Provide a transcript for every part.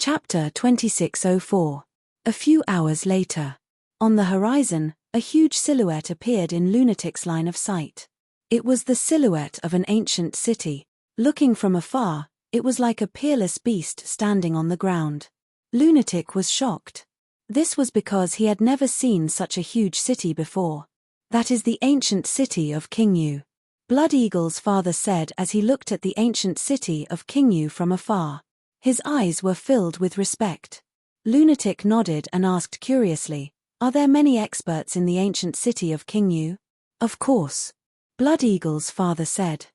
Chapter 2604. A few hours later. On the horizon, a huge silhouette appeared in Lunatic's line of sight. It was the silhouette of an ancient city. Looking from afar, it was like a peerless beast standing on the ground. Lunatic was shocked. This was because he had never seen such a huge city before. That is the ancient city of Kingu. Blood Eagle's father said as he looked at the ancient city of Kingu from afar. His eyes were filled with respect. Lunatic nodded and asked curiously, "Are there many experts in the ancient city of Kingu?" "Of course." Blood Eagle's father said.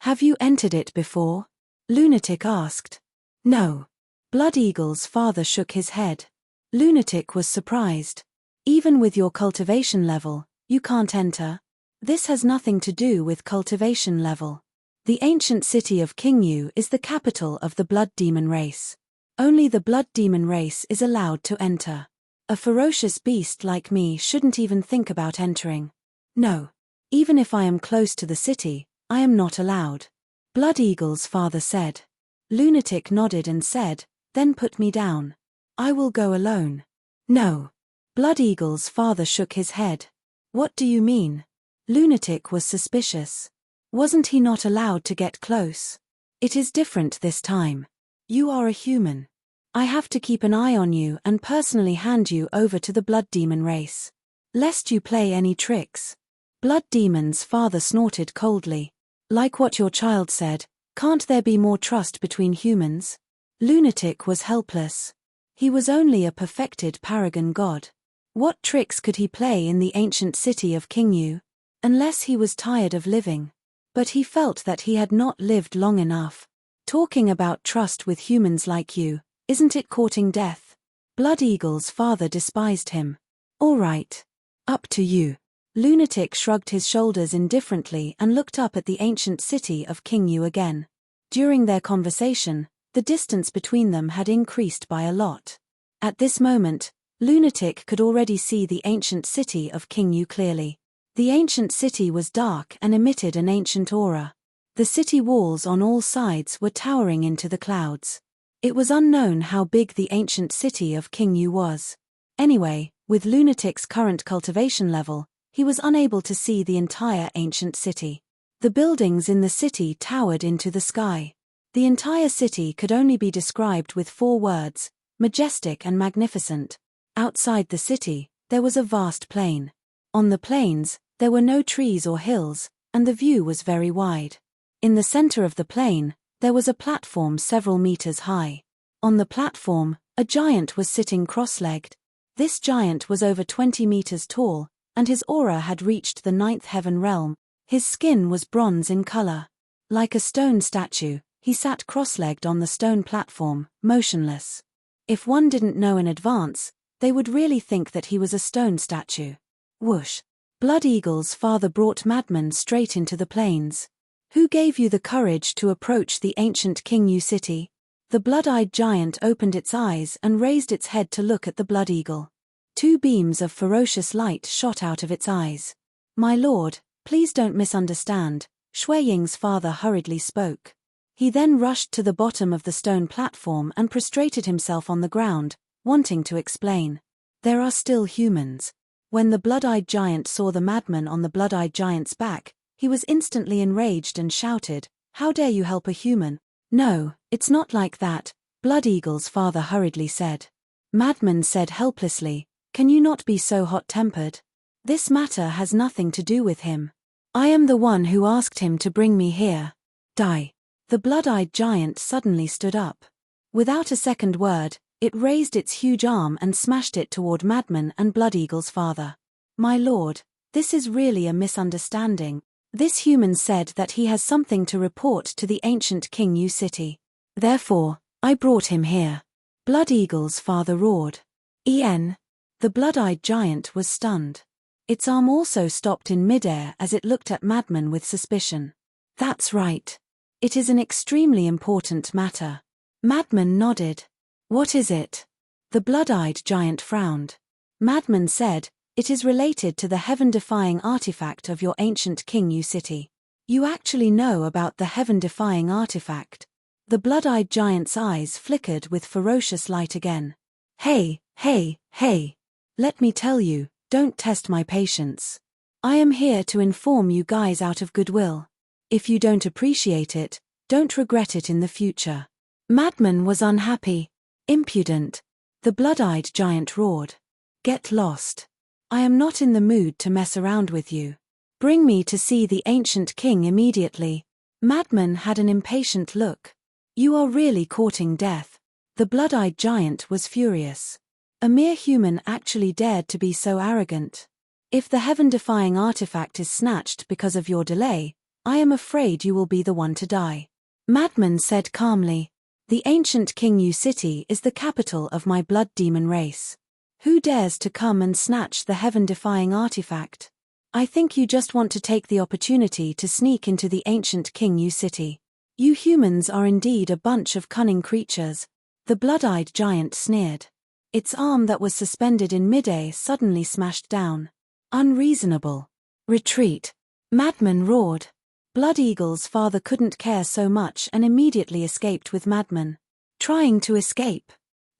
"Have you entered it before?" Lunatic asked. "No." Blood Eagle's father shook his head. Lunatic was surprised. "Even with your cultivation level, you can't enter?" "This has nothing to do with cultivation level. The ancient city of Kingu is the capital of the blood demon race. Only the blood demon race is allowed to enter. A ferocious beast like me shouldn't even think about entering. No. Even if I am close to the city, I am not allowed." Blood Eagle's father said. Lunatic nodded and said, "Then put me down. I will go alone." "No." Blood Eagle's father shook his head. "What do you mean?" Lunatic was suspicious. Wasn't he not allowed to get close? "It is different this time. You are a human. I have to keep an eye on you and personally hand you over to the blood demon race. Lest you play any tricks." Blood Demon's father snorted coldly. "Like what your child said, can't there be more trust between humans?" Lunatic was helpless. He was only a perfected paragon god. What tricks could he play in the ancient city of Kingu? Unless he was tired of living. But he felt that he had not lived long enough. "Talking about trust with humans like you, isn't it courting death?" Blood Eagle's father despised him. "All right. Up to you." Lunatic shrugged his shoulders indifferently and looked up at the ancient city of Kingu again. During their conversation, the distance between them had increased by a lot. At this moment, Lunatic could already see the ancient city of Kingu clearly. The ancient city was dark and emitted an ancient aura. The city walls on all sides were towering into the clouds. It was unknown how big the ancient city of Kingu was. Anyway, with Lunatic's current cultivation level, he was unable to see the entire ancient city. The buildings in the city towered into the sky. The entire city could only be described with 4 words: majestic and magnificent. Outside the city, there was a vast plain. On the plains, there were no trees or hills, and the view was very wide. In the center of the plain, there was a platform several meters high. On the platform, a giant was sitting cross-legged. This giant was over 20 meters tall, and his aura had reached the 9th heaven realm. His skin was bronze in color. Like a stone statue, he sat cross-legged on the stone platform, motionless. If one didn't know in advance, they would really think that he was a stone statue. Whoosh! Blood Eagle's father brought Madman straight into the plains. "Who gave you the courage to approach the ancient Kingu city?" The blood-eyed giant opened its eyes and raised its head to look at the Blood Eagle. 2 beams of ferocious light shot out of its eyes. "My lord, please don't misunderstand," Shuiying's father hurriedly spoke. He then rushed to the bottom of the stone platform and prostrated himself on the ground, wanting to explain. "There are still humans." When the blood-eyed giant saw the madman on the blood-eyed giant's back, he was instantly enraged and shouted, "How dare you help a human?" "No, it's not like that," Blood Eagle's father hurriedly said. Madman said helplessly, "Can you not be so hot-tempered? This matter has nothing to do with him. I am the one who asked him to bring me here. Die." The blood-eyed giant suddenly stood up. Without a second word, it raised its huge arm and smashed it toward Madman and Blood Eagle's father. "My lord, this is really a misunderstanding. This human said that he has something to report to the ancient Kingu city. Therefore, I brought him here." Blood Eagle's father roared. "En." The blood-eyed giant was stunned. Its arm also stopped in midair as it looked at Madman with suspicion. "That's right. It is an extremely important matter." Madman nodded. "What is it?" The blood-eyed giant frowned. Madman said, "It is related to the heaven-defying artifact of your ancient Kingu city." "You actually know about the heaven-defying artifact?" The blood-eyed giant's eyes flickered with ferocious light again. Hey, hey, hey. Let me tell you, don't test my patience. I am here to inform you guys out of goodwill. If you don't appreciate it, don't regret it in the future. Madman was unhappy. Impudent. The blood-eyed giant roared. Get lost. I am not in the mood to mess around with you. Bring me to see the ancient king immediately. Madman had an impatient look. You are really courting death. The blood-eyed giant was furious. A mere human actually dared to be so arrogant. If the heaven-defying artifact is snatched because of your delay, I am afraid you will be the one to die. Madman said calmly. The ancient King City is the capital of my blood demon race. Who dares to come and snatch the heaven-defying artifact? I think you just want to take the opportunity to sneak into the ancient King City. You humans are indeed a bunch of cunning creatures. The blood-eyed giant sneered. Its arm that was suspended in midair suddenly smashed down. Unreasonable. Retreat. Madman roared. Blood Eagle's father couldn't care so much and immediately escaped with Madman. Trying to escape.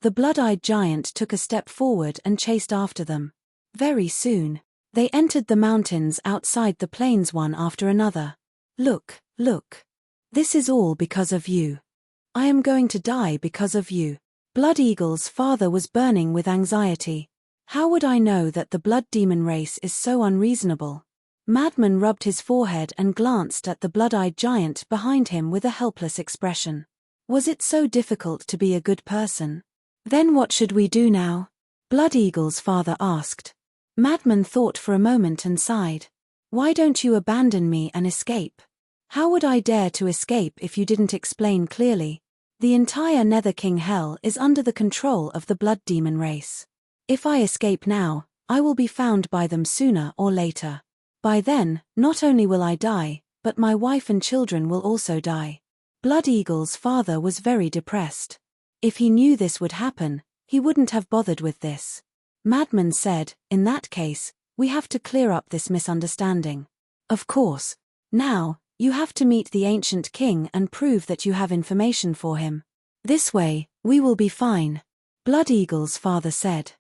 The blood-eyed giant took a step forward and chased after them. Very soon, they entered the mountains outside the plains one after another. Look, look. This is all because of you. I am going to die because of you. Blood Eagle's father was burning with anxiety. How would I know that the blood demon race is so unreasonable? Madman rubbed his forehead and glanced at the blood-eyed giant behind him with a helpless expression. Was it so difficult to be a good person? Then what should we do now? Blood Eagle's father asked. Madman thought for a moment and sighed. Why don't you abandon me and escape? How would I dare to escape if you didn't explain clearly? The entire Nether King Hell is under the control of the blood demon race. If I escape now, I will be found by them sooner or later. By then, not only will I die, but my wife and children will also die. Blood Eagle's father was very depressed. If he knew this would happen, he wouldn't have bothered with this. Madman said, in that case, we have to clear up this misunderstanding. Of course. Now, you have to meet the ancient king and prove that you have information for him. This way, we will be fine. Blood Eagle's father said.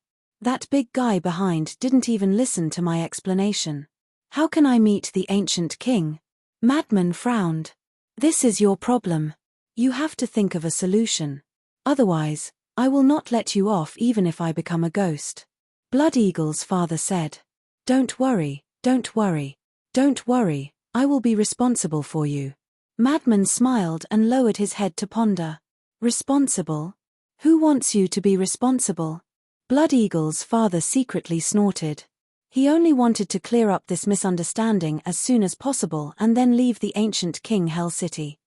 That big guy behind didn't even listen to my explanation. How can I meet the ancient king? Madman frowned. This is your problem. You have to think of a solution. Otherwise, I will not let you off even if I become a ghost. Blood Eagle's father said. Don't worry, don't worry. Don't worry, I will be responsible for you. Madman smiled and lowered his head to ponder. Responsible? Who wants you to be responsible? Blood Eagle's father secretly snorted. He only wanted to clear up this misunderstanding as soon as possible and then leave the ancient King Hell City.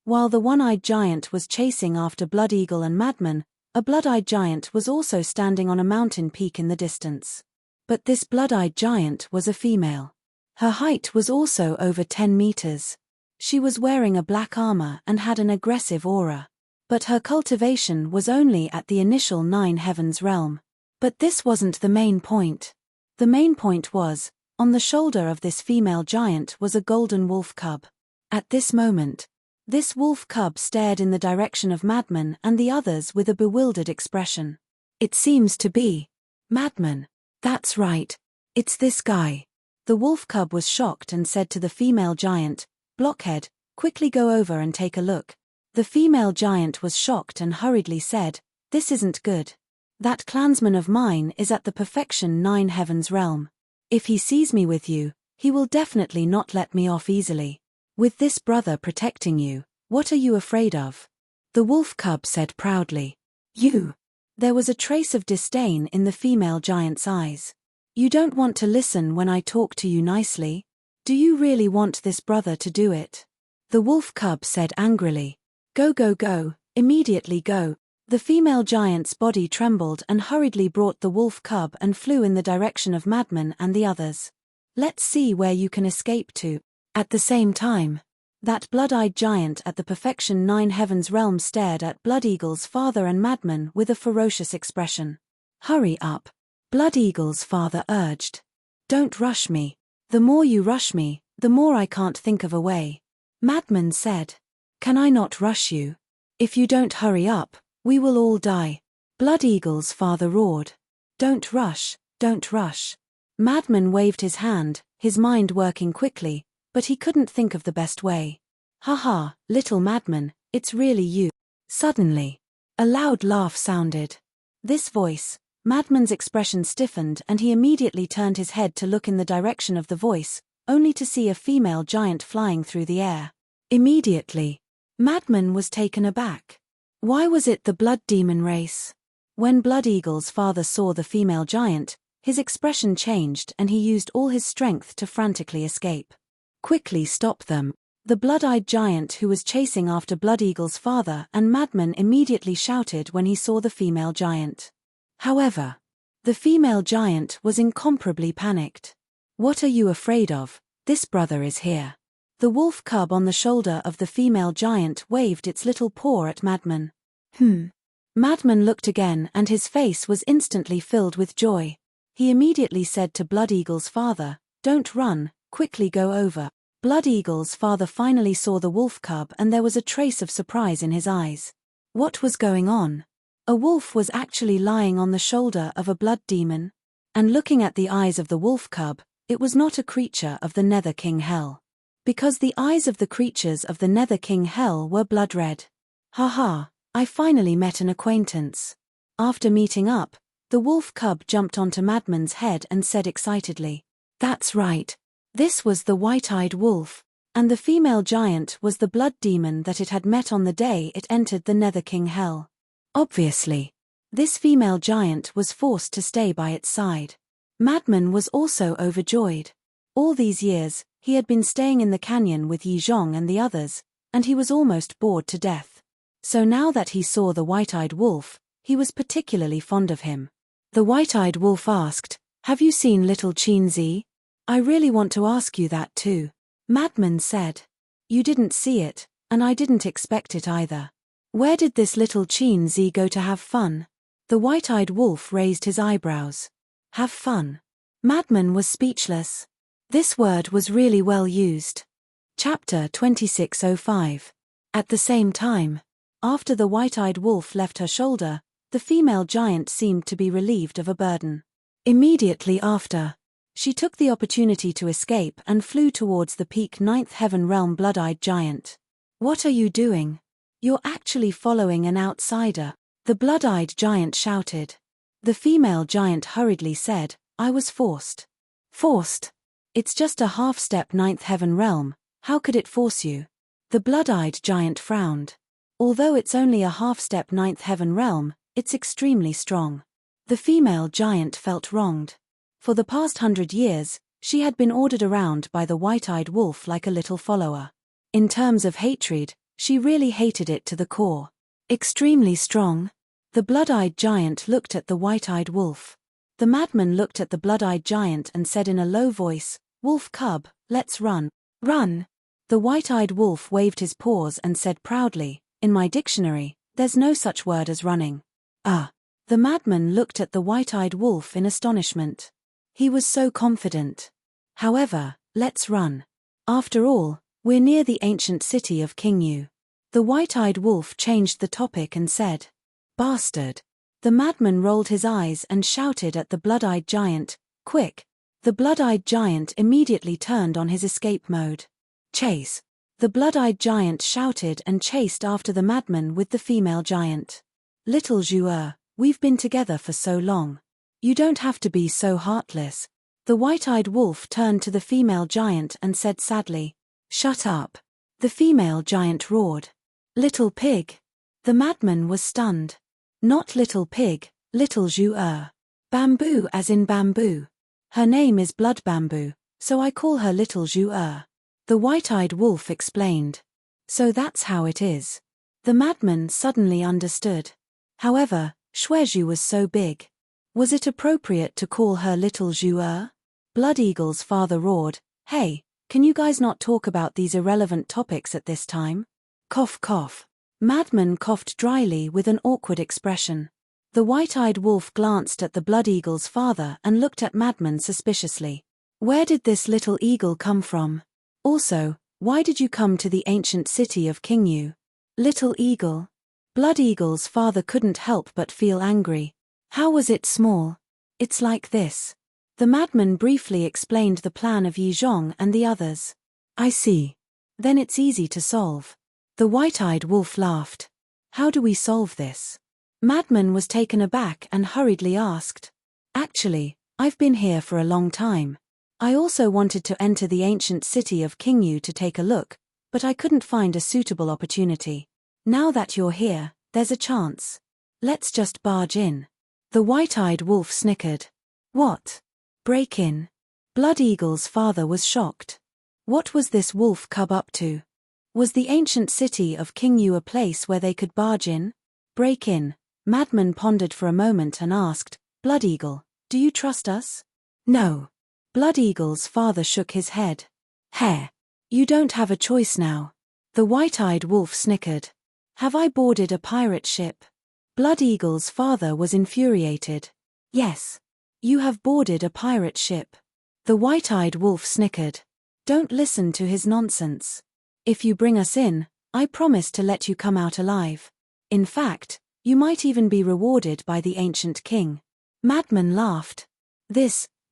While the one-eyed giant was chasing after Blood Eagle and Madman, a blood-eyed giant was also standing on a mountain peak in the distance. But this blood-eyed giant was a female. Her height was also over 10 meters. She was wearing a black armor and had an aggressive aura. But her cultivation was only at the initial 9 heavens realm. But this wasn't the main point. The main point was, on the shoulder of this female giant was a golden wolf cub. At this moment, this wolf cub stared in the direction of Madman and the others with a bewildered expression. It seems to be Madman. That's right. It's this guy. The wolf cub was shocked and said to the female giant, Blockhead, quickly go over and take a look. The female giant was shocked and hurriedly said, This isn't good. That clansman of mine is at the perfection 9 heavens realm. If he sees me with you, he will definitely not let me off easily. With this brother protecting you, what are you afraid of? The wolf cub said proudly. You. There was a trace of disdain in the female giant's eyes. You don't want to listen when I talk to you nicely? Do you really want this brother to do it? The wolf cub said angrily. Go go go, immediately go. The female giant's body trembled and hurriedly brought the wolf cub and flew in the direction of Madman and the others. Let's see where you can escape to. At the same time, that blood-eyed giant at the perfection 9 heavens realm stared at Blood Eagle's father and Madman with a ferocious expression. Hurry up. Blood Eagle's father urged. Don't rush me. The more you rush me, the more I can't think of a way. Madman said. Can I not rush you? If you don't hurry up, we will all die. Blood Eagle's father roared. Don't rush, don't rush. Madman waved his hand, his mind working quickly, but he couldn't think of the best way. Haha, little Madman, it's really you. Suddenly, a loud laugh sounded. This voice, Madman's expression stiffened and he immediately turned his head to look in the direction of the voice, only to see a female giant flying through the air. Immediately, Madman was taken aback. Why was it the blood demon race? When Blood Eagle's father saw the female giant, his expression changed and he used all his strength to frantically escape. Quickly stop them. The blood-eyed giant who was chasing after Blood Eagle's father and Madman immediately shouted when he saw the female giant. However, the female giant was incomparably panicked. What are you afraid of? This brother is here. The wolf cub on the shoulder of the female giant waved its little paw at Madman. Madman looked again and his face was instantly filled with joy. He immediately said to Blood Eagle's father, "Don't run, quickly go over." Blood Eagle's father finally saw the wolf cub and there was a trace of surprise in his eyes. What was going on? A wolf was actually lying on the shoulder of a blood demon. And looking at the eyes of the wolf cub, it was not a creature of the Nether King Hell. Because the eyes of the creatures of the Nether King Hell were blood red. Haha, I finally met an acquaintance. After meeting up, the wolf cub jumped onto Madman's head and said excitedly, "That's right. This was the white-eyed wolf, and the female giant was the blood demon that it had met on the day it entered the Nether King Hell. Obviously, this female giant was forced to stay by its side." Madman was also overjoyed. All these years, he had been staying in the canyon with Yi Zhong and the others, and he was almost bored to death. So now that he saw the white-eyed wolf, he was particularly fond of him. The white-eyed wolf asked, "Have you seen little Qinzi? I really want to ask you that too." Madman said, "You didn't see it, and I didn't expect it either. Where did this little Qinzi go to have fun?" The white-eyed wolf raised his eyebrows. Have fun? Madman was speechless. This word was really well used. Chapter 2605. At the same time, after the white-eyed wolf left her shoulder, the female giant seemed to be relieved of a burden. Immediately after, she took the opportunity to escape and flew towards the peak 9th heaven realm blood-eyed giant. "What are you doing? You're actually following an outsider," the blood-eyed giant shouted. The female giant hurriedly said, "I was forced." "Forced? It's just a half-step 9th heaven realm, how could it force you?" The blood-eyed giant frowned. "Although it's only a half-step 9th heaven realm, it's extremely strong." The female giant felt wronged. For the past 100 years, she had been ordered around by the white-eyed wolf like a little follower. In terms of hatred, she really hated it to the core. Extremely strong? The blood-eyed giant looked at the white-eyed wolf. The madman looked at the blood-eyed giant and said in a low voice, "Wolf cub, let's run." "Run?" The white-eyed wolf waved his paws and said proudly, "In my dictionary, there's no such word as running." "Ah." The madman looked at the white-eyed wolf in astonishment. He was so confident. "However, let's run. After all, we're near the ancient city of Qingyu." The white-eyed wolf changed the topic and said, "Bastard." The madman rolled his eyes and shouted at the blood-eyed giant, "Quick!" The blood-eyed giant immediately turned on his escape mode. "Chase!" The blood-eyed giant shouted and chased after the madman with the female giant. "Little Zhu'er, we've been together for so long. You don't have to be so heartless." The white-eyed wolf turned to the female giant and said sadly, "Shut up." The female giant roared, "Little pig." The madman was stunned. "Not little pig, little Zhu'er. Bamboo as in bamboo. Her name is Blood Bamboo, so I call her little Zhu'er." The white-eyed wolf explained. "So that's how it is." The madman suddenly understood. However, Shuezhu was so big. Was it appropriate to call her little Zhu'er? Blood Eagle's father roared, "Hey, can you guys not talk about these irrelevant topics at this time?" Cough cough. Madman coughed dryly with an awkward expression. The white-eyed wolf glanced at the Blood Eagle's father and looked at Madman suspiciously. Where did this little eagle come from? Also, Why did you come to the ancient city of Kingu? Little eagle. Blood Eagle's father couldn't help but feel angry. How was it small? It's like this. The madman briefly explained the plan of Yi Zhong and the others. I see. Then it's easy to solve. The white-eyed wolf laughed. How do we solve this? Madman was taken aback and hurriedly asked. Actually, I've been here for a long time. I also wanted to enter the ancient city of Kingu to take a look, but I couldn't find a suitable opportunity. Now that you're here, there's a chance. Let's just barge in. The white-eyed wolf snickered. What? Break in? Blood Eagle's father was shocked. What was this wolf cub up to? Was the ancient city of Kingu a place where they could barge in? Break in? Madman pondered for a moment and asked, Blood Eagle, do you trust us? No. Blood Eagle's father shook his head. Heh. You don't have a choice now. The white-eyed wolf snickered. Have I boarded a pirate ship? Blood Eagle's father was infuriated. Yes. You have boarded a pirate ship. The white-eyed wolf snickered. Don't listen to his nonsense. If you bring us in, I promise to let you come out alive. In fact, you might even be rewarded by the ancient king. Madman laughed.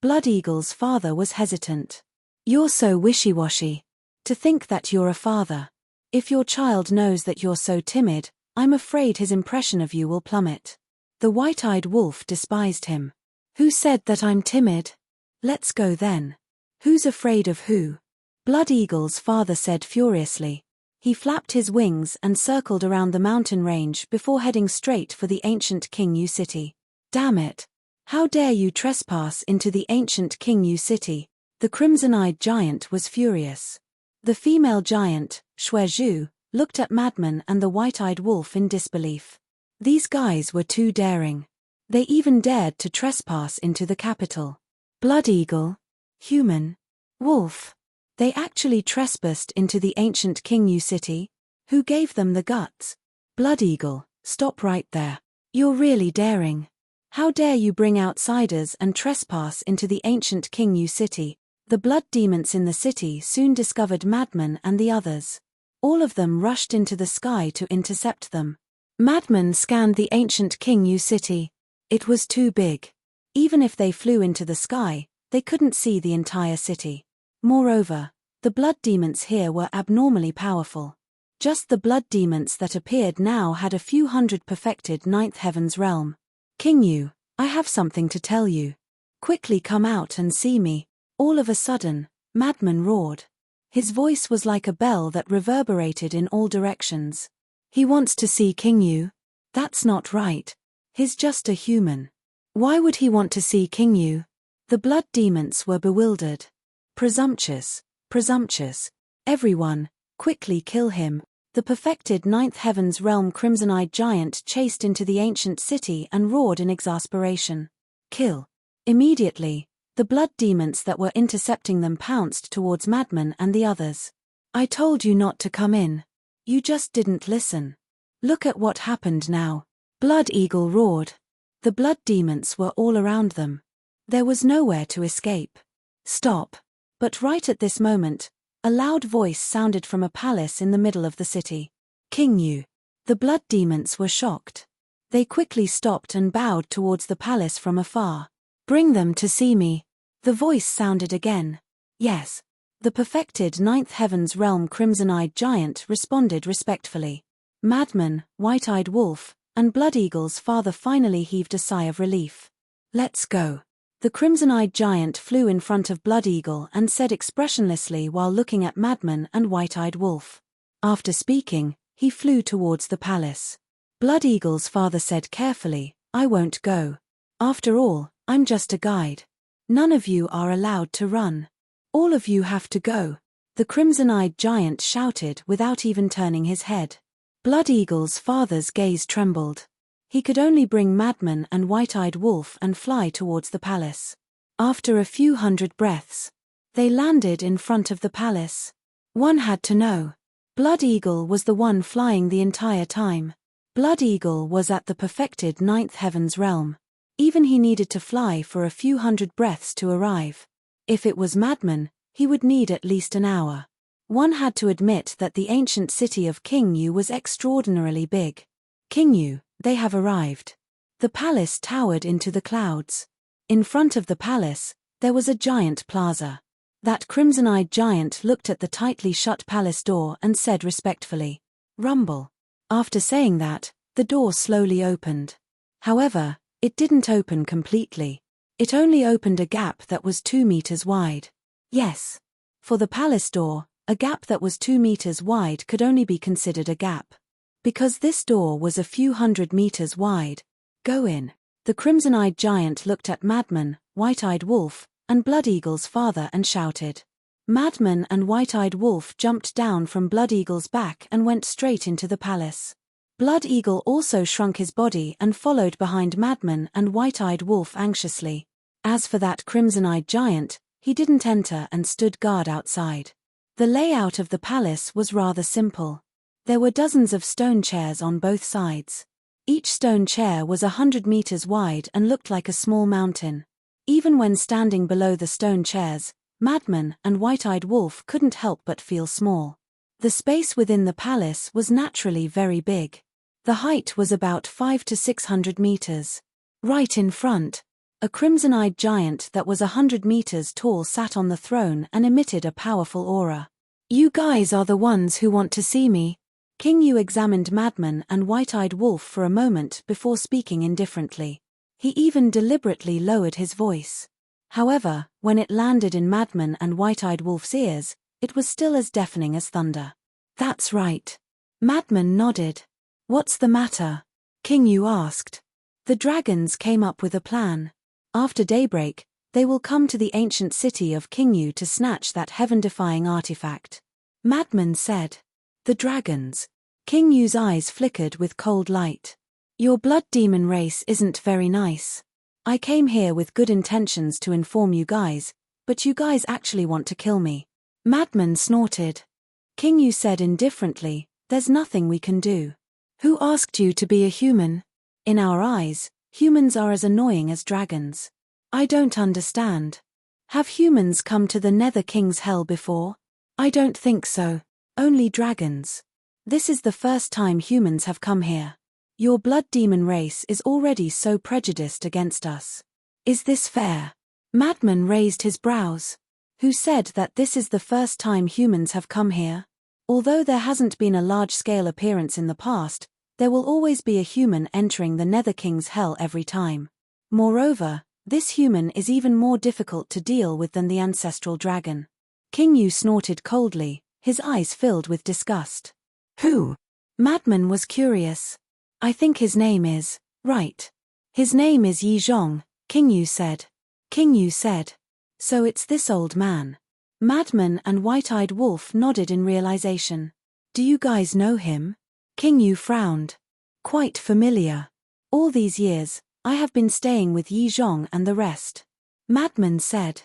Blood Eagle's father was hesitant. You're so wishy-washy. To think that you're a father. If your child knows that you're so timid, I'm afraid his impression of you will plummet. The white-eyed wolf despised him. Who said that I'm timid? Let's go then. Who's afraid of who? Blood Eagle's father said furiously. He flapped his wings and circled around the mountain range before heading straight for the ancient Kingu city. Damn it. How dare you trespass into the ancient Kingu city? The crimson-eyed giant was furious. The female giant, Shuezhu, looked at Madman and the white-eyed wolf in disbelief. These guys were too daring. They even dared to trespass into the capital. Blood Eagle, human, wolf. They actually trespassed into the ancient Kingu city? Who gave them the guts? Blood Eagle, stop right there. You're really daring. How dare you bring outsiders and trespass into the ancient Kingu city? The blood demons in the city soon discovered Madman and the others. All of them rushed into the sky to intercept them. Madman scanned the ancient Kingu city. It was too big. Even if they flew into the sky, they couldn't see the entire city. Moreover, the blood demons here were abnormally powerful. Just the blood demons that appeared now had a few hundred perfected ninth heaven's realm. Kingu, I have something to tell you. Quickly come out and see me. All of a sudden, Madman roared. His voice was like a bell that reverberated in all directions. He wants to see Kingu? That's not right. He's just a human. Why would he want to see Kingu? The blood demons were bewildered. Presumptuous, presumptuous. Everyone, quickly kill him. The perfected ninth heaven's realm crimson-eyed giant chased into the ancient city and roared in exasperation. Kill. Immediately, the blood demons that were intercepting them pounced towards Madman and the others. I told you not to come in. You just didn't listen. Look at what happened now. Blood Eagle roared. The blood demons were all around them. There was nowhere to escape. Stop. But right at this moment, a loud voice sounded from a palace in the middle of the city. Kingu. The blood demons were shocked. They quickly stopped and bowed towards the palace from afar. Bring them to see me. The voice sounded again. Yes. The perfected ninth heaven's realm crimson-eyed giant responded respectfully. Madman, white-eyed wolf, and Blood Eagle's father finally heaved a sigh of relief. Let's go. The crimson-eyed giant flew in front of Blood Eagle and said expressionlessly while looking at Madman and white-eyed wolf. After speaking, he flew towards the palace. Blood Eagle's father said carefully, I won't go. After all, I'm just a guide. None of you are allowed to run. All of you have to go. The crimson-eyed giant shouted without even turning his head. Blood Eagle's father's gaze trembled. He could only bring Madman and white-eyed wolf and fly towards the palace. After a few hundred breaths, they landed in front of the palace. One had to know. Blood Eagle was the one flying the entire time. Blood Eagle was at the perfected ninth heaven's realm. Even he needed to fly for a few hundred breaths to arrive. If it was Madman, he would need at least an hour. One had to admit that the ancient city of King Yu was extraordinarily big. King Yu, they have arrived. The palace towered into the clouds. In front of the palace, there was a giant plaza. That crimson-eyed giant looked at the tightly shut palace door and said respectfully, "Rumble." After saying that, the door slowly opened. However, it didn't open completely. It only opened a gap that was 2 meters wide. Yes. For the palace door, a gap that was 2 meters wide could only be considered a gap. Because this door was a few 100 meters wide. Go in. The crimson-eyed giant looked at Madman, White-Eyed Wolf, and Blood Eagle's father and shouted. Madman and White-Eyed Wolf jumped down from Blood Eagle's back and went straight into the palace. Blood Eagle also shrunk his body and followed behind Madman and White-Eyed Wolf anxiously. As for that crimson-eyed giant, he didn't enter and stood guard outside. The layout of the palace was rather simple. There were dozens of stone chairs on both sides. Each stone chair was 100 meters wide and looked like a small mountain. Even when standing below the stone chairs, Madman and White-Eyed Wolf couldn't help but feel small. The space within the palace was naturally very big. The height was about 500 to 600 meters. Right in front, a crimson-eyed giant that was 100 meters tall sat on the throne and emitted a powerful aura. "You guys are the ones who want to see me." King Yu examined Madman and White-Eyed Wolf for a moment before speaking indifferently. He even deliberately lowered his voice. However, when it landed in Madman and White-Eyed Wolf's ears, it was still as deafening as thunder. "That's right." Madman nodded. "What's the matter?" King Yu asked. "The dragons came up with a plan. After daybreak, they will come to the ancient city of King Yu to snatch that heaven-defying artifact." Madman said. "The dragons." King Yu's eyes flickered with cold light. "Your blood demon race isn't very nice. I came here with good intentions to inform you guys, but you guys actually want to kill me." Madman snorted. King Yu said indifferently, "There's nothing we can do." "Who asked you to be a human? In our eyes, humans are as annoying as dragons." "I don't understand. Have humans come to the Nether King's hell before?" "I don't think so. Only dragons. This is the first time humans have come here. Your blood demon race is already so prejudiced against us. Is this fair?" Madman raised his brows. "Who said that this is the first time humans have come here? Although there hasn't been a large-scale appearance in the past, there will always be a human entering the Nether King's hell every time. Moreover, this human is even more difficult to deal with than the ancestral dragon." King Yu snorted coldly, his eyes filled with disgust. "Who?" Madman was curious. "I think his name is, right. His name is Yi Zhong," King Yu said. King Yu said. "So it's this old man." Madman and White-Eyed Wolf nodded in realization. "Do you guys know him?" King Yu frowned. "Quite familiar. All these years, I have been staying with Yi Zhong and the rest." Madman said.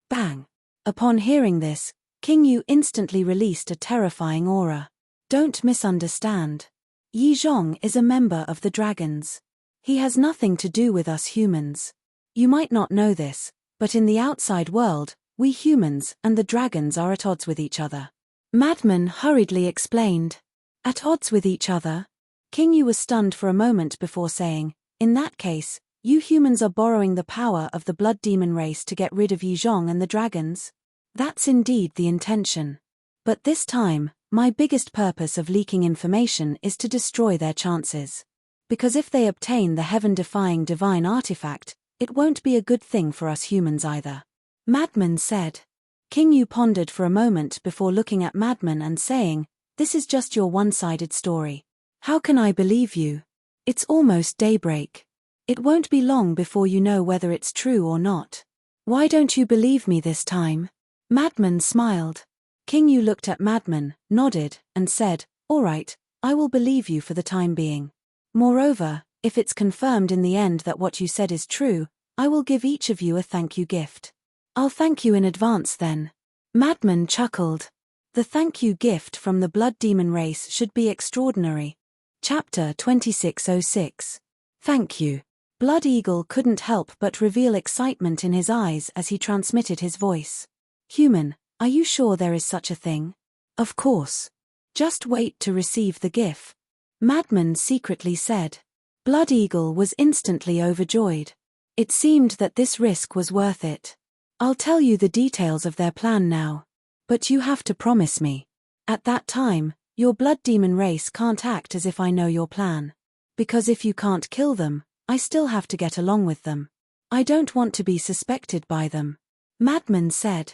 Bang. Upon hearing this, King Yu instantly released a terrifying aura. "Don't misunderstand. Yi Zhong is a member of the dragons. He has nothing to do with us humans. You might not know this, but in the outside world, we humans and the dragons are at odds with each other." Madman hurriedly explained. "At odds with each other?" King Yu was stunned for a moment before saying, "In that case, you humans are borrowing the power of the blood demon race to get rid of Yi Zhong and the dragons?" "That's indeed the intention. But this time, my biggest purpose of leaking information is to destroy their chances. Because if they obtain the heaven-defying divine artifact, it won't be a good thing for us humans either." Madman said. King Yu pondered for a moment before looking at Madman and saying, "This is just your one-sided story. How can I believe you? It's almost daybreak. It won't be long before you know whether it's true or not. Why don't you believe me this time?" Madman smiled. King Yu looked at Madman, nodded, and said, "All right, I will believe you for the time being. Moreover, if it's confirmed in the end that what you said is true, I will give each of you a thank you gift." "I'll thank you in advance then." Madman chuckled. The thank you gift from the blood demon race should be extraordinary. Chapter 2606. Thank you. Blood Eagle couldn't help but reveal excitement in his eyes as he transmitted his voice. "Human, are you sure there is such a thing?" Of course. Just wait to receive the gift, Madman secretly said. Blood Eagle was instantly overjoyed. It seemed that this risk was worth it. I'll tell you the details of their plan now. But you have to promise me. At that time, your blood demon race can't act as if I know your plan. Because if you can't kill them, I still have to get along with them. I don't want to be suspected by them. Madman said.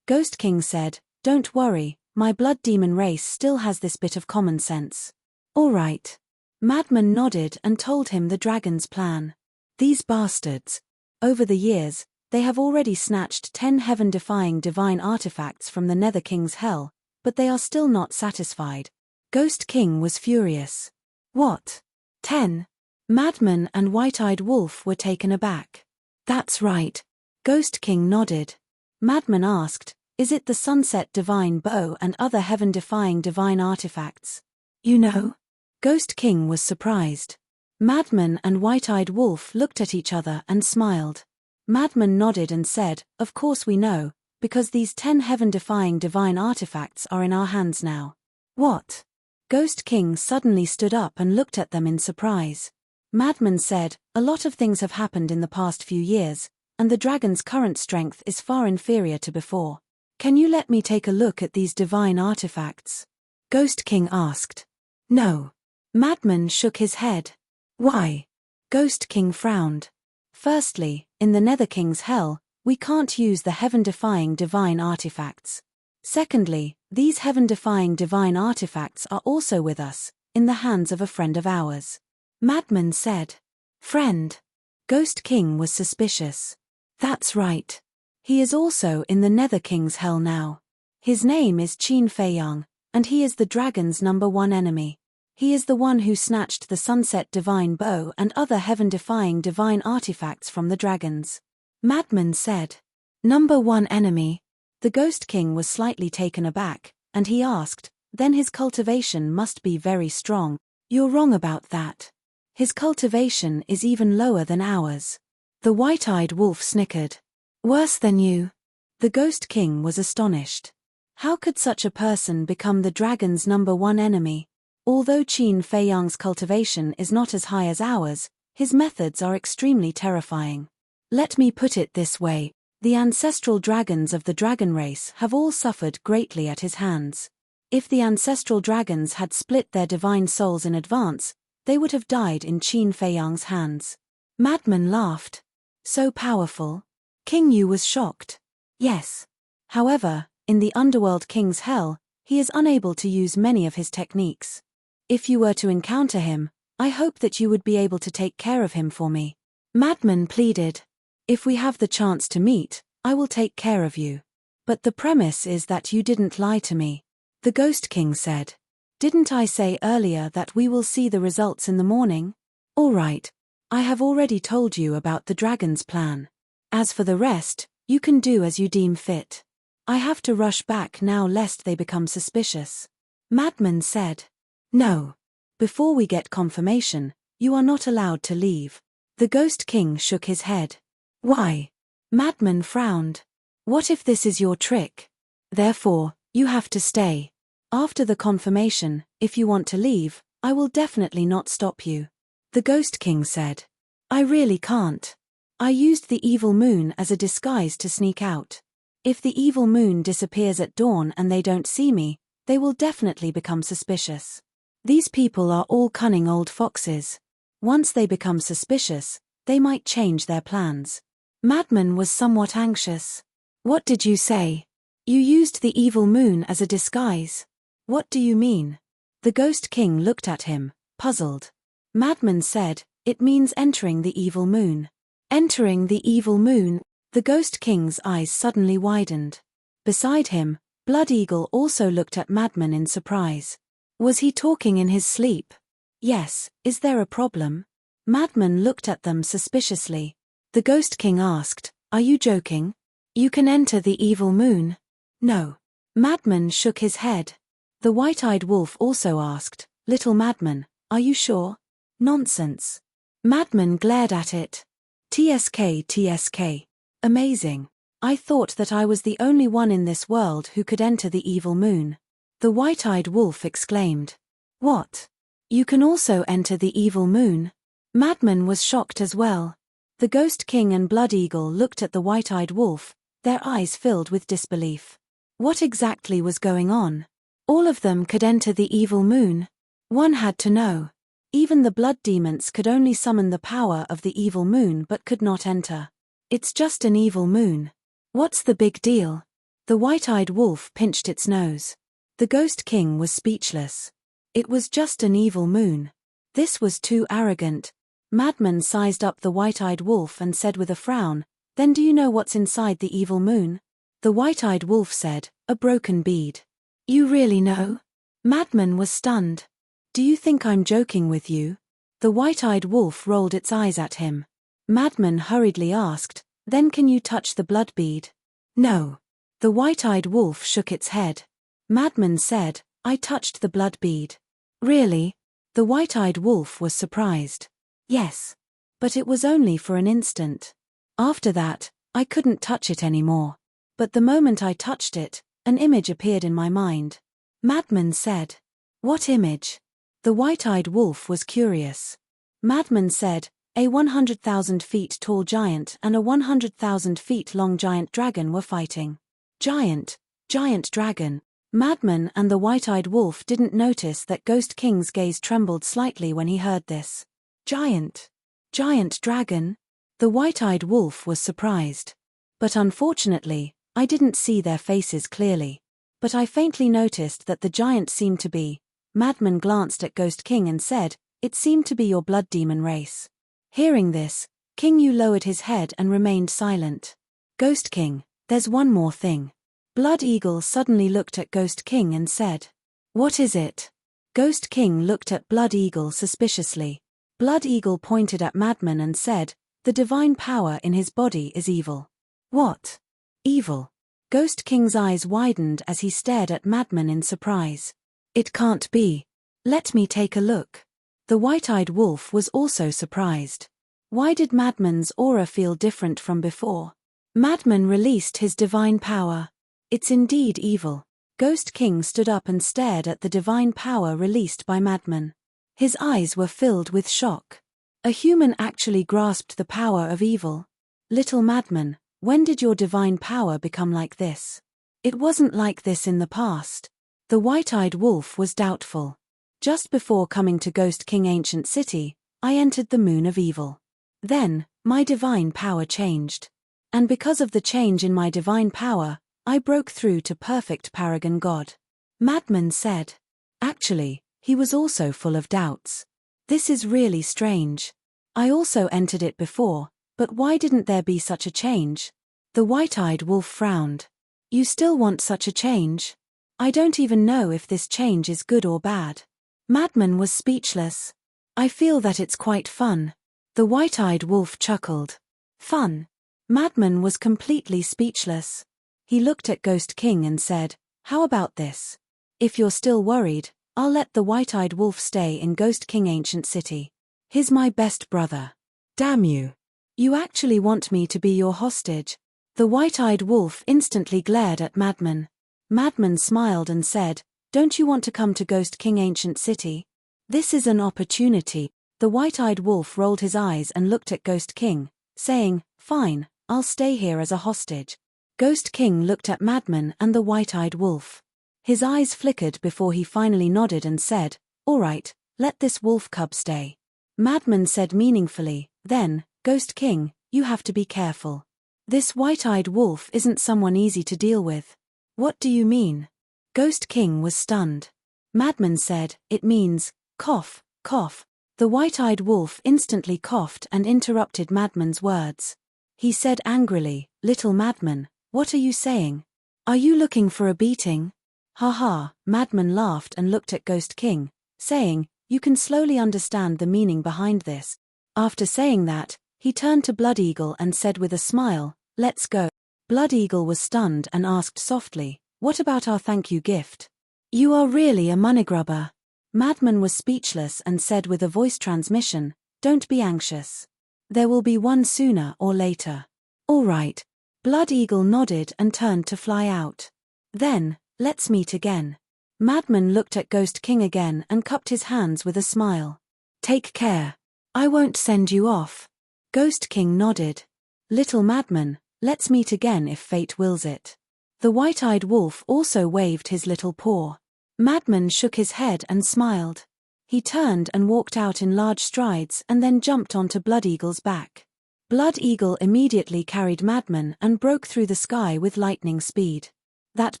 Ghost King said, don't worry, my blood demon race still has this bit of common sense. All right. Madman nodded and told him the dragon's plan. These bastards. Over the years, they have already snatched 10 heaven-defying divine artifacts from the Nether King's hell, but they are still not satisfied. Ghost King was furious. What? 10? Madman and White-Eyed Wolf were taken aback. That's right. Ghost King nodded. Madman asked, is it the Sunset Divine Bow and other heaven-defying divine artifacts? You know? Ghost King was surprised. Madman and White-Eyed Wolf looked at each other and smiled. Madman nodded and said, of course we know, because these 10 heaven-defying divine artifacts are in our hands now. What? Ghost King suddenly stood up and looked at them in surprise. Madman said, a lot of things have happened in the past few years, and the dragon's current strength is far inferior to before. Can you let me take a look at these divine artifacts? Ghost King asked. No. Madman shook his head. Why? Ghost King frowned. Firstly, in the Nether King's hell, we can't use the heaven-defying divine artifacts. Secondly, these heaven-defying divine artifacts are also with us, in the hands of a friend of ours. Madman said. Friend? Ghost King was suspicious. That's right. He is also in the Nether King's hell now. His name is Qin Feiyang, and he is the dragon's #1 enemy. He is the one who snatched the Sunset Divine Bow and other heaven-defying divine artifacts from the dragons. Madman said. #1 enemy? The Ghost King was slightly taken aback, and he asked, then his cultivation must be very strong. You're wrong about that. His cultivation is even lower than ours. The White-Eyed Wolf snickered. Worse than you? The Ghost King was astonished. How could such a person become the dragon's #1 enemy? Although Qin Feiyang's cultivation is not as high as ours, his methods are extremely terrifying. Let me put it this way, the ancestral dragons of the dragon race have all suffered greatly at his hands. If the ancestral dragons had split their divine souls in advance, they would have died in Qin Feiyang's hands. Madman laughed. So powerful? King Yu was shocked. Yes. However, in the Underworld King's hell, he is unable to use many of his techniques. If you were to encounter him, I hope that you would be able to take care of him for me. Madman pleaded. If we have the chance to meet, I will take care of you. But the premise is that you didn't lie to me. The Ghost King said. Didn't I say earlier that we will see the results in the morning? All right. I have already told you about the dragon's plan. As for the rest, you can do as you deem fit. I have to rush back now lest they become suspicious. Madman said. No. Before we get confirmation, you are not allowed to leave. The Ghost King shook his head. Why? Madman frowned. What if this is your trick? Therefore, you have to stay. After the confirmation, if you want to leave, I will definitely not stop you. The Ghost King said. I really can't. I used the evil moon as a disguise to sneak out. If the evil moon disappears at dawn and they don't see me, they will definitely become suspicious. These people are all cunning old foxes. Once they become suspicious, they might change their plans. Madman was somewhat anxious. What did you say? You used the evil moon as a disguise. What do you mean? The Ghost King looked at him, puzzled. Madman said, it means entering the evil moon. Entering the evil moon, the Ghost King's eyes suddenly widened. Beside him, Blood Eagle also looked at Madman in surprise. Was he talking in his sleep? Yes, is there a problem? Madman looked at them suspiciously. The Ghost King asked, are you joking? You can enter the evil moon? No. Madman shook his head. The White-Eyed Wolf also asked, Little Madman, are you sure? Nonsense. Madman glared at it. TSK. Amazing. I thought that I was the only one in this world who could enter the evil moon. The white-eyed wolf exclaimed. What? You can also enter the evil moon? Madman was shocked as well. The Ghost King and Blood Eagle looked at the white-eyed wolf, their eyes filled with disbelief. What exactly was going on? All of them could enter the evil moon. One had to know. Even the blood demons could only summon the power of the evil moon but could not enter. It's just an evil moon. What's the big deal? The white-eyed wolf pinched its nose. The Ghost King was speechless. It was just an evil moon. This was too arrogant. Madman sized up the white-eyed wolf and said with a frown, "Then do you know what's inside the evil moon?" The white-eyed wolf said, "A broken bead." "You really know?" Madman was stunned. "Do you think I'm joking with you?" The white-eyed wolf rolled its eyes at him. Madman hurriedly asked, "Then can you touch the blood bead?" "No." The white-eyed wolf shook its head. Madman said, "I touched the blood bead." "Really?" The white-eyed wolf was surprised. "Yes. But it was only for an instant. After that, I couldn't touch it anymore. But the moment I touched it, an image appeared in my mind." Madman said. "What image?" The white-eyed wolf was curious. Madman said, "A 100,000 feet tall giant and a 100,000 feet long giant dragon were fighting." Giant dragon. Madman and the white-eyed wolf didn't notice that Ghost King's gaze trembled slightly when he heard this. Giant dragon? The white-eyed wolf was surprised. "But unfortunately, I didn't see their faces clearly. But I faintly noticed that the giant seemed to be." Madman glanced at Ghost King and said, "It seemed to be your blood demon race." Hearing this, King Yu lowered his head and remained silent. "Ghost King, there's one more thing." Blood Eagle suddenly looked at Ghost King and said, "What is it?" Ghost King looked at Blood Eagle suspiciously. Blood Eagle pointed at Madman and said, "The divine power in his body is evil." "What? Evil?" Ghost King's eyes widened as he stared at Madman in surprise. "It can't be. Let me take a look." The white-eyed wolf was also surprised. Why did Madman's aura feel different from before? Madman released his divine power. "It's indeed evil." Ghost King stood up and stared at the divine power released by Madman. His eyes were filled with shock. A human actually grasped the power of evil. "Little Madman, when did your divine power become like this? It wasn't like this in the past." The white-eyed wolf was doubtful. "Just before coming to Ghost King Ancient City, I entered the Moon of Evil. Then, my divine power changed. And because of the change in my divine power, I broke through to perfect Paragon God." Madman said. Actually, he was also full of doubts. "This is really strange. I also entered it before, but why didn't there be such a change?" The white-eyed wolf frowned. "You still want such a change? I don't even know if this change is good or bad." Madman was speechless. "I feel that it's quite fun." The white-eyed wolf chuckled. "Fun?" Madman was completely speechless. He looked at Ghost King and said, "How about this? If you're still worried, I'll let the white-eyed wolf stay in Ghost King Ancient City. He's my best brother." "Damn you. You actually want me to be your hostage?" The white-eyed wolf instantly glared at Madman. Madman smiled and said, "Don't you want to come to Ghost King Ancient City? This is an opportunity." The white-eyed wolf rolled his eyes and looked at Ghost King, saying, "Fine, I'll stay here as a hostage." Ghost King looked at Madman and the white-eyed wolf. His eyes flickered before he finally nodded and said, "All right, let this wolf cub stay." Madman said meaningfully, "Then, Ghost King, you have to be careful. This white-eyed wolf isn't someone easy to deal with." "What do you mean?" Ghost King was stunned. Madman said, "It means, cough, cough." The white-eyed wolf instantly coughed and interrupted Madman's words. He said angrily, "Little Madman, what are you saying? Are you looking for a beating?" "Ha." Madman laughed and looked at Ghost King, saying, "You can slowly understand the meaning behind this." After saying that, he turned to Blood Eagle and said with a smile, "Let's go." Blood Eagle was stunned and asked softly, "What about our thank you gift?" "You are really a moneygrubber." Madman was speechless and said with a voice transmission, "Don't be anxious. There will be one sooner or later." "All right." Blood Eagle nodded and turned to fly out. "Then, let's meet again." Madman looked at Ghost King again and cupped his hands with a smile. Take care. I won't send you off. Ghost King nodded. Little Madman, let's meet again if fate wills it. The white-eyed wolf also waved his little paw. Madman shook his head and smiled. He turned and walked out in large strides and then jumped onto Blood Eagle's back. Blood Eagle immediately carried Madman and broke through the sky with lightning speed. That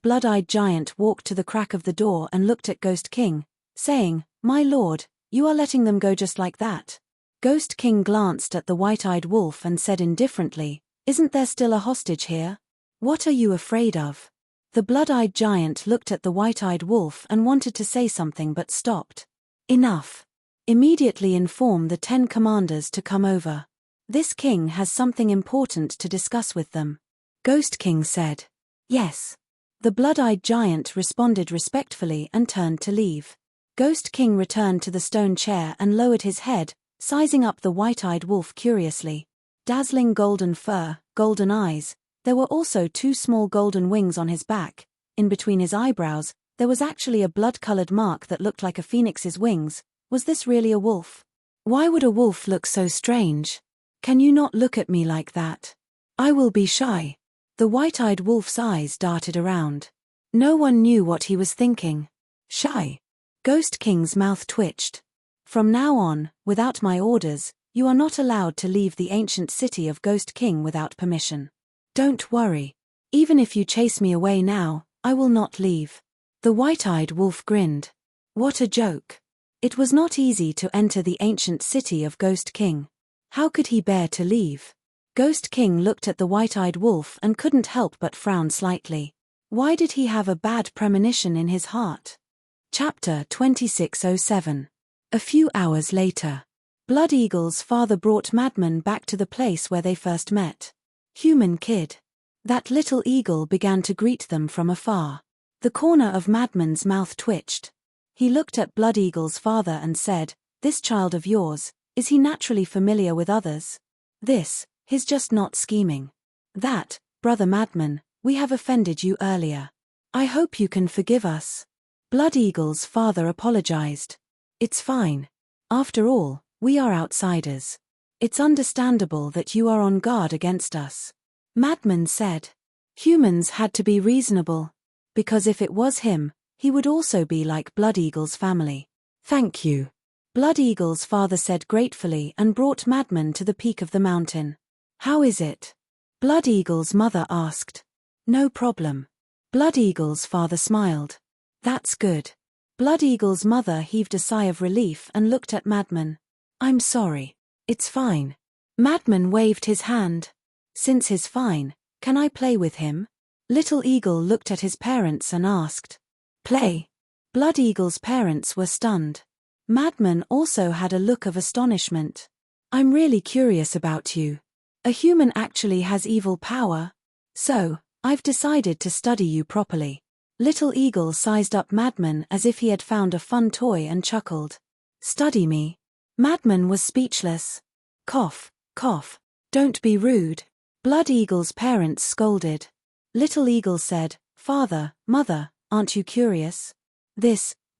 blood-eyed giant walked to the crack of the door and looked at Ghost King, saying, "My lord, you are letting them go just like that?" Ghost King glanced at the white-eyed wolf and said indifferently, "Isn't there still a hostage here? What are you afraid of?" The blood-eyed giant looked at the white-eyed wolf and wanted to say something but stopped. Enough. Immediately inform the 10 commanders to come over. This king has something important to discuss with them. Ghost King said. Yes. The blood-eyed giant responded respectfully and turned to leave. Ghost King returned to the stone chair and lowered his head, sizing up the white-eyed wolf curiously. Dazzling golden fur, golden eyes. There were also 2 small golden wings on his back. In between his eyebrows, there was actually a blood-colored mark that looked like a phoenix's wings. Was this really a wolf? Why would a wolf look so strange? Can you not look at me like that? I will be shy. The white-eyed wolf's eyes darted around. No one knew what he was thinking. Shy. Ghost King's mouth twitched. From now on, without my orders, you are not allowed to leave the ancient city of Ghost King without permission. Don't worry. Even if you chase me away now, I will not leave. The white-eyed wolf grinned. What a joke. It was not easy to enter the ancient city of Ghost King. How could he bear to leave? Ghost King looked at the white-eyed wolf and couldn't help but frown slightly. Why did he have a bad premonition in his heart? Chapter 2607. A few hours later. Blood Eagle's father brought Madman back to the place where they first met. Human kid. That little eagle began to greet them from afar. The corner of Madman's mouth twitched. He looked at Blood Eagle's father and said, "This child of yours, is he naturally familiar with others? He's just not scheming. That, Brother Madman, we have offended you earlier. I hope you can forgive us." Blood Eagle's father apologized. "It's fine. After all, we are outsiders. It's understandable that you are on guard against us." Madman said. Humans had to be reasonable. Because if it was him, he would also be like Blood Eagle's family. "Thank you." Blood Eagle's father said gratefully and brought Madman to the peak of the mountain. "How is it?" Blood Eagle's mother asked. "No problem." Blood Eagle's father smiled. "That's good." Blood Eagle's mother heaved a sigh of relief and looked at Madman. "I'm sorry. It's fine." Madman waved his hand. "Since he's fine, can I play with him?" Little Eagle looked at his parents and asked. "Play?" Blood Eagle's parents were stunned. Madman also had a look of astonishment. "I'm really curious about you. A human actually has evil power? So, I've decided to study you properly." Little Eagle sized up Madman as if he had found a fun toy and chuckled. "Study me?" Madman was speechless. Cough, cough. "Don't be rude." Blood Eagle's parents scolded. Little Eagle said, "Father, Mother, aren't you curious?"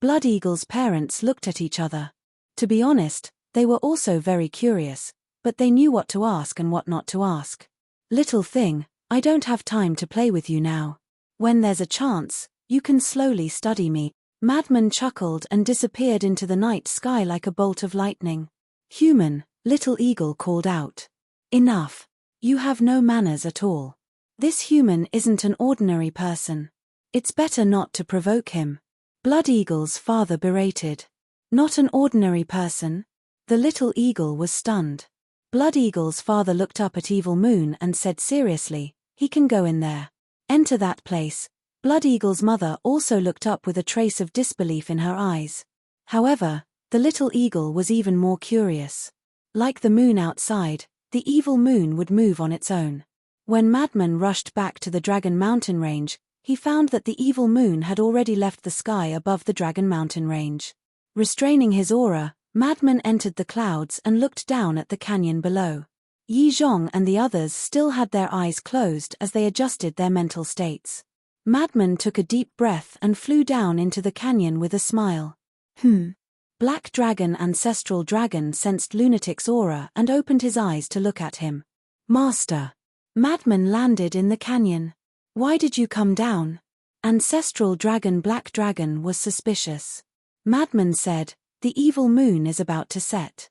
Blood Eagle's parents looked at each other. To be honest, they were also very curious, but they knew what to ask and what not to ask. "Little thing, I don't have time to play with you now. When there's a chance, you can slowly study me." Madman chuckled and disappeared into the night sky like a bolt of lightning. "Human," Little Eagle called out. "Enough. You have no manners at all. This human isn't an ordinary person. It's better not to provoke him." Blood Eagle's father berated. "Not an ordinary person?" The little eagle was stunned. Blood Eagle's father looked up at Evil Moon and said seriously, "He can go in there. Enter that place." Blood Eagle's mother also looked up with a trace of disbelief in her eyes. However, the little eagle was even more curious. Like the moon outside, the evil moon would move on its own. When Madman rushed back to the Dragon Mountain Range, he found that the evil moon had already left the sky above the Dragon Mountain Range. Restraining his aura, Madman entered the clouds and looked down at the canyon below. Yi Zhong and the others still had their eyes closed as they adjusted their mental states. Madman took a deep breath and flew down into the canyon with a smile. Black Dragon Ancestral Dragon sensed Lunatic's aura and opened his eyes to look at him. Master. Madman landed in the canyon. Why did you come down? Ancestral Dragon Black Dragon was suspicious. Madman said, the evil moon is about to set.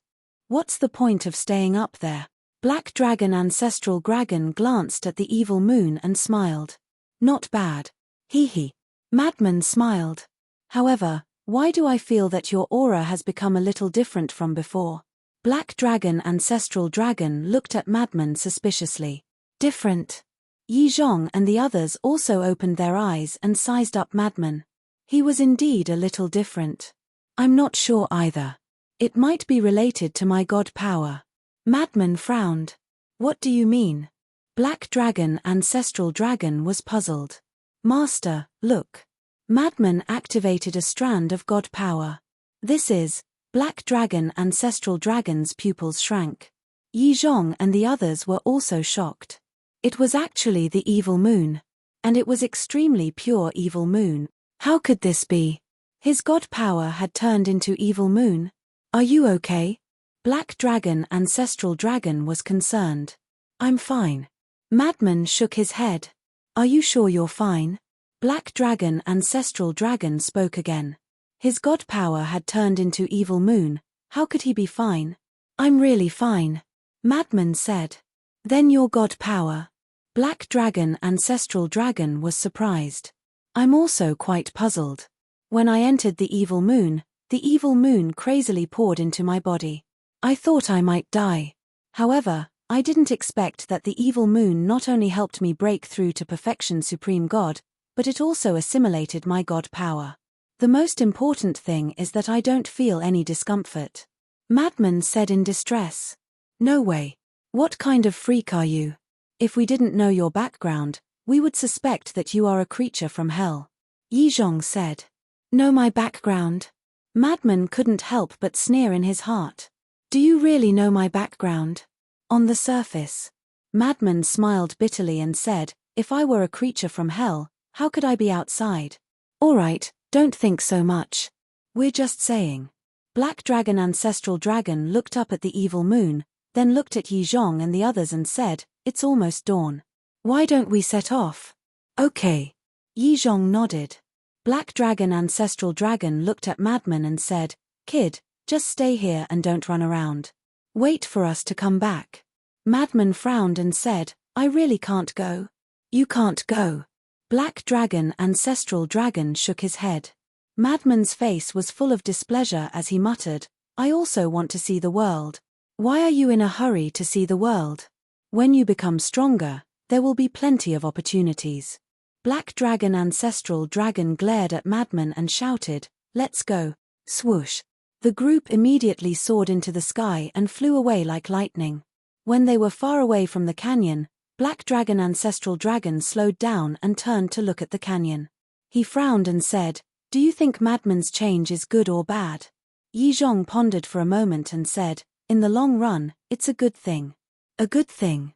What's the point of staying up there? Black Dragon Ancestral Dragon glanced at the evil moon and smiled. Not bad. Hee. Madman smiled. However, why do I feel that your aura has become a little different from before? Black Dragon Ancestral Dragon looked at Madman suspiciously. Different. Yi Zhong and the others also opened their eyes and sized up Madman. He was indeed a little different. I'm not sure either. It might be related to my god power. Madman frowned. What do you mean? Black Dragon Ancestral Dragon was puzzled. Master, look. Madman activated a strand of god power. This is, Black Dragon Ancestral Dragon's pupils shrank. Yi Zhong and the others were also shocked. It was actually the evil moon. And it was extremely pure evil moon. How could this be? His god power had turned into evil moon. Are you okay? Black Dragon Ancestral Dragon was concerned. I'm fine. Madman shook his head. Are you sure you're fine? Black Dragon Ancestral Dragon spoke again. His god power had turned into evil moon. How could he be fine? I'm really fine. Madman said. Then your god power. Black Dragon Ancestral Dragon was surprised. I'm also quite puzzled. When I entered the evil moon crazily poured into my body. I thought I might die. However, I didn't expect that the evil moon not only helped me break through to perfection Supreme God, but it also assimilated my god power. The most important thing is that I don't feel any discomfort. Madman said in distress. No way. What kind of freak are you? If we didn't know your background, we would suspect that you are a creature from hell. Yi Zhong said. Know my background? Madman couldn't help but sneer in his heart. Do you really know my background? On the surface. Madman smiled bitterly and said, if I were a creature from hell, how could I be outside? Alright, don't think so much. We're just saying. Black Dragon Ancestral Dragon looked up at the evil moon, then looked at Yi Zhong and the others and said, it's almost dawn. Why don't we set off? Okay. Yi Zhong nodded. Black Dragon Ancestral Dragon looked at Madman and said, kid, just stay here and don't run around. Wait for us to come back. Madman frowned and said, I really can't go. You can't go. Black Dragon Ancestral Dragon shook his head. Madman's face was full of displeasure as he muttered, I also want to see the world. Why are you in a hurry to see the world? When you become stronger, there will be plenty of opportunities. Black Dragon Ancestral Dragon glared at Madman and shouted, let's go. Swoosh. The group immediately soared into the sky and flew away like lightning. When they were far away from the canyon, Black Dragon Ancestral Dragon slowed down and turned to look at the canyon. He frowned and said, do you think Madman's change is good or bad? Yi Zhong pondered for a moment and said, in the long run, it's a good thing. A good thing.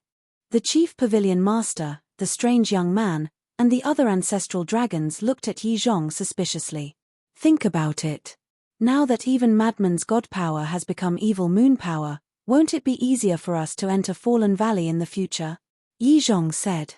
The chief pavilion master, the strange young man, and the other ancestral dragons looked at Yi Zhong suspiciously. Think about it. Now that even Madman's god power has become evil moon power, won't it be easier for us to enter Fallen Valley in the future? Yi Zhong said.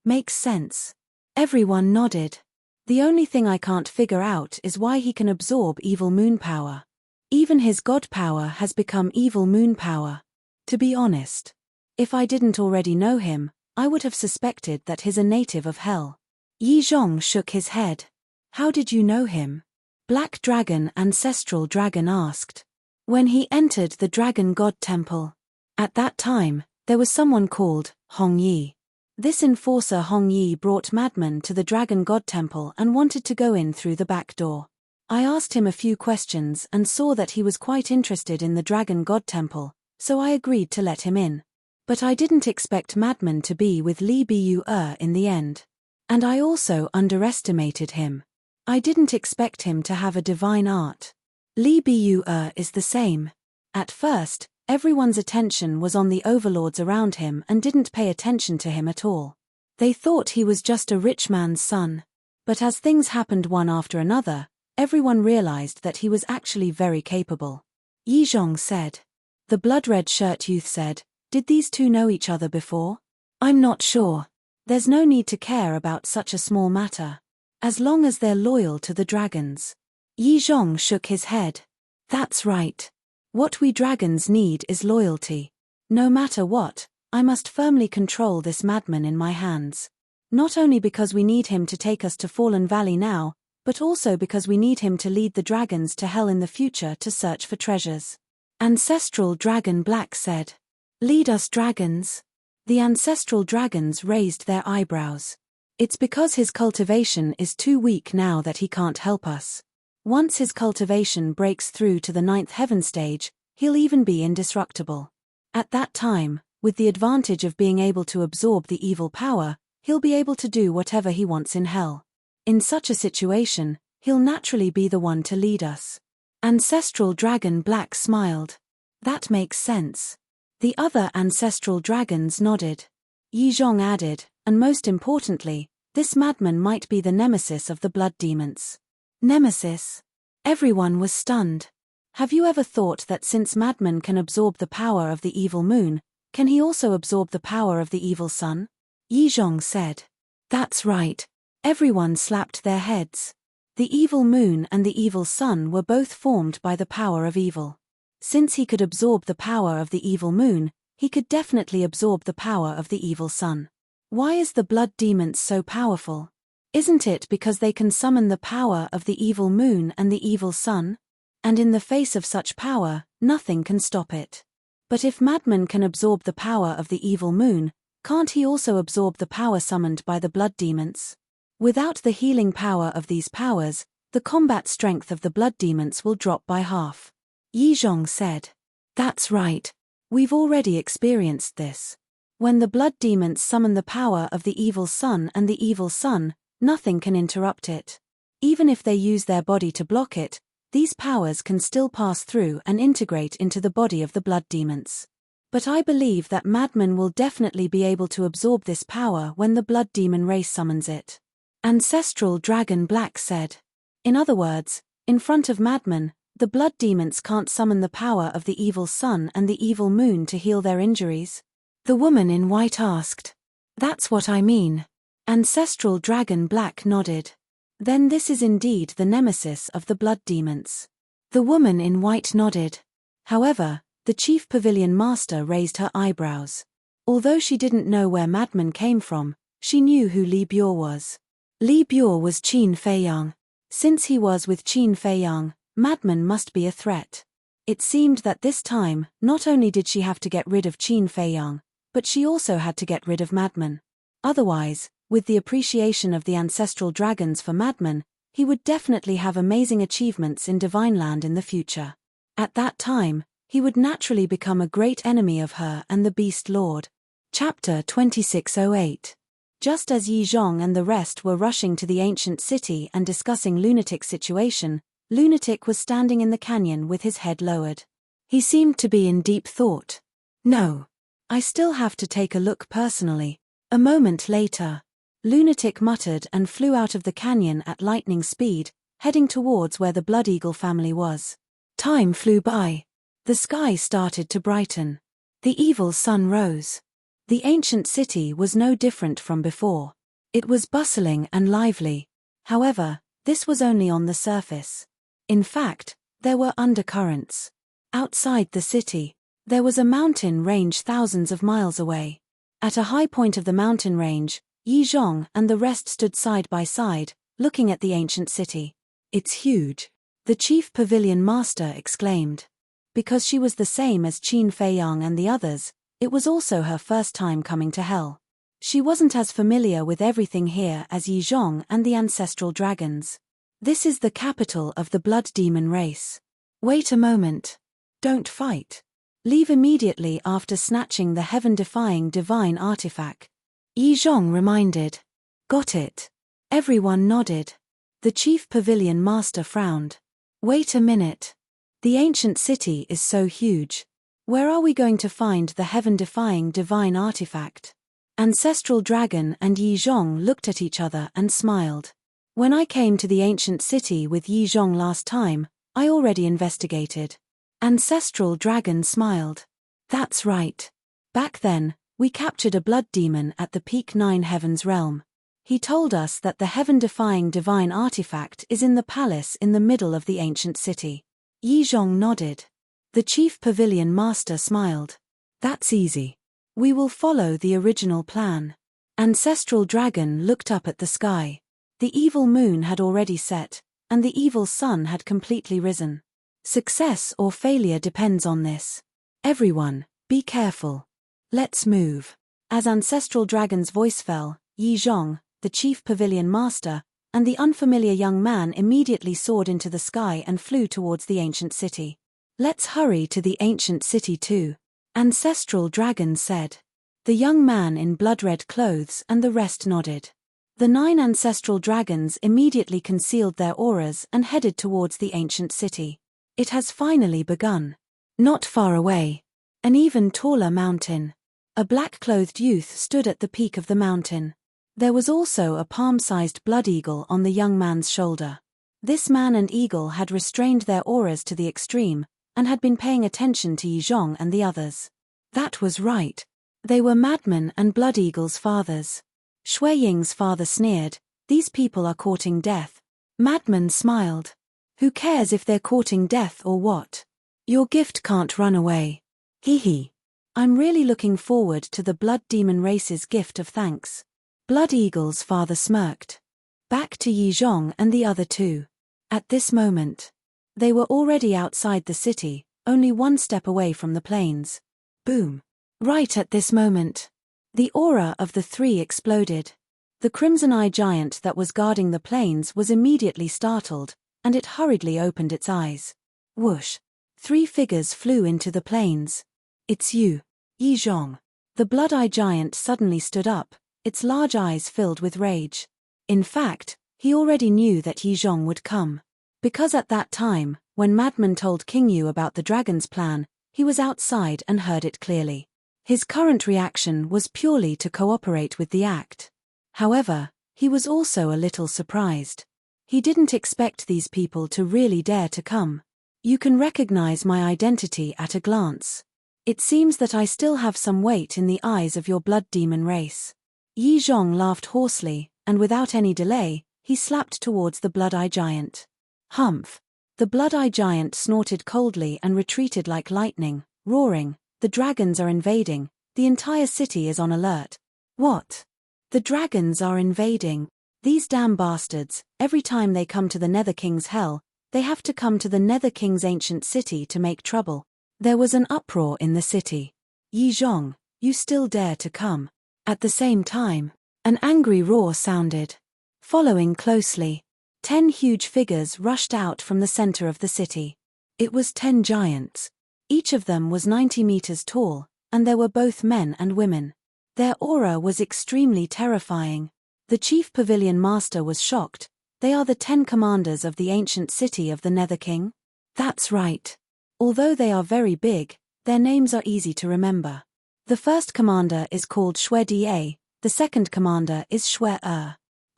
Makes sense. Everyone nodded. The only thing I can't figure out is why he can absorb evil moon power. Even his god power has become evil moon power. To be honest, if I didn't already know him, I would have suspected that he's a native of hell. Yi Zhong shook his head. How did you know him? Black Dragon Ancestral Dragon asked. When he entered the Dragon God Temple. At that time, there was someone called Hong Yi. This enforcer Hong Yi brought Madman to the Dragon God Temple and wanted to go in through the back door. I asked him a few questions and saw that he was quite interested in the Dragon God Temple, so I agreed to let him in. But I didn't expect Madman to be with Li Bu in the end. And I also underestimated him. I didn't expect him to have a divine art. Li Bu is the same. At first, everyone's attention was on the overlords around him and didn't pay attention to him at all. They thought he was just a rich man's son. But as things happened one after another, everyone realized that he was actually very capable. Yi Zhong said. The blood-red shirt youth said, "Did these two know each other before?" "I'm not sure. There's no need to care about such a small matter. As long as they're loyal to the dragons." Yi Zhong shook his head. "That's right. What we dragons need is loyalty. No matter what, I must firmly control this madman in my hands. Not only because we need him to take us to Fallen Valley now, but also because we need him to lead the dragons to hell in the future to search for treasures." Ancestral Dragon Black said. "Lead us dragons?" The ancestral dragons raised their eyebrows. "It's because his cultivation is too weak now that he can't help us. Once his cultivation breaks through to the 9th heaven stage, he'll even be indestructible. At that time, with the advantage of being able to absorb the evil power, he'll be able to do whatever he wants in hell. In such a situation, he'll naturally be the one to lead us." Ancestral Dragon Black smiled. "That makes sense." The other ancestral dragons nodded. Yi Zhong added, "And most importantly, this madman might be the nemesis of the blood demons." Nemesis? Everyone was stunned. Have you ever thought that since madman can absorb the power of the evil moon, can he also absorb the power of the evil sun? Yi Zhong said. "That's right." Everyone slapped their heads. The evil moon and the evil sun were both formed by the power of evil. Since he could absorb the power of the evil moon, he could definitely absorb the power of the evil sun. Why is the blood demons so powerful? Isn't it because they can summon the power of the evil moon and the evil sun? And in the face of such power, nothing can stop it. But if madman can absorb the power of the evil moon, can't he also absorb the power summoned by the blood demons? Without the healing power of these powers, the combat strength of the blood demons will drop by half. Yi Zhong said. "That's right. We've already experienced this. When the blood demons summon the power of the evil sun and the evil sun, nothing can interrupt it. Even if they use their body to block it, these powers can still pass through and integrate into the body of the blood demons. But I believe that madman will definitely be able to absorb this power when the blood demon race summons it." Ancestral Dragon Black said. In other words, in front of madman, the blood demons can't summon the power of the evil sun and the evil moon to heal their injuries? The woman in white asked. "That's what I mean." Ancestral Dragon Black nodded. "Then this is indeed the nemesis of the blood demons." The woman in white nodded. However, the chief pavilion master raised her eyebrows. Although she didn't know where madman came from, she knew who Li Biao was. Li Biao was Qin Feiyang. Since he was with Qin Feiyang, madman must be a threat. It seemed that this time, not only did she have to get rid of Qin Feiyang, but she also had to get rid of madman. Otherwise, with the appreciation of the ancestral dragons for madman, he would definitely have amazing achievements in Divine Land in the future. At that time, he would naturally become a great enemy of her and the Beast Lord. Chapter 2608. Just as Yi Zhong and the rest were rushing to the ancient city and discussing Lunatic's situation, Lunatic was standing in the canyon with his head lowered. He seemed to be in deep thought. "No. I still have to take a look personally." A moment later, Lunatic muttered and flew out of the canyon at lightning speed, heading towards where the Blood Eagle family was. Time flew by. The sky started to brighten. The evil sun rose. The ancient city was no different from before. It was bustling and lively. However, this was only on the surface. In fact, there were undercurrents. Outside the city, there was a mountain range thousands of miles away. At a high point of the mountain range, Yi Zhong and the rest stood side by side, looking at the ancient city. "It's huge," the chief pavilion master exclaimed. Because she was the same as Qin Feiyang and the others, it was also her first time coming to hell. She wasn't as familiar with everything here as Yi Zhong and the ancestral dragons. "This is the capital of the blood demon race." "Wait a moment. Don't fight. Leave immediately after snatching the heaven-defying divine artifact," Yi Zhong reminded. "Got it." Everyone nodded. The chief pavilion master frowned. "Wait a minute. The ancient city is so huge. Where are we going to find the heaven-defying divine artifact?" Ancestral Dragon and Yi Zhong looked at each other and smiled. When I came to the ancient city with Yi Zhong last time, I already investigated. Ancestral Dragon smiled. That's right. Back then, we captured a blood demon at the Peak 9 Heavens realm. He told us that the heaven-defying divine artifact is in the palace in the middle of the ancient city. Yi Zhong nodded. The chief pavilion master smiled. That's easy. We will follow the original plan. Ancestral Dragon looked up at the sky. The evil moon had already set, and the evil sun had completely risen. Success or failure depends on this. Everyone, be careful. Let's move. As Ancestral Dragon's voice fell, Yi Zhong, the chief pavilion master, and the unfamiliar young man immediately soared into the sky and flew towards the ancient city. Let's hurry to the ancient city too, Ancestral Dragon said. The young man in blood-red clothes and the rest nodded. The 9 ancestral dragons immediately concealed their auras and headed towards the ancient city. It has finally begun. Not far away, an even taller mountain. A black-clothed youth stood at the peak of the mountain. There was also a palm-sized blood eagle on the young man's shoulder. This man and eagle had restrained their auras to the extreme, and had been paying attention to Yi Zhong and the others. That was right. They were Madman and Blood Eagle's fathers. Shui Ying's father sneered, "These people are courting death." Madman smiled. "Who cares if they're courting death or what? Your gift can't run away. Hee hee. I'm really looking forward to the Blood Demon race's gift of thanks." Blood Eagle's father smirked. Back to Yi Zhong and the other two. At this moment, they were already outside the city, only one step away from the plains. Boom. Right at this moment, the aura of the three exploded. The Crimson Eye giant that was guarding the plains was immediately startled, and it hurriedly opened its eyes. Whoosh. 3 figures flew into the plains. "It's you, Yi Zhong." The Blood Eye giant suddenly stood up, its large eyes filled with rage. In fact, he already knew that Yi Zhong would come. Because at that time, when Madman told King Yu about the dragon's plan, he was outside and heard it clearly. His current reaction was purely to cooperate with the act. However, he was also a little surprised. He didn't expect these people to really dare to come. "You can recognize my identity at a glance. It seems that I still have some weight in the eyes of your blood demon race." Yi Zhong laughed hoarsely, and without any delay, he slapped towards the Blood Eye giant. Humph! The Blood Eye giant snorted coldly and retreated like lightning, roaring, "The dragons are invading, the entire city is on alert." What? The dragons are invading? These damn bastards, every time they come to the Nether King's hell, they have to come to the Nether King's ancient city to make trouble. There was an uproar in the city. "Yi Zhong, you still dare to come?" At the same time, an angry roar sounded. Following closely, 10 huge figures rushed out from the center of the city. It was 10 giants. Each of them was 90 meters tall, and there were both men and women. Their aura was extremely terrifying. The chief pavilion master was shocked. "They are the 10 commanders of the ancient city of the Nether King?" That's right. Although they are very big, their names are easy to remember. The first commander is called Shui Da, the second commander is Shui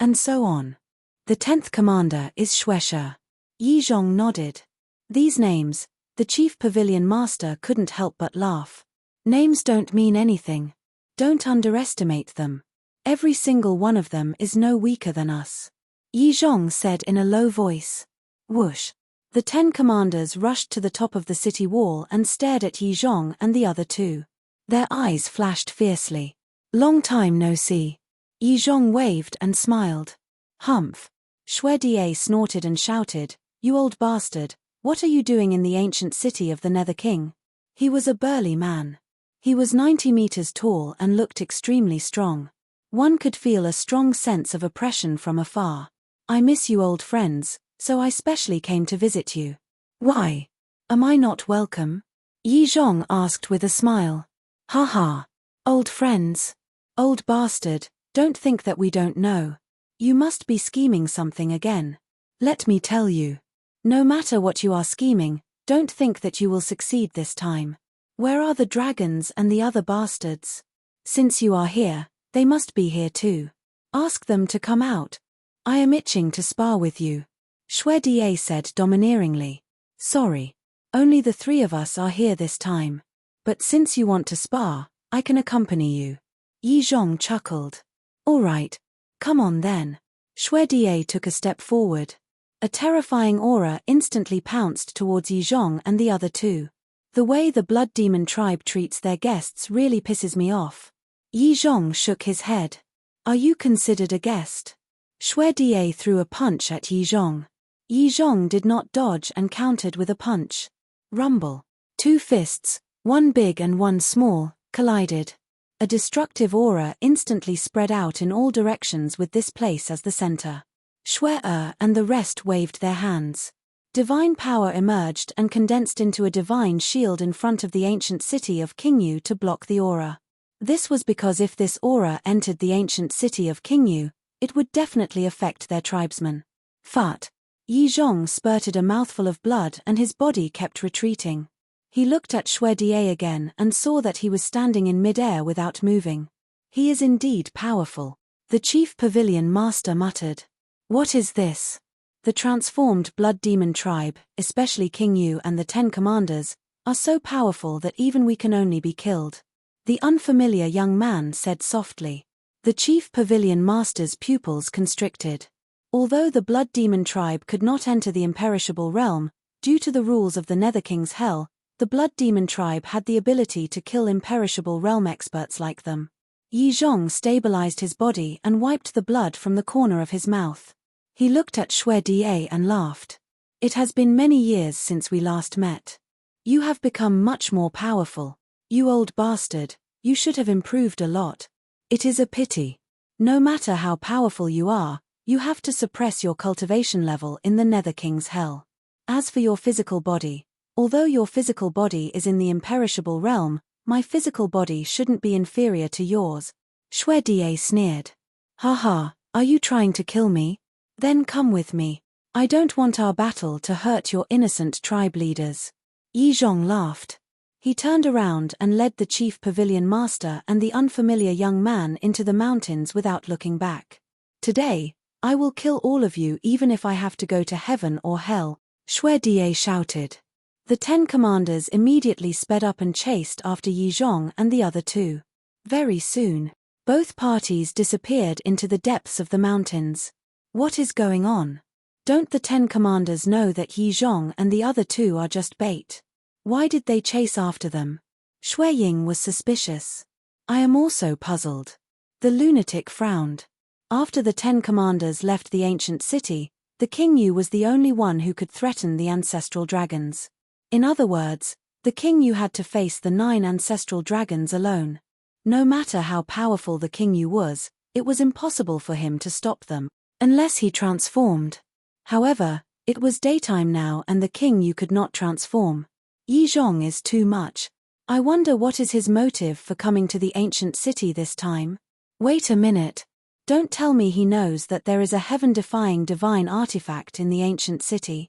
and so on. The 10th commander is Shui Shi. Yi Zhong nodded. These names, the chief pavilion master couldn't help but laugh. Names don't mean anything. Don't underestimate them. Every single one of them is no weaker than us. Yi Zhong said in a low voice. Whoosh. The 10 commanders rushed to the top of the city wall and stared at Yi Zhong and the other two. Their eyes flashed fiercely. "Long time no see." Yi Zhong waved and smiled. "Humph." Shui Da snorted and shouted, "You old bastard, what are you doing in the ancient city of the Nether King?" He was a burly man. He was 90 meters tall and looked extremely strong. One could feel a strong sense of oppression from afar. "I miss you old friends, so I specially came to visit you." "Why? Am I not welcome?" Yi Zhong asked with a smile. "Ha ha. Old friends. Old bastard, don't think that we don't know. You must be scheming something again. Let me tell you. No matter what you are scheming, don't think that you will succeed this time. Where are the dragons and the other bastards? Since you are here, They must be here too. Ask them to come out. I am itching to spar with you. Shui Die said domineeringly. Sorry. Only the three of us are here this time. But since you want to spar, I can accompany you. Yi Zhong chuckled. All right. Come on then. Shui Die took a step forward. A terrifying aura instantly pounced towards Yi Zhong and the other two. The way the Blood Demon tribe treats their guests really pisses me off. Yi Zhong shook his head. Are you considered a guest? Shui Die threw a punch at Yi Zhong. Yi Zhong did not dodge and countered with a punch. Rumble. Two fists, one big and one small, collided. A destructive aura instantly spread out in all directions with this place as the center. Shui and the rest waved their hands. Divine power emerged and condensed into a divine shield in front of the ancient city of Qingyu to block the aura. This was because if this aura entered the ancient city of Qingyu, it would definitely affect their tribesmen. Fart. Yi Zhong spurted a mouthful of blood and his body kept retreating. He looked at Shui Die again and saw that he was standing in mid-air without moving. He is indeed powerful. The chief pavilion master muttered. What is this? The transformed Blood Demon tribe, especially Qingyu and the 10 commanders, are so powerful that even we can only be killed. The unfamiliar young man said softly. The chief pavilion master's pupils constricted. Although the Blood Demon tribe could not enter the imperishable realm, due to the rules of the Nether King's Hell, the Blood Demon tribe had the ability to kill imperishable realm experts like them. Yi Zhong stabilized his body and wiped the blood from the corner of his mouth. He looked at Shui Die and laughed. It has been many years since we last met. You have become much more powerful. You old bastard, you should have improved a lot. It is a pity. No matter how powerful you are, you have to suppress your cultivation level in the Nether King's Hell. As for your physical body, although your physical body is in the imperishable realm, my physical body shouldn't be inferior to yours. Shui Die sneered. Haha, are you trying to kill me? Then come with me. I don't want our battle to hurt your innocent tribe leaders. Yi Zhong laughed. He turned around and led the chief pavilion master and the unfamiliar young man into the mountains without looking back. Today, I will kill all of you even if I have to go to heaven or hell, Shui Die shouted. The 10 commanders immediately sped up and chased after Yi Zhong and the other two. Very soon, both parties disappeared into the depths of the mountains. What is going on? Don't the 10 commanders know that Yi Zhong and the other two are just bait? Why did they chase after them? Shui Ying was suspicious. I am also puzzled. The lunatic frowned. After the 10 commanders left the ancient city, the Qingyu was the only one who could threaten the ancestral dragons. In other words, the Qingyu had to face the 9 ancestral dragons alone. No matter how powerful the Qingyu was, it was impossible for him to stop them, unless he transformed. However, it was daytime now and the Qingyu could not transform. Yi Zhong is too much. I wonder what is his motive for coming to the ancient city this time? Wait a minute. Don't tell me he knows that there is a heaven-defying divine artifact in the ancient city.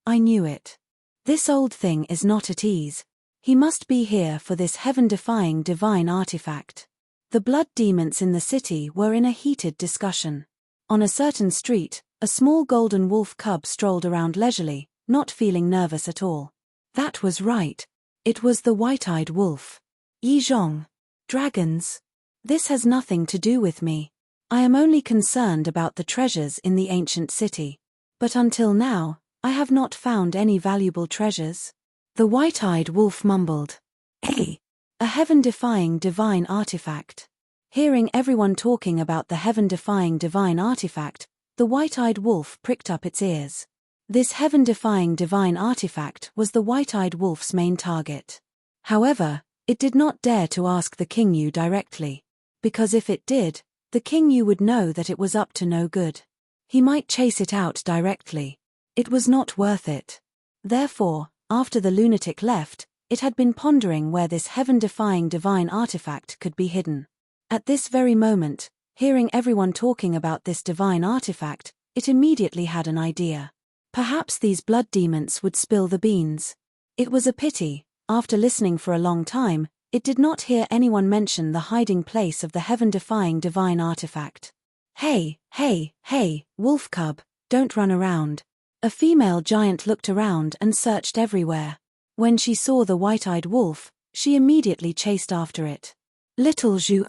I knew it. This old thing is not at ease. He must be here for this heaven-defying divine artifact. The blood demons in the city were in a heated discussion. On a certain street, a small golden wolf cub strolled around leisurely, not feeling nervous at all. That was right. It was the white-eyed wolf. Yi Zhong. Dragons. This has nothing to do with me. I am only concerned about the treasures in the ancient city. But until now, I have not found any valuable treasures. The white-eyed wolf mumbled. Hey! A heaven-defying divine artifact. Hearing everyone talking about the heaven-defying divine artifact, the white-eyed wolf pricked up its ears. This heaven-defying divine artifact was the white-eyed wolf's main target. However, it did not dare to ask the Qingyu directly. Because if it did, the Qingyu would know that it was up to no good. He might chase it out directly. It was not worth it. Therefore, after the lunatic left, it had been pondering where this heaven-defying divine artifact could be hidden. At this very moment, hearing everyone talking about this divine artifact, it immediately had an idea. Perhaps these blood demons would spill the beans. It was a pity. After listening for a long time, it did not hear anyone mention the hiding place of the heaven-defying divine artifact. "Hey, hey, hey, wolf cub, don't run around." A female giant looked around and searched everywhere. When she saw the white-eyed wolf, she immediately chased after it. "Little Zhu."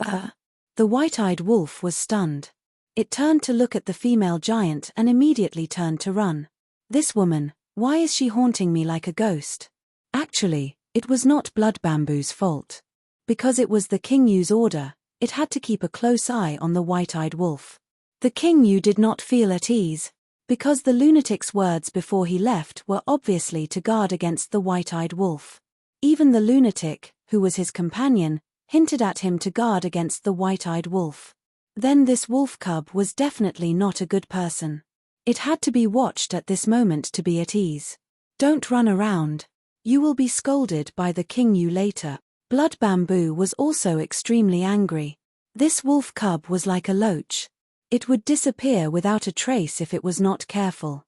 The white-eyed wolf was stunned. It turned to look at the female giant and immediately turned to run. "This woman, why is she haunting me like a ghost?" Actually, it was not Blood Bamboo's fault. Because it was the King Yu's order, it had to keep a close eye on the white-eyed wolf. The King Yu did not feel at ease, because the lunatic's words before he left were obviously to guard against the white-eyed wolf. Even the lunatic, who was his companion, hinted at him to guard against the white-eyed wolf. Then this wolf cub was definitely not a good person. It had to be watched at this moment to be at ease. "Don't run around. You will be scolded by the King Yu later." Blood Bamboo was also extremely angry. This wolf cub was like a loach. It would disappear without a trace if it was not careful.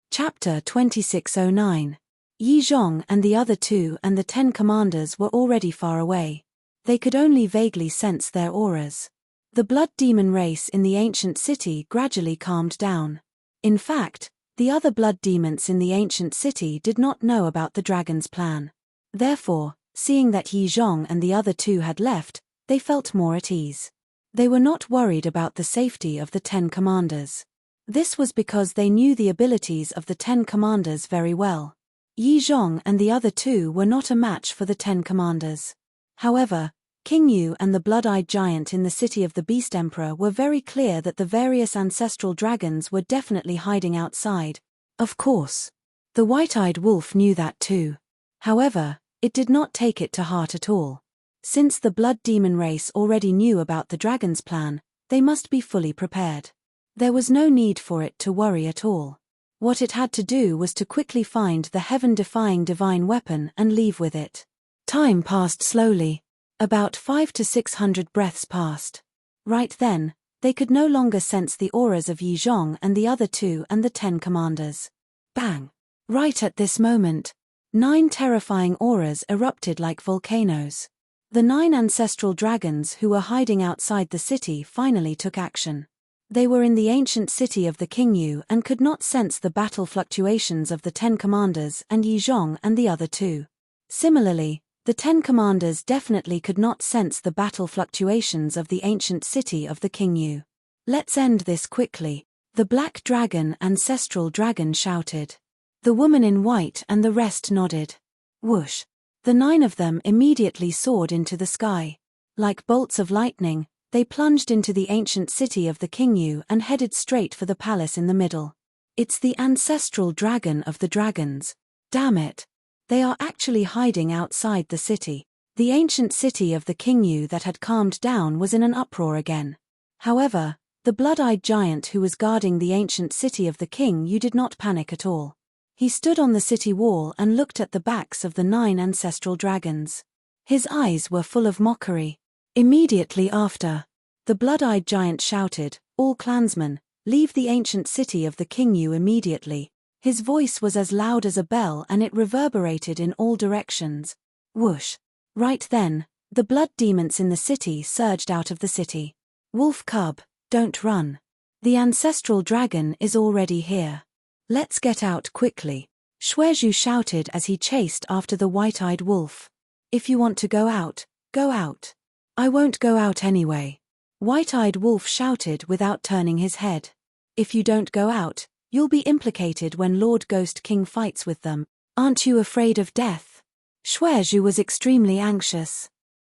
Chapter 2609. Yi Zhong and the other two and the 10 commanders were already far away. They could only vaguely sense their auras. The blood demon race in the ancient city gradually calmed down. In fact, the other blood demons in the ancient city did not know about the dragon's plan. Therefore, seeing that Yi Zhong and the other two had left, they felt more at ease. They were not worried about the safety of the 10 commanders. This was because they knew the abilities of the 10 commanders very well. Yi Zhong and the other two were not a match for the 10 commanders. However, King Yu and the blood-eyed giant in the city of the Beast Emperor were very clear that the various ancestral dragons were definitely hiding outside. Of course, the white-eyed wolf knew that too. However, it did not take it to heart at all. Since the blood demon race already knew about the dragon's plan, they must be fully prepared. There was no need for it to worry at all. What it had to do was to quickly find the heaven-defying divine weapon and leave with it. Time passed slowly. About 500 to 600 breaths passed. Right then, they could no longer sense the auras of Yi Zhong and the other two and the 10 commanders. Bang! Right at this moment, 9 terrifying auras erupted like volcanoes. The 9 ancestral dragons who were hiding outside the city finally took action. They were in the ancient city of the King Yu and could not sense the battle fluctuations of the 10 commanders and Yi Zhong and the other two. Similarly, the 10 commanders definitely could not sense the battle fluctuations of the ancient city of the King Yu. "Let's end this quickly," the black dragon ancestral dragon shouted. The woman in white and the rest nodded. Whoosh! The 9 of them immediately soared into the sky. Like bolts of lightning, they plunged into the ancient city of the King Yu and headed straight for the palace in the middle. It's the ancestral dragon of the dragons. Damn it! They are actually hiding outside the city. The ancient city of the King Yu that had calmed down was in an uproar again. However, the blood-eyed giant who was guarding the ancient city of the King Yu did not panic at all. He stood on the city wall and looked at the backs of the 9 ancestral dragons. His eyes were full of mockery. Immediately after, the blood-eyed giant shouted, "All clansmen, leave the ancient city of the King Yu immediately." His voice was as loud as a bell and it reverberated in all directions. Whoosh! Right then, the blood demons in the city surged out of the city. "Wolf cub, don't run. The ancestral dragon is already here. Let's get out quickly," Xuezhu shouted as he chased after the white-eyed wolf. "If you want to go out, go out. I won't go out anyway," White-eyed wolf shouted without turning his head. "If you don't go out, you'll be implicated when Lord Ghost King fights with them. Aren't you afraid of death?" Xuezhu was extremely anxious.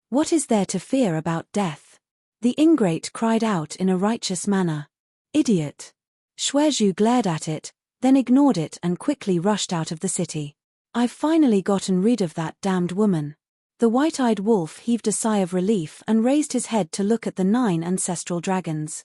What is there to fear about death? The ingrate cried out in a righteous manner. "Idiot!" Xuezhu glared at it, then ignored it and quickly rushed out of the city. "I've finally gotten rid of that damned woman." The white-eyed wolf heaved a sigh of relief and raised his head to look at the 9 ancestral dragons.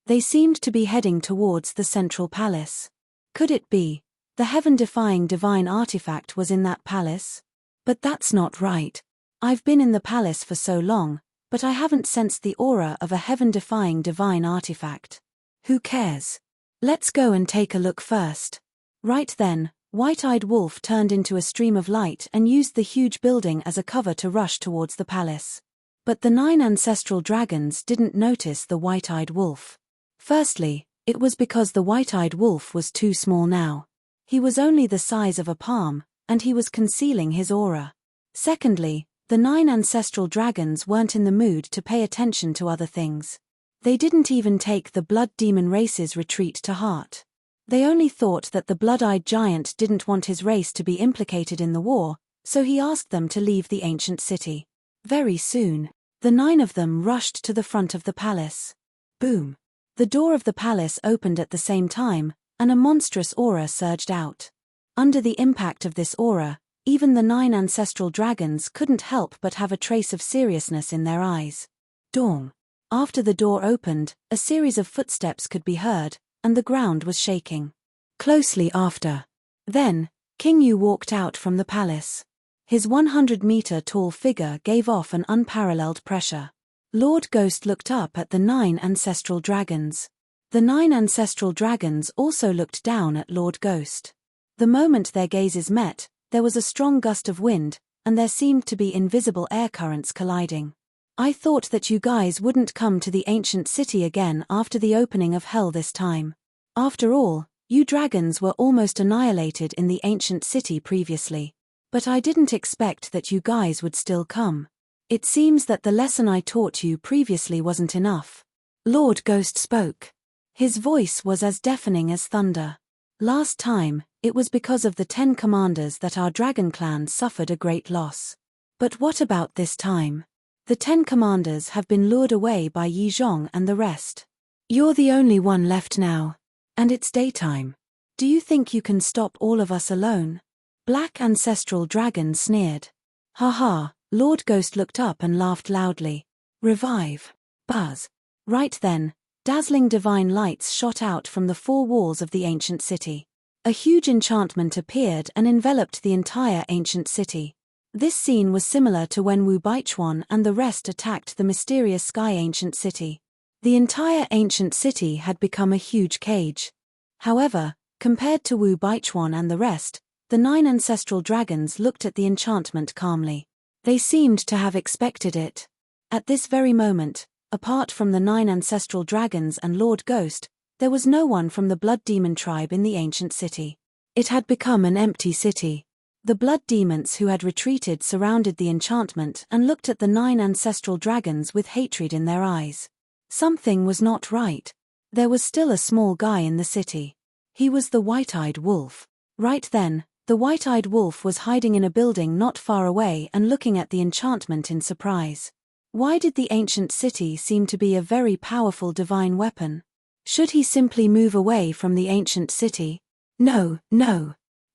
They seemed to be heading towards the central palace. Could it be the heaven-defying divine artifact was in that palace? But that's not right. I've been in the palace for so long, but I haven't sensed the aura of a heaven-defying divine artifact. Who cares? Let's go and take a look first. Right then, White-eyed Wolf turned into a stream of light and used the huge building as a cover to rush towards the palace. But the 9 ancestral dragons didn't notice the White-eyed Wolf. Firstly, it was because the White-eyed Wolf was too small now. He was only the size of a palm, and he was concealing his aura. Secondly, the 9 ancestral dragons weren't in the mood to pay attention to other things. They didn't even take the blood demon race's retreat to heart. They only thought that the blood-eyed giant didn't want his race to be implicated in the war, so he asked them to leave the ancient city. Very soon, the 9 of them rushed to the front of the palace. Boom! The door of the palace opened at the same time, and a monstrous aura surged out. Under the impact of this aura, even the 9 ancestral dragons couldn't help but have a trace of seriousness in their eyes. Dong! After the door opened, a series of footsteps could be heard, and the ground was shaking. Closely after. Then, King Yu walked out from the palace. His 100-meter-tall figure gave off an unparalleled pressure. Lord Ghost looked up at the 9 ancestral dragons. The 9 ancestral dragons also looked down at Lord Ghost. The moment their gazes met, there was a strong gust of wind, and there seemed to be invisible air currents colliding. I thought that you guys wouldn't come to the ancient city again after the opening of hell this time. After all, you dragons were almost annihilated in the ancient city previously. But I didn't expect that you guys would still come. It seems that the lesson I taught you previously wasn't enough. Lord Ghost spoke. His voice was as deafening as thunder. Last time, it was because of the 10 commanders that our dragon clan suffered a great loss. But what about this time? The 10 commanders have been lured away by Yi Zhong and the rest. You're the only one left now. And it's daytime. Do you think you can stop all of us alone? Black Ancestral Dragon sneered. Ha! Lord Ghost looked up and laughed loudly. Revive. Buzz. Right then, dazzling divine lights shot out from the 4 walls of the ancient city. A huge enchantment appeared and enveloped the entire ancient city. This scene was similar to when Wu Baichuan and the rest attacked the mysterious Sky Ancient City. The entire ancient city had become a huge cage. However, compared to Wu Baichuan and the rest, the 9 ancestral dragons looked at the enchantment calmly. They seemed to have expected it. At this very moment, apart from the 9 ancestral dragons and Lord Ghost, there was no one from the blood demon tribe in the ancient city. It had become an empty city. The blood demons who had retreated surrounded the enchantment and looked at the 9 ancestral dragons with hatred in their eyes. Something was not right. There was still a small guy in the city. He was the White-eyed Wolf. Right then, the White-eyed Wolf was hiding in a building not far away and looking at the enchantment in surprise. Why did the ancient city seem to be a very powerful divine weapon? Should he simply move away from the ancient city? No.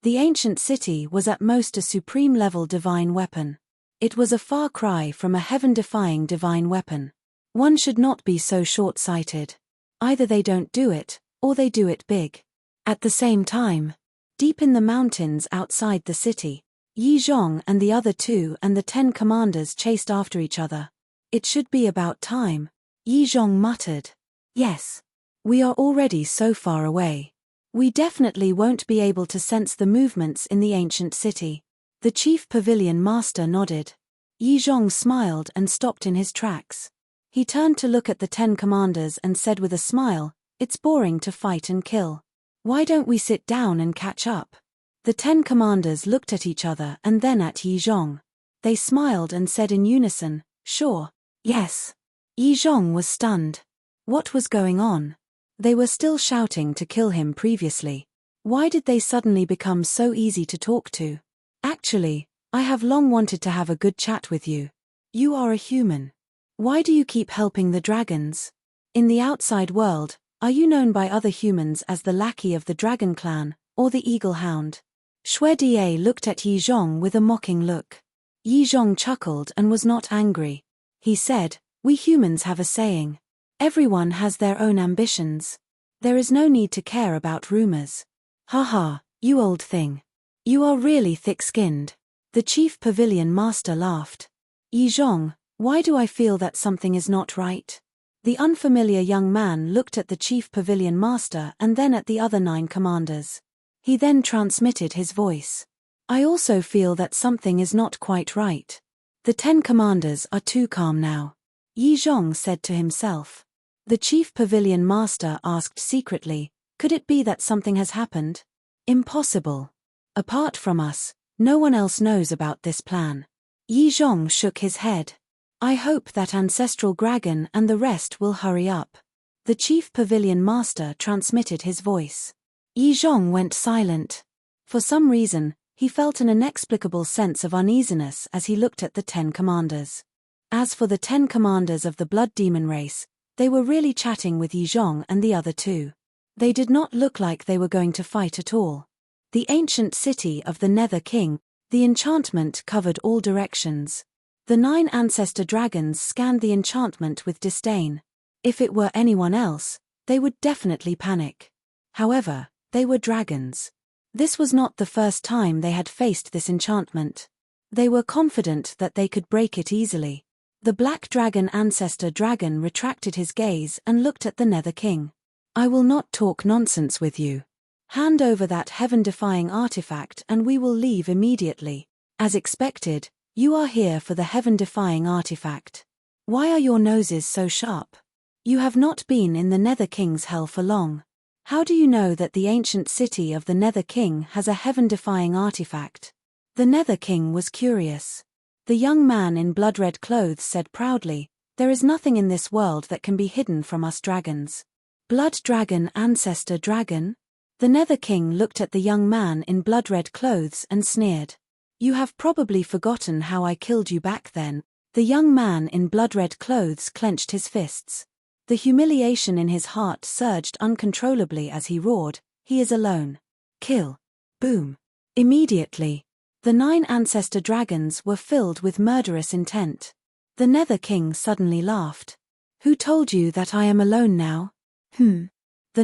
The ancient city was at most a supreme-level divine weapon. It was a far cry from a heaven-defying divine weapon. One should not be so short-sighted. Either they don't do it, or they do it big. At the same time, deep in the mountains outside the city, Yi Zhong and the other 2 and the 10 commanders chased after each other. It should be about time, Yi Zhong muttered. Yes. We are already so far away. We definitely won't be able to sense the movements in the ancient city. The chief pavilion master nodded. Yi Zhong smiled and stopped in his tracks. He turned to look at the 10 commanders and said with a smile, "It's boring to fight and kill. Why don't we sit down and catch up?" The 10 commanders looked at each other and then at Yi Zhong. They smiled and said in unison, "Sure. Yes." Yi Zhong was stunned. What was going on? They were still shouting to kill him previously. Why did they suddenly become so easy to talk to? Actually, I have long wanted to have a good chat with you. You are a human. Why do you keep helping the dragons? In the outside world, are you known by other humans as the lackey of the dragon clan, or the eagle hound? Xue Die looked at Yi Zhong with a mocking look. Yi Zhong chuckled and was not angry. He said, "We humans have a saying. Everyone has their own ambitions. There is no need to care about rumors." Haha, you old thing. You are really thick-skinned. The chief pavilion master laughed. Yi Zhong, why do I feel that something is not right? The unfamiliar young man looked at the chief pavilion master and then at the other 9 commanders. He then transmitted his voice. I also feel that something is not quite right. The 10 commanders are too calm now. Yi Zhong said to himself. The chief pavilion master asked secretly, could it be that something has happened? Impossible. Apart from us, no one else knows about this plan. Yi Zhong shook his head. I hope that Ancestral Dragon and the rest will hurry up. The chief pavilion master transmitted his voice. Yi Zhong went silent. For some reason, he felt an inexplicable sense of uneasiness as he looked at the 10 commanders. As for the 10 commanders of the blood demon race, they were really chatting with Yi Zhong and the other two. They did not look like they were going to fight at all. The ancient city of the Nether King, the enchantment covered all directions. The 9 ancestor dragons scanned the enchantment with disdain. If it were anyone else, they would definitely panic. However, they were dragons. This was not the first time they had faced this enchantment. They were confident that they could break it easily. The black dragon ancestor dragon retracted his gaze and looked at the Nether King. I will not talk nonsense with you. Hand over that heaven-defying artifact and we will leave immediately. As expected, you are here for the heaven-defying artifact. Why are your noses so sharp? You have not been in the Nether King's hell for long. How do you know that the ancient city of the Nether King has a heaven-defying artifact? The Nether King was curious. The young man in blood-red clothes said proudly, there is nothing in this world that can be hidden from us dragons. Blood dragon ancestor dragon? The Nether King looked at the young man in blood-red clothes and sneered. You have probably forgotten how I killed you back then. The young man in blood-red clothes clenched his fists. The humiliation in his heart surged uncontrollably as he roared, he is alone. Kill. Boom. Immediately, the 9 ancestor dragons were filled with murderous intent. The Nether King suddenly laughed. Who told you that I am alone now? The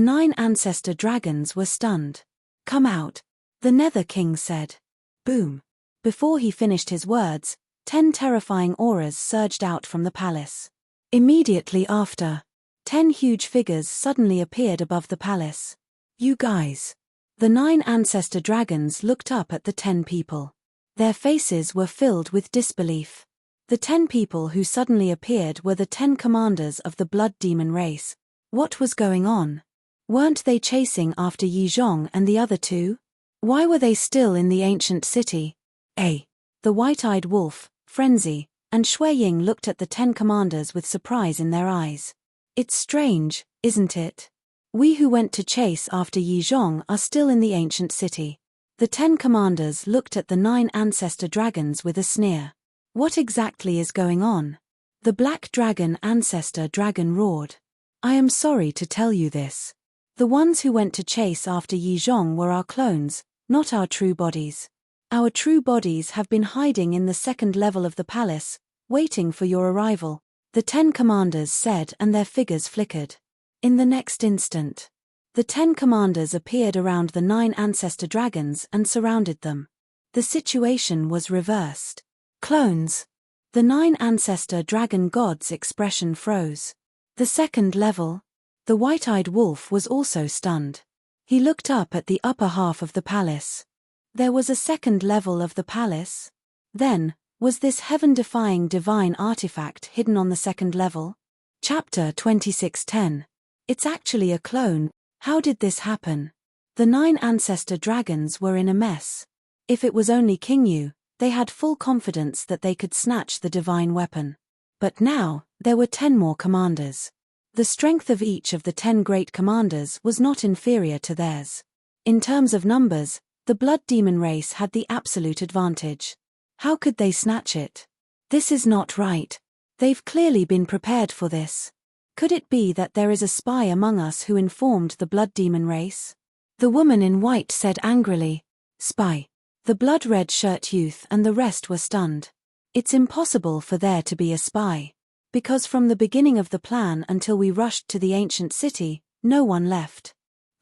9 ancestor dragons were stunned. Come out. The Nether King said. Boom. Before he finished his words, 10 terrifying auras surged out from the palace. Immediately after, 10 huge figures suddenly appeared above the palace. You guys. The 9 ancestor dragons looked up at the 10 people. Their faces were filled with disbelief. The 10 people who suddenly appeared were the 10 commanders of the blood demon race. What was going on? Weren't they chasing after Yi Zhong and the other two? Why were they still in the ancient city? The white-eyed wolf, Frenzy, and Shui Ying looked at the 10 commanders with surprise in their eyes. It's strange, isn't it? We who went to chase after Yi Zhong are still in the ancient city. The 10 commanders looked at the 9 ancestor dragons with a sneer. What exactly is going on? The black dragon ancestor dragon roared. I am sorry to tell you this. The ones who went to chase after Yi Zhong were our clones, not our true bodies. Our true bodies have been hiding in the 2nd level of the palace, waiting for your arrival, the 10 commanders said, and their figures flickered. In the next instant, the 10 commanders appeared around the 9 ancestor dragons and surrounded them. The situation was reversed. Clones. The 9 ancestor dragon gods' expression froze. The 2nd level. The white-eyed wolf was also stunned. He looked up at the upper half of the palace. There was a 2nd level of the palace? Then, was this heaven-defying divine artifact hidden on the 2nd level? Chapter 2610. It's actually a clone. How did this happen? The 9 ancestor dragons were in a mess. If it was only King Yu, they had full confidence that they could snatch the divine weapon. But now, there were 10 more commanders. The strength of each of the 10 great commanders was not inferior to theirs. In terms of numbers, the blood demon race had the absolute advantage. How could they snatch it? This is not right. They've clearly been prepared for this. Could it be that there is a spy among us who informed the blood demon race? The woman in white said angrily. Spy. The blood-red shirt youth and the rest were stunned. It's impossible for there to be a spy. Because from the beginning of the plan until we rushed to the ancient city, no one left.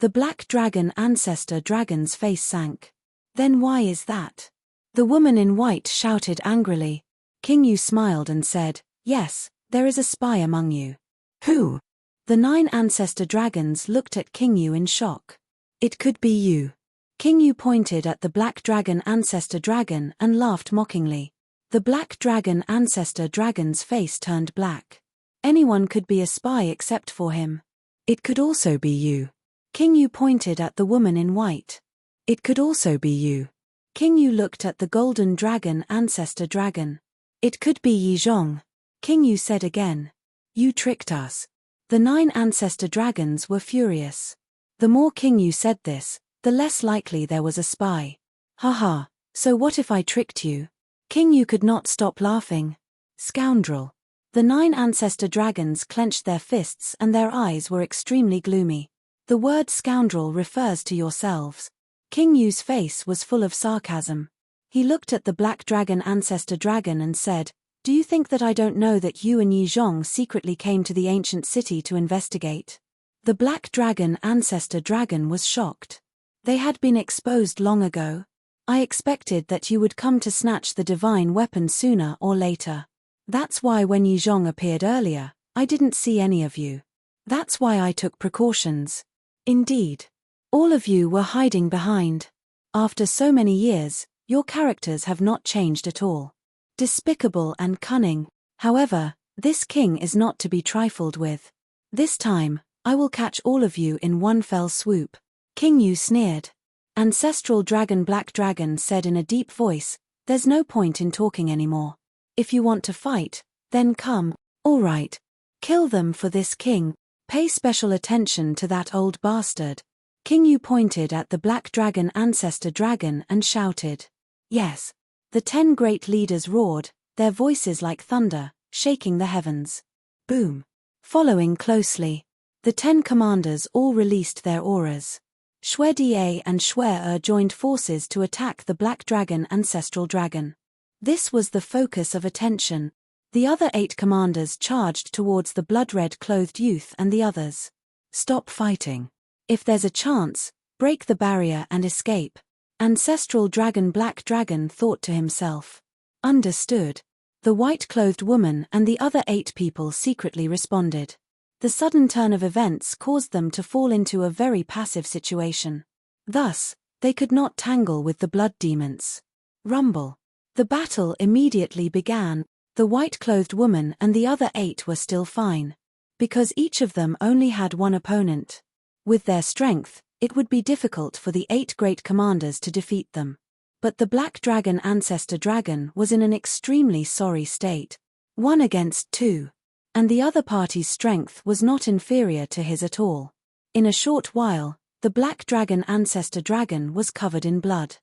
The black dragon ancestor dragon's face sank. Then why is that? The woman in white shouted angrily. King Yu smiled and said, yes, there is a spy among you. Who? The 9 ancestor dragons looked at King Yu in shock. It could be you. King Yu pointed at the black dragon ancestor dragon and laughed mockingly. The black dragon ancestor dragon's face turned black. Anyone could be a spy except for him. It could also be you. King Yu pointed at the woman in white. It could also be you. King Yu looked at the golden dragon ancestor dragon. It could be Yi Zhong. King Yu said again. You tricked us. The 9 ancestor dragons were furious. The more King Yu said this, the less likely there was a spy. Haha, so what if I tricked you? King Yu could not stop laughing. Scoundrel. The 9 ancestor dragons clenched their fists and their eyes were extremely gloomy. The word scoundrel refers to yourselves. King Yu's face was full of sarcasm. He looked at the black dragon ancestor dragon and said, Do you think that I don't know that you and Yi Zhong secretly came to the ancient city to investigate? The black dragon ancestor dragon was shocked. They had been exposed long ago. I expected that you would come to snatch the divine weapon sooner or later. That's why when Yi Zhong appeared earlier, I didn't see any of you. That's why I took precautions. Indeed. All of you were hiding behind. After so many years, your characters have not changed at all. Despicable and cunning. However, this king is not to be trifled with. This time, I will catch all of you in one fell swoop. King Yu sneered. Ancestral dragon black dragon said in a deep voice, There's no point in talking anymore. If you want to fight, then come. All right. Kill them for this king. Pay special attention to that old bastard. King Yu pointed at the black dragon ancestor dragon and shouted. Yes. The 10 great leaders roared, their voices like thunder, shaking the heavens. Boom. Following closely, the 10 commanders all released their auras. Xue Da and Xue joined forces to attack the black dragon ancestral dragon. This was the focus of attention. The other 8 commanders charged towards the blood-red clothed youth and the others. Stop fighting. If there's a chance, break the barrier and escape. Ancestral dragon black dragon thought to himself. Understood. The white-clothed woman and the other 8 people secretly responded. The sudden turn of events caused them to fall into a very passive situation. Thus, they could not tangle with the blood demons. Rumble. The battle immediately began. The white-clothed woman and the other 8 were still fine. Because each of them only had one opponent. With their strength, it would be difficult for the 8 great commanders to defeat them. But the black dragon ancestor dragon was in an extremely sorry state. 1 against 2. And the other party's strength was not inferior to his at all. In a short while, the black dragon ancestor dragon was covered in blood.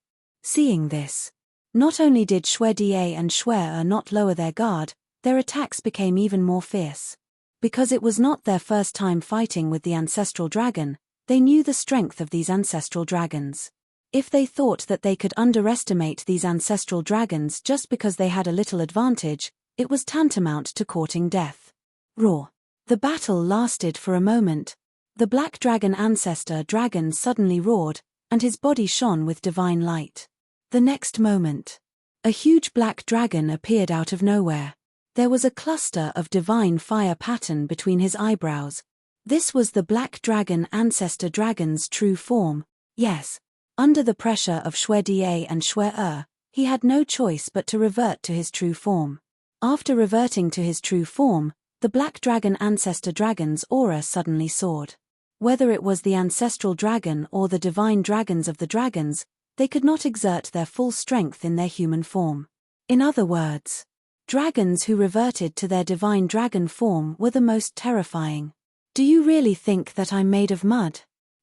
Seeing this, not only did Xue Da and Xue not lower their guard, their attacks became even more fierce. Because it was not their first time fighting with the ancestral dragon, they knew the strength of these ancestral dragons. If they thought that they could underestimate these ancestral dragons just because they had a little advantage, it was tantamount to courting death. Roar. The battle lasted for a moment. The black dragon ancestor dragon suddenly roared, and his body shone with divine light. The next moment, a huge black dragon appeared out of nowhere. There was a cluster of divine fire pattern between his eyebrows. This was the black dragon ancestor dragon's true form. Yes. Under the pressure of Xue Da and Xue, he had no choice but to revert to his true form. After reverting to his true form, the black dragon ancestor dragon's aura suddenly soared. Whether it was the ancestral dragon or the divine dragons of the dragons, they could not exert their full strength in their human form. In other words, dragons who reverted to their divine dragon form were the most terrifying. Do you really think that I'm made of mud?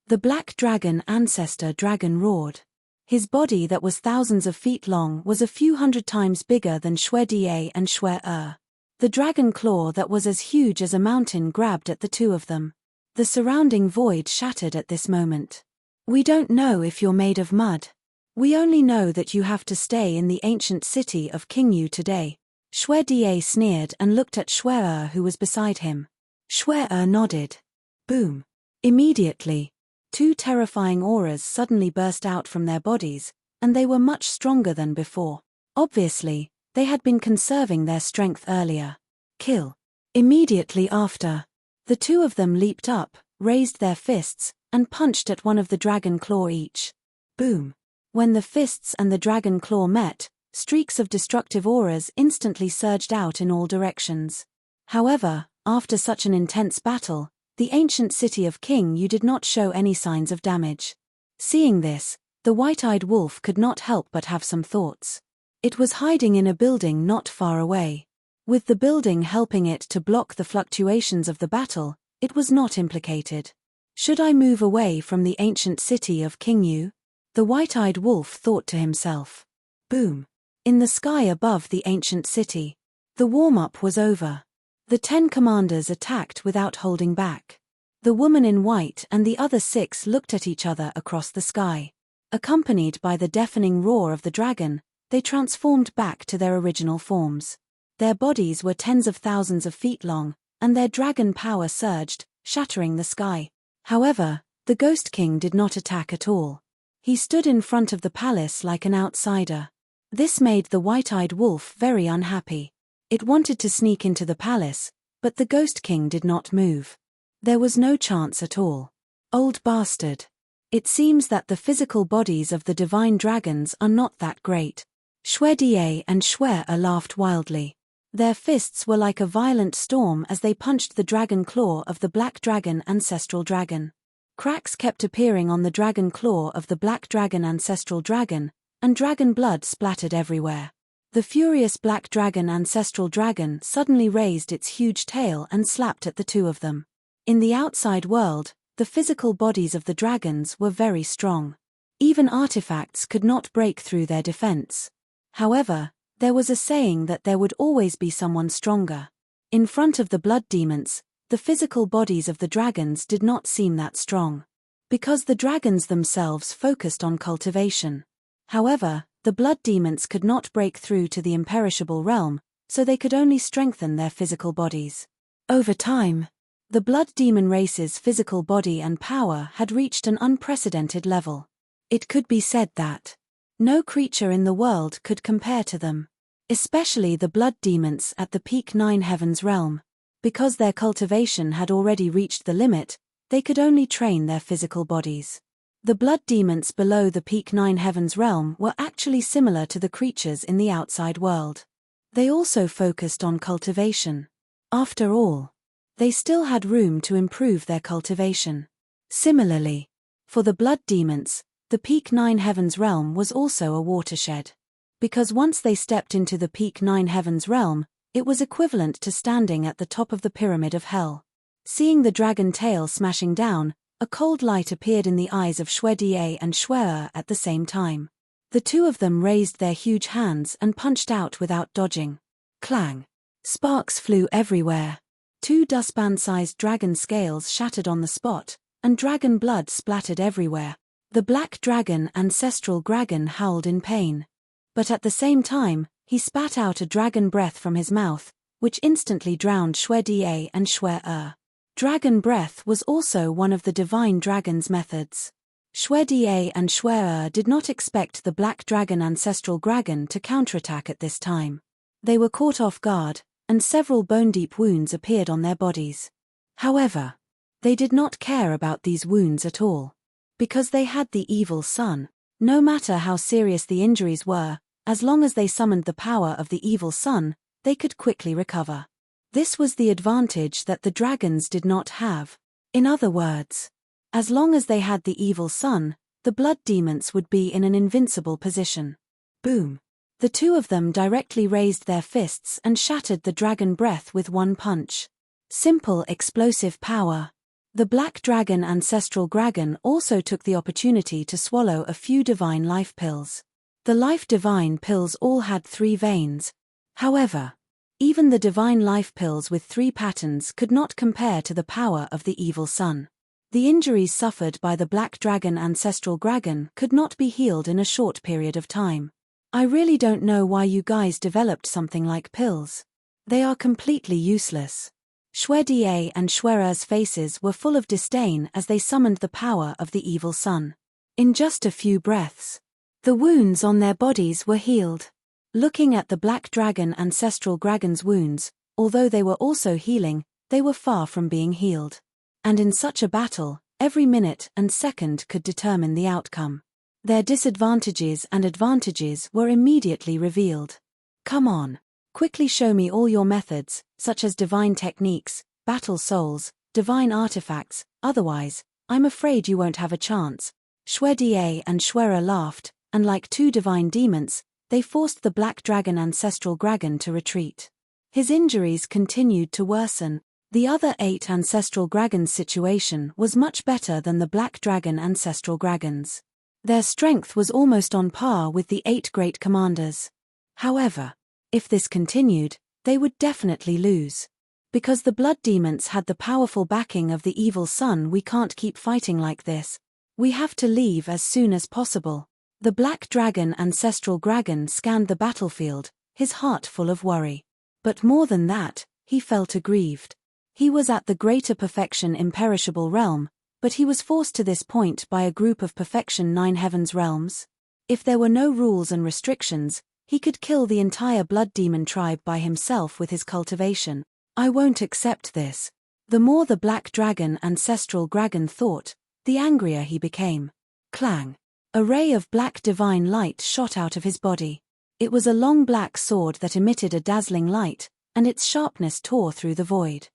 The black dragon ancestor dragon roared. His body that was thousands of feet long was a few hundred times bigger than Xue Da and Xue. The dragon claw that was as huge as a mountain grabbed at the 2 of them. The surrounding void shattered at this moment. We don't know if you're made of mud. We only know that you have to stay in the ancient city of King Yu today. Xue Da sneered and looked at Xue who was beside him. Xue nodded. Boom. Immediately, 2 terrifying auras suddenly burst out from their bodies, and they were much stronger than before. Obviously, they had been conserving their strength earlier. Kill. Immediately after, the 2 of them leaped up, raised their fists, and punched at one of the dragon claw each. Boom. When the fists and the dragon claw met, streaks of destructive auras instantly surged out in all directions. However, after such an intense battle, the ancient city of King Yu did not show any signs of damage. Seeing this, the white-eyed wolf could not help but have some thoughts. It was hiding in a building not far away. With the building helping it to block the fluctuations of the battle, it was not implicated. Should I move away from the ancient city of King Yu? The white-eyed wolf thought to himself. Boom. In the sky above the ancient city. The warm-up was over. The 10 commanders attacked without holding back. The woman in white and the other 6 looked at each other across the sky. Accompanied by the deafening roar of the dragon, they transformed back to their original forms. Their bodies were tens of thousands of feet long, and their dragon power surged, shattering the sky. However, the Ghost King did not attack at all. He stood in front of the palace like an outsider. This made the white-eyed wolf very unhappy. It wanted to sneak into the palace, but the Ghost King did not move. There was no chance at all. Old bastard. It seems that the physical bodies of the divine dragons are not that great. Deity and Schwer laughed wildly. Their fists were like a violent storm as they punched the dragon claw of the black dragon ancestral dragon. Cracks kept appearing on the dragon claw of the black dragon ancestral dragon, and dragon blood splattered everywhere. The furious black dragon ancestral dragon suddenly raised its huge tail and slapped at the two of them. In the outside world, the physical bodies of the dragons were very strong. Even artifacts could not break through their defense. However, there was a saying that there would always be someone stronger. In front of the blood demons, the physical bodies of the dragons did not seem that strong. Because the dragons themselves focused on cultivation. However, the blood demons could not break through to the imperishable realm, so they could only strengthen their physical bodies. Over time, the blood demon race's physical body and power had reached an unprecedented level. It could be said that no creature in the world could compare to them. Especially the blood demons at the peak 9 heavens realm. Because their cultivation had already reached the limit, they could only train their physical bodies. The blood demons below the peak 9 heavens realm were actually similar to the creatures in the outside world. They also focused on cultivation. After all, they still had room to improve their cultivation. Similarly, for the blood demons, the peak 9 heavens realm was also a watershed. Because once they stepped into the peak 9 heavens realm, it was equivalent to standing at the top of the pyramid of hell. Seeing the dragon tail smashing down, a cold light appeared in the eyes of Deity and Schwer at the same time. The two of them raised their huge hands and punched out without dodging. Clang! Sparks flew everywhere. 2 dustpan-sized dragon scales shattered on the spot, and dragon blood splattered everywhere. The black dragon ancestral dragon howled in pain. But at the same time, he spat out a dragon breath from his mouth, which instantly drowned Deity and Schwer. Dragon breath was also one of the divine dragon's methods. Deity and Schwer did not expect the black dragon ancestral dragon to counterattack at this time. They were caught off guard, and several bone-deep wounds appeared on their bodies. However, they did not care about these wounds at all. Because they had the evil sun. No matter how serious the injuries were, as long as they summoned the power of the evil sun, they could quickly recover. This was the advantage that the dragons did not have. In other words, as long as they had the evil sun, the blood demons would be in an invincible position. Boom! The two of them directly raised their fists and shattered the dragon breath with one punch. Simple explosive power. The black dragon ancestral dragon also took the opportunity to swallow a few divine life pills. The life divine pills all had 3 veins. However, even the divine life pills with 3 patterns could not compare to the power of the evil sun. The injuries suffered by the black dragon ancestral dragon could not be healed in a short period of time. I really don't know why you guys developed something like pills. They are completely useless. Deity and Schwer's faces were full of disdain as they summoned the power of the evil sun. In just a few breaths, the wounds on their bodies were healed. Looking at the black dragon ancestral dragon's wounds, although they were also healing, they were far from being healed. And in such a battle, every minute and second could determine the outcome. Their disadvantages and advantages were immediately revealed. Come on. Quickly show me all your methods, such as divine techniques, battle souls, divine artifacts, otherwise, I'm afraid you won't have a chance. Shwediye and Shwera laughed, and like two divine demons, they forced the Black Dragon Ancestral Dragon to retreat. His injuries continued to worsen. The other 8 Ancestral Dragons' situation was much better than the Black Dragon Ancestral Dragons. Their strength was almost on par with the 8 Great Commanders. However, if this continued, they would definitely lose. Because the Blood Demons had the powerful backing of the Evil Sun, we can't keep fighting like this. We have to leave as soon as possible. The Black Dragon Ancestral Dragon scanned the battlefield, his heart full of worry. But more than that, he felt aggrieved. He was at the greater perfection imperishable realm, but he was forced to this point by a group of perfection 9 heavens realms. If there were no rules and restrictions, he could kill the entire blood demon tribe by himself with his cultivation. I won't accept this. The more the Black Dragon Ancestral Dragon thought, the angrier he became. Clang! A ray of black divine light shot out of his body. It was a long black sword that emitted a dazzling light, and its sharpness tore through the void.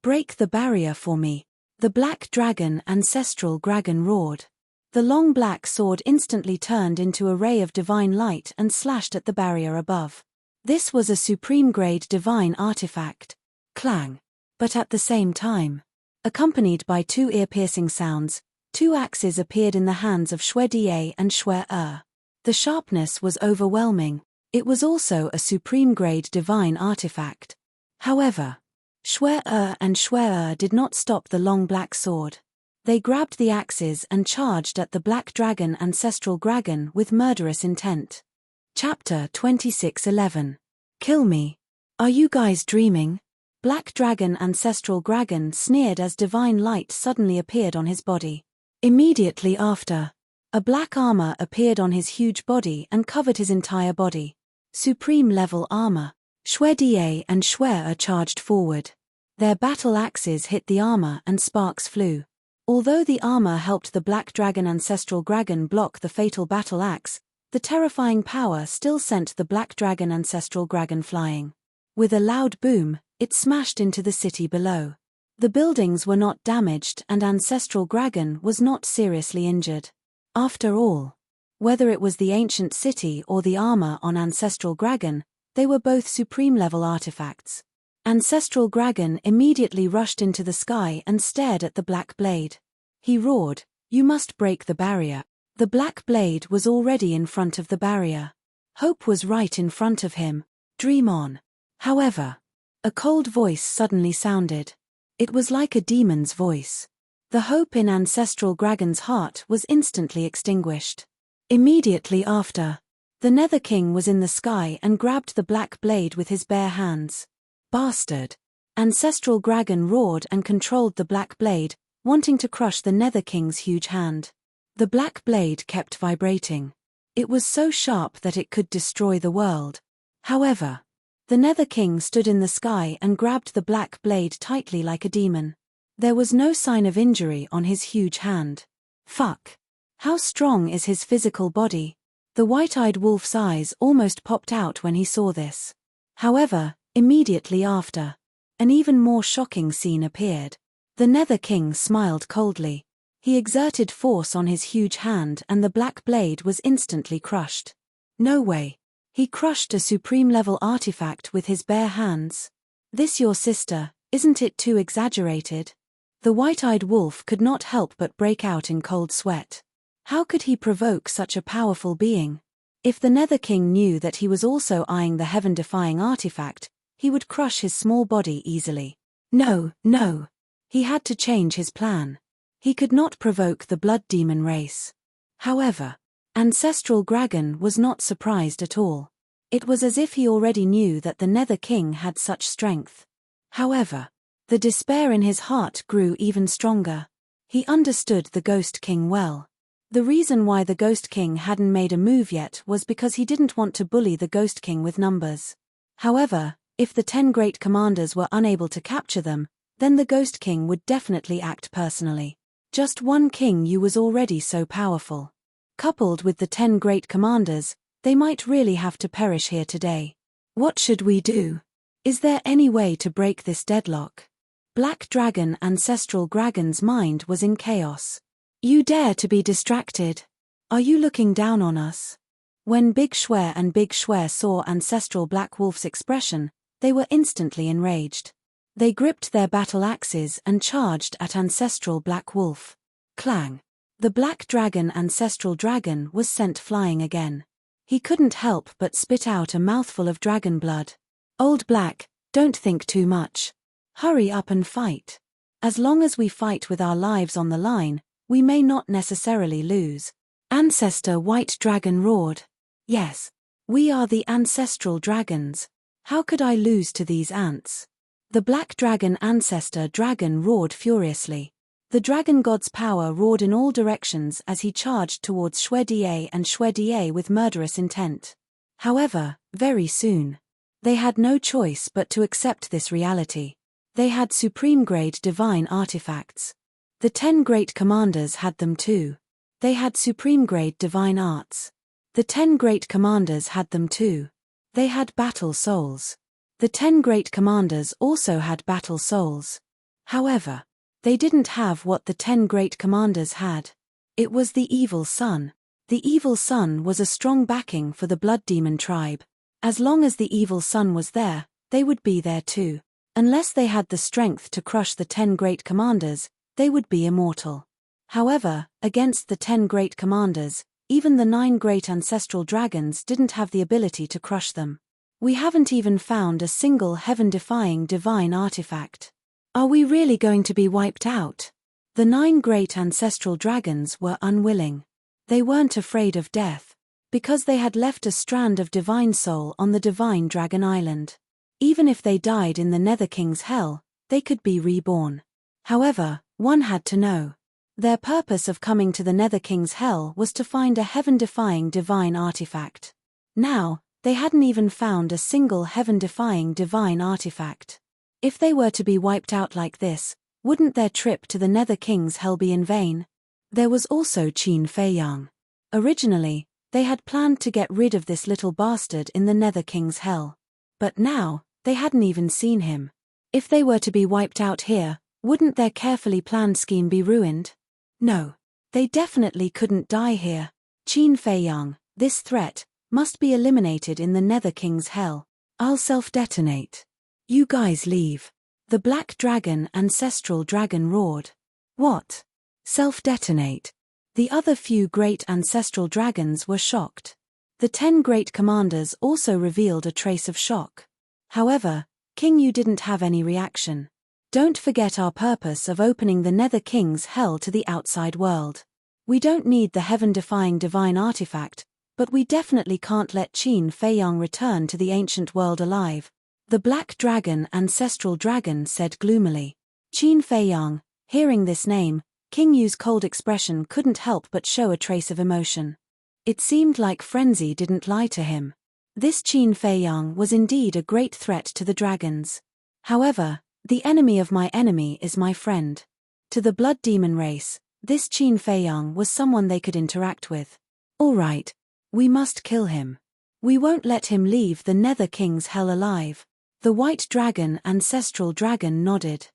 Break the barrier for me. The Black Dragon Ancestral Dragon roared. The long black sword instantly turned into a ray of divine light and slashed at the barrier above. This was a supreme-grade divine artifact. Clang! But at the same time, accompanied by 2 ear-piercing sounds, 2 axes appeared in the hands of Shwediye and Shwer. The sharpness was overwhelming. It was also a supreme-grade divine artifact. However, Shwer and Shwer did not stop the long black sword. They grabbed the axes and charged at the Black Dragon Ancestral Dragon with murderous intent. Chapter 26:11. Kill me. Are you guys dreaming? Black Dragon Ancestral Dragon sneered as divine light suddenly appeared on his body. Immediately after, a black armor appeared on his huge body and covered his entire body. Supreme level armor. Shwediye and Shwer charged forward. Their battle axes hit the armor and sparks flew. Although the armor helped the Black Dragon Ancestral Dragon block the fatal battle axe, the terrifying power still sent the Black Dragon Ancestral Dragon flying. With a loud boom, it smashed into the city below. The buildings were not damaged and Ancestral Dragon was not seriously injured. After all, whether it was the ancient city or the armor on Ancestral Dragon, they were both supreme-level artifacts. Ancestral Dragon immediately rushed into the sky and stared at the black blade. He roared, "You must break the barrier." The black blade was already in front of the barrier. Hope was right in front of him. Dream on. However, a cold voice suddenly sounded. It was like a demon's voice. The hope in Ancestral Dragon's heart was instantly extinguished. Immediately after, the Nether King was in the sky and grabbed the black blade with his bare hands. Bastard! Ancestral Dragon roared and controlled the black blade, wanting to crush the Nether King's huge hand. The black blade kept vibrating. It was so sharp that it could destroy the world. However, the Nether King stood in the sky and grabbed the black blade tightly like a demon. There was no sign of injury on his huge hand. Fuck! How strong is his physical body? The white-eyed wolf's eyes almost popped out when he saw this. However, immediately after, an even more shocking scene appeared. The Nether King smiled coldly. He exerted force on his huge hand and the black blade was instantly crushed. No way. He crushed a supreme-level artifact with his bare hands. This your sister, isn't it too exaggerated? The white-eyed wolf could not help but break out in cold sweat. How could he provoke such a powerful being? If the Nether King knew that he was also eyeing the heaven-defying artifact, he would crush his small body easily. No. He had to change his plan. He could not provoke the blood demon race. However, Ancestral Dragon was not surprised at all. It was as if he already knew that the Nether King had such strength. However, the despair in his heart grew even stronger. He understood the Ghost King well. The reason why the Ghost King hadn't made a move yet was because he didn't want to bully the Ghost King with numbers. However, if the 10 great commanders were unable to capture them, then the Ghost King would definitely act personally. Just one king you was already so powerful. Coupled with the 10 great commanders, they might really have to perish here today. What should we do? Is there any way to break this deadlock? Black Dragon Ancestral Dragon's mind was in chaos. You dare to be distracted? Are you looking down on us? When Big Schwer and Big Schwer saw Ancestral Black Wolf's expression, they were instantly enraged. They gripped their battle axes and charged at Ancestral Black Wolf. Clang! The Black Dragon Ancestral Dragon was sent flying again. He couldn't help but spit out a mouthful of dragon blood. Old Black, don't think too much. Hurry up and fight. As long as we fight with our lives on the line, we may not necessarily lose. Ancestor White Dragon roared. Yes. We are the ancestral dragons. How could I lose to these ants? The Black Dragon Ancestor Dragon roared furiously. The dragon god's power roared in all directions as he charged towards Shwedier and Shwedier with murderous intent. However, very soon, they had no choice but to accept this reality. They had supreme-grade divine artifacts. The 10 great commanders had them too. They had supreme-grade divine arts. The 10 great commanders had them too. They had battle souls. The 10 great commanders also had battle souls. However, they didn't have what the 10 great commanders had. It was the evil sun. The evil sun was a strong backing for the blood demon tribe. As long as the evil sun was there, they would be there too. Unless they had the strength to crush the 10 great commanders, they would be immortal. However, against the 10 great commanders, even the 9 great ancestral dragons didn't have the ability to crush them. We haven't even found a single heaven-defying divine artifact. Are we really going to be wiped out? The 9 great ancestral dragons were unwilling. They weren't afraid of death, because they had left a strand of divine soul on the divine dragon island. Even if they died in the Nether King's hell, they could be reborn. However, one had to know. Their purpose of coming to the Nether King's hell was to find a heaven-defying divine artifact. Now, they hadn't even found a single heaven-defying divine artifact. If they were to be wiped out like this, wouldn't their trip to the Nether King's hell be in vain? There was also Qin Fei Yang. Originally, they had planned to get rid of this little bastard in the Nether King's hell. But now, they hadn't even seen him. If they were to be wiped out here, wouldn't their carefully planned scheme be ruined? No. They definitely couldn't die here. Qin Fei Yang, this threat, must be eliminated in the Nether King's hell. I'll self-detonate. You guys leave. The Black Dragon Ancestral Dragon roared. What? Self-detonate? The other few great ancestral dragons were shocked. The 10 great commanders also revealed a trace of shock. However, King Yu didn't have any reaction. Don't forget our purpose of opening the Nether King's hell to the outside world. We don't need the heaven-defying divine artifact, but we definitely can't let Qin Fei Yang return to the ancient world alive. The Black Dragon Ancestral Dragon said gloomily. Qin Fei Yang, hearing this name, King Yu's cold expression couldn't help but show a trace of emotion. It seemed like frenzy didn't lie to him. This Qin Fei Yang was indeed a great threat to the dragons. However, the enemy of my enemy is my friend. To the blood demon race, this Qin Fei Yang was someone they could interact with. All right, we must kill him. We won't let him leave the Nether King's hell alive. The White Dragon Ancestral Dragon nodded.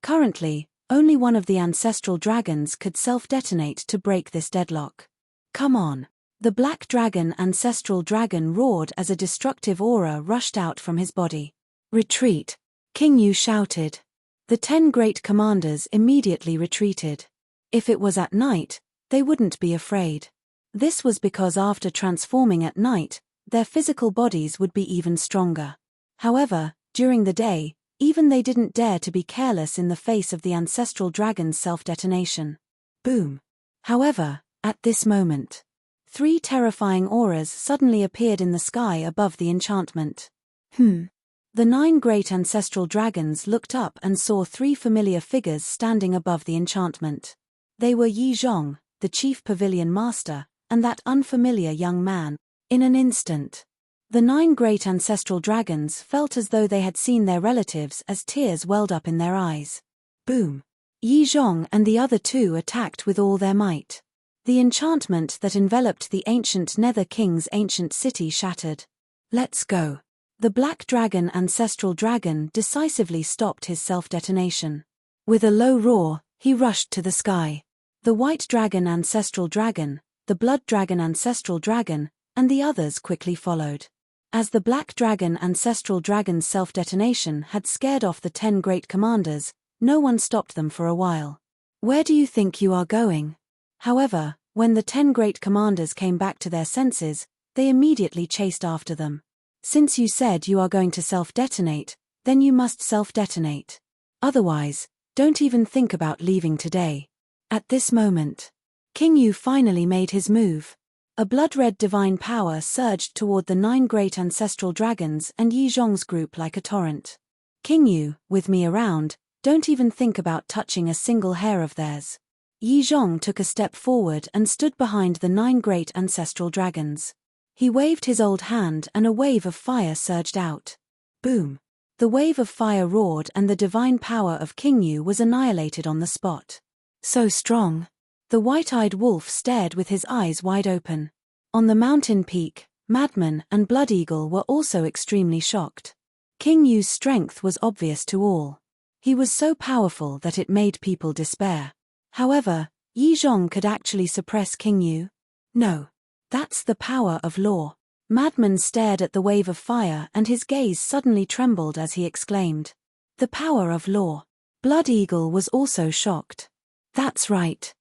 Currently, only one of the ancestral dragons could self-detonate to break this deadlock. Come on. The Black Dragon Ancestral Dragon roared as a destructive aura rushed out from his body. Retreat! King Yu shouted. The 10 great commanders immediately retreated. If it was at night, they wouldn't be afraid. This was because after transforming at night, their physical bodies would be even stronger. However, during the day, even they didn't dare to be careless in the face of the ancestral dragon's self-detonation. Boom! However, at this moment, 3 terrifying auras suddenly appeared in the sky above the enchantment. The 9 great ancestral dragons looked up and saw 3 familiar figures standing above the enchantment. They were Yi Zhong, the chief pavilion master, and that unfamiliar young man. In an instant, the 9 great ancestral dragons felt as though they had seen their relatives as tears welled up in their eyes. Boom! Yi Zhong and the other 2 attacked with all their might. The enchantment that enveloped the ancient Nether King's ancient city shattered. Let's go. The black dragon, ancestral dragon, decisively stopped his self-detonation. With a low roar, he rushed to the sky. The white dragon, ancestral dragon, the blood dragon, ancestral dragon, and the others quickly followed. As the black dragon, ancestral dragon's self-detonation had scared off the 10 great commanders, no one stopped them for a while. Where do you think you are going? However, when the 10 great commanders came back to their senses, they immediately chased after them. Since you said you are going to self-detonate, then you must self-detonate. Otherwise, don't even think about leaving today. At this moment, King Yu finally made his move. A blood-red divine power surged toward the 9 great ancestral dragons and Yi Zhong's group like a torrent. King Yu, with me around, don't even think about touching a single hair of theirs. Yi Zhong took a step forward and stood behind the 9 great ancestral dragons. He waved his old hand and a wave of fire surged out. Boom! The wave of fire roared and the divine power of King Yu was annihilated on the spot. So strong. The white-eyed wolf stared with his eyes wide open. On the mountain peak, Madman and Blood Eagle were also extremely shocked. King Yu's strength was obvious to all. He was so powerful that it made people despair. However, Yi Zhong could actually suppress King Yu? No. That's the power of law. Madman stared at the wave of fire and his gaze suddenly trembled as he exclaimed. The power of law. Blood Eagle was also shocked. That's right.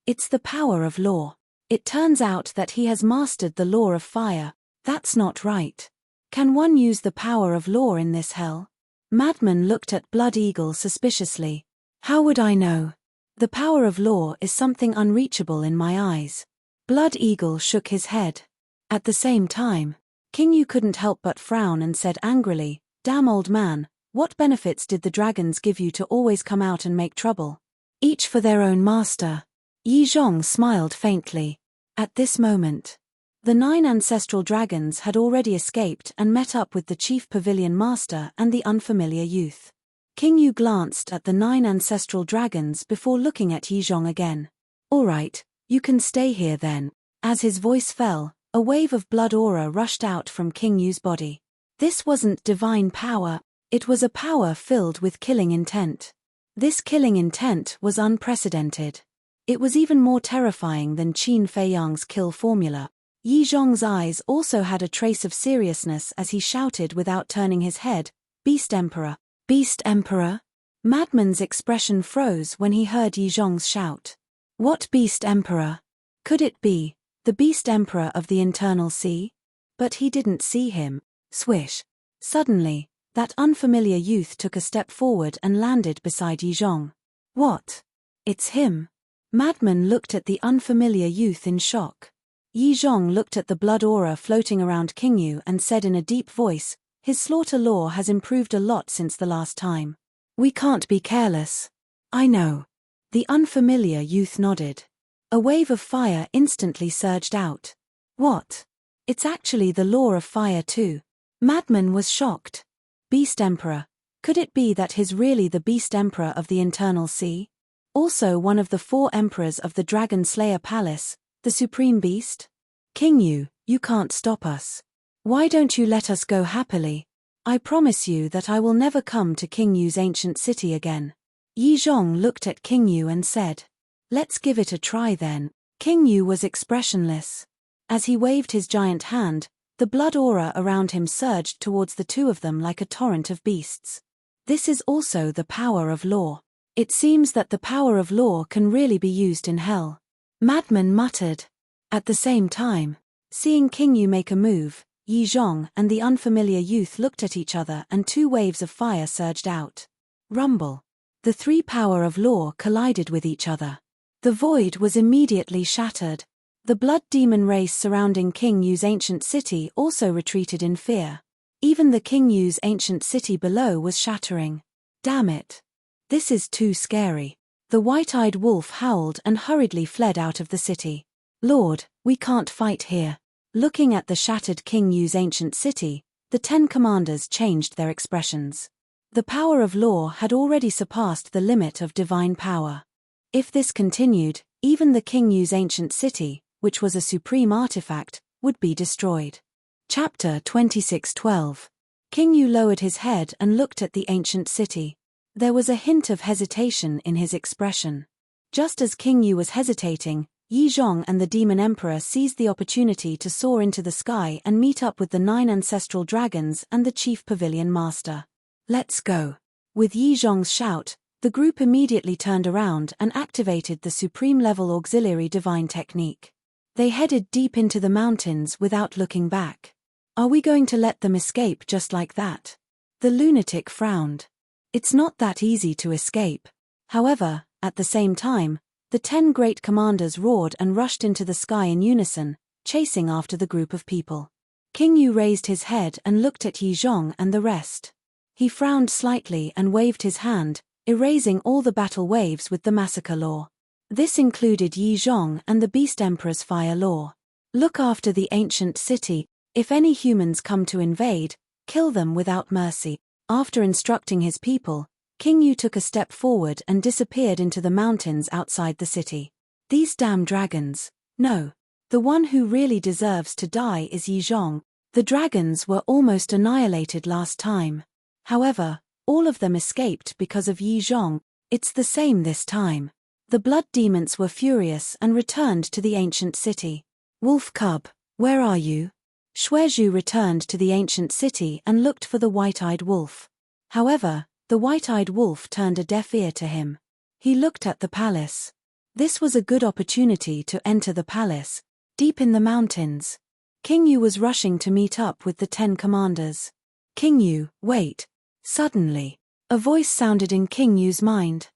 It's the power of law. It turns out that he has mastered the law of fire. That's not right. Can one use the power of law in this hell? Madman looked at Blood Eagle suspiciously. How would I know? The power of law is something unreachable in my eyes. Blood Eagle shook his head. At the same time, King Yu couldn't help but frown and said angrily, Damn old man, what benefits did the dragons give you to always come out and make trouble? Each for their own master. Yi Zhong smiled faintly. At this moment, the 9 ancestral dragons had already escaped and met up with the chief pavilion master and the unfamiliar youth. King Yu glanced at the 9 ancestral dragons before looking at Yi Zhong again. All right. You can stay here then. As his voice fell, a wave of blood aura rushed out from King Yu's body. This wasn't divine power, it was a power filled with killing intent. This killing intent was unprecedented. It was even more terrifying than Qin Feiyang's kill formula. Yi Zhong's eyes also had a trace of seriousness as he shouted without turning his head, Beast Emperor! Beast Emperor! Madman's expression froze when he heard Yi Zhong's shout. What Beast Emperor? Could it be the Beast Emperor of the Internal Sea? But he didn't see him. Swish. Suddenly, that unfamiliar youth took a step forward and landed beside Yi Zhong. What? It's him. Madman looked at the unfamiliar youth in shock. Yi Zhong looked at the blood aura floating around King Yu and said in a deep voice, His slaughter law has improved a lot since the last time. We can't be careless. I know. The unfamiliar youth nodded. A wave of fire instantly surged out. What? It's actually the law of fire too. Madman was shocked. Beast Emperor. Could it be that he's really the Beast Emperor of the Internal Sea? Also one of the 4 emperors of the Dragon Slayer Palace, the Supreme Beast? King Yu, you can't stop us. Why don't you let us go happily? I promise you that I will never come to King Yu's ancient city again. Yi Zhong looked at King Yu and said, Let's give it a try then. King Yu was expressionless. As he waved his giant hand, the blood aura around him surged towards the 2 of them like a torrent of beasts. This is also the power of law. It seems that the power of law can really be used in hell. Madman muttered. At the same time, seeing King Yu make a move, Yi Zhong and the unfamiliar youth looked at each other and 2 waves of fire surged out. Rumble. The 3 power of law collided with each other. The void was immediately shattered. The blood demon race surrounding King Yu's ancient city also retreated in fear. Even the King Yu's ancient city below was shattering. Damn it. This is too scary. The white-eyed wolf howled and hurriedly fled out of the city. Lord, we can't fight here. Looking at the shattered King Yu's ancient city, the 10 commanders changed their expressions. The power of law had already surpassed the limit of divine power. If this continued, Even the King Yu's ancient city, which was a supreme artifact, would be destroyed. Chapter 26:12. King Yu lowered his head and looked at the ancient city. There was a hint of hesitation in his expression. Just as King Yu was hesitating, Yi Zhong and the Demon Emperor seized the opportunity to soar into the sky and meet up with the 9 ancestral dragons and the chief pavilion master. "Let's go." With Yi Zhong's shout, the group immediately turned around and activated the supreme-level auxiliary divine technique. They headed deep into the mountains without looking back. "Are we going to let them escape just like that?" The lunatic frowned. "It's not that easy to escape." However, at the same time, the 10 great commanders roared and rushed into the sky in unison, chasing after the group of people. King Yu raised his head and looked at Yi Zhong and the rest. He frowned slightly and waved his hand, erasing all the battle waves with the massacre law. This included Yi Zhong and the Beast Emperor's fire law. "Look after the ancient city. If any humans come to invade, kill them without mercy." After instructing his people, King Yu took a step forward and disappeared into the mountains outside the city. "These damn dragons. No. The one who really deserves to die is Yi Zhong. The dragons were almost annihilated last time. However, all of them escaped because of Yi Zhong. It's the same this time." The blood demons were furious and returned to the ancient city. "Wolf cub, where are you?" Shuezhu returned to the ancient city and looked for the white-eyed wolf. However, the white-eyed wolf turned a deaf ear to him. He looked at the palace. This was a good opportunity to enter the palace, deep in the mountains. King Yu was rushing to meet up with the 10 commanders. "King Yu, wait." Suddenly, a voice sounded in King Yu's mind.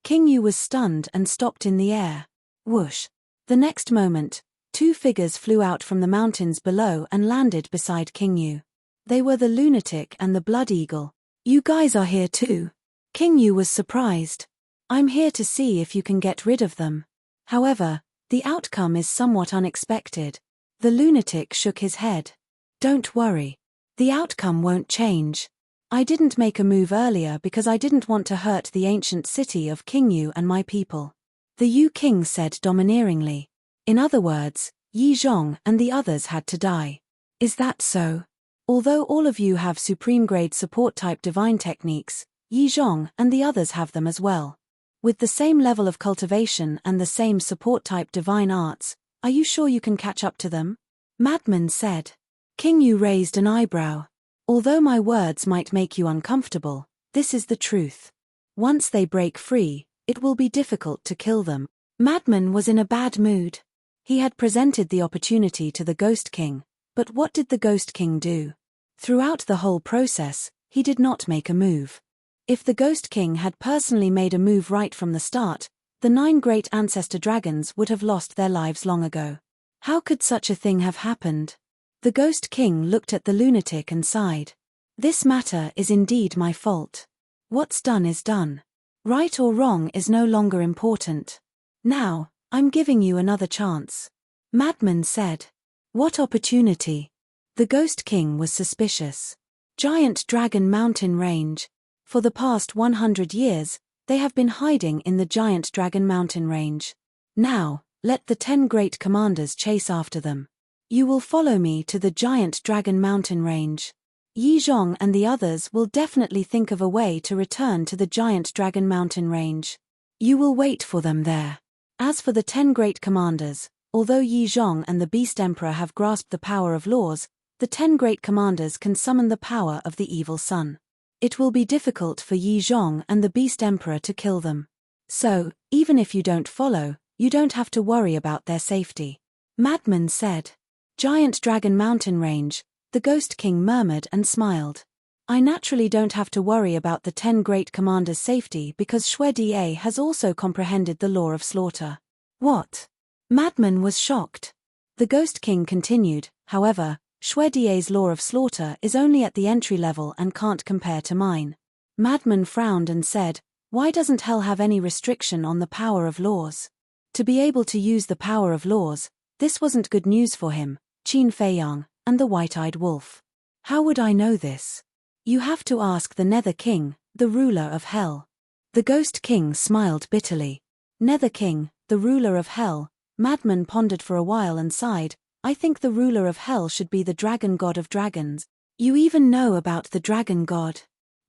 King Yu was stunned and stopped in the air. Whoosh. The next moment, 2 figures flew out from the mountains below and landed beside King Yu. They were the lunatic and the blood eagle. "You guys are here too?" King Yu was surprised. "I'm here to see if you can get rid of them. However, the outcome is somewhat unexpected." The lunatic shook his head. "Don't worry. The outcome won't change. I didn't make a move earlier because I didn't want to hurt the ancient city of King Yu and my people," the Yu King said domineeringly. "In other words, Yi Zhong and the others had to die. Is that so? Although all of you have supreme-grade support-type divine techniques, Yi Zhong and the others have them as well. With the same level of cultivation and the same support-type divine arts, are you sure you can catch up to them?" Madman said. King Yu raised an eyebrow. "Although my words might make you uncomfortable, this is the truth. Once they break free, it will be difficult to kill them." Madman was in a bad mood. He had presented the opportunity to the Ghost King, but what did the Ghost King do? Throughout the whole process, he did not make a move. If the Ghost King had personally made a move right from the start, the 9 great ancestor dragons would have lost their lives long ago. How could such a thing have happened? The Ghost King looked at the lunatic and sighed. "This matter is indeed my fault. What's done is done. Right or wrong is no longer important. Now, I'm giving you another chance." Madman said. "What opportunity?" The Ghost King was suspicious. "Giant Dragon Mountain Range. For the past 100 years, they have been hiding in the Giant Dragon Mountain Range. Now, let the 10 great commanders chase after them. You will follow me to the Giant Dragon Mountain Range. Yi Zhong and the others will definitely think of a way to return to the Giant Dragon Mountain Range. You will wait for them there. As for the 10 great commanders, although Yi Zhong and the Beast Emperor have grasped the power of laws, the 10 great commanders can summon the power of the evil sun. It will be difficult for Yi Zhong and the Beast Emperor to kill them. So, even if you don't follow, you don't have to worry about their safety." Madman said. "Giant Dragon Mountain Range," the Ghost King murmured and smiled. "I naturally don't have to worry about the 10 great commanders' safety because Shuezhu has also comprehended the law of slaughter." "What?" Madman was shocked. The Ghost King continued, "However, Shuezhu's law of slaughter is only at the entry level and can't compare to mine." Madman frowned and said, "Why doesn't hell have any restriction on the power of laws?" To be able to use the power of laws, this wasn't good news for him, Qin Feiyang, and the white-eyed wolf. "How would I know this?" "You have to ask the Nether King, the ruler of hell." The Ghost King smiled bitterly. "Nether King, The ruler of hell. Madman pondered for a while and sighed. I think the ruler of hell should be the dragon god of dragons. You even know about the dragon god?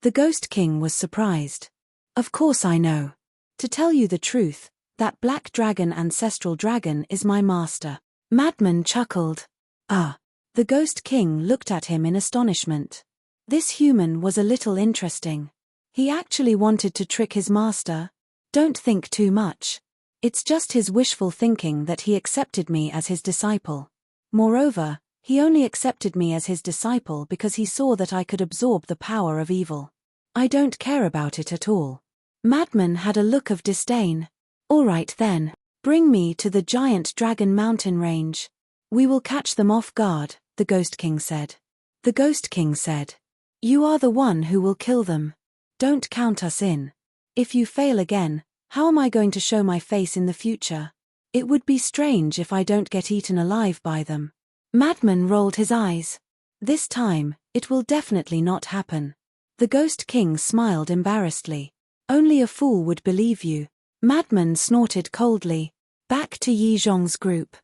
The Ghost King was surprised. Of course I know. To tell you the truth, that black dragon ancestral dragon is my master. Madman chuckled. Ah. The Ghost King looked at him in astonishment. This human was a little interesting. He actually wanted to trick his master? Don't think too much. It's just his wishful thinking that he accepted me as his disciple. Moreover, he only accepted me as his disciple because he saw that I could absorb the power of evil. I don't care about it at all. Madman had a look of disdain. All right then, bring me to the giant dragon mountain range. We will catch them off guard, the Ghost King said. The Ghost King said, you are the one who will kill them. Don't count us in. If you fail again, how am I going to show my face in the future? It would be strange if I don't get eaten alive by them. Madman rolled his eyes. This time, it will definitely not happen. The Ghost King smiled embarrassedly. Only a fool would believe you. Madman snorted coldly. Back to Yi Zhong's group.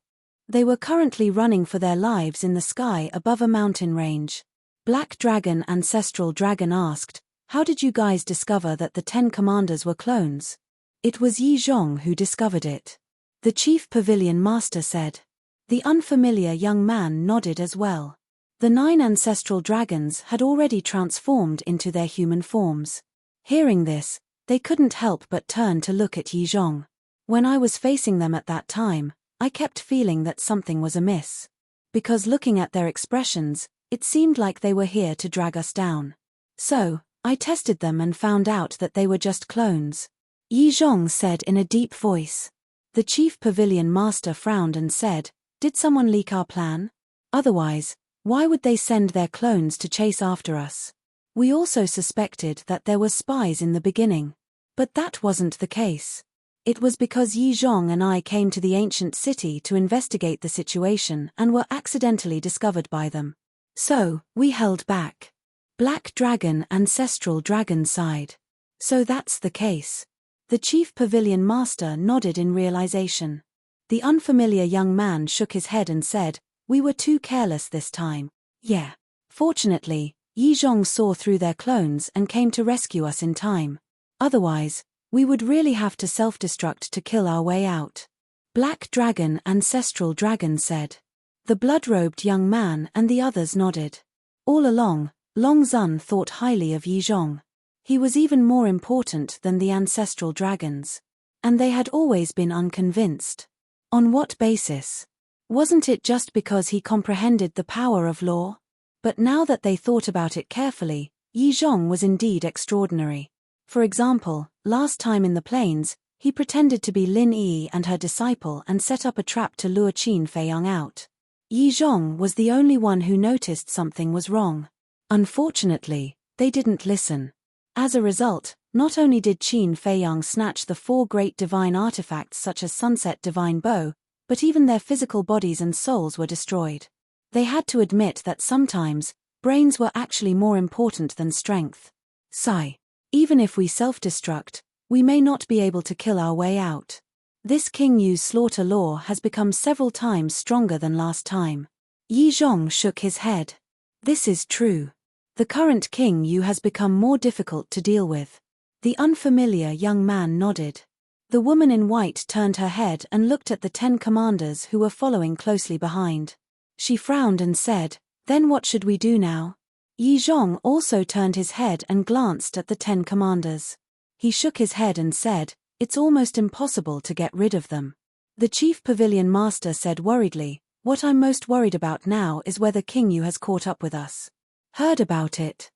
They were currently running for their lives in the sky above a mountain range. Black Dragon Ancestral Dragon asked, how did you guys discover that the 10 commanders were clones? It was Yi Zhong who discovered it. The Chief Pavilion Master said. The unfamiliar young man nodded as well. The 9 ancestral dragons had already transformed into their human forms. Hearing this, they couldn't help but turn to look at Yi Zhong. When I was facing them at that time, I kept feeling that something was amiss. Because looking at their expressions, it seemed like they were here to drag us down. So, I tested them and found out that they were just clones. Yi Zhong said in a deep voice. The Chief Pavilion Master frowned and said, did someone leak our plan? Otherwise, why would they send their clones to chase after us? We also suspected that there were spies in the beginning. But that wasn't the case. It was because Yi Zhong and I came to the ancient city to investigate the situation and were accidentally discovered by them. So, we held back. Black Dragon Ancestral Dragon sighed. So that's the case. The Chief Pavilion Master nodded in realization. The unfamiliar young man shook his head and said, we were too careless this time. Yeah. Fortunately, Yi Zhong saw through their clones and came to rescue us in time. Otherwise, we would really have to self-destruct to kill our way out. Black Dragon Ancestral Dragon said. The blood-robed young man and the others nodded. All along, Long Zun thought highly of Yi Zhong. He was even more important than the ancestral dragons. And they had always been unconvinced. On what basis? Wasn't it just because he comprehended the power of law? But now that they thought about it carefully, Yi Zhong was indeed extraordinary. For example, last time in the plains, he pretended to be Lin Yi and her disciple and set up a trap to lure Qin Feiyang out. Yi Zhong was the only one who noticed something was wrong. Unfortunately, they didn't listen. As a result, not only did Qin Feiyang snatch the 4 great divine artifacts such as Sunset Divine Bow, but even their physical bodies and souls were destroyed. They had to admit that sometimes, brains were actually more important than strength. Sigh. Even if we self-destruct, we may not be able to kill our way out. This King Yu's slaughter law has become several times stronger than last time. Yi Zhong shook his head. This is true. The current King Yu has become more difficult to deal with. The unfamiliar young man nodded. The woman in white turned her head and looked at the 10 commanders who were following closely behind. She frowned and said, then what should we do now? Yi Zhong also turned his head and glanced at the 10 commanders. He shook his head and said, it's almost impossible to get rid of them. The Chief Pavilion Master said worriedly, what I'm most worried about now is whether King Yu has caught up with us. Heard about it?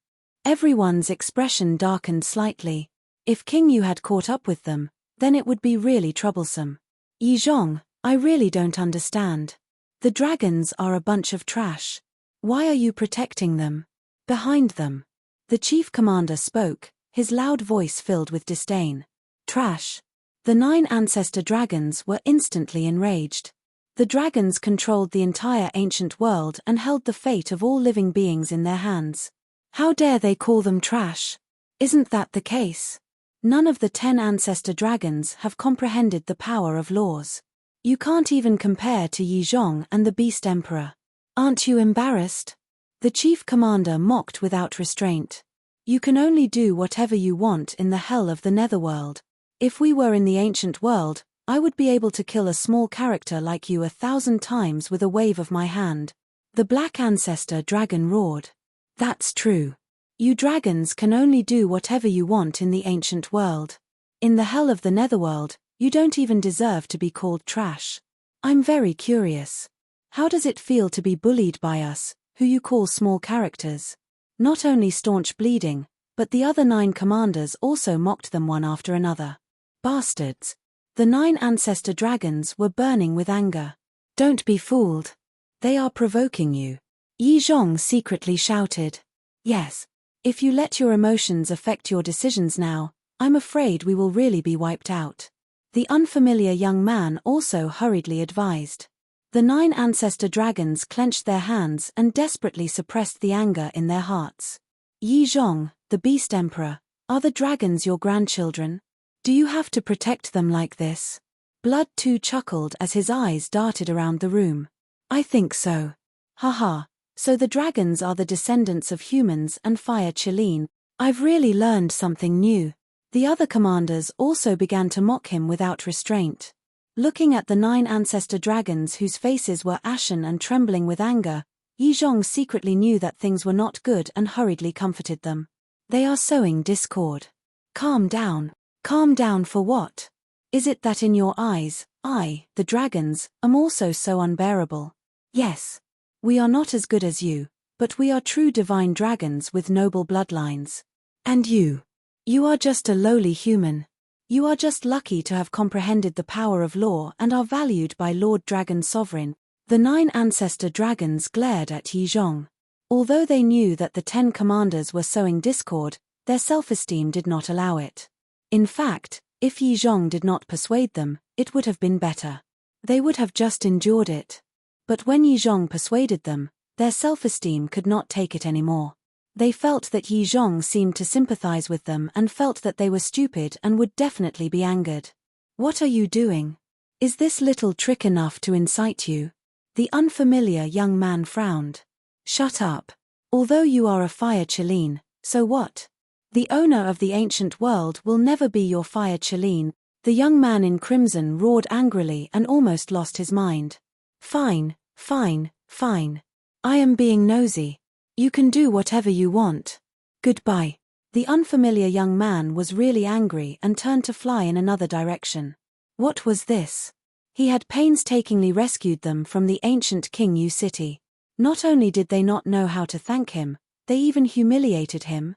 Everyone's expression darkened slightly. If King Yu had caught up with them, then it would be really troublesome. Yi Zhong, I really don't understand. The dragons are a bunch of trash. Why are you protecting them? Behind them. The chief commander spoke, his loud voice filled with disdain. Trash. The 9 ancestor dragons were instantly enraged. The dragons controlled the entire ancient world and held the fate of all living beings in their hands. How dare they call them trash? Isn't that the case? None of the 10 ancestor dragons have comprehended the power of laws. You can't even compare to Yi Zhong and the Beast Emperor. Aren't you embarrassed? The chief commander mocked without restraint. You can only do whatever you want in the hell of the netherworld. If we were in the ancient world, I would be able to kill a small character like you 1,000 times with a wave of my hand. The black ancestor dragon roared. That's true. You dragons can only do whatever you want in the ancient world. In the hell of the netherworld, you don't even deserve to be called trash. I'm very curious. How does it feel to be bullied by us, who you call small characters? Not only staunch bleeding, but the other 9 commanders also mocked them one after another. Bastards. The 9 ancestor dragons were burning with anger. Don't be fooled. They are provoking you. Yi Zhong secretly shouted. Yes. If you let your emotions affect your decisions now, I'm afraid we will really be wiped out. The unfamiliar young man also hurriedly advised. The 9 ancestor dragons clenched their hands and desperately suppressed the anger in their hearts. Yi Zhong, the Beast Emperor, are the dragons your grandchildren? Do you have to protect them like this? Blood too chuckled as his eyes darted around the room. I think so. Haha, so the dragons are the descendants of humans and fire Qilin. I've really learned something new. The other commanders also began to mock him without restraint. Looking at the 9 ancestor dragons whose faces were ashen and trembling with anger, Yi Zhong secretly knew that things were not good and hurriedly comforted them. They are sowing discord. Calm down. Calm down for what? Is it that in your eyes, I, the dragons, am also so unbearable? Yes. We are not as good as you, but we are true divine dragons with noble bloodlines. And you? You are just a lowly human. You are just lucky to have comprehended the power of law and are valued by Lord Dragon Sovereign. The 9 ancestor dragons glared at Yi Zhong. Although they knew that the 10 commanders were sowing discord, their self-esteem did not allow it. In fact, if Yi Zhong did not persuade them, it would have been better. They would have just endured it. But when Yi Zhong persuaded them, their self-esteem could not take it anymore. They felt that Yi Zhong seemed to sympathize with them and felt that they were stupid and would definitely be angered. What are you doing? Is this little trick enough to incite you? The unfamiliar young man frowned. Shut up. Although you are a fire Qilin, so what? The owner of the ancient world will never be your fire Qilin. The young man in crimson roared angrily and almost lost his mind. Fine, fine, fine. I am being nosy. You can do whatever you want. Goodbye. The unfamiliar young man was really angry and turned to fly in another direction. What was this? He had painstakingly rescued them from the ancient King Yu city. Not only did they not know how to thank him, they even humiliated him.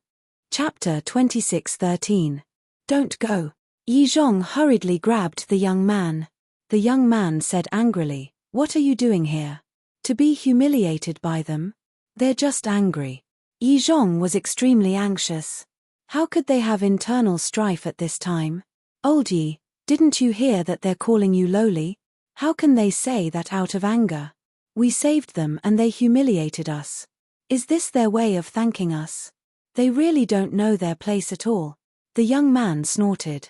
Chapter 26:13. Don't go. Yi Zhong hurriedly grabbed the young man. The young man said angrily, "What are you doing here? To be humiliated by them? They're just angry." Yi Zhong was extremely anxious. How could they have internal strife at this time? Old Yi, didn't you hear that they're calling you lowly? How can they say that out of anger? We saved them and they humiliated us. Is this their way of thanking us? They really don't know their place at all. The young man snorted.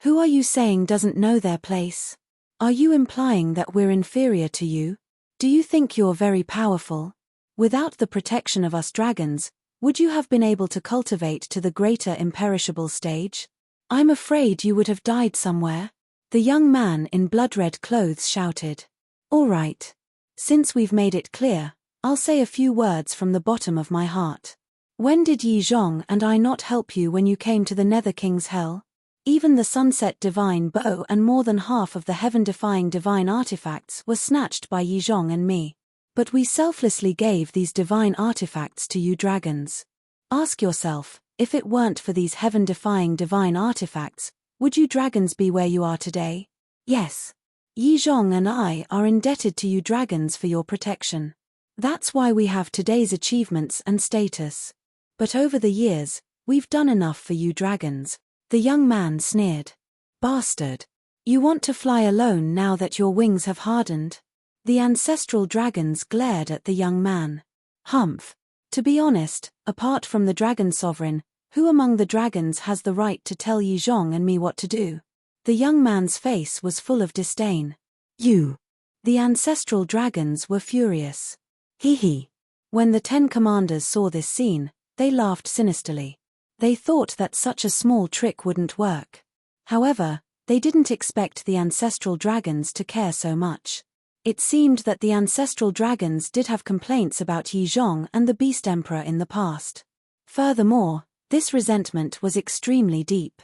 Who are you saying doesn't know their place? Are you implying that we're inferior to you? Do you think you're very powerful? Without the protection of us dragons, would you have been able to cultivate to the greater imperishable stage? I'm afraid you would have died somewhere. The young man in blood-red clothes shouted. All right. Since we've made it clear, I'll say a few words from the bottom of my heart. When did Yi Zhong and I not help you when you came to the Nether King's hell? Even the Sunset Divine Bow and more than half of the heaven-defying divine artifacts were snatched by Yi Zhong and me. But we selflessly gave these divine artifacts to you dragons. Ask yourself, if it weren't for these heaven-defying divine artifacts, would you dragons be where you are today? Yes. Yi Zhong and I are indebted to you dragons for your protection. That's why we have today's achievements and status. But over the years, we've done enough for you dragons. The young man sneered. Bastard. You want to fly alone now that your wings have hardened? The ancestral dragons glared at the young man. Humph. To be honest, apart from the Dragon Sovereign, Who among the dragons has the right to tell Yi Zhong and me what to do? The young man's face was full of disdain. You. The ancestral dragons were furious. Hee hee. When the 10 commanders saw this scene, they laughed sinisterly. They thought that such a small trick wouldn't work. However, they didn't expect the ancestral dragons to care so much. It seemed that the ancestral dragons did have complaints about Yi Zhong and the Beast Emperor in the past. Furthermore, this resentment was extremely deep.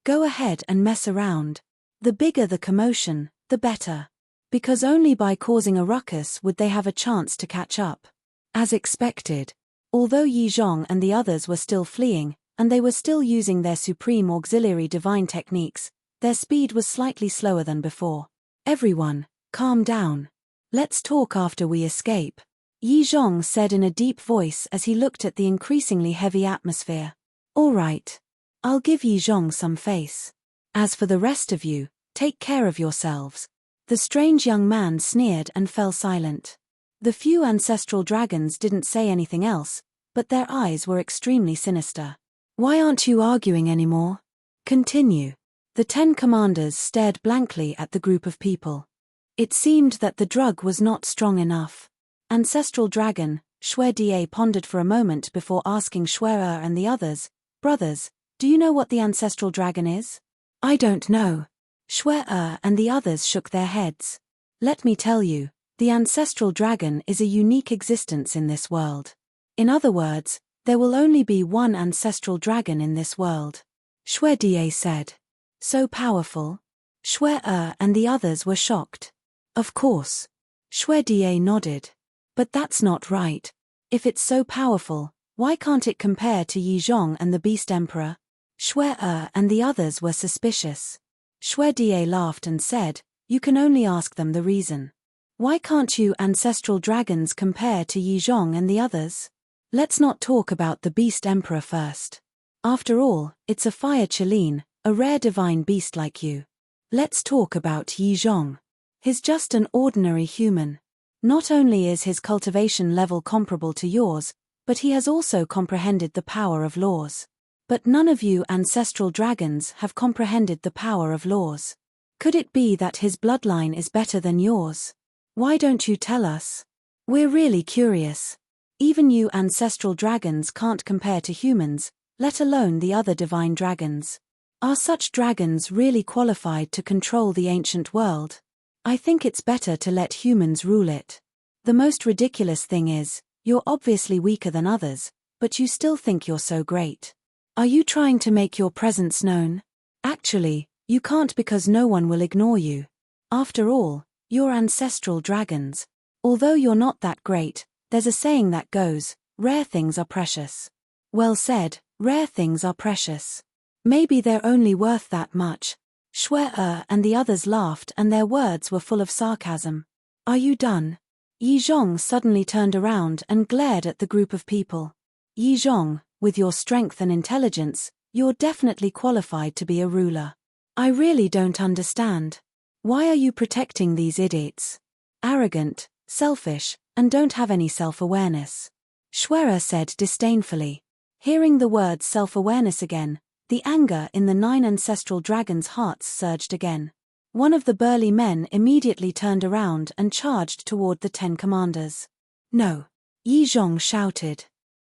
Go ahead and mess around. The bigger the commotion, the better. Because only by causing a ruckus would they have a chance to catch up. As expected. Although Yi Zhong and the others were still fleeing, and they were still using their supreme auxiliary divine techniques, their speed was slightly slower than before. Everyone, calm down. Let's talk after we escape. Yi Zhong said in a deep voice as he looked at the increasingly heavy atmosphere. All right. I'll give Yi Zhong some face. As for the rest of you, take care of yourselves. The strange young man sneered and fell silent. The few ancestral dragons didn't say anything else, but their eyes were extremely sinister. Why aren't you arguing anymore? Continue. The 10 commanders stared blankly at the group of people. It seemed that the drug was not strong enough. Ancestral dragon, Deity pondered for a moment before asking Shuai and the others, brothers, do you know what the ancestral dragon is? I don't know. Shuai and the others shook their heads. Let me tell you, the ancestral dragon is a unique existence in this world. In other words, there will only be one ancestral dragon in this world. Deity said. So powerful? Shuai and the others were shocked. Of course. Deity nodded. But that's not right. If it's so powerful, why can't it compare to Yi Zhong and the Beast Emperor? Shuai and the others were suspicious. Deity laughed and said, you can only ask them the reason. Why can't you ancestral dragons compare to Yi Zhong and the others? Let's not talk about the Beast Emperor first. After all, it's a fire Chileen, a rare divine beast like you. Let's talk about Yi Zhong. He's just an ordinary human. Not only is his cultivation level comparable to yours, but he has also comprehended the power of laws. But none of you ancestral dragons have comprehended the power of laws. Could it be that his bloodline is better than yours? Why don't you tell us? We're really curious. Even you ancestral dragons can't compare to humans, let alone the other divine dragons. Are such dragons really qualified to control the ancient world? I think it's better to let humans rule it. The most ridiculous thing is, you're obviously weaker than others, but you still think you're so great. Are you trying to make your presence known? Actually, you can't because no one will ignore you. After all, you're ancestral dragons. Although you're not that great, there's a saying that goes, rare things are precious. Well said, rare things are precious. Maybe they're only worth that much. Shuai and the others laughed and their words were full of sarcasm. Are you done? Yi Zhong suddenly turned around and glared at the group of people. Yi Zhong, with your strength and intelligence, you're definitely qualified to be a ruler. I really don't understand. Why are you protecting these idiots? Arrogant, selfish, and don't have any self-awareness. Shuai said disdainfully. Hearing the word self-awareness again, the anger in the 9 ancestral dragons' hearts surged again. One of the burly men immediately turned around and charged toward the 10 commanders. No! Yi Zhong shouted.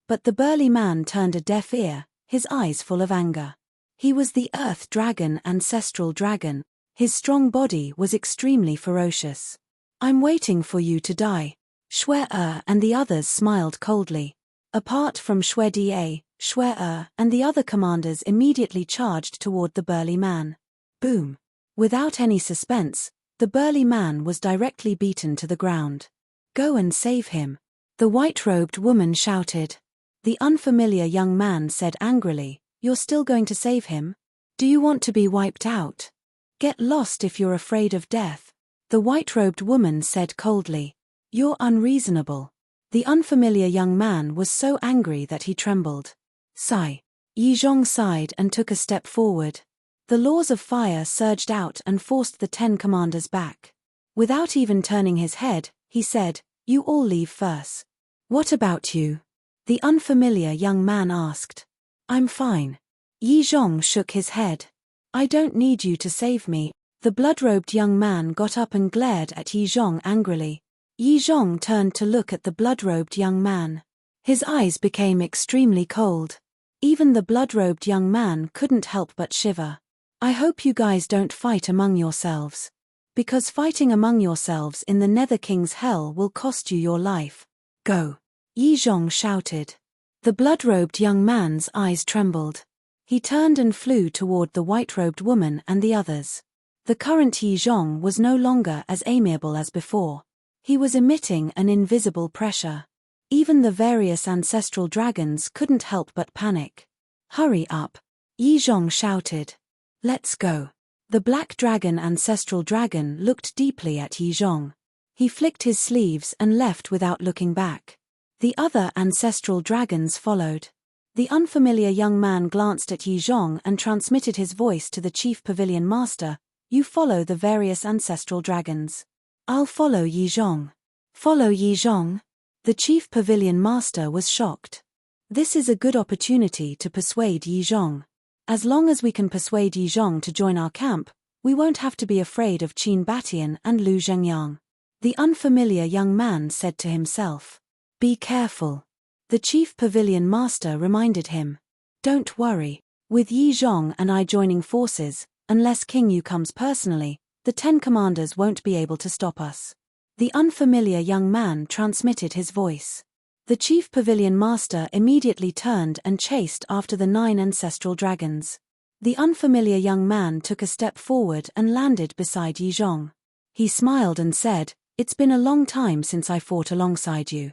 But the burly man turned a deaf ear, his eyes full of anger. He was the Earth Dragon, ancestral dragon. His strong body was extremely ferocious. I'm waiting for you to die. Shuai and the others smiled coldly. Apart from Deity, Shuai and the other commanders immediately charged toward the burly man. Boom! Without any suspense, the burly man was directly beaten to the ground. Go and save him. The white-robed woman shouted. The unfamiliar young man said angrily, You're still going to save him? Do you want to be wiped out? Get lost if you're afraid of death. The white-robed woman said coldly. You're unreasonable. The unfamiliar young man was so angry that he trembled. Sigh. Yi Zhong sighed and took a step forward. The laws of fire surged out and forced the 10 commanders back. Without even turning his head, he said, You all leave first. What about you? The unfamiliar young man asked. I'm fine. Yi Zhong shook his head. I don't need you to save me. The blood-robed young man got up and glared at Yi Zhong angrily. Yi Zhong turned to look at the blood-robed young man. His eyes became extremely cold. Even the blood-robed young man couldn't help but shiver. I hope you guys don't fight among yourselves. Because fighting among yourselves in the Nether King's hell will cost you your life. Go! Yi Zhong shouted. The blood-robed young man's eyes trembled. He turned and flew toward the white-robed woman and the others. The current Yi Zhong was no longer as amiable as before. He was emitting an invisible pressure. Even the various ancestral dragons couldn't help but panic. Hurry up! Yi Zhong shouted. Let's go. The black dragon ancestral dragon looked deeply at Yi Zhong. He flicked his sleeves and left without looking back. The other ancestral dragons followed. The unfamiliar young man glanced at Yi Zhong and transmitted his voice to the chief pavilion master. You follow the various ancestral dragons. I'll follow Yi Zhong. Follow Yi Zhong? The chief pavilion master was shocked. This is a good opportunity to persuade Yi Zhong. As long as we can persuade Yi Zhong to join our camp, we won't have to be afraid of Qin Batian and Lu Zhengyang. The unfamiliar young man said to himself. Be careful. The chief pavilion master reminded him. Don't worry. With Yi Zhong and I joining forces, unless King Yu comes personally, the 10 commanders won't be able to stop us. The unfamiliar young man transmitted his voice. The chief pavilion master immediately turned and chased after the 9 ancestral dragons. The unfamiliar young man took a step forward and landed beside Yi Zhong. He smiled and said, It's been a long time since I fought alongside you.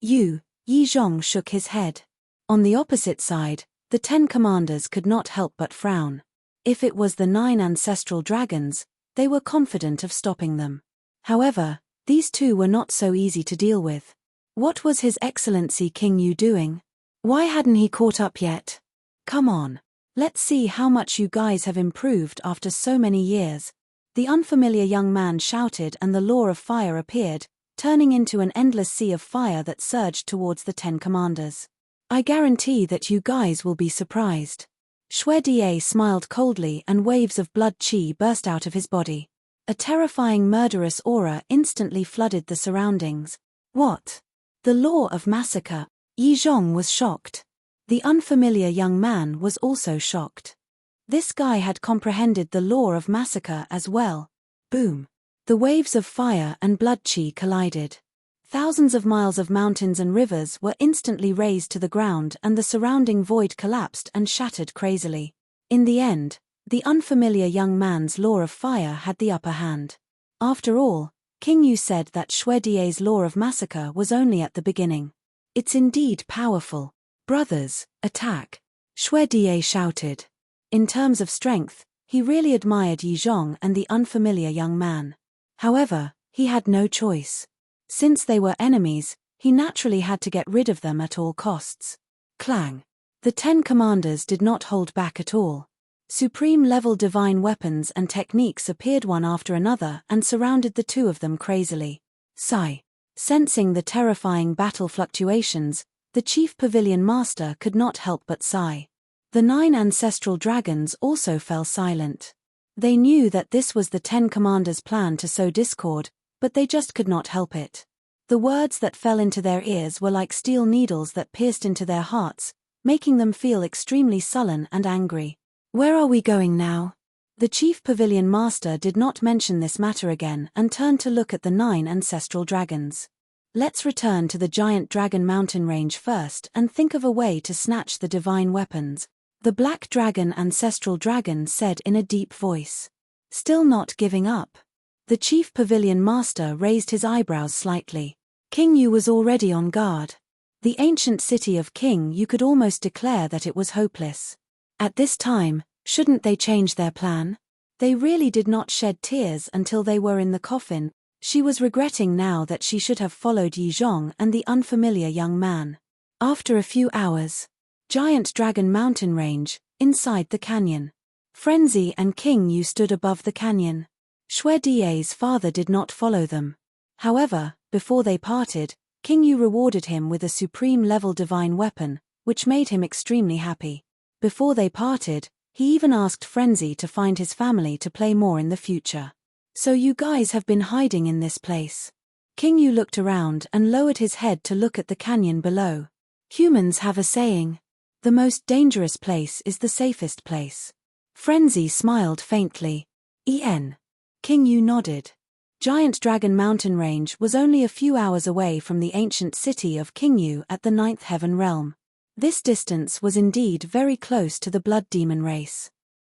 Yi Zhong shook his head. On the opposite side, the 10 commanders could not help but frown. If it was the 9 ancestral dragons, they were confident of stopping them. However, these two were not so easy to deal with. What was His Excellency King Yu doing? Why hadn't he caught up yet? Come on. Let's see how much you guys have improved after so many years. The unfamiliar young man shouted and the law of fire appeared, turning into an endless sea of fire that surged towards the 10 commanders. I guarantee that you guys will be surprised. Xue Die smiled coldly and waves of blood qi burst out of his body. A terrifying murderous aura instantly flooded the surroundings. What? The law of massacre. Yi Zhong was shocked. The unfamiliar young man was also shocked. This guy had comprehended the law of massacre as well. Boom. The waves of fire and blood qi collided. Thousands of miles of mountains and rivers were instantly razed to the ground and the surrounding void collapsed and shattered crazily. In the end, the unfamiliar young man's law of fire had the upper hand. After all, King Yu said that Xue Die's law of massacre was only at the beginning. It's indeed powerful. Brothers, attack! Xue Die shouted. In terms of strength, he really admired Yi Zhong and the unfamiliar young man. However, he had no choice. Since they were enemies, he naturally had to get rid of them at all costs. Clang! The 10 commanders did not hold back at all. Supreme-level divine weapons and techniques appeared one after another and surrounded the two of them crazily. Sigh. Sensing the terrifying battle fluctuations, the chief pavilion master could not help but sigh. The 9 ancestral dragons also fell silent. They knew that this was the 10 commanders' plan to sow discord, but they just could not help it. The words that fell into their ears were like steel needles that pierced into their hearts, making them feel extremely sullen and angry. Where are we going now? The chief pavilion master did not mention this matter again and turned to look at the 9 ancestral dragons. Let's return to the giant dragon mountain range first and think of a way to snatch the divine weapons, the black dragon ancestral dragon said in a deep voice. Still not giving up. The chief pavilion master raised his eyebrows slightly. King Yu was already on guard. The ancient city of King Yu could almost declare that it was hopeless. At this time, shouldn't they change their plan? They really did not shed tears until they were in the coffin. She was regretting now that she should have followed Yi Zhong and the unfamiliar young man. After a few hours, Giant Dragon Mountain Range, inside the canyon. Frenzy and King Yu stood above the canyon. Xue Die's father did not follow them. However, before they parted, King Yu rewarded him with a supreme-level divine weapon, which made him extremely happy. Before they parted, he even asked Frenzy to find his family to play more in the future. So you guys have been hiding in this place? King Yu looked around and lowered his head to look at the canyon below. Humans have a saying. The most dangerous place is the safest place. Frenzy smiled faintly. King Yu nodded. Giant Dragon Mountain Range was only a few hours away from the ancient city of King Yu at the Ninth Heaven Realm. This distance was indeed very close to the Blood Demon race.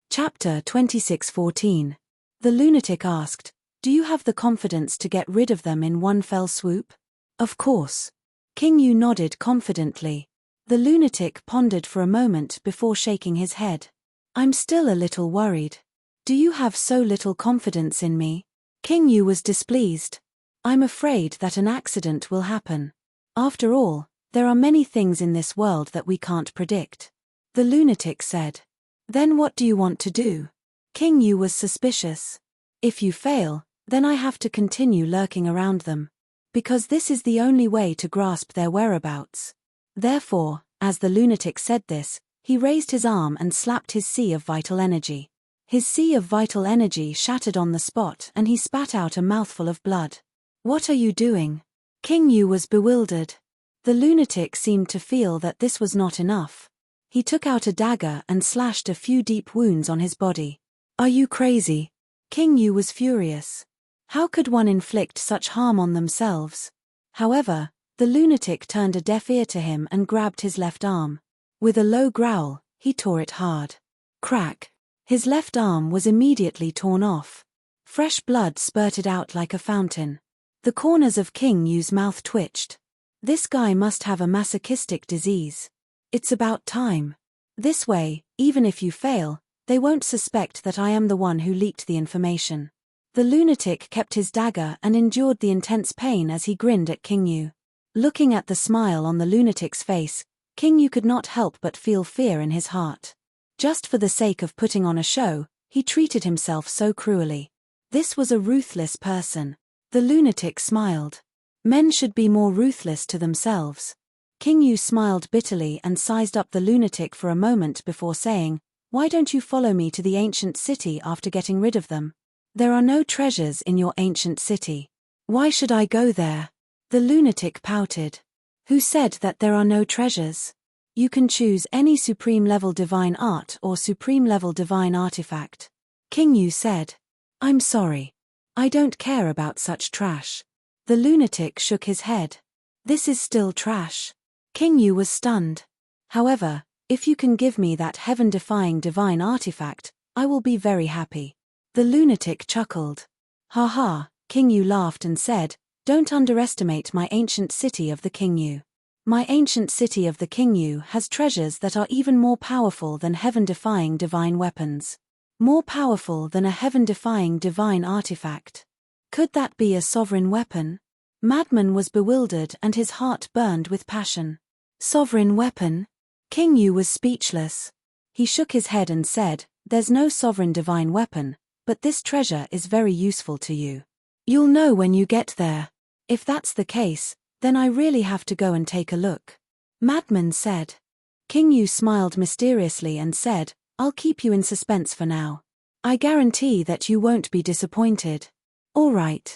Chapter 26:14. The lunatic asked, "Do you have the confidence to get rid of them in one fell swoop?" "Of course." King Yu nodded confidently. The lunatic pondered for a moment before shaking his head. "I'm still a little worried. Do you have so little confidence in me?" King Yu was displeased. "I'm afraid that an accident will happen. After all, there are many things in this world that we can't predict." The lunatic said. "Then what do you want to do?" King Yu was suspicious. "If you fail, then I have to continue lurking around them. Because this is the only way to grasp their whereabouts." Therefore, as the lunatic said this, he raised his arm and slapped his sea of vital energy. His sea of vital energy shattered on the spot and he spat out a mouthful of blood. "What are you doing?" King Yu was bewildered. The lunatic seemed to feel that this was not enough. He took out a dagger and slashed a few deep wounds on his body. "Are you crazy?" King Yu was furious. How could one inflict such harm on themselves? However, the lunatic turned a deaf ear to him and grabbed his left arm. With a low growl, he tore it hard. Crack! His left arm was immediately torn off. Fresh blood spurted out like a fountain. The corners of King Yu's mouth twitched. This guy must have a masochistic disease. It's about time. This way, even if you fail, they won't suspect that I am the one who leaked the information. The lunatic kept his dagger and endured the intense pain as he grinned at King Yu. Looking at the smile on the lunatic's face, King Yu could not help but feel fear in his heart. Just for the sake of putting on a show, he treated himself so cruelly. This was a ruthless person. The lunatic smiled. Men should be more ruthless to themselves. King Yu smiled bitterly and sized up the lunatic for a moment before saying, "Why don't you follow me to the ancient city after getting rid of them? There are no treasures in your ancient city." "Why should I go there?" The lunatic pouted. "Who said that there are no treasures? You can choose any supreme-level divine art or supreme-level divine artifact." King Yu said. "I'm sorry. I don't care about such trash." The lunatic shook his head. "This is still trash." King Yu was stunned. "However, if you can give me that heaven-defying divine artifact, I will be very happy." The lunatic chuckled. "Ha ha," King Yu laughed and said, "Don't underestimate my ancient city of the King Yu. My ancient city of the King Yu has treasures that are even more powerful than heaven-defying divine weapons. More powerful than a heaven-defying divine artifact. Could that be a sovereign weapon?" Madman was bewildered and his heart burned with passion. "Sovereign weapon?" King Yu was speechless. He shook his head and said, "There's no sovereign divine weapon, but this treasure is very useful to you. You'll know when you get there. If that's the case, then I really have to go and take a look." Madman said. King Yu smiled mysteriously and said, "I'll keep you in suspense for now. I guarantee that you won't be disappointed." "All right."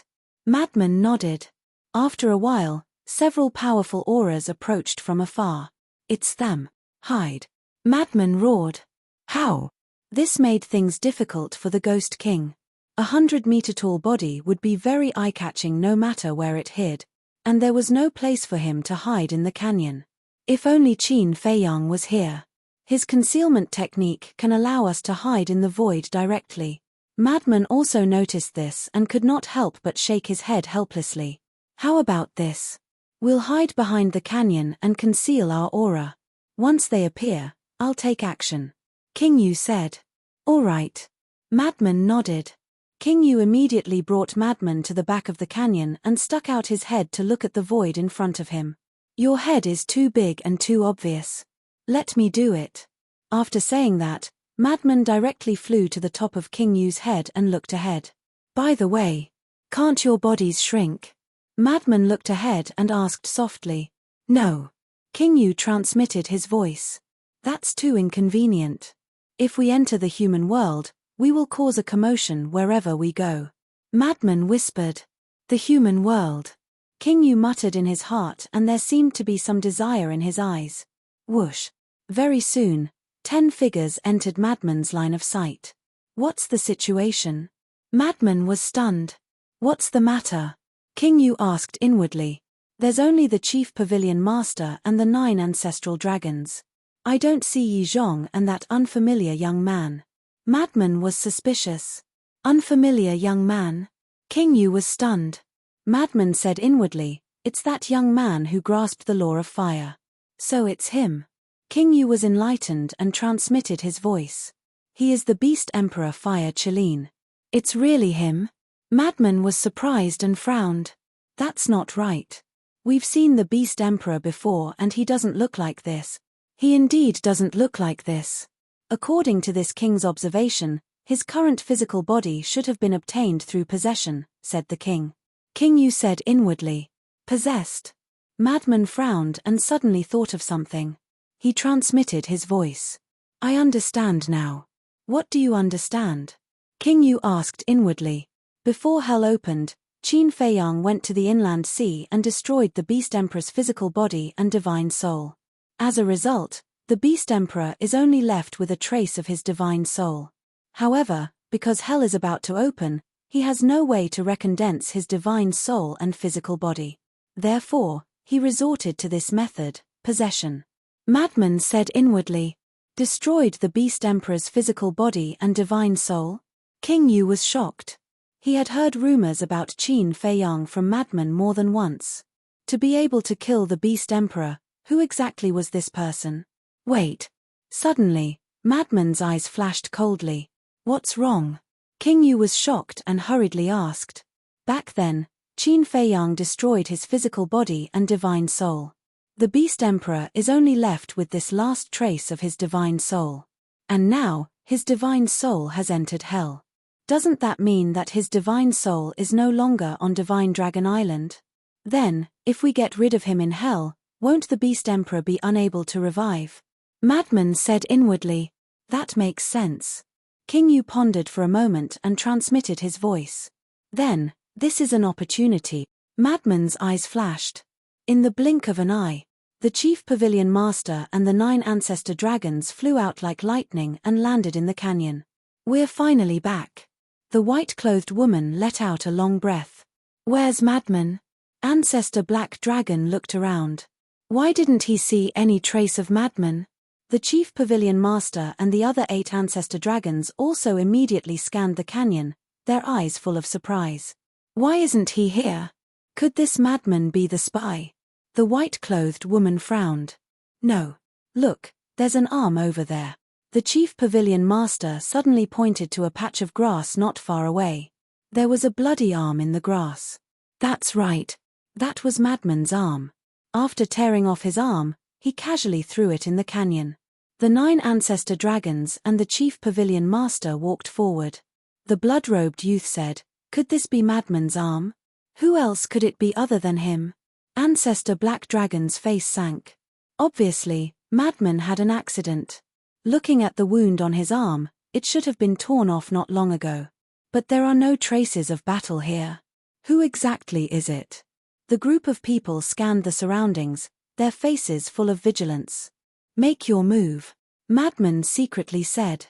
Madman nodded. After a while, several powerful auras approached from afar. "It's them. Hide." Madman roared. "How?" This made things difficult for the Ghost King. 100-meter-tall body would be very eye-catching no matter where it hid, and there was no place for him to hide in the canyon. If only Qin Feiyang was here. His concealment technique can allow us to hide in the void directly. Madman also noticed this and could not help but shake his head helplessly. "How about this? We'll hide behind the canyon and conceal our aura. Once they appear, I'll take action." King Yu said. "All right." Madman nodded. King Yu immediately brought Madman to the back of the canyon and stuck out his head to look at the void in front of him. "Your head is too big and too obvious. Let me do it." After saying that, Madman directly flew to the top of King Yu's head and looked ahead. "By the way, can't your bodies shrink?" Madman looked ahead and asked softly. "No." King Yu transmitted his voice. That's too inconvenient. If we enter the human world, we will cause a commotion wherever we go. Madman whispered. The human world. King Yu muttered in his heart, and there seemed to be some desire in his eyes. Whoosh. Very soon, 10 figures entered Madman's line of sight. What's the situation? Madman was stunned. What's the matter? King Yu asked inwardly. There's only the chief pavilion master and the 9 ancestral dragons. I don't see Yi Zhong and that unfamiliar young man. Madman was suspicious. Unfamiliar young man? King Yu was stunned. Madman said inwardly, it's that young man who grasped the law of fire. So it's him. King Yu was enlightened and transmitted his voice. He is the Beast Emperor Fire Qilin. It's really him? Madman was surprised and frowned. That's not right. We've seen the Beast Emperor before and he doesn't look like this. He indeed doesn't look like this. According to this king's observation, his current physical body should have been obtained through possession, said the king. King Yu said inwardly. Possessed. Madman frowned and suddenly thought of something. He transmitted his voice. I understand now. What do you understand? King Yu asked inwardly. Before hell opened, Qin Feiyang went to the inland sea and destroyed the Beast Emperor's physical body and divine soul. As a result, the Beast Emperor is only left with a trace of his divine soul. However, because hell is about to open, he has no way to recondense his divine soul and physical body. Therefore, he resorted to this method, possession. Madman said inwardly. Destroyed the Beast Emperor's physical body and divine soul? King Yu was shocked. He had heard rumors about Qin Feiyang from Madman more than once. To be able to kill the Beast Emperor, who exactly was this person? Wait. Suddenly, Madman's eyes flashed coldly. What's wrong? King Yu was shocked and hurriedly asked. Back then, Qin Feiyang destroyed his physical body and divine soul. The Beast Emperor is only left with this last trace of his divine soul. And now, his divine soul has entered hell. Doesn't that mean that his divine soul is no longer on Divine Dragon Island? Then, if we get rid of him in hell, won't the Beast Emperor be unable to revive? Madman said inwardly. That makes sense. King Yu pondered for a moment and transmitted his voice. Then, this is an opportunity. Madman's eyes flashed. In the blink of an eye, the chief pavilion master and the 9 ancestor dragons flew out like lightning and landed in the canyon. We're finally back. The white-clothed woman let out a long breath. Where's Madman? Ancestor Black Dragon looked around. Why didn't he see any trace of Madman? The chief pavilion master and the other 8 ancestor dragons also immediately scanned the canyon, their eyes full of surprise. Why isn't he here? Could this Madman be the spy? The white-clothed woman frowned. No. Look, there's an arm over there. The chief pavilion master suddenly pointed to a patch of grass not far away. There was a bloody arm in the grass. That's right. That was Madman's arm. After tearing off his arm, he casually threw it in the canyon. The 9 ancestor dragons and the chief pavilion master walked forward. The blood-robed youth said, Could this be Madman's arm? Who else could it be other than him? Ancestor Black Dragon's face sank. Obviously, Madman had an accident. Looking at the wound on his arm, it should have been torn off not long ago. But there are no traces of battle here. Who exactly is it? The group of people scanned the surroundings, their faces full of vigilance. Make your move, Madman secretly said.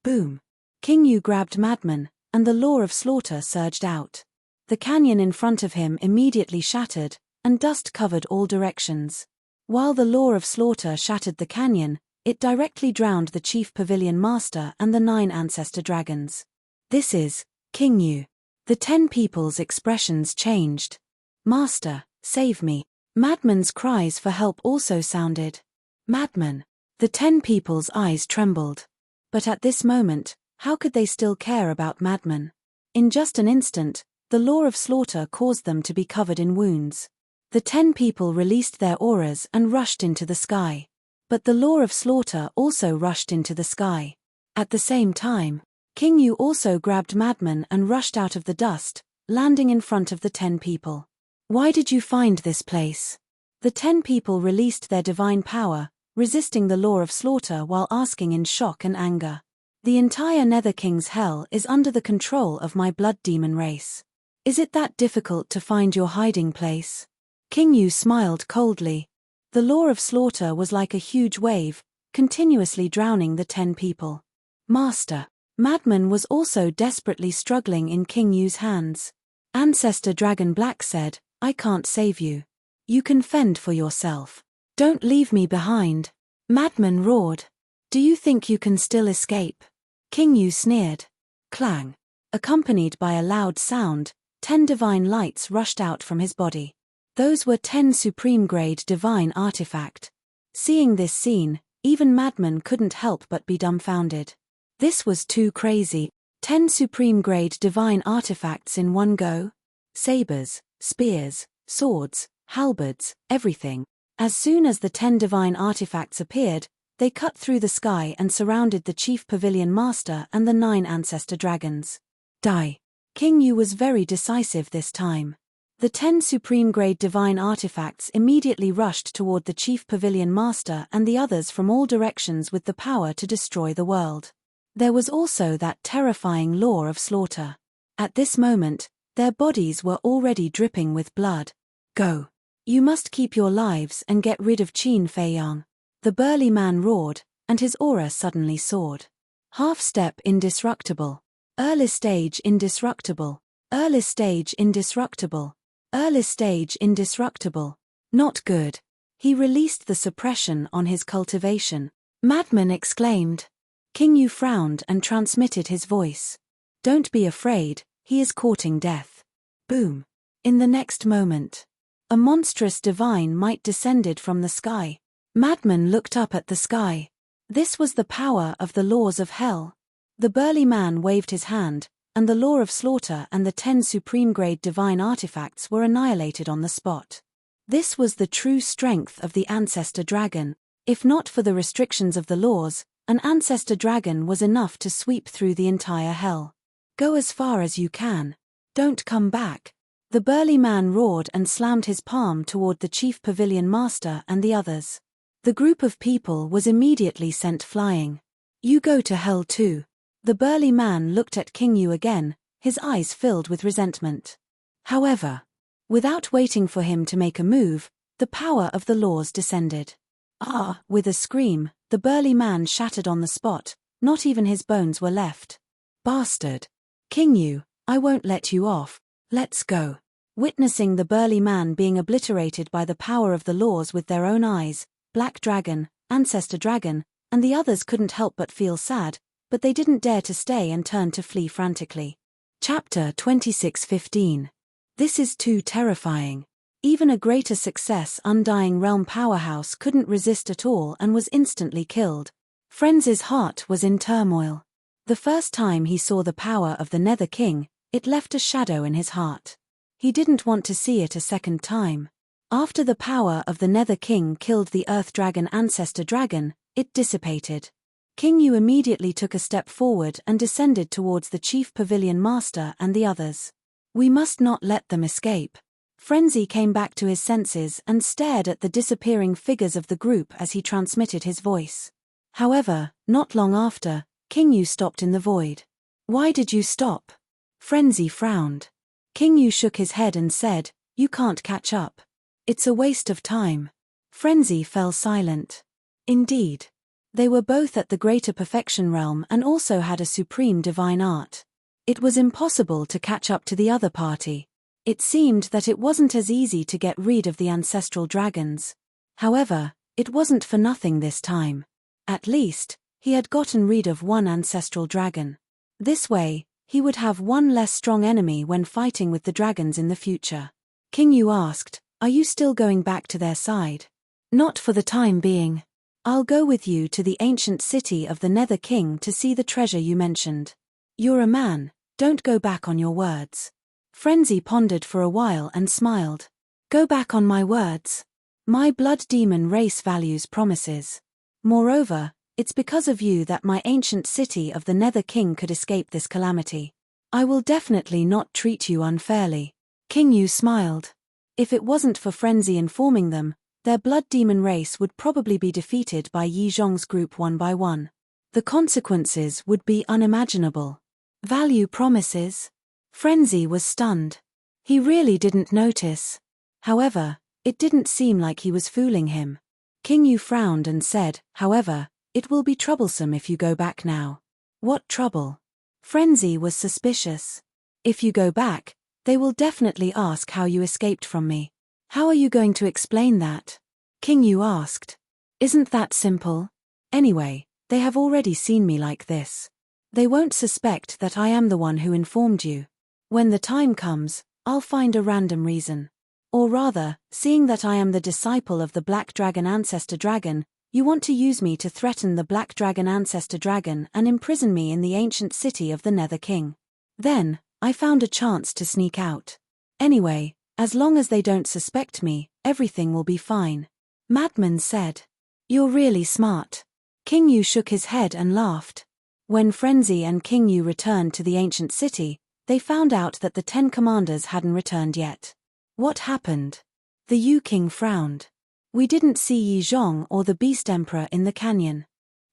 Boom. King Yu grabbed Madman, and the law of slaughter surged out. The canyon in front of him immediately shattered, and dust covered all directions. While the law of slaughter shattered the canyon, it directly drowned the chief pavilion master and the 9 ancestor dragons. This is King Yu. The 10 people's expressions changed. Master, save me. Madman's cries for help also sounded. Madman. The 10 people's eyes trembled. But at this moment, how could they still care about Madman? In just an instant, the law of slaughter caused them to be covered in wounds. The 10 people released their auras and rushed into the sky. But the law of slaughter also rushed into the sky. At the same time, King Yu also grabbed Madman and rushed out of the dust, landing in front of the 10 people. Why did you find this place? The 10 people released their divine power, resisting the law of slaughter while asking in shock and anger. The entire Nether King's hell is under the control of my blood demon race. Is it that difficult to find your hiding place? King Yu smiled coldly. The law of slaughter was like a huge wave, continuously drowning the 10 people. Master. Madman was also desperately struggling in King Yu's hands. Ancestor Dragon Black said, I can't save you. You can fend for yourself. Don't leave me behind. Madman roared. Do you think you can still escape? King Yu sneered. Clang. Accompanied by a loud sound, 10 divine lights rushed out from his body. Those were 10 supreme-grade divine artifact. Seeing this scene, even Madman couldn't help but be dumbfounded. This was too crazy. 10 supreme-grade divine artifacts in one go? Sabers, spears, swords, halberds, everything. As soon as the 10 divine artifacts appeared, they cut through the sky and surrounded the chief pavilion master and the 9 ancestor dragons. Die. King Yu was very decisive this time. The 10 supreme-grade divine artifacts immediately rushed toward the chief pavilion master and the others from all directions with the power to destroy the world. There was also that terrifying law of slaughter. At this moment, their bodies were already dripping with blood. Go. You must keep your lives and get rid of Qin Feiyang. The burly man roared, and his aura suddenly soared. Half-step indestructible. Early stage indestructible. Early stage indestructible. Early stage indestructible. Not good. He released the suppression on his cultivation. Madman exclaimed. King Yu frowned and transmitted his voice. Don't be afraid, he is courting death. Boom. In the next moment, a monstrous divine might descended from the sky. Madman looked up at the sky. This was the power of the laws of hell. The burly man waved his hand, and the law of slaughter and the 10 supreme-grade divine artifacts were annihilated on the spot. This was the true strength of the ancestor dragon. If not for the restrictions of the laws, an ancestor dragon was enough to sweep through the entire hell. Go as far as you can. Don't come back. The burly man roared and slammed his palm toward the chief pavilion master and the others. The group of people was immediately sent flying. You go to hell too. The burly man looked at King Yu again, his eyes filled with resentment. However, without waiting for him to make a move, the power of the laws descended. Ah! With a scream, the burly man shattered on the spot, not even his bones were left. Bastard! King Yu, I won't let you off. Let's go. Witnessing the burly man being obliterated by the power of the laws with their own eyes, Black Dragon, Ancestor Dragon, and the others couldn't help but feel sad, but they didn't dare to stay and turned to flee frantically. Chapter 26:15. This is too terrifying. Even a greater success Undying Realm powerhouse couldn't resist at all and was instantly killed. Frenzy's heart was in turmoil. The first time he saw the power of the Nether King, it left a shadow in his heart. He didn't want to see it a second time. After the power of the Nether King killed the Earth Dragon Ancestor Dragon, it dissipated. King Yu immediately took a step forward and descended towards the chief pavilion master and the others. We must not let them escape. Frenzy came back to his senses and stared at the disappearing figures of the group as he transmitted his voice. However, not long after, King Yu stopped in the void. Why did you stop? Frenzy frowned. King Yu shook his head and said, You can't catch up. It's a waste of time. Frenzy fell silent. Indeed. They were both at the Greater Perfection Realm and also had a supreme divine art. It was impossible to catch up to the other party. It seemed that it wasn't as easy to get rid of the ancestral dragons. However, it wasn't for nothing this time. At least, he had gotten rid of one ancestral dragon. This way, he would have one less strong enemy when fighting with the dragons in the future. King Yu asked, Are you still going back to their side? Not for the time being. I'll go with you to the ancient city of the Nether King to see the treasure you mentioned. You're a man, don't go back on your words. Frenzy pondered for a while and smiled. Go back on my words. My blood demon race values promises. Moreover, it's because of you that my ancient city of the Nether King could escape this calamity. I will definitely not treat you unfairly. King Yu smiled. If it wasn't for Frenzy informing them, their blood demon race would probably be defeated by Yi Zhong's group one by one. The consequences would be unimaginable. Value promises? Frenzy was stunned. He really didn't notice. However, it didn't seem like he was fooling him. King Yu frowned and said, however, it will be troublesome if you go back now. What trouble? Frenzy was suspicious. If you go back, they will definitely ask how you escaped from me. How are you going to explain that? King Yu asked. Isn't that simple? Anyway, they have already seen me like this. They won't suspect that I am the one who informed you. When the time comes, I'll find a random reason. Or rather, seeing that I am the disciple of the Black Dragon Ancestor Dragon, you want to use me to threaten the Black Dragon Ancestor Dragon and imprison me in the ancient city of the Nether King. Then, I found a chance to sneak out. Anyway, as long as they don't suspect me, everything will be fine. Madman said. You're really smart. King Yu shook his head and laughed. When Frenzy and King Yu returned to the ancient city, they found out that the 10 commanders hadn't returned yet. What happened? The Yu King frowned. We didn't see Yi Zhong or the Beast Emperor in the canyon.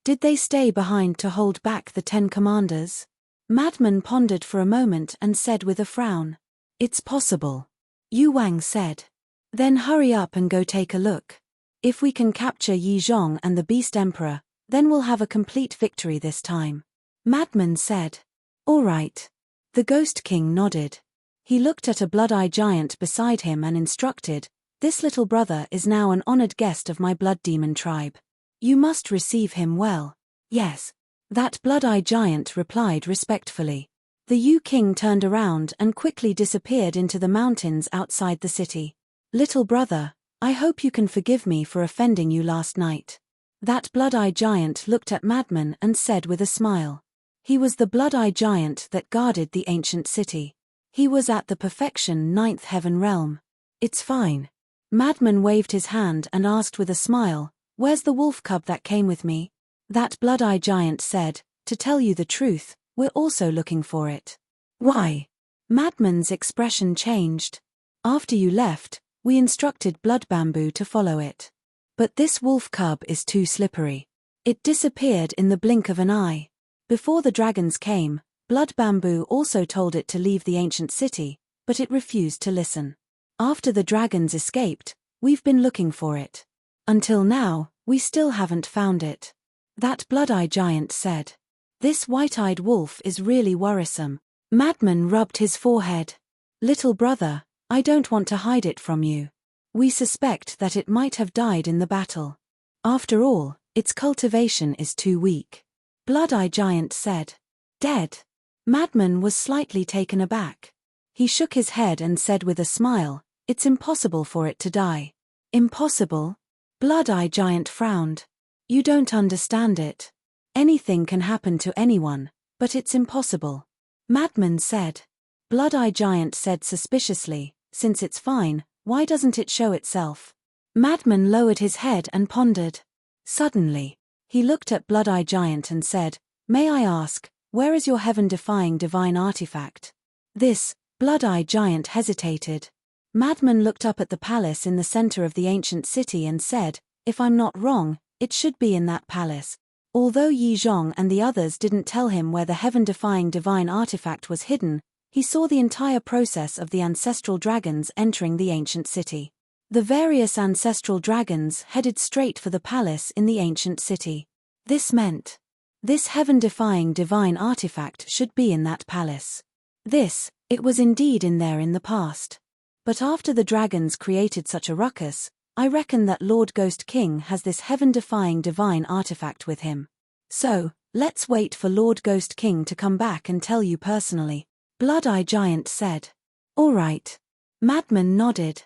Did they stay behind to hold back the 10 commanders? Madman pondered for a moment and said with a frown. It's possible. Yu Wang said. Then hurry up and go take a look. If we can capture Yi Zhong and the Beast Emperor, then we'll have a complete victory this time. Madman said. All right. The Ghost King nodded. He looked at a blood-eye giant beside him and instructed, this little brother is now an honored guest of my blood demon tribe. You must receive him well. Yes. That blood-eye giant replied respectfully. The Yu King turned around and quickly disappeared into the mountains outside the city. Little brother, I hope you can forgive me for offending you last night. That blood-eye giant looked at Madman and said with a smile. He was the blood-eye giant that guarded the ancient city. He was at the perfection 9th heaven realm. It's fine. Madman waved his hand and asked with a smile, where's the wolf cub that came with me? That blood-eye giant said, to tell you the truth, we're also looking for it. Why? Madman's expression changed. After you left, we instructed Blood Bamboo to follow it. But this wolf cub is too slippery. It disappeared in the blink of an eye. Before the dragons came, Blood Bamboo also told it to leave the ancient city, but it refused to listen. After the dragons escaped, we've been looking for it. Until now, we still haven't found it. That blood-eye giant said. This white-eyed wolf is really worrisome. Madman rubbed his forehead. Little brother, I don't want to hide it from you. We suspect that it might have died in the battle. After all, its cultivation is too weak. Blood-eye giant said. Dead? Madman was slightly taken aback. He shook his head and said with a smile, it's impossible for it to die. Impossible? Blood-eye giant frowned. You don't understand it. Anything can happen to anyone, but it's impossible. Madman said. Blood-eye giant said suspiciously, since it's fine, why doesn't it show itself? Madman lowered his head and pondered. Suddenly, he looked at Blood-eye giant and said, may I ask, where is your heaven-defying divine artifact? This, Blood-eye giant hesitated. Madman looked up at the palace in the center of the ancient city and said, if I'm not wrong, it should be in that palace. Although Yi Zhong and the others didn't tell him where the heaven-defying divine artifact was hidden, he saw the entire process of the ancestral dragons entering the ancient city. The various ancestral dragons headed straight for the palace in the ancient city. This meant, this heaven-defying divine artifact should be in that palace. It was indeed in there in the past. But after the dragons created such a ruckus, I reckon that Lord Ghost King has this heaven-defying divine artifact with him. So, let's wait for Lord Ghost King to come back and tell you personally. Blood-eye giant said. All right. Madman nodded.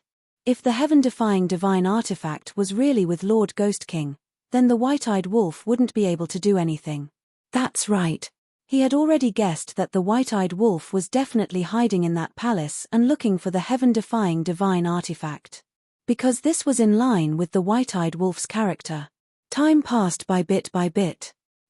If the heaven-defying divine artifact was really with Lord Ghost King, then the white-eyed wolf wouldn't be able to do anything. That's right. He had already guessed that the white-eyed wolf was definitely hiding in that palace and looking for the heaven-defying divine artifact. Because this was in line with the white-eyed wolf's character. Time passed by bit.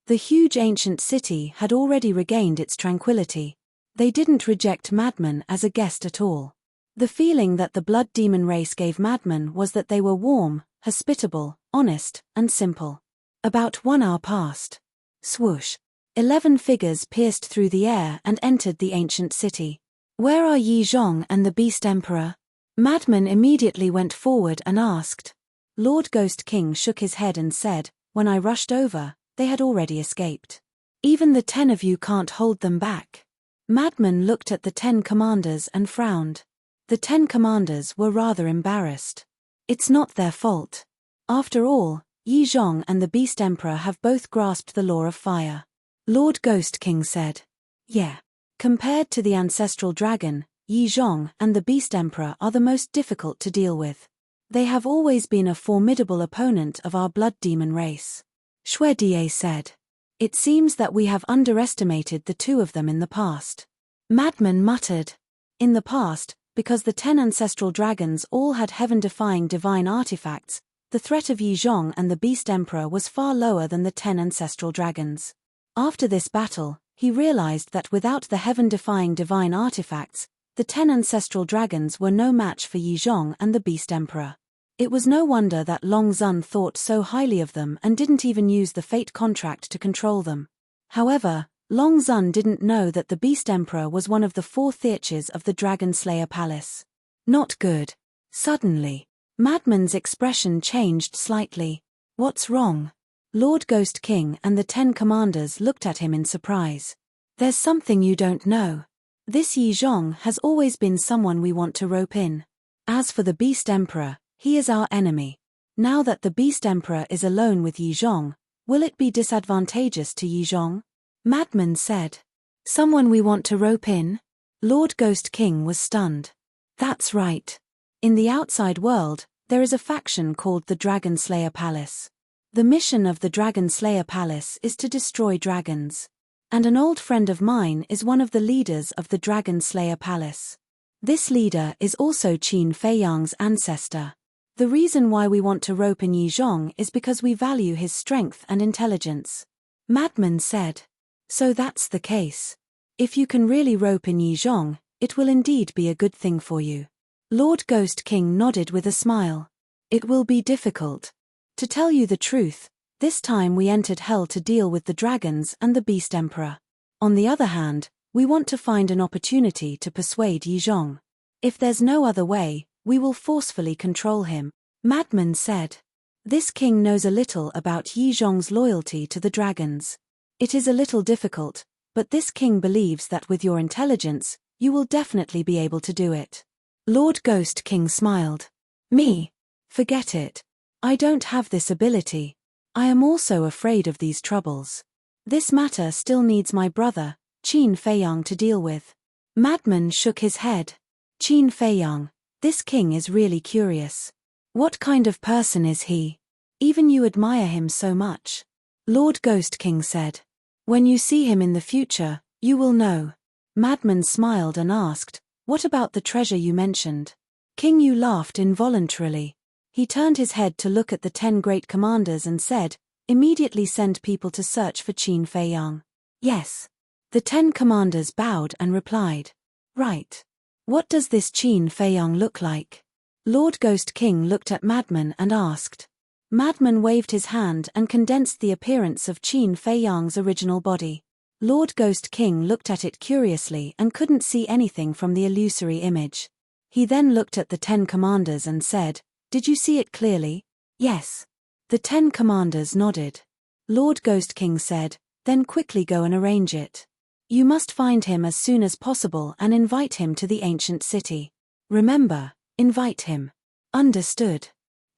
The huge ancient city had already regained its tranquility. They didn't reject Madman as a guest at all. The feeling that the blood demon race gave Madman was that they were warm, hospitable, honest, and simple. About 1 hour passed. Swoosh. 11 figures pierced through the air and entered the ancient city. Where are Yi Zhong and the Beast Emperor? Madman immediately went forward and asked. Lord Ghost King shook his head and said, when I rushed over, they had already escaped. Even the 10 of you can't hold them back. Madman looked at the 10 commanders and frowned. The 10 commanders were rather embarrassed. It's not their fault. After all, Yi Zhong and the Beast Emperor have both grasped the law of fire. Lord Ghost King said. Yeah. Compared to the ancestral dragon, Yi Zhong and the Beast Emperor are the most difficult to deal with. They have always been a formidable opponent of our blood demon race. Xue Die said. It seems that we have underestimated the 2 of them in the past. Madman muttered. In the past, because the 10 ancestral dragons all had heaven-defying divine artifacts, the threat of Yi Zhong and the Beast Emperor was far lower than the 10 ancestral dragons. After this battle, he realized that without the heaven-defying divine artifacts, the 10 ancestral dragons were no match for Yi Zhong and the Beast Emperor. It was no wonder that Long Zun thought so highly of them and didn't even use the fate contract to control them. However, Long Zun didn't know that the Beast Emperor was one of the 4 theaches of the Dragon Slayer Palace. Not good. Suddenly, Madman's expression changed slightly. What's wrong? Lord Ghost King and the 10 commanders looked at him in surprise. There's something you don't know. This Yi Zhong has always been someone we want to rope in. As for the Beast Emperor, he is our enemy. Now that the Beast Emperor is alone with Yi Zhong, will it be disadvantageous to Yi Zhong? Madman said. Someone we want to rope in? Lord Ghost King was stunned. That's right. In the outside world, there is a faction called the Dragon Slayer Palace. The mission of the Dragon Slayer Palace is to destroy dragons. And an old friend of mine is one of the leaders of the Dragon Slayer Palace. This leader is also Qin Feiyang's ancestor. The reason why we want to rope in Yi Zhong is because we value his strength and intelligence. Madman said. So that's the case. If you can really rope in Yi Zhong, it will indeed be a good thing for you. Lord Ghost King nodded with a smile. It will be difficult. To tell you the truth, this time we entered hell to deal with the dragons and the Beast Emperor. On the other hand, we want to find an opportunity to persuade Yi Zhong. If there's no other way, we will forcefully control him. Madman said. This king knows a little about Yi Zhong's loyalty to the dragons. It is a little difficult, but this king believes that with your intelligence, you will definitely be able to do it. Lord Ghost King smiled. Me? Forget it. I don't have this ability. I am also afraid of these troubles. This matter still needs my brother, Qin Feiyang, to deal with. Madman shook his head. Qin Feiyang, this king is really curious. What kind of person is he? Even you admire him so much. Lord Ghost King said. When you see him in the future, you will know. Madman smiled and asked, what about the treasure you mentioned? King Yu laughed involuntarily. He turned his head to look at the 10 great commanders and said, immediately send people to search for Qin Feiyang. Yes. The 10 commanders bowed and replied. Right. What does this Qin Feiyang look like? Lord Ghost King looked at Madman and asked. Madman waved his hand and condensed the appearance of Qin Feiyang's original body. Lord Ghost King looked at it curiously and couldn't see anything from the illusory image. He then looked at the 10 commanders and said, did you see it clearly? Yes. The 10 commanders nodded. Lord Ghost King said, then quickly go and arrange it. You must find him as soon as possible and invite him to the ancient city. Remember, invite him. Understood.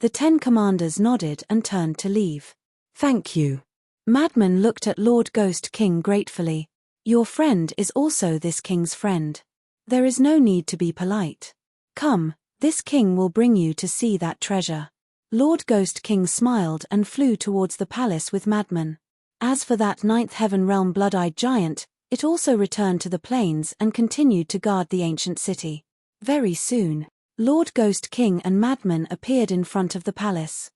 The 10 commanders nodded and turned to leave. Thank you. Madman looked at Lord Ghost King gratefully. Your friend is also this king's friend. There is no need to be polite. Come, this king will bring you to see that treasure. Lord Ghost King smiled and flew towards the palace with Madman. As for that 9th heaven realm blood-eyed giant, it also returned to the plains and continued to guard the ancient city. Very soon, Lord Ghost King and Madman appeared in front of the palace.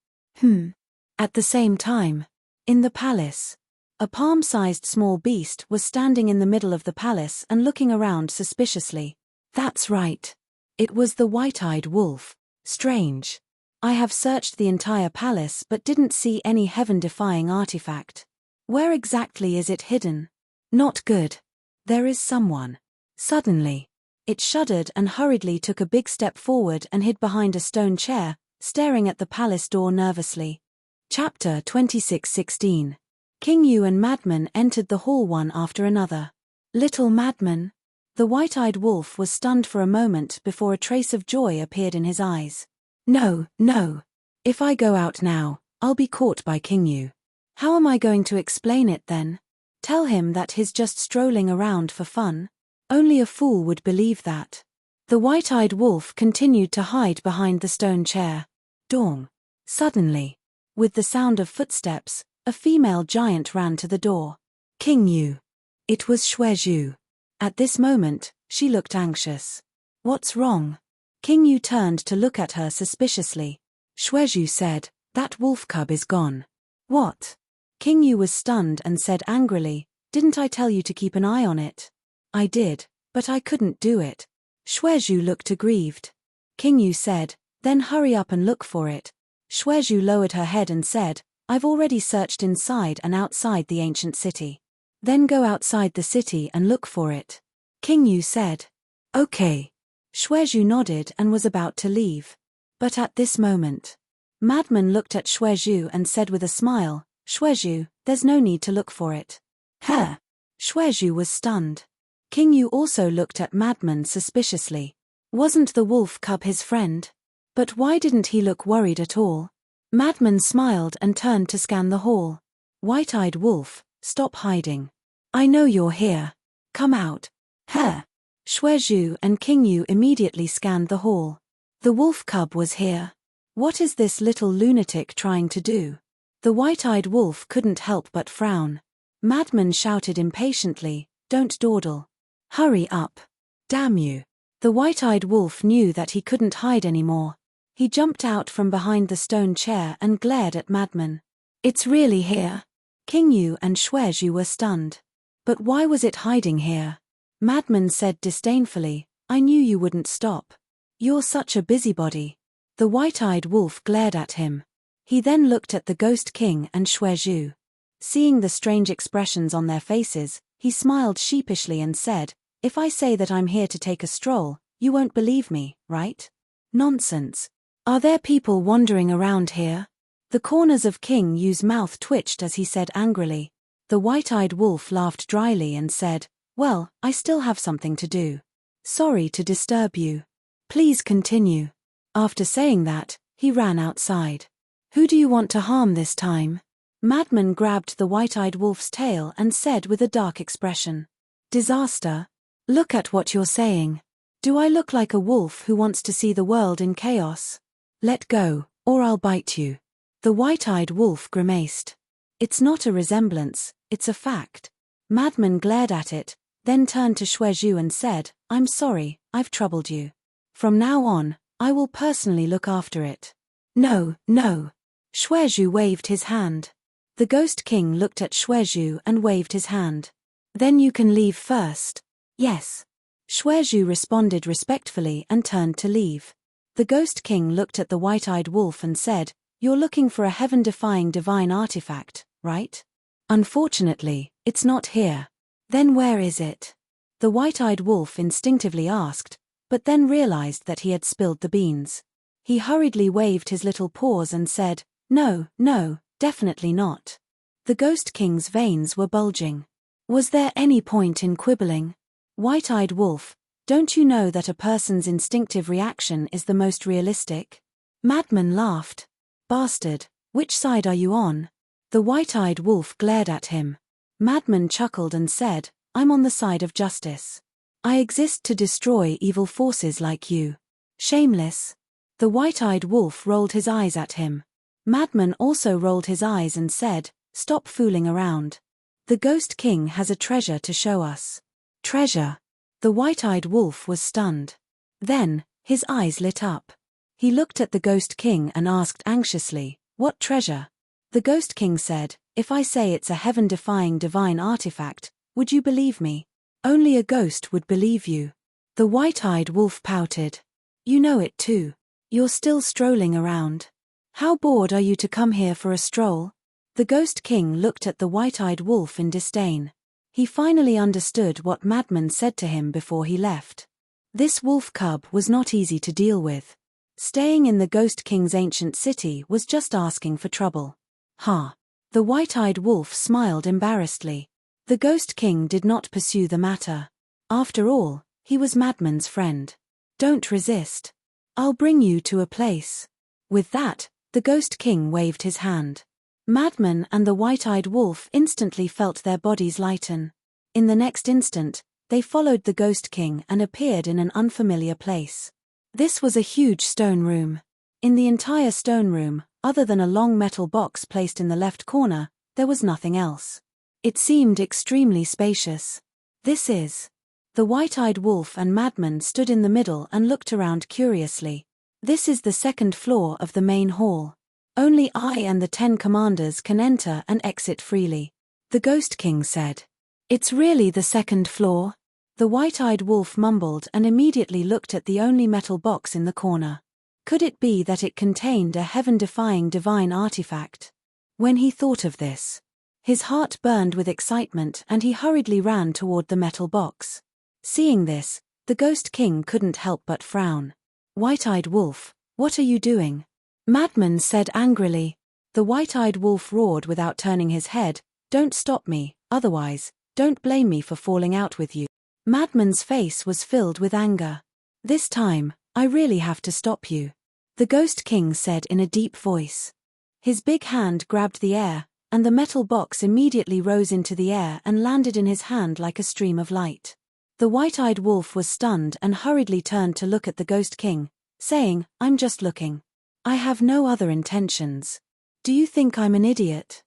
At the same time, in the palace, a palm-sized small beast was standing in the middle of the palace and looking around suspiciously. That's right. It was the white-eyed wolf. Strange. I have searched the entire palace but didn't see any heaven-defying artifact. Where exactly is it hidden? Not good. There is someone. Suddenly, it shuddered and hurriedly took a big step forward and hid behind a stone chair, staring at the palace door nervously. Chapter 26:16. King Yu and Madman entered the hall one after another. Little Madman. The white-eyed wolf was stunned for a moment before a trace of joy appeared in his eyes. No, no. If I go out now, I'll be caught by King Yu. How am I going to explain it then? Tell him that he's just strolling around for fun? Only a fool would believe that. The white-eyed wolf continued to hide behind the stone chair. Dong. Suddenly, with the sound of footsteps, a female giant ran to the door. King Yu. It was Xuezhu. At this moment, she looked anxious. What's wrong? King Yu turned to look at her suspiciously. Xuezhu said, that wolf cub is gone. What? King Yu was stunned and said angrily, didn't I tell you to keep an eye on it? I did, but I couldn't do it. Xuezhu looked aggrieved. King Yu said, then hurry up and look for it. Xuezhu lowered her head and said, I've already searched inside and outside the ancient city. Then go outside the city and look for it. King Yu said. Okay. Xuezhu nodded and was about to leave. But at this moment, Madman looked at Xuezhu and said with a smile, Xuezhu, there's no need to look for it. Huh? Xuezhu was stunned. King Yu also looked at Madman suspiciously. Wasn't the wolf cub his friend? But why didn't he look worried at all? Madman smiled and turned to scan the hall. White-eyed wolf, stop hiding. I know you're here. Come out. Huh? Xuezhu and King Yu immediately scanned the hall. The wolf cub was here. What is this little lunatic trying to do? The white-eyed wolf couldn't help but frown. Madman shouted impatiently, don't dawdle. Hurry up. Damn you. The white-eyed wolf knew that he couldn't hide anymore. He jumped out from behind the stone chair and glared at Madman. It's really here. King Yu and Xuezhu were stunned. But why was it hiding here? Madman said disdainfully, I knew you wouldn't stop. You're such a busybody. The white-eyed wolf glared at him. He then looked at the Ghost King and Xuezhu. Seeing the strange expressions on their faces, he smiled sheepishly and said, if I say that I'm here to take a stroll, you won't believe me, right? Nonsense. Are there people wandering around here? The corners of King Yu's mouth twitched as he said angrily. The white-eyed wolf laughed dryly and said, well, I still have something to do. Sorry to disturb you. Please continue. After saying that, he ran outside. Who do you want to harm this time? Madman grabbed the white-eyed wolf's tail and said with a dark expression. Disaster. Look at what you're saying. Do I look like a wolf who wants to see the world in chaos? Let go, or I'll bite you. The white-eyed wolf grimaced. It's not a resemblance, it's a fact. Madman glared at it, then turned to Xuezhu and said, I'm sorry, I've troubled you. From now on, I will personally look after it. No, no. Xuezhu waved his hand. The Ghost King looked at Xuezhu and waved his hand. Then you can leave first. Yes. Xuezhu responded respectfully and turned to leave. The Ghost King looked at the white-eyed wolf and said, you're looking for a heaven-defying divine artifact, right? Unfortunately, it's not here. Then where is it? The white-eyed wolf instinctively asked, but then realized that he had spilled the beans. He hurriedly waved his little paws and said, no, no, definitely not. The Ghost King's veins were bulging. Was there any point in quibbling? White-eyed wolf, don't you know that a person's instinctive reaction is the most realistic? Madman laughed. Bastard, which side are you on? The white-eyed wolf glared at him. Madman chuckled and said, I'm on the side of justice. I exist to destroy evil forces like you. Shameless. The white-eyed wolf rolled his eyes at him. Madman also rolled his eyes and said, stop fooling around. The Ghost King has a treasure to show us. Treasure? The white-eyed wolf was stunned. Then, his eyes lit up. He looked at the Ghost King and asked anxiously, what treasure? The Ghost King said, if I say it's a heaven-defying divine artifact, would you believe me? Only a ghost would believe you. The white-eyed wolf pouted. You know it too. You're still strolling around. How bored are you to come here for a stroll? The Ghost King looked at the white-eyed wolf in disdain. He finally understood what Madman said to him before he left. This wolf cub was not easy to deal with. Staying in the Ghost King's ancient city was just asking for trouble. Ha! The white-eyed wolf smiled embarrassedly. The Ghost King did not pursue the matter. After all, he was Madman's friend. Don't resist. I'll bring you to a place. With that, the Ghost King waved his hand. Madman and the white-eyed wolf instantly felt their bodies lighten. In the next instant, they followed the Ghost King and appeared in an unfamiliar place. This was a huge stone room. In the entire stone room, other than a long metal box placed in the left corner, there was nothing else. It seemed extremely spacious. This is. The white-eyed wolf and Madman stood in the middle and looked around curiously. This is the second floor of the main hall. Only I and the 10 commanders can enter and exit freely. The Ghost King said. It's really the second floor? The white-eyed wolf mumbled and immediately looked at the only metal box in the corner. Could it be that it contained a heaven-defying divine artifact? When he thought of this, his heart burned with excitement and he hurriedly ran toward the metal box. Seeing this, the Ghost King couldn't help but frown. White-eyed wolf, what are you doing? Madman said angrily. The white-eyed wolf roared without turning his head, Don't stop me, otherwise, don't blame me for falling out with you. Madman's face was filled with anger. This time, I really have to stop you. The Ghost King said in a deep voice. His big hand grabbed the air, and the metal box immediately rose into the air and landed in his hand like a stream of light. The white-eyed wolf was stunned and hurriedly turned to look at the Ghost King, saying, I'm just looking. I have no other intentions. Do you think I'm an idiot?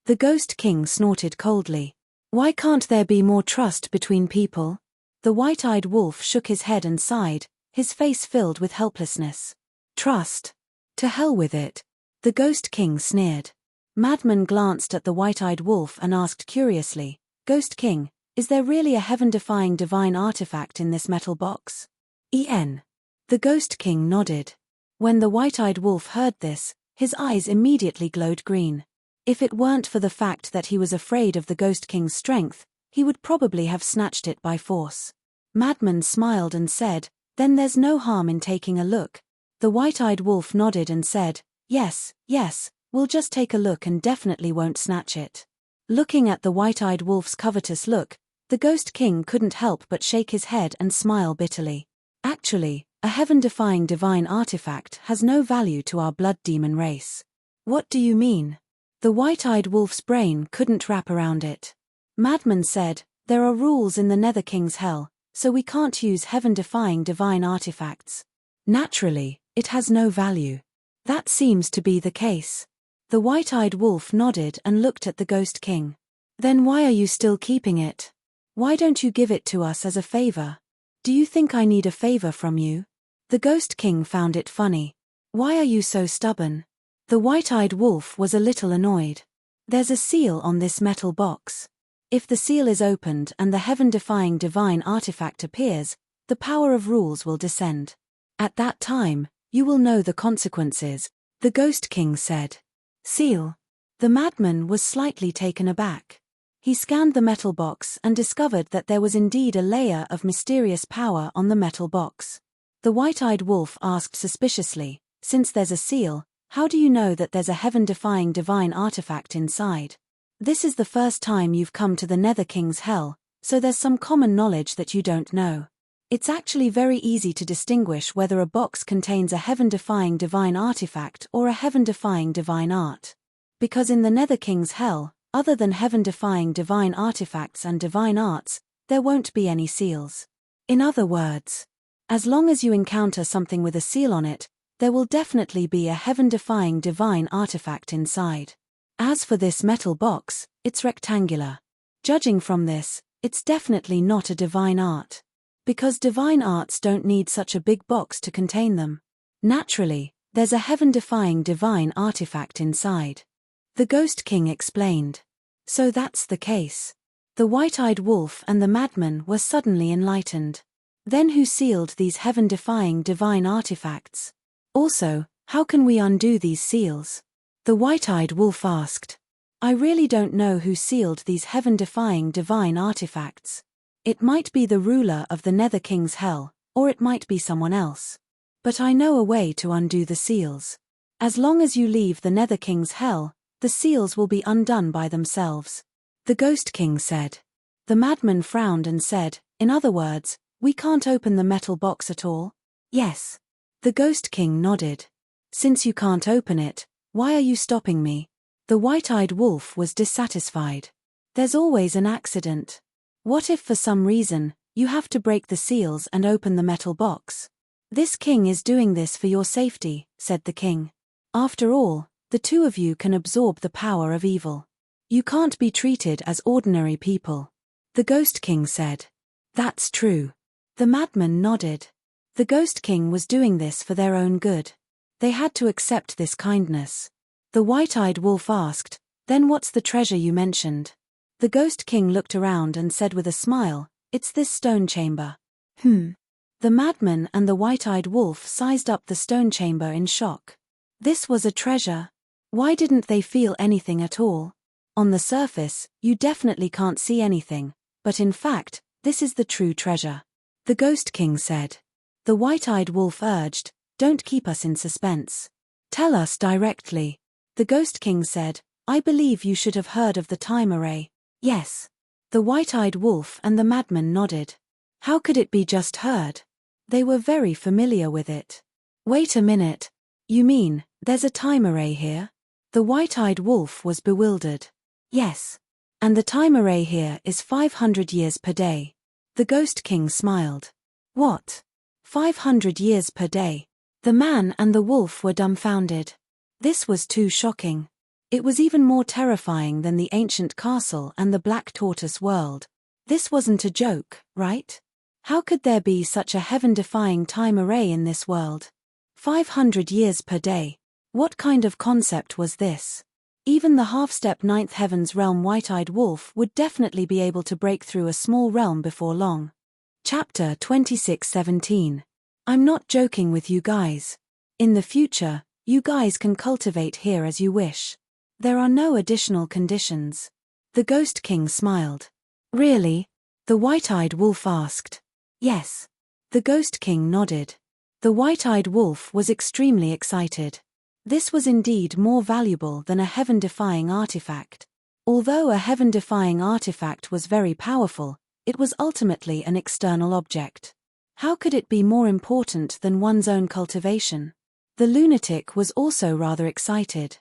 The Ghost King snorted coldly. Why can't there be more trust between people? The white-eyed wolf shook his head and sighed, his face filled with helplessness. Trust? To hell with it. The Ghost King sneered. Madman glanced at the white-eyed wolf and asked curiously, Ghost King, is there really a heaven-defying divine artifact in this metal box? En. The Ghost King nodded. When the white-eyed wolf heard this, his eyes immediately glowed green. If it weren't for the fact that he was afraid of the Ghost King's strength, he would probably have snatched it by force. Madman smiled and said, Then there's no harm in taking a look. The white-eyed wolf nodded and said, Yes, we'll just take a look and definitely won't snatch it. Looking at the white-eyed wolf's covetous look, the Ghost King couldn't help but shake his head and smile bitterly. Actually, a heaven-defying divine artifact has no value to our blood demon race. What do you mean? The white-eyed wolf's brain couldn't wrap around it. Madman said, There are rules in the Nether King's hell, so we can't use heaven-defying divine artifacts. Naturally, it has no value. That seems to be the case. The white-eyed wolf nodded and looked at the Ghost King. Then why are you still keeping it? Why don't you give it to us as a favor? Do you think I need a favor from you? The Ghost King found it funny. Why are you so stubborn? The white-eyed wolf was a little annoyed. There's a seal on this metal box. If the seal is opened and the heaven-defying divine artifact appears, the power of rules will descend. At that time, you will know the consequences, the Ghost King said. Seal. The madman was slightly taken aback. He scanned the metal box and discovered that there was indeed a layer of mysterious power on the metal box. The white-eyed wolf asked suspiciously, Since there's a seal, how do you know that there's a heaven-defying divine artifact inside? This is the first time you've come to the Nether King's hell, so there's some common knowledge that you don't know. It's actually very easy to distinguish whether a box contains a heaven-defying divine artifact or a heaven-defying divine art. Because in the Nether King's hell, other than heaven-defying divine artifacts and divine arts, there won't be any seals. In other words, as long as you encounter something with a seal on it, there will definitely be a heaven-defying divine artifact inside. As for this metal box, it's rectangular. Judging from this, it's definitely not a divine art. Because divine arts don't need such a big box to contain them. Naturally, there's a heaven-defying divine artifact inside. The Ghost King explained. So that's the case. The white-eyed wolf and the madman were suddenly enlightened. Then who sealed these heaven-defying divine artifacts? Also, how can we undo these seals? The white-eyed wolf asked. I really don't know who sealed these heaven-defying divine artifacts. It might be the ruler of the Nether King's hell, or it might be someone else. But I know a way to undo the seals. As long as you leave the Nether King's hell, the seals will be undone by themselves. The Ghost King said. The madman frowned and said, in other words, we can't open the metal box at all? Yes. The Ghost King nodded. Since you can't open it, why are you stopping me? The white-eyed wolf was dissatisfied. There's always an accident. What if for some reason, you have to break the seals and open the metal box? This king is doing this for your safety, said the king. After all, the two of you can absorb the power of evil. You can't be treated as ordinary people. The Ghost King said. That's true. The madman nodded. The Ghost King was doing this for their own good. They had to accept this kindness. The white-eyed wolf asked, then what's the treasure you mentioned? The Ghost King looked around and said with a smile, it's this stone chamber. The madman and the white-eyed wolf sized up the stone chamber in shock. This was a treasure. Why didn't they feel anything at all? On the surface, you definitely can't see anything, but in fact, this is the true treasure. The Ghost King said. The white-eyed wolf urged, don't keep us in suspense. Tell us directly. The Ghost King said, I believe you should have heard of the time array. Yes. The white-eyed wolf and the madman nodded. How could it be just heard? They were very familiar with it. Wait a minute. You mean, there's a time array here? The white-eyed wolf was bewildered. Yes. And the time array here is 500 years per day. The Ghost King smiled. What? 500 years per day? The man and the wolf were dumbfounded. This was too shocking. It was even more terrifying than the ancient castle and the black tortoise world. This wasn't a joke, right? How could there be such a heaven-defying time array in this world? 500 years per day. What kind of concept was this? Even the half-step ninth heaven's realm white-eyed wolf would definitely be able to break through a small realm before long. Chapter 26:17. I'm not joking with you guys. In the future, you guys can cultivate here as you wish. There are no additional conditions. The Ghost King smiled. Really? The white-eyed wolf asked. Yes. The Ghost King nodded. The white-eyed wolf was extremely excited. This was indeed more valuable than a heaven-defying artifact. Although a heaven-defying artifact was very powerful, it was ultimately an external object. How could it be more important than one's own cultivation? The lunatic was also rather excited.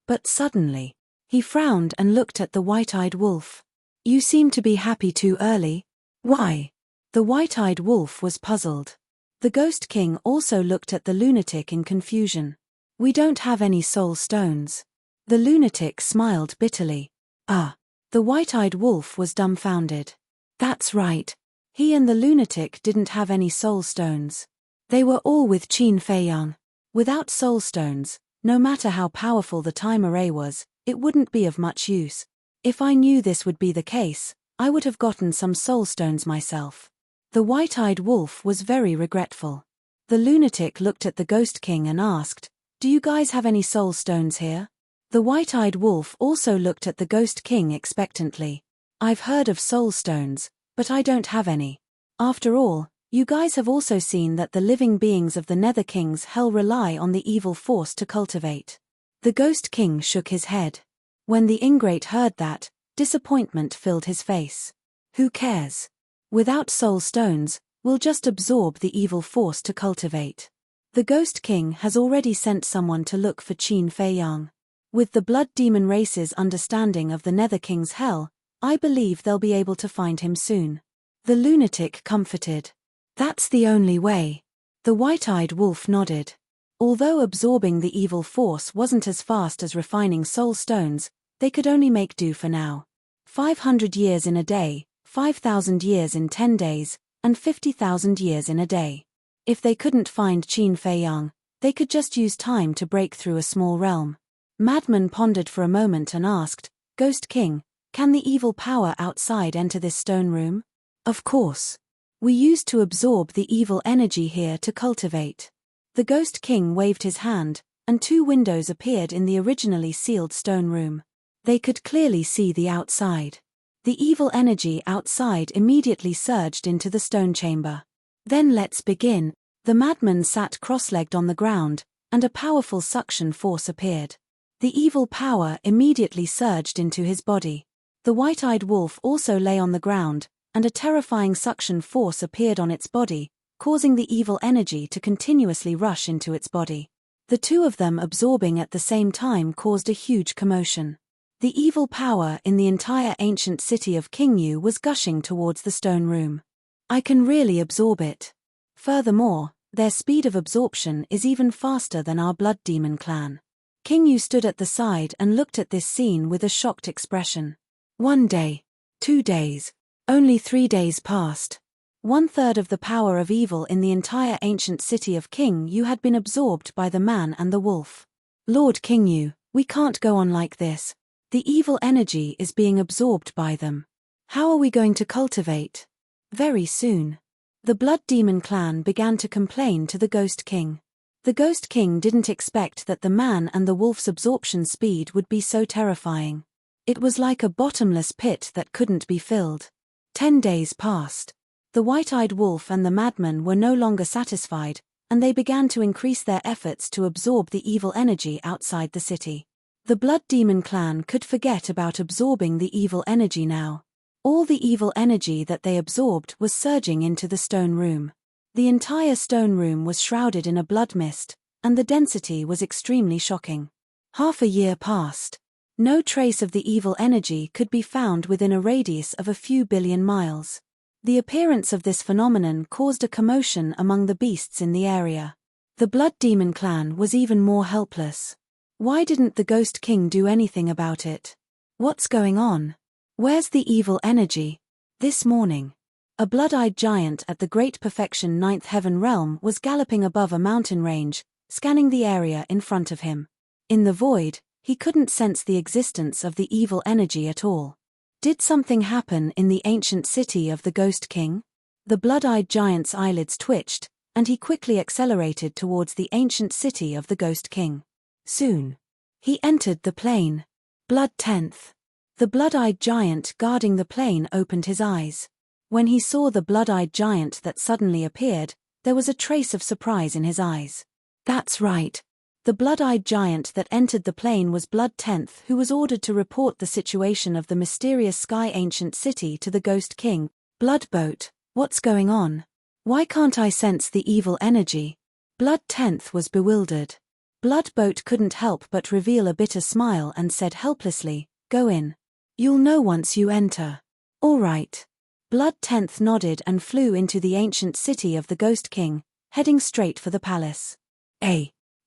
But suddenly, he frowned and looked at the white-eyed wolf. You seem to be happy too early. Why? The white-eyed wolf was puzzled. The Ghost King also looked at the lunatic in confusion. We don't have any soul stones. The lunatic smiled bitterly. Ah. The white-eyed wolf was dumbfounded. That's right. He and the lunatic didn't have any soul stones. They were all with Qin Fei Yang. Without soul stones, no matter how powerful the time array was, it wouldn't be of much use. If I knew this would be the case, I would have gotten some soul stones myself. The white-eyed wolf was very regretful. The lunatic looked at the Ghost King and asked, do you guys have any soul stones here? The white-eyed wolf also looked at the Ghost King expectantly. I've heard of soul stones, but I don't have any. After all, you guys have also seen that the living beings of the Nether King's hell rely on the evil force to cultivate. The Ghost King shook his head. When the ingrate heard that, disappointment filled his face. Who cares? Without soul stones, we'll just absorb the evil force to cultivate. The Ghost King has already sent someone to look for Qin Fei Yang. With the blood demon race's understanding of the Nether King's hell, I believe they'll be able to find him soon. The lunatic comforted. That's the only way. The white-eyed wolf nodded. Although absorbing the evil force wasn't as fast as refining soul stones, they could only make do for now. 500 years in a day, 5,000 years in 10 days, and 50,000 years in a day. If they couldn't find Qin Fei Yang, they could just use time to break through a small realm. Madman pondered for a moment and asked, Ghost King, can the evil power outside enter this stone room? Of course. We used to absorb the evil energy here to cultivate. The Ghost King waved his hand, and 2 windows appeared in the originally sealed stone room. They could clearly see the outside. The evil energy outside immediately surged into the stone chamber. Then let's begin. The madman sat cross-legged on the ground, and a powerful suction force appeared. The evil power immediately surged into his body. The white-eyed wolf also lay on the ground, and a terrifying suction force appeared on its body, causing the evil energy to continuously rush into its body. The 2 of them absorbing at the same time caused a huge commotion. The evil power in the entire ancient city of Qingyu was gushing towards the stone room. I can really absorb it. Furthermore, their speed of absorption is even faster than our blood demon clan. Qingyu stood at the side and looked at this scene with a shocked expression. 1 day, 2 days, only 3 days passed. 1/3 of the power of evil in the entire ancient city of Qingyu had been absorbed by the man and the wolf. Lord Qingyu, we can't go on like this. The evil energy is being absorbed by them. How are we going to cultivate? Very soon. The Blood Demon clan began to complain to the Ghost King. The Ghost King didn't expect that the man and the wolf's absorption speed would be so terrifying. It was like a bottomless pit that couldn't be filled. 10 days passed. The white-eyed wolf and the madman were no longer satisfied, and they began to increase their efforts to absorb the evil energy outside the city. The Blood Demon clan could forget about absorbing the evil energy now. All the evil energy that they absorbed was surging into the stone room. The entire stone room was shrouded in a blood mist, and the density was extremely shocking. Half a year passed. No trace of the evil energy could be found within a radius of a few billion miles. The appearance of this phenomenon caused a commotion among the beasts in the area. The Blood Demon clan was even more helpless. Why didn't the Ghost King do anything about it? What's going on? Where's the evil energy? This morning, a blood-eyed giant at the Great Perfection 9th Heaven Realm was galloping above a mountain range, scanning the area in front of him. In the void, he couldn't sense the existence of the evil energy at all. Did something happen in the ancient city of the Ghost King? The blood-eyed giant's eyelids twitched, and he quickly accelerated towards the ancient city of the Ghost King. Soon, he entered the plain. Blood 10th. The blood-eyed giant guarding the plain opened his eyes. When he saw the blood-eyed giant that suddenly appeared, there was a trace of surprise in his eyes. That's right. The blood-eyed giant that entered the plain was Blood 10th, who was ordered to report the situation of the mysterious sky ancient city to the Ghost King. Blood Boat, what's going on? Why can't I sense the evil energy? Blood 10th was bewildered. Blood Boat couldn't help but reveal a bitter smile and said helplessly, "Go in. You'll know once you enter." All right. Blood 10th nodded and flew into the ancient city of the Ghost King, heading straight for the palace.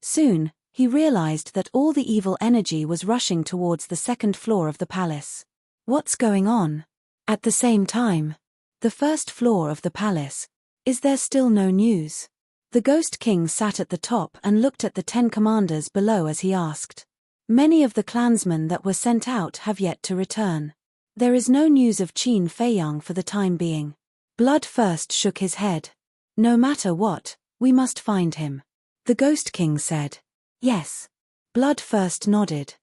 Soon, he realized that all the evil energy was rushing towards the 2nd floor of the palace. What's going on? At the same time, the 1st floor of the palace. Is there still no news? The Ghost King sat at the top and looked at the 10 commanders below as he asked. Many of the clansmen that were sent out have yet to return. There is no news of Qin Feiyang for the time being. Blood First shook his head. No matter what, we must find him. The Ghost King said. Yes. Blood First nodded.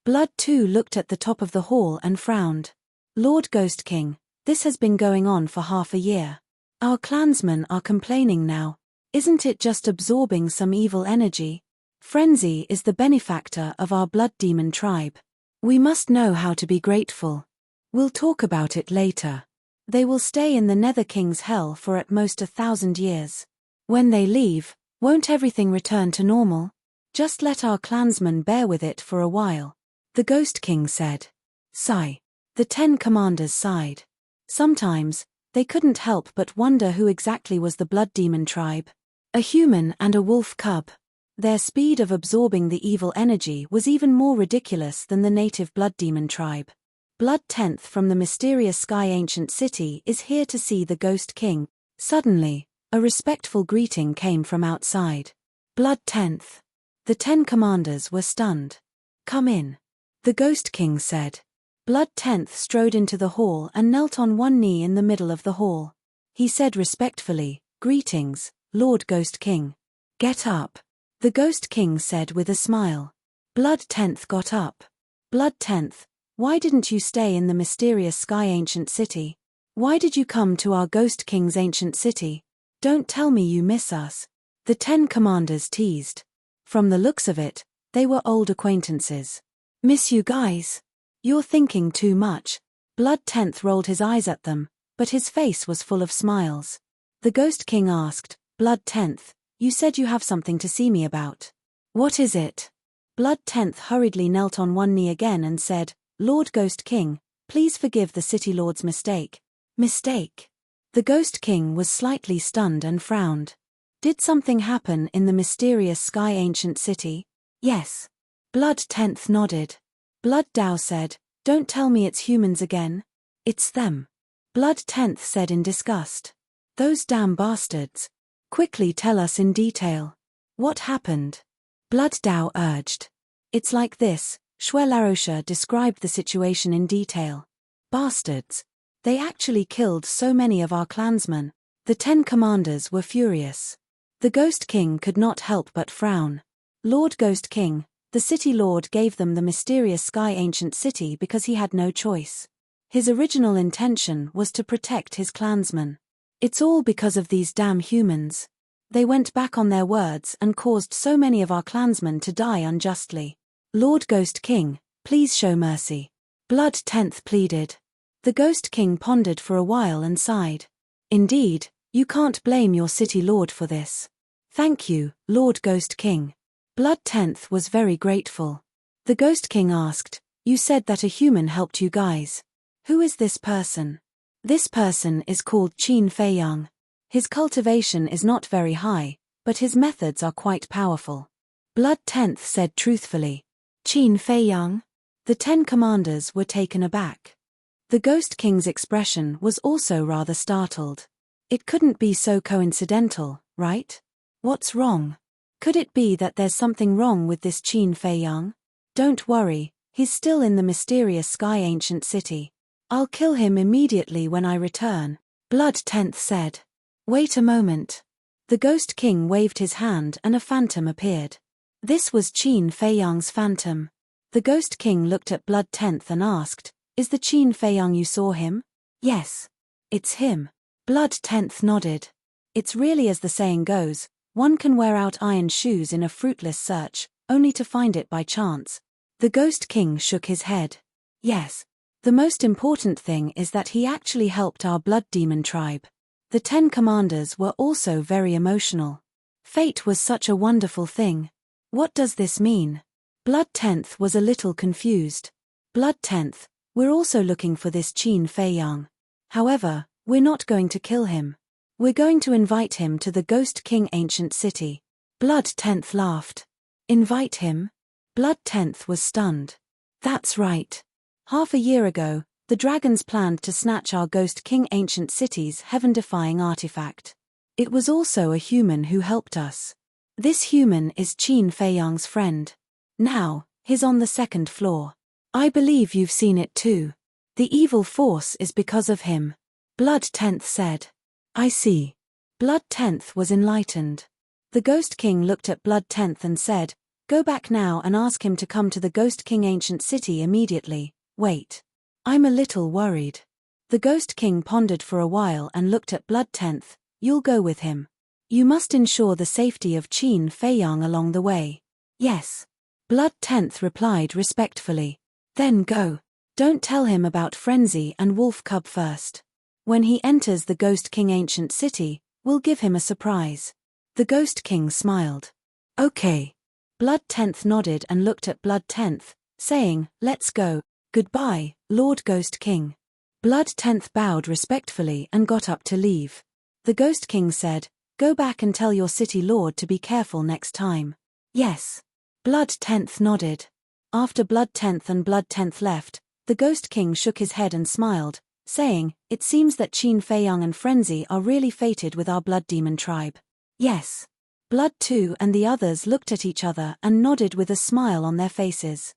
Blood 2 looked at the top of the hall and frowned. Lord Ghost King, this has been going on for half a year. Our clansmen are complaining now. Isn't it just absorbing some evil energy? Frenzy is the benefactor of our blood demon tribe. We must know how to be grateful. We'll talk about it later. They will stay in the Nether King's hell for at most 1,000 years. When they leave, won't everything return to normal? Just let our clansmen bear with it for a while. The Ghost King said. Sigh. The 10 commanders sighed. Sometimes, they couldn't help but wonder who exactly was the blood demon tribe. A human and a wolf cub. Their speed of absorbing the evil energy was even more ridiculous than the native blood demon tribe. Blood 10th from the mysterious sky ancient city is here to see the Ghost King. Suddenly, a respectful greeting came from outside. Blood 10th. The 10 commanders were stunned. Come in. The Ghost King said. Blood 10th strode into the hall and knelt on one knee in the middle of the hall. He said respectfully, Greetings, Lord Ghost King. Get up, the Ghost King said with a smile. Blood Tenth got up. Blood Tenth, why didn't you stay in the mysterious sky ancient city? Why did you come to our Ghost King's ancient city? Don't tell me you miss us. The 10 commanders teased. From the looks of it, they were old acquaintances. Miss you guys? You're thinking too much. Blood Tenth rolled his eyes at them, but his face was full of smiles. The Ghost King asked, Blood Tenth, you said you have something to see me about. What is it? Blood Tenth hurriedly knelt on one knee again and said, Lord Ghost King, please forgive the City Lord's mistake. Mistake? The Ghost King was slightly stunned and frowned. Did something happen in the mysterious sky ancient city? Yes. Blood Tenth nodded. Blood Dao said, don't tell me it's humans again. It's them. Blood Tenth said in disgust. Those damn bastards. Quickly tell us in detail. What happened? Blood Dao urged. It's like this, Shui Larosha described the situation in detail. Bastards. They actually killed so many of our clansmen. The 10 commanders were furious. The Ghost King could not help but frown. Lord Ghost King, the City Lord gave them the mysterious sky ancient city because he had no choice. His original intention was to protect his clansmen. It's all because of these damn humans. They went back on their words and caused so many of our clansmen to die unjustly. Lord Ghost King, please show mercy. Blood Tenth pleaded. The Ghost King pondered for a while and sighed. Indeed, you can't blame your City Lord for this. Thank you, Lord Ghost King. Blood Tenth was very grateful. The Ghost King asked, you said that a human helped you guys. Who is this person? This person is called Qin Fei Yang. His cultivation is not very high, but his methods are quite powerful. Blood Tenth said truthfully. Qin Fei Yang? The 10 commanders were taken aback. The Ghost King's expression was also rather startled. It couldn't be so coincidental, right? What's wrong? Could it be that there's something wrong with this Qin Fei Yang? Don't worry, he's still in the mysterious sky ancient city. I'll kill him immediately when I return, Blood Tenth said. Wait a moment. The Ghost King waved his hand and a phantom appeared. This was Qin Fei Yang's phantom. The Ghost King looked at Blood Tenth and asked, is the Qin Fei Yang you saw him? Yes. It's him. Blood Tenth nodded. It's really as the saying goes, one can wear out iron shoes in a fruitless search, only to find it by chance. The Ghost King shook his head. Yes. The most important thing is that he actually helped our blood demon tribe. The 10 commanders were also very emotional. Fate was such a wonderful thing. What does this mean? Blood Tenth was a little confused. Blood Tenth, we're also looking for this Qin Fei Yang. However, we're not going to kill him. We're going to invite him to the Ghost King ancient city. Blood Tenth laughed. Invite him? Blood Tenth was stunned. That's right. Half a year ago, the dragons planned to snatch our Ghost King ancient city's heaven-defying artifact. It was also a human who helped us. This human is Qin Fei Yang's friend. Now, he's on the 2nd floor. I believe you've seen it too. The evil force is because of him. Blood Tenth said. I see. Blood Tenth was enlightened. The Ghost King looked at Blood Tenth and said, go back now and ask him to come to the Ghost King ancient city immediately. Wait. I'm a little worried. The Ghost King pondered for a while and looked at Blood Tenth. You'll go with him. You must ensure the safety of Qin Fei Yang along the way. Yes. Blood Tenth replied respectfully. Then go. Don't tell him about Frenzy and Wolf Cub first. When he enters the Ghost King ancient city, we'll give him a surprise. The Ghost King smiled. Okay. Blood Tenth nodded and looked at Blood Tenth, saying, let's go. Goodbye, Lord Ghost King. Blood Tenth bowed respectfully and got up to leave. The Ghost King said, go back and tell your city lord to be careful next time. Yes. Blood Tenth nodded. After Blood Tenth and Blood Tenth left, the Ghost King shook his head and smiled, saying, it seems that Qin Fei Yang and Frenzy are really fated with our blood demon tribe. Yes. Blood 2 and the others looked at each other and nodded with a smile on their faces.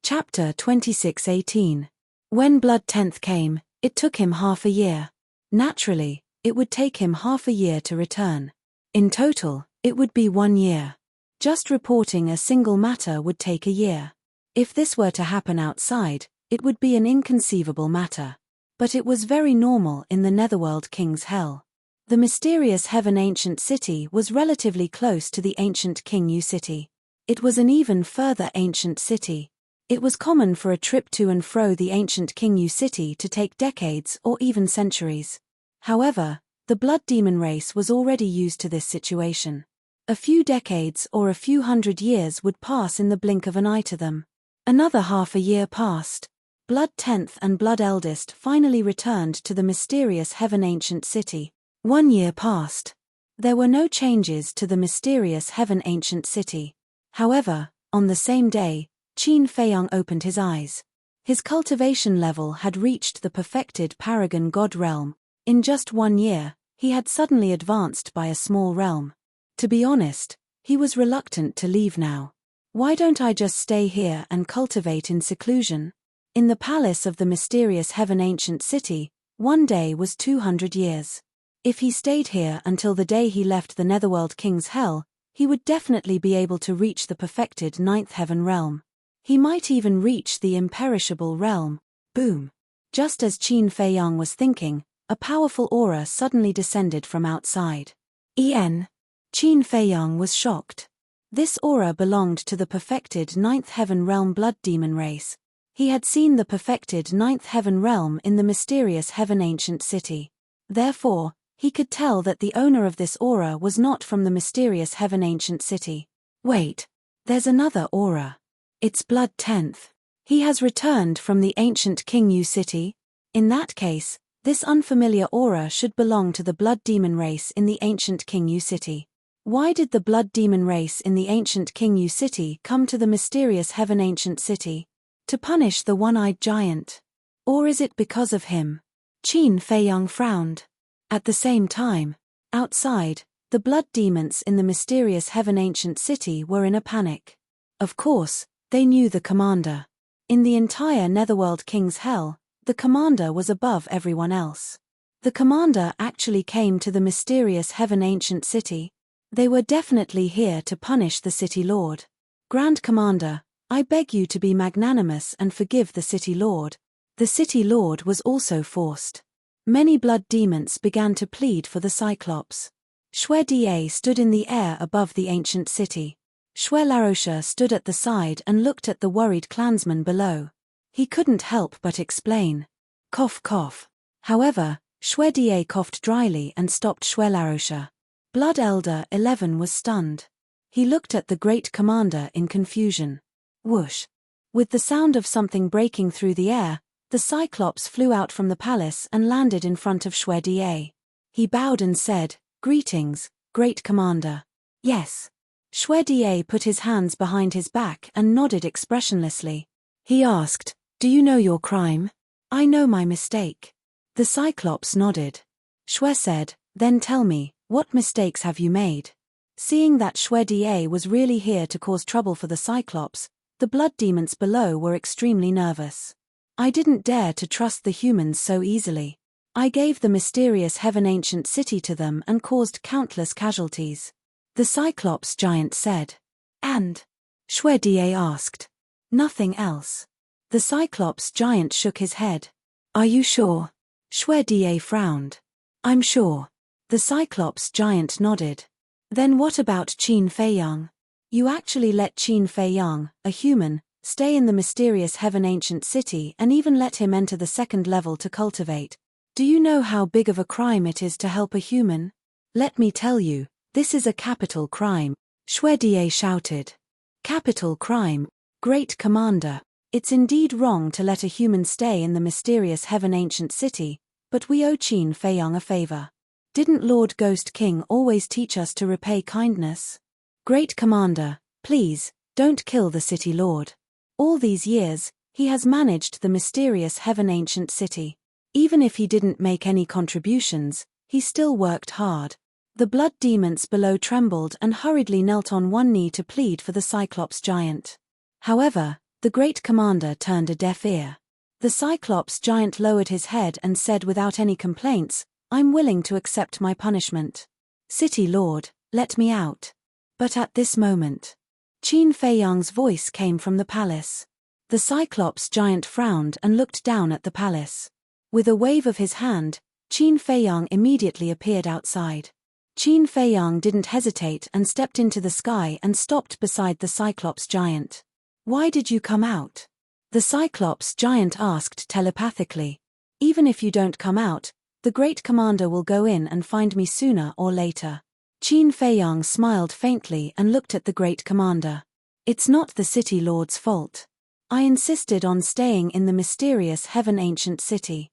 Chapter 26:18. When Blood Tenth came, it took him half a year. Naturally, it would take him half a year to return. In total, It would be 1 year. Just reporting a single matter would take a year. If this were to happen outside, it would be an inconceivable matter. But it was very normal in the Netherworld King's hell. The mysterious Heaven Ancient City was relatively close to the ancient King Yu City. It was an even further ancient city. It was common for a trip to and fro the ancient King Yu City to take decades or even centuries. However, the blood demon race was already used to this situation. A few decades or a few hundred years would pass in the blink of an eye to them. Another half a year passed. Blood 10th and Blood Eldest finally returned to the mysterious Heaven Ancient City. 1 year passed. There were no changes to the mysterious Heaven Ancient City. However, on the same day, Qin Feiyang opened his eyes. His cultivation level had reached the perfected Paragon God realm. In just 1 year, he had suddenly advanced by a small realm. To be honest, he was reluctant to leave now. Why don't I just stay here and cultivate in seclusion? In the palace of the mysterious Heaven Ancient City, 1 day was 200 years. If he stayed here until the day he left the Netherworld King's hell, he would definitely be able to reach the perfected 9th heaven realm. He might even reach the imperishable realm. Boom! Just as Qin Feiyang was thinking, a powerful aura suddenly descended from outside. Qin Feiyang was shocked. This aura belonged to the perfected 9th heaven realm blood demon race. He had seen the perfected 9th heaven realm in the mysterious Heaven Ancient City. Therefore, he could tell that the owner of this aura was not from the mysterious Heaven Ancient City. Wait, there's another aura. It's Blood 10th. He has returned from the ancient King Yu City. In that case, this unfamiliar aura should belong to the blood demon race in the ancient King Yu City. Why did the blood demon race in the ancient King Yu City come to the mysterious Heaven Ancient City? To punish the one-eyed giant? Or is it because of him? Qin Feiyang frowned. At the same time, outside, the blood demons in the mysterious Heaven Ancient City were in a panic. Of course, they knew the commander. In the entire Netherworld King's hell, the commander was above everyone else. The commander actually came to the mysterious Heaven Ancient City. They were definitely here to punish the City Lord. Grand Commander, I beg you to be magnanimous and forgive the City Lord. The City Lord was also forced. Many blood demons began to plead for the Cyclops. Xue Da stood in the air above the ancient city. Xue Laroche stood at the side and looked at the worried clansmen below. He couldn't help but explain. Cough cough. However, Xue Da coughed dryly and stopped Xue Laroche. Blood Elder 11 was stunned. He looked at the great commander in confusion. Whoosh. With the sound of something breaking through the air, the Cyclops flew out from the palace and landed in front of Xue Da. He bowed and said, "Greetings, great commander." Yes. Xue Da put his hands behind his back and nodded expressionlessly. He asked, "Do you know your crime?" "I know my mistake." The Cyclops nodded. Xue said, "Then tell me, what mistakes have you made?" Seeing that Xue Da was really here to cause trouble for the Cyclops, the blood demons below were extremely nervous. "I didn't dare to trust the humans so easily. I gave the mysterious Heaven Ancient City to them and caused countless casualties," the Cyclops giant said. "And?" Xue Da asked. "Nothing else." The Cyclops giant shook his head. "Are you sure?" Xue Da frowned. "I'm sure." The Cyclops giant nodded. "Then what about Qin Feiyang? You actually let Qin Feiyang, a human, stay in the mysterious Heaven Ancient City and even let him enter the second level to cultivate. Do you know how big of a crime it is to help a human? Let me tell you, this is a capital crime," Xue Da shouted. "Capital crime? Great Commander, it's indeed wrong to let a human stay in the mysterious Heaven Ancient City, but we owe Qin Feiyang a favor. Didn't Lord Ghost King always teach us to repay kindness? Great Commander, please, don't kill the City Lord. All these years, he has managed the mysterious Heaven Ancient City. Even if he didn't make any contributions, he still worked hard." The blood demons below trembled and hurriedly knelt on one knee to plead for the Cyclops giant. However, the great commander turned a deaf ear. The Cyclops giant lowered his head and said without any complaints, "I'm willing to accept my punishment. City Lord, Let me out. But at this moment, Qin Feiyang's voice came from the palace. The Cyclops giant frowned and looked down at the palace. With a wave of his hand, Qin Feiyang immediately appeared outside. Qin Feiyang didn't hesitate and stepped into the sky and stopped beside the Cyclops giant. Why did you come out? The Cyclops giant asked telepathically. Even if you don't come out, the great commander will go in and find me sooner or later. Qin Feiyang smiled faintly and looked at the great commander. It's not the city lord's fault. I insisted on staying in the mysterious heaven ancient city.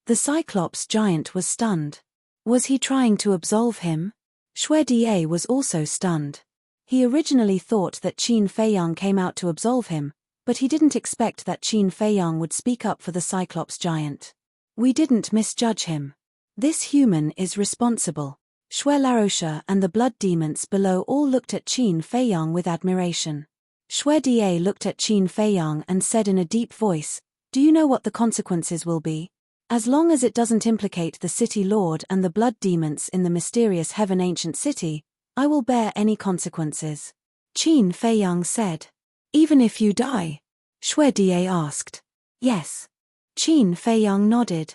The Cyclops giant was stunned. Was he trying to absolve him? Deity was also stunned. He originally thought that Qin Feiyang came out to absolve him, but he didn't expect that Qin Feiyang would speak up for the Cyclops giant. We didn't misjudge him. This human is responsible. Larosha and the blood demons below all looked at Qin Feiyang with admiration. Deity looked at Qin Feiyang and said in a deep voice, "Do you know what the consequences will be? As long as it doesn't implicate the city lord and the blood demons in the mysterious heaven ancient city, I will bear any consequences." Qin Feiyang said. Even if you die? Deity asked. Yes. Qin Feiyang nodded.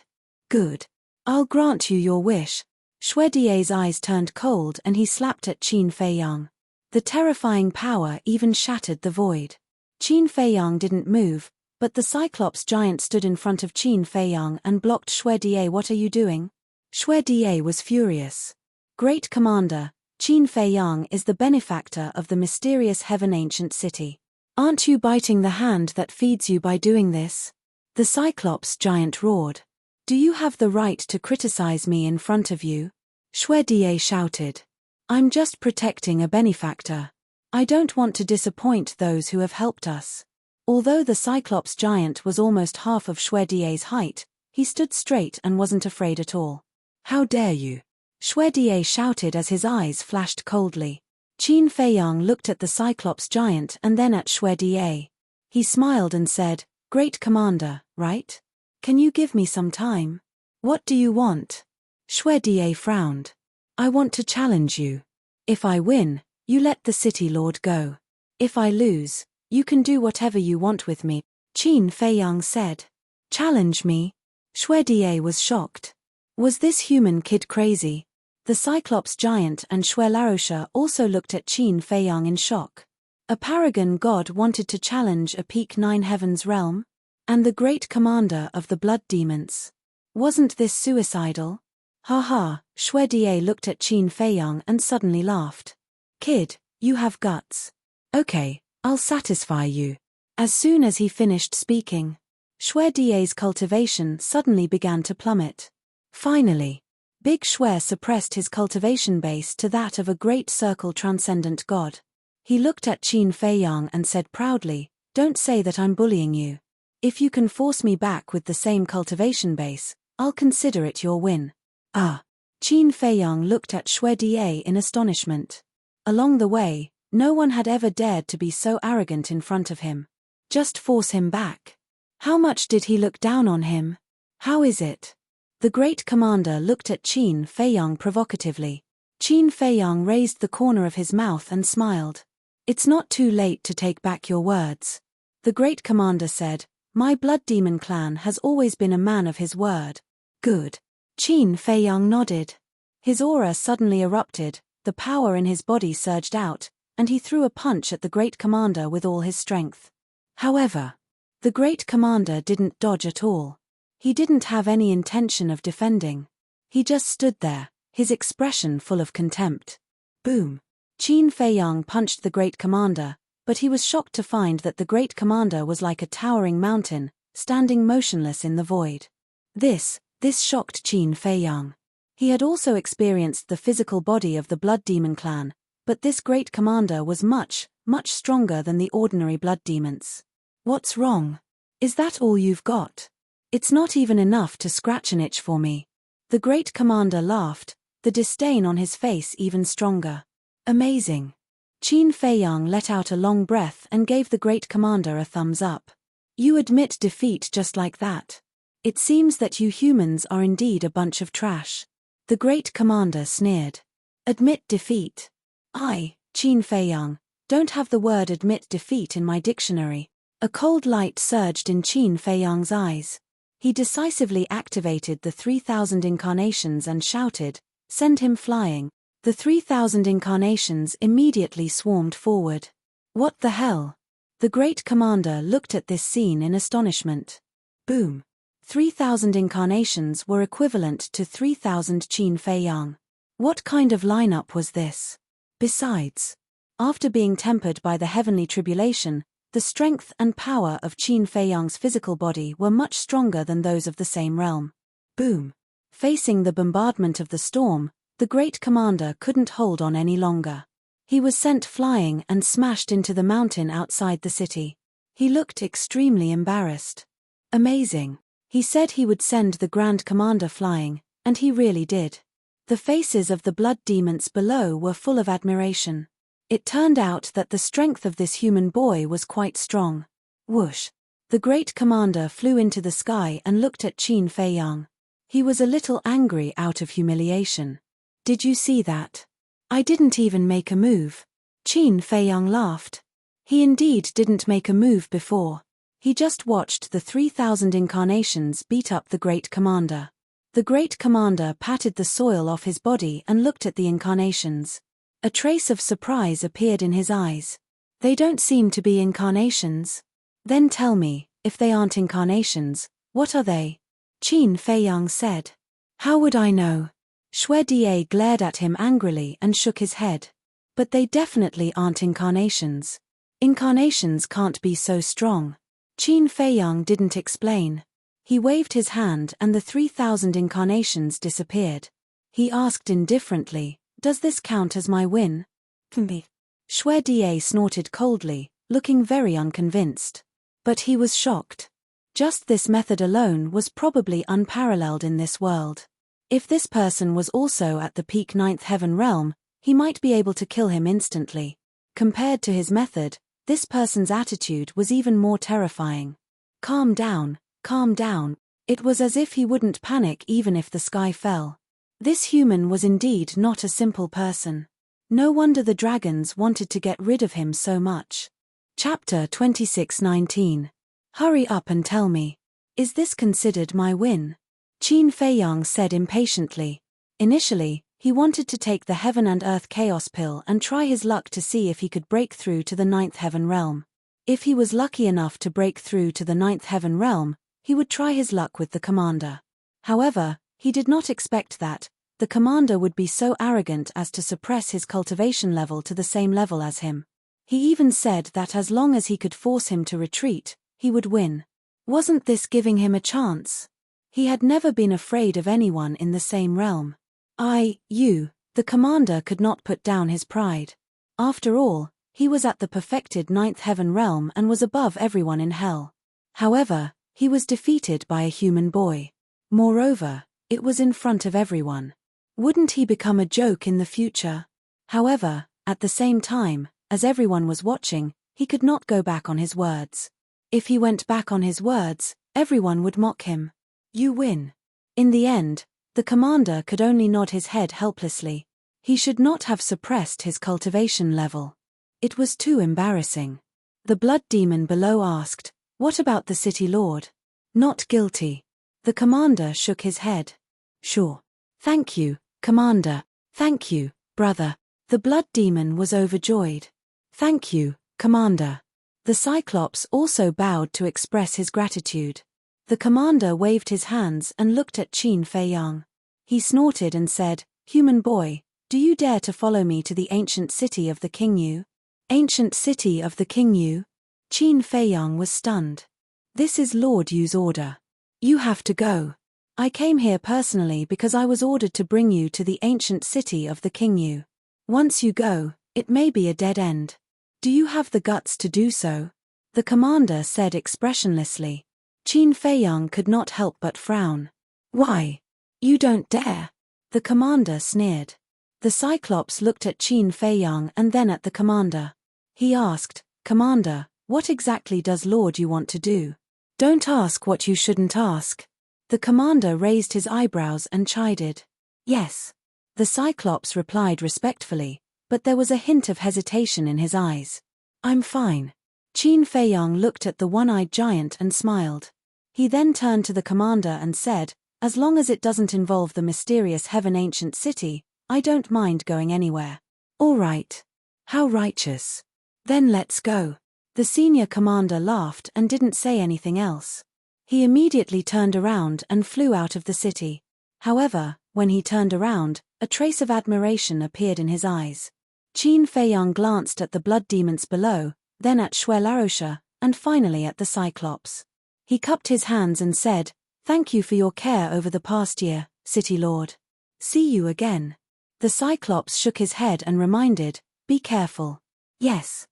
Good. I'll grant you your wish. Deity's eyes turned cold and he slapped at Qin Feiyang. The terrifying power even shattered the void. Qin Feiyang didn't move, but the Cyclops giant stood in front of Qin Feiyang and blocked Deity. What are you doing? Deity was furious. Great Commander, Qin Feiyang is the benefactor of the mysterious heaven ancient city. Aren't you biting the hand that feeds you by doing this? The Cyclops giant roared. Do you have the right to criticize me in front of you? Deity shouted. I'm just protecting a benefactor. I don't want to disappoint those who have helped us. Although the Cyclops giant was almost half of Deity's height, he stood straight and wasn't afraid at all. How dare you? Deity shouted as his eyes flashed coldly. Qin Feiyang looked at the Cyclops giant and then at Deity. He smiled and said, Great Commander, right? Can you give me some time? What do you want? Deity frowned. I want to challenge you. If I win, you let the city lord go. If I lose, you can do whatever you want with me, Qin Feiyang said. Challenge me? Deity was shocked. Was this human kid crazy? The Cyclops giant and Larosha also looked at Qin Feiyang in shock. A paragon god wanted to challenge a peak 9 heavens realm? And the great commander of the blood demons. Wasn't this suicidal? Ha ha, Deity looked at Qin Feiyang and suddenly laughed. Kid, you have guts. Okay, I'll satisfy you. As soon as he finished speaking, Deity's cultivation suddenly began to plummet. Finally, Big Shui suppressed his cultivation base to that of a great circle transcendent god. He looked at Qin Feiyang and said proudly, Don't say that I'm bullying you. If you can force me back with the same cultivation base, I'll consider it your win. Ah. Qin Feiyang looked at Deity in astonishment. Along the way, no one had ever dared to be so arrogant in front of him. Just force him back. How much did he look down on him? How is it? The great commander looked at Qin Feiyang provocatively. Qin Feiyang raised the corner of his mouth and smiled. It's not too late to take back your words. The great commander said, My blood demon clan has always been a man of his word. Good. Qin Feiyang nodded. His aura suddenly erupted, the power in his body surged out, and he threw a punch at the great commander with all his strength. However, the great commander didn't dodge at all. He didn't have any intention of defending. He just stood there, his expression full of contempt. Boom. Qin Feiyang punched the great commander, but he was shocked to find that the great commander was like a towering mountain, standing motionless in the void. This shocked Qin Feiyang. He had also experienced the physical body of the blood demon clan, but this great commander was much, much stronger than the ordinary blood demons. What's wrong? Is that all you've got? It's not even enough to scratch an itch for me. The great commander laughed, the disdain on his face even stronger. Amazing. Qin Feiyang let out a long breath and gave the great commander a thumbs up. You admit defeat just like that. It seems that you humans are indeed a bunch of trash. The great commander sneered. Admit defeat. I, Qin Feiyang, don't have the word admit defeat in my dictionary. A cold light surged in Qin Feiyang's eyes. He decisively activated the 3,000 incarnations and shouted, "Send him flying." The 3,000 incarnations immediately swarmed forward. What the hell? The great commander looked at this scene in astonishment. Boom. 3,000 incarnations were equivalent to 3,000 Qin Feiyang. What kind of lineup was this? Besides, after being tempered by the heavenly tribulation, the strength and power of Qin Feiyang's physical body were much stronger than those of the same realm. Boom. Facing the bombardment of the storm, the great commander couldn't hold on any longer. He was sent flying and smashed into the mountain outside the city. He looked extremely embarrassed. Amazing. He said he would send the Grand Commander flying, and he really did. The faces of the blood demons below were full of admiration. It turned out that the strength of this human boy was quite strong. Whoosh! The great commander flew into the sky and looked at Qin Feiyang. He was a little angry out of humiliation. Did you see that? I didn't even make a move. Qin Feiyang laughed. He indeed didn't make a move before. He just watched the 3,000 incarnations beat up the great commander. The great commander patted the soil off his body and looked at the incarnations. A trace of surprise appeared in his eyes. They don't seem to be incarnations. Then tell me, if they aren't incarnations, what are they? Qin Feiyang said. How would I know? Xue Die glared at him angrily and shook his head. But they definitely aren't incarnations. Incarnations can't be so strong. Qin Feiyang didn't explain. He waved his hand and the 3,000 incarnations disappeared. He asked indifferently, "Does this count as my win?" Xue Die snorted coldly, looking very unconvinced. But he was shocked. Just this method alone was probably unparalleled in this world. If this person was also at the peak ninth heaven realm, he might be able to kill him instantly. Compared to his method, this person's attitude was even more terrifying. Calm down, calm down. It was as if he wouldn't panic even if the sky fell. This human was indeed not a simple person. No wonder the dragons wanted to get rid of him so much. Chapter 26:19. Hurry up and tell me. Is this considered my win? Qin Feiyang said impatiently. Initially, he wanted to take the Heaven and Earth Chaos Pill and try his luck to see if he could break through to the ninth heaven realm. If he was lucky enough to break through to the ninth heaven realm, he would try his luck with the commander. However, he did not expect that the commander would be so arrogant as to suppress his cultivation level to the same level as him. He even said that as long as he could force him to retreat, he would win. Wasn't this giving him a chance? He had never been afraid of anyone in the same realm. The commander could not put down his pride. After all, he was at the perfected ninth heaven realm and was above everyone in hell. However, he was defeated by a human boy. Moreover, it was in front of everyone. Wouldn't he become a joke in the future? However, at the same time, as everyone was watching, he could not go back on his words. If he went back on his words, everyone would mock him. You win. In the end, the commander could only nod his head helplessly. He should not have suppressed his cultivation level. It was too embarrassing. The blood demon below asked, "What about the city lord?" "Not guilty." The commander shook his head. "Sure. Thank you, commander. Thank you, brother." The blood demon was overjoyed. "Thank you, commander." The Cyclops also bowed to express his gratitude. The commander waved his hands and looked at Qin Feiyang. He snorted and said, "Human boy, do you dare to follow me to the ancient city of the King Yu?" Ancient city of the King Yu? Qin Feiyang was stunned. "This is Lord Yu's order. You have to go. I came here personally because I was ordered to bring you to the ancient city of the King Yu. Once you go, it may be a dead end. Do you have the guts to do so?" The commander said expressionlessly. Qin Feiyang could not help but frown. "Why? You don't dare." The commander sneered. The Cyclops looked at Qin Feiyang and then at the commander. He asked, "Commander, what exactly does Lord Yu want to do?" "Don't ask what you shouldn't ask." The commander raised his eyebrows and chided. "Yes. The Cyclops replied respectfully, but there was a hint of hesitation in his eyes. I'm fine. Qin Feiyang looked at the one-eyed giant and smiled. He then turned to the commander and said, as long as it doesn't involve the mysterious Heaven Ancient City, I don't mind going anywhere. All right. How righteous. Then let's go. The senior commander laughed and didn't say anything else. He immediately turned around and flew out of the city. However, when he turned around, a trace of admiration appeared in his eyes. Qin Feiyang glanced at the blood demons below, then at Xue Larosha, and finally at the Cyclops. He cupped his hands and said, "Thank you for your care over the past year, City Lord. See you again." The Cyclops shook his head and reminded, "Be careful." Yes.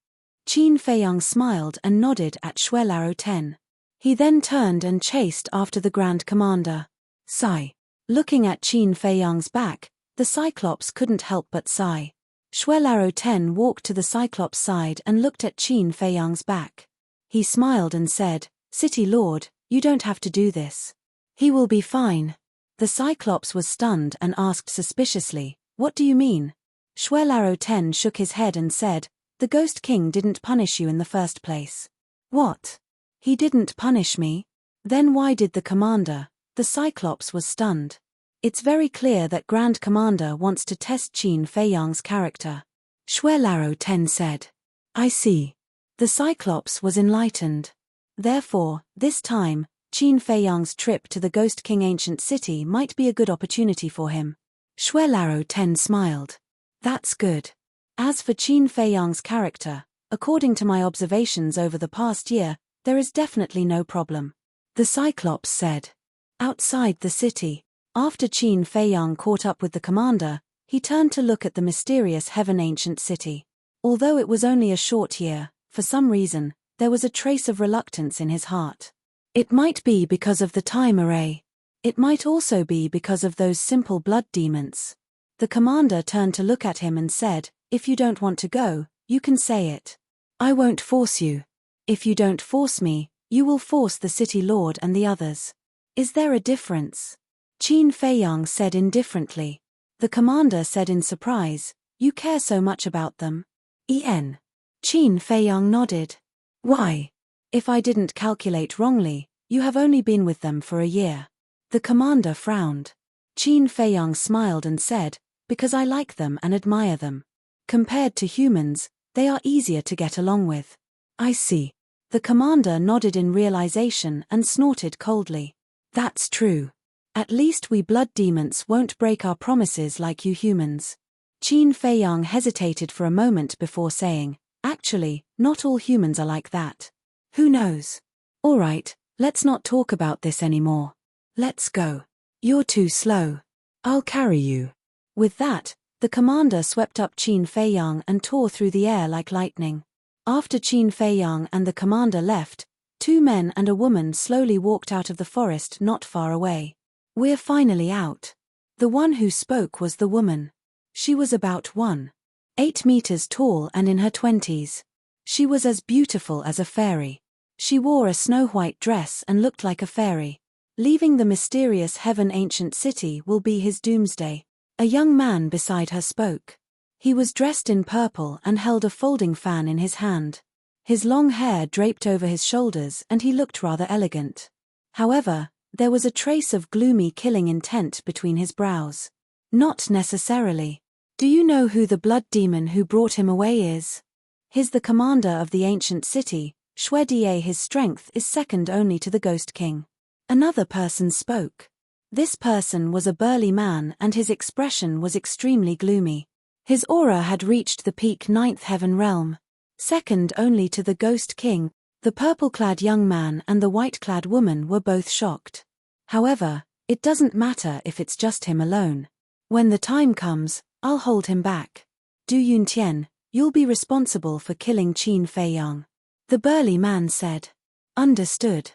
Qin Feiyang smiled and nodded at Xue Larosha. He then turned and chased after the Grand Commander. Sigh. Looking at Qin Feiyang's back, the Cyclops couldn't help but sigh. Xue Larosha walked to the Cyclops' side and looked at Qin Feiyang's back. He smiled and said, "City Lord, you don't have to do this. He will be fine." The Cyclops was stunned and asked suspiciously, "What do you mean?" Xue Larosha shook his head and said, "The Ghost King didn't punish you in the first place." "What? He didn't punish me? Then why did the commander?" The Cyclops was stunned. It's very clear that Grand Commander wants to test Qin Feiyang's character. Xue Larosha said. I see. The Cyclops was enlightened. Therefore, this time, Qin Feiyang's trip to the Ghost King Ancient City might be a good opportunity for him. Xue Larosha smiled. That's good. As for Qin Feiyang's character, according to my observations over the past year, there is definitely no problem. The Cyclops said. Outside the city, after Qin Feiyang caught up with the commander, he turned to look at the mysterious Heaven Ancient City. Although it was only a short year, for some reason, there was a trace of reluctance in his heart. It might be because of the time array. It might also be because of those simple blood demons. The commander turned to look at him and said, "If you don't want to go, you can say it. I won't force you. If you don't force me, you will force the city lord and the others." Is there a difference? Qin Feiyang said indifferently. The commander said in surprise, "You care so much about them?" Qin Feiyang nodded. Why? If I didn't calculate wrongly, you have only been with them for a year. The commander frowned. Qin Feiyang smiled and said, "Because I like them and admire them. Compared to humans, they are easier to get along with." I see. The commander nodded in realization and snorted coldly. That's true. At least we blood demons won't break our promises like you humans. Qin Feiyang hesitated for a moment before saying, "Actually, not all humans are like that. Who knows? All right, let's not talk about this anymore. Let's go. You're too slow. I'll carry you." With that, the commander swept up Qin Feiyang and tore through the air like lightning. After Qin Feiyang and the commander left, two men and a woman slowly walked out of the forest not far away. We're finally out. The one who spoke was the woman. She was about 1.8 meters tall and in her 20s. She was as beautiful as a fairy. She wore a snow-white dress and looked like a fairy. Leaving the mysterious Heaven Ancient City will be his doomsday. A young man beside her spoke. He was dressed in purple and held a folding fan in his hand. His long hair draped over his shoulders and he looked rather elegant. However, there was a trace of gloomy killing intent between his brows. Not necessarily. Do you know who the blood demon who brought him away is? He's the commander of the ancient city, Xue Da. His strength is second only to the Ghost King. Another person spoke. This person was a burly man and his expression was extremely gloomy. His aura had reached the peak 9th heaven realm. Second only to the Ghost King, the purple-clad young man and the white-clad woman were both shocked. However, it doesn't matter if it's just him alone. When the time comes, I'll hold him back. Du Yuntian, you'll be responsible for killing Qin Feiyang. The burly man said. Understood.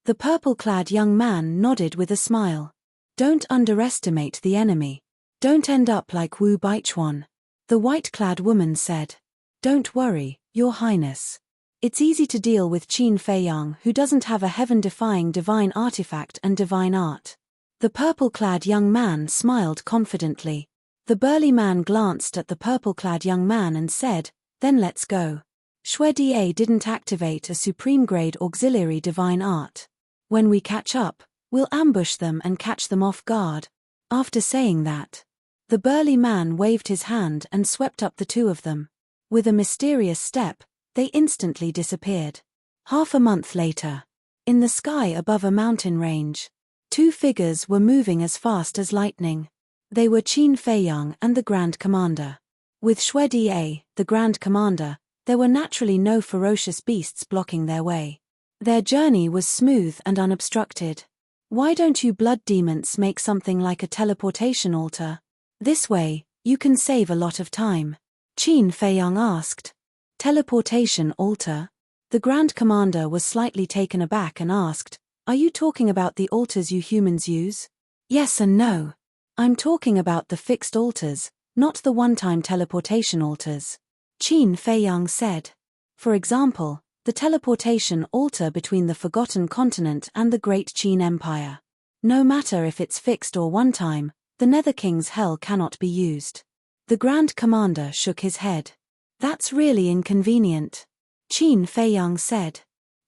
The purple-clad young man nodded with a smile. Don't underestimate the enemy. Don't end up like Wu Baichuan. The white-clad woman said. Don't worry, Your Highness. It's easy to deal with Qin Feiyang who doesn't have a heaven-defying divine artifact and divine art. The purple-clad young man smiled confidently. The burly man glanced at the purple-clad young man and said, "Then let's go." Deity didn't activate a supreme-grade auxiliary divine art. "When we catch up, we'll ambush them and catch them off guard." After saying that, the burly man waved his hand and swept up the two of them. With a mysterious step, they instantly disappeared. Half a month later, in the sky above a mountain range, two figures were moving as fast as lightning. They were Qin Feiyang and the Grand Commander. With Deity, the Grand Commander, there were naturally no ferocious beasts blocking their way. Their journey was smooth and unobstructed. "Why don't you blood demons make something like a teleportation altar? This way, you can save a lot of time," Qin Feiyang asked. "Teleportation altar?" The Grand Commander was slightly taken aback and asked, "Are you talking about the altars you humans use?" "Yes and no. I'm talking about the fixed altars, not the one-time teleportation altars," Qin Feiyang said. "For example, the teleportation altar between the Forgotten Continent and the Great Qin Empire. No matter if it's fixed or one-time, the Nether King's hell cannot be used." The Grand Commander shook his head. "That's really inconvenient," Qin Feiyang said.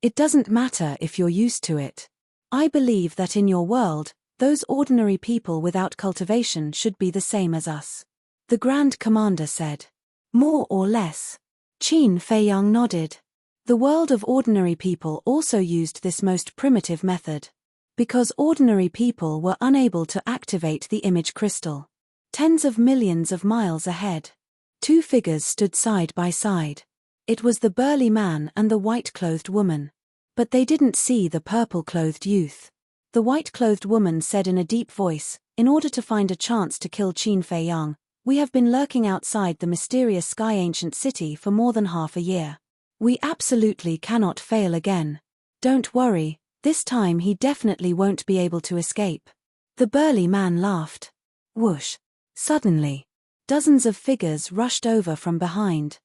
"It doesn't matter if you're used to it. I believe that in your world, those ordinary people without cultivation should be the same as us," the Grand Commander said. "More or less." Qin Feiyang nodded. The world of ordinary people also used this most primitive method. Because ordinary people were unable to activate the image crystal. Tens of millions of miles ahead, two figures stood side by side. It was the burly man and the white-clothed woman. But they didn't see the purple-clothed youth. The white-clothed woman said in a deep voice, "In order to find a chance to kill Qin Feiyang, we have been lurking outside the mysterious Sky Ancient City for more than half a year. We absolutely cannot fail again. Don't worry, this time he definitely won't be able to escape." The burly man laughed. Whoosh! Suddenly, dozens of figures rushed over from behind.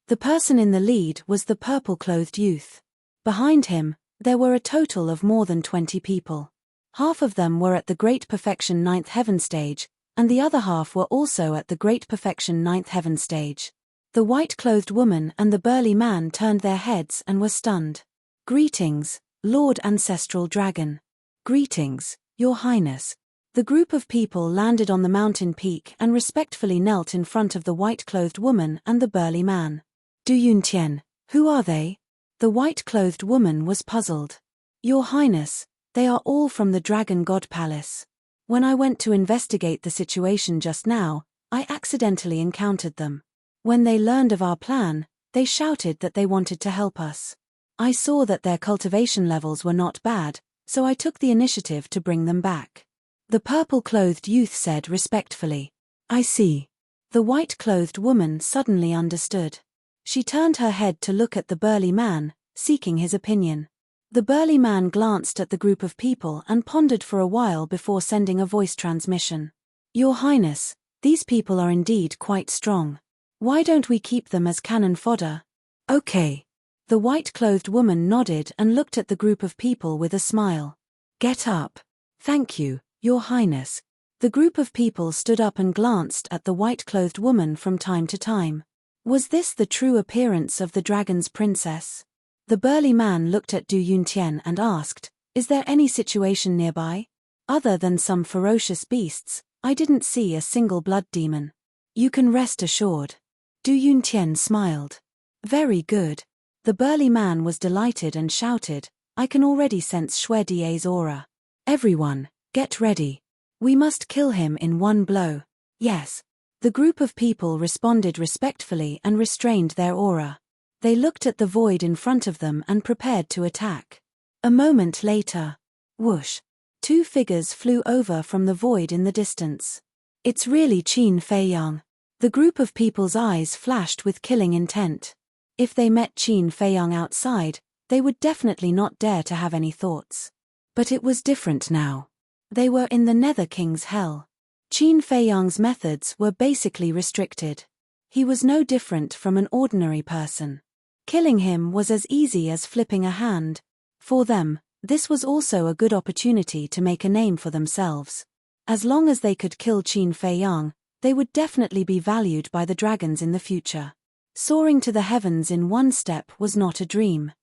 The person in the lead was the purple-clothed youth. Behind him, there were a total of more than 20 people. Half of them were at the Great Perfection 9th Heaven stage, and the other half were also at the Great Perfection 9th Heaven stage. The white-clothed woman and the burly man turned their heads and were stunned. "Greetings, Lord Ancestral Dragon." "Greetings, Your Highness." The group of people landed on the mountain peak and respectfully knelt in front of the white-clothed woman and the burly man. "Du Yuntian, who are they?" The white-clothed woman was puzzled. "Your Highness, they are all from the Dragon God Palace. When I went to investigate the situation just now, I accidentally encountered them. When they learned of our plan, they shouted that they wanted to help us. I saw that their cultivation levels were not bad, so I took the initiative to bring them back." The purple-clothed youth said respectfully. "I see." The white-clothed woman suddenly understood. She turned her head to look at the burly man, seeking his opinion. The burly man glanced at the group of people and pondered for a while before sending a voice transmission. "Your Highness, these people are indeed quite strong. Why don't we keep them as cannon fodder?" "Okay." The white-clothed woman nodded and looked at the group of people with a smile. "Get up." "Thank you, Your Highness." The group of people stood up and glanced at the white-clothed woman from time to time. Was this the true appearance of the dragon's princess? The burly man looked at Du Yuntian and asked, "Is there any situation nearby? Other than some ferocious beasts, I didn't see a single blood demon." "You can rest assured." Du Yuntian smiled. "Very good." The burly man was delighted and shouted, "I can already sense Die's aura. Everyone, get ready. We must kill him in one blow." "Yes." The group of people responded respectfully and restrained their aura. They looked at the void in front of them and prepared to attack. A moment later, whoosh, two figures flew over from the void in the distance. "It's really Qin Feiyang." The group of people's eyes flashed with killing intent. If they met Qin Feiyang outside, they would definitely not dare to have any thoughts. But it was different now. They were in the Nether King's hell. Qin Feiyang's methods were basically restricted. He was no different from an ordinary person. Killing him was as easy as flipping a hand. For them, this was also a good opportunity to make a name for themselves. As long as they could kill Qin Feiyang, they would definitely be valued by the dragons in the future. Soaring to the heavens in one step was not a dream.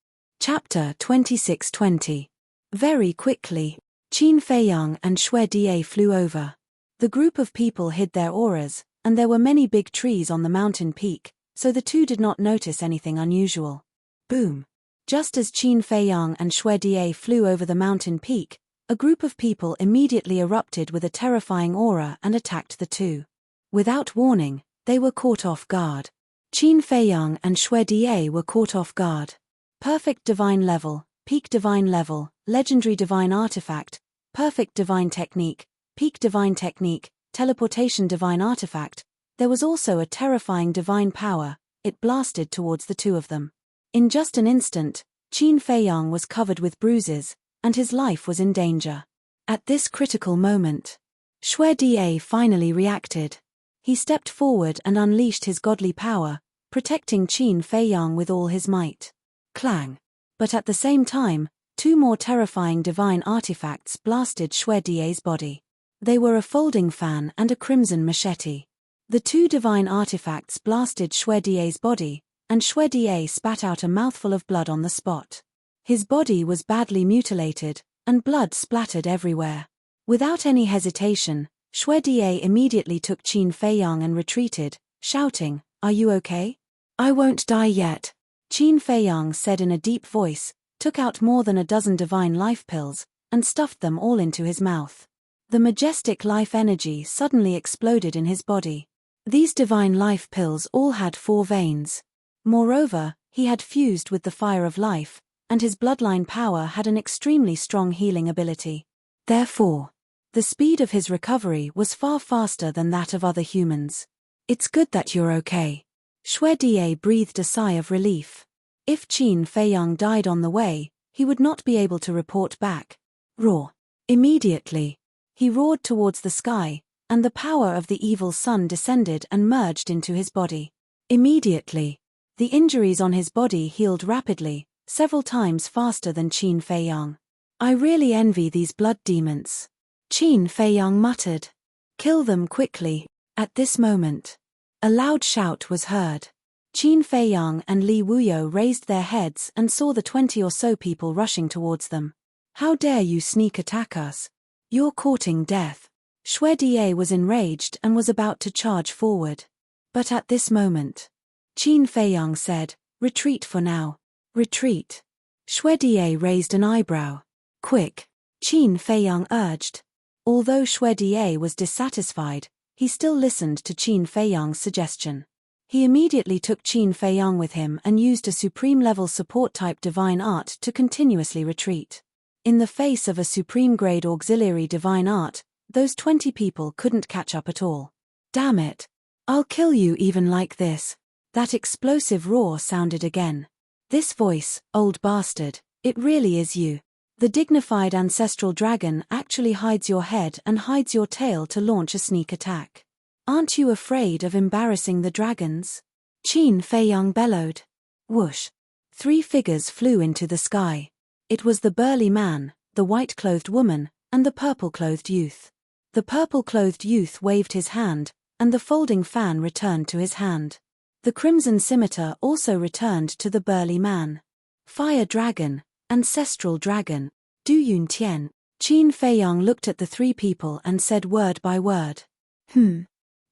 Chapter 26:20. Very quickly, Qin Feiyang and Xue Die flew over. The group of people hid their auras, and there were many big trees on the mountain peak, so the two did not notice anything unusual. Boom! Just as Qin Feiyang and Xue Die flew over the mountain peak, a group of people immediately erupted with a terrifying aura and attacked the two. Without warning, they were caught off guard. Qin Feiyang and Xue Die were caught off guard. Perfect divine level, peak divine level, legendary divine artifact, perfect divine technique, peak divine technique, teleportation divine artifact. There was also a terrifying divine power. It blasted towards the two of them. In just an instant, Qin Feiyang was covered with bruises, and his life was in danger. At this critical moment, Xue Die finally reacted. He stepped forward and unleashed his godly power, protecting Qin Feiyang with all his might. Clang! But at the same time, two more terrifying divine artifacts blasted Xue Die's body. They were a folding fan and a crimson machete. The two divine artifacts blasted Xue Die's body, and Xue Die spat out a mouthful of blood on the spot. His body was badly mutilated, and blood splattered everywhere. Without any hesitation, Xue Die immediately took Qin Feiyang and retreated, shouting, "Are you okay?" "I won't die yet," Qin Feiyang said in a deep voice, took out more than a dozen divine life pills, and stuffed them all into his mouth. The majestic life energy suddenly exploded in his body. These divine life pills all had 4 veins. Moreover, he had fused with the fire of life, and his bloodline power had an extremely strong healing ability. Therefore, the speed of his recovery was far faster than that of other humans. "It's good that you're okay." Xue Die breathed a sigh of relief. If Qin Feiyang died on the way, he would not be able to report back. Roar! Immediately, he roared towards the sky, and the power of the evil sun descended and merged into his body. Immediately, the injuries on his body healed rapidly, several times faster than Qin Feiyang. "I really envy these blood demons," Qin Feiyang muttered. "Kill them quickly." At this moment, a loud shout was heard. Qin Feiyang and Li Wuyo raised their heads and saw the 20 or so people rushing towards them. "How dare you sneak attack us? You're courting death." Xue Die was enraged and was about to charge forward. But at this moment, Qin Feiyang said, "Retreat for now. Retreat." Xue Die raised an eyebrow. "Quick," Qin Feiyang urged. Although Xue Die was dissatisfied, he still listened to Qin Feiyang's suggestion. He immediately took Qin Feiyang with him and used a supreme-level support-type divine art to continuously retreat. In the face of a supreme-grade auxiliary divine art, those 20 people couldn't catch up at all. "Damn it! I'll kill you even like this." That explosive roar sounded again. "This voice, old bastard, it really is you. The dignified ancestral dragon actually hides your head and hides your tail to launch a sneak attack. Aren't you afraid of embarrassing the dragons?" Qin Feiyang bellowed. Whoosh! 3 figures flew into the sky. It was the burly man, the white-clothed woman, and the purple-clothed youth. The purple-clothed youth waved his hand, and the folding fan returned to his hand. The crimson scimitar also returned to the burly man. "Fire dragon, ancestral dragon, Du Yun Tian." Qin Feiyang looked at the 3 people and said word by word.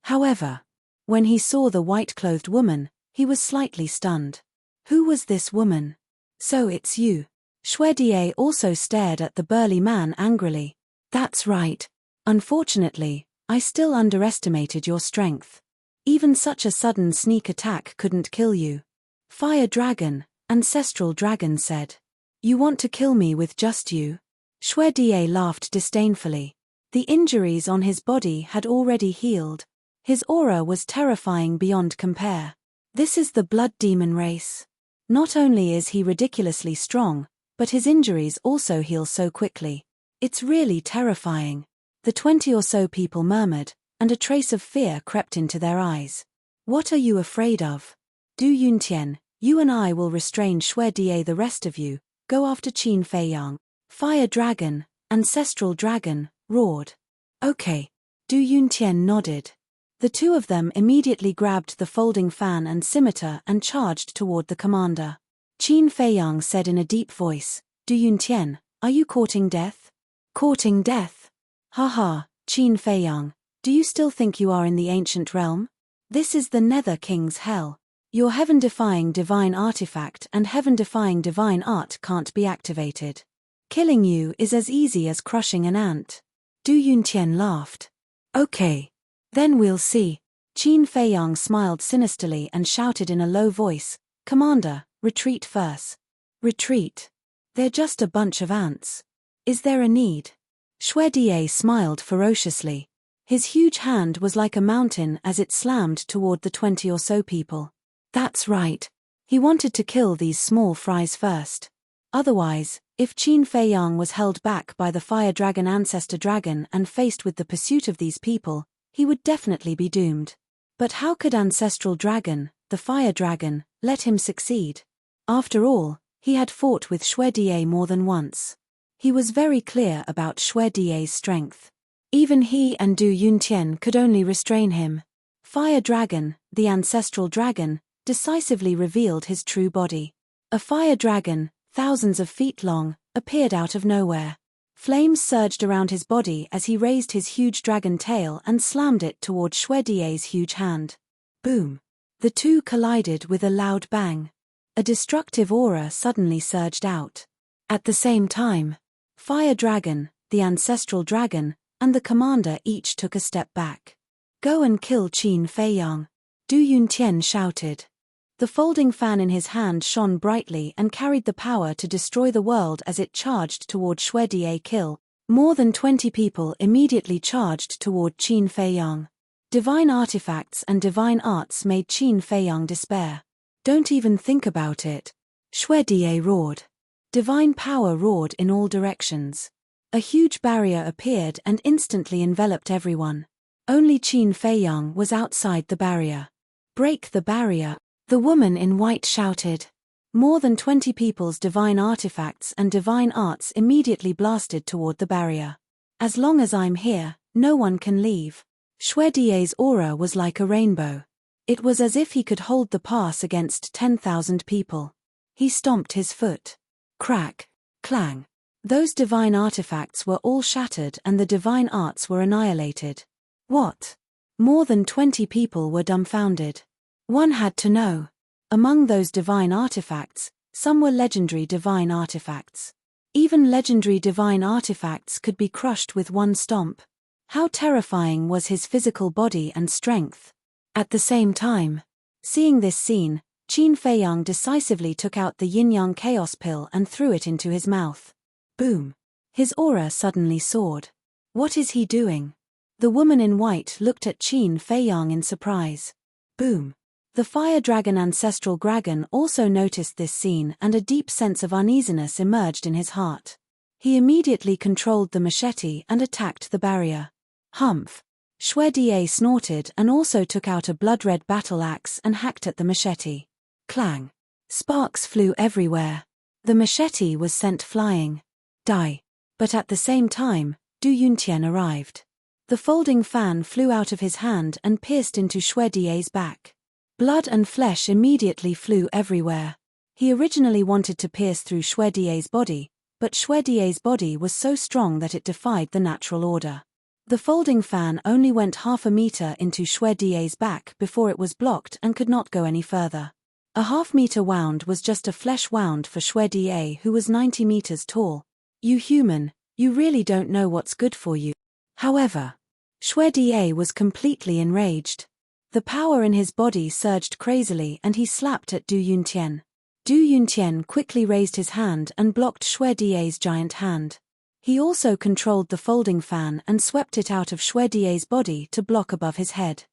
However, when he saw the white-clothed woman, he was slightly stunned. Who was this woman? "So it's you." Xue Die also stared at the burly man angrily. "That's right. Unfortunately, I still underestimated your strength. Even such a sudden sneak attack couldn't kill you." "Fire dragon," ancestral dragon said. "You want to kill me with just you?" Xue Die laughed disdainfully. The injuries on his body had already healed. His aura was terrifying beyond compare. This is the blood demon race. Not only is he ridiculously strong, but his injuries also heal so quickly. It's really terrifying. The 20 or so people murmured, and a trace of fear crept into their eyes. "What are you afraid of? Du Yuntian, you and I will restrain Xue Die. The rest of you, go after Qin Feiyang." Fire dragon, ancestral dragon, roared. "Okay." Du Yuntian nodded. The two of them immediately grabbed the folding fan and scimitar and charged toward the commander. Qin Feiyang said in a deep voice, "Du Yuntian, are you courting death?" "Courting death? Haha, Qin Feiyang, do you still think you are in the ancient realm? This is the Nether King's hell. Your heaven-defying divine artifact and heaven-defying divine art can't be activated. Killing you is as easy as crushing an ant." Du Yuntian laughed. "Okay. Then we'll see." Qin Feiyang smiled sinisterly and shouted in a low voice, "Commander, retreat first." "Retreat? They're just a bunch of ants. Is there a need?" Xue Die smiled ferociously. His huge hand was like a mountain as it slammed toward the 20 or so people. That's right. He wanted to kill these small fries first. Otherwise, if Qin Feiyang was held back by the fire dragon ancestor dragon and faced with the pursuit of these people, he would definitely be doomed. But how could ancestral dragon, the fire dragon, let him succeed? After all, he had fought with Xue Die more than once. He was very clear about Xue Die's strength. Even he and Du Yuntian could only restrain him. Fire dragon, the ancestral dragon, decisively revealed his true body. A fire dragon, thousands of feet long, appeared out of nowhere. Flames surged around his body as he raised his huge dragon tail and slammed it toward Xue Die's huge hand. Boom! The two collided with a loud bang. A destructive aura suddenly surged out. At the same time, Fire Dragon, the ancestral dragon, and the commander each took a step back. "Go and kill Qin Feiyang," Du Yuntian shouted. The folding fan in his hand shone brightly and carried the power to destroy the world as it charged toward Xue Die. Kill. More than 20 people immediately charged toward Qin Feiyang. Divine artifacts and divine arts made Qin Feiyang despair. "Don't even think about it," Xue Die roared. Divine power roared in all directions. A huge barrier appeared and instantly enveloped everyone. Only Qin Feiyang was outside the barrier. "Break the barrier," the woman in white shouted. More than 20 people's divine artifacts and divine arts immediately blasted toward the barrier. "As long as I'm here, no one can leave." Xue Die's aura was like a rainbow. It was as if he could hold the pass against 10,000 people. He stomped his foot. Crack, clang. Those divine artifacts were all shattered and the divine arts were annihilated. What? More than 20 people were dumbfounded. One had to know. Among those divine artifacts, some were legendary divine artifacts. Even legendary divine artifacts could be crushed with one stomp. How terrifying was his physical body and strength. At the same time, seeing this scene, Qin Feiyang decisively took out the yin-yang chaos pill and threw it into his mouth. Boom! His aura suddenly soared. What is he doing? The woman in white looked at Qin Feiyang in surprise. Boom! The fire dragon ancestral dragon also noticed this scene and a deep sense of uneasiness emerged in his heart. He immediately controlled the machete and attacked the barrier. Humph! Xue Die snorted and also took out a blood-red battle axe and hacked at the machete. Clang! Sparks flew everywhere. The machete was sent flying. Die! But at the same time, Du Yuntian arrived. The folding fan flew out of his hand and pierced into Xue Die's back. Blood and flesh immediately flew everywhere. He originally wanted to pierce through Xue Die's body, but Xue Die's body was so strong that it defied the natural order. The folding fan only went half a meter into Xue Die's back before it was blocked and could not go any further. A half-meter wound was just a flesh wound for Xue Die, who was 90 meters tall. "You human, you really don't know what's good for you." However, Xue Die was completely enraged. The power in his body surged crazily and he slapped at Du Yuntian. Du Yuntian quickly raised his hand and blocked Xue Die's giant hand. He also controlled the folding fan and swept it out of Xue Die's body to block above his head.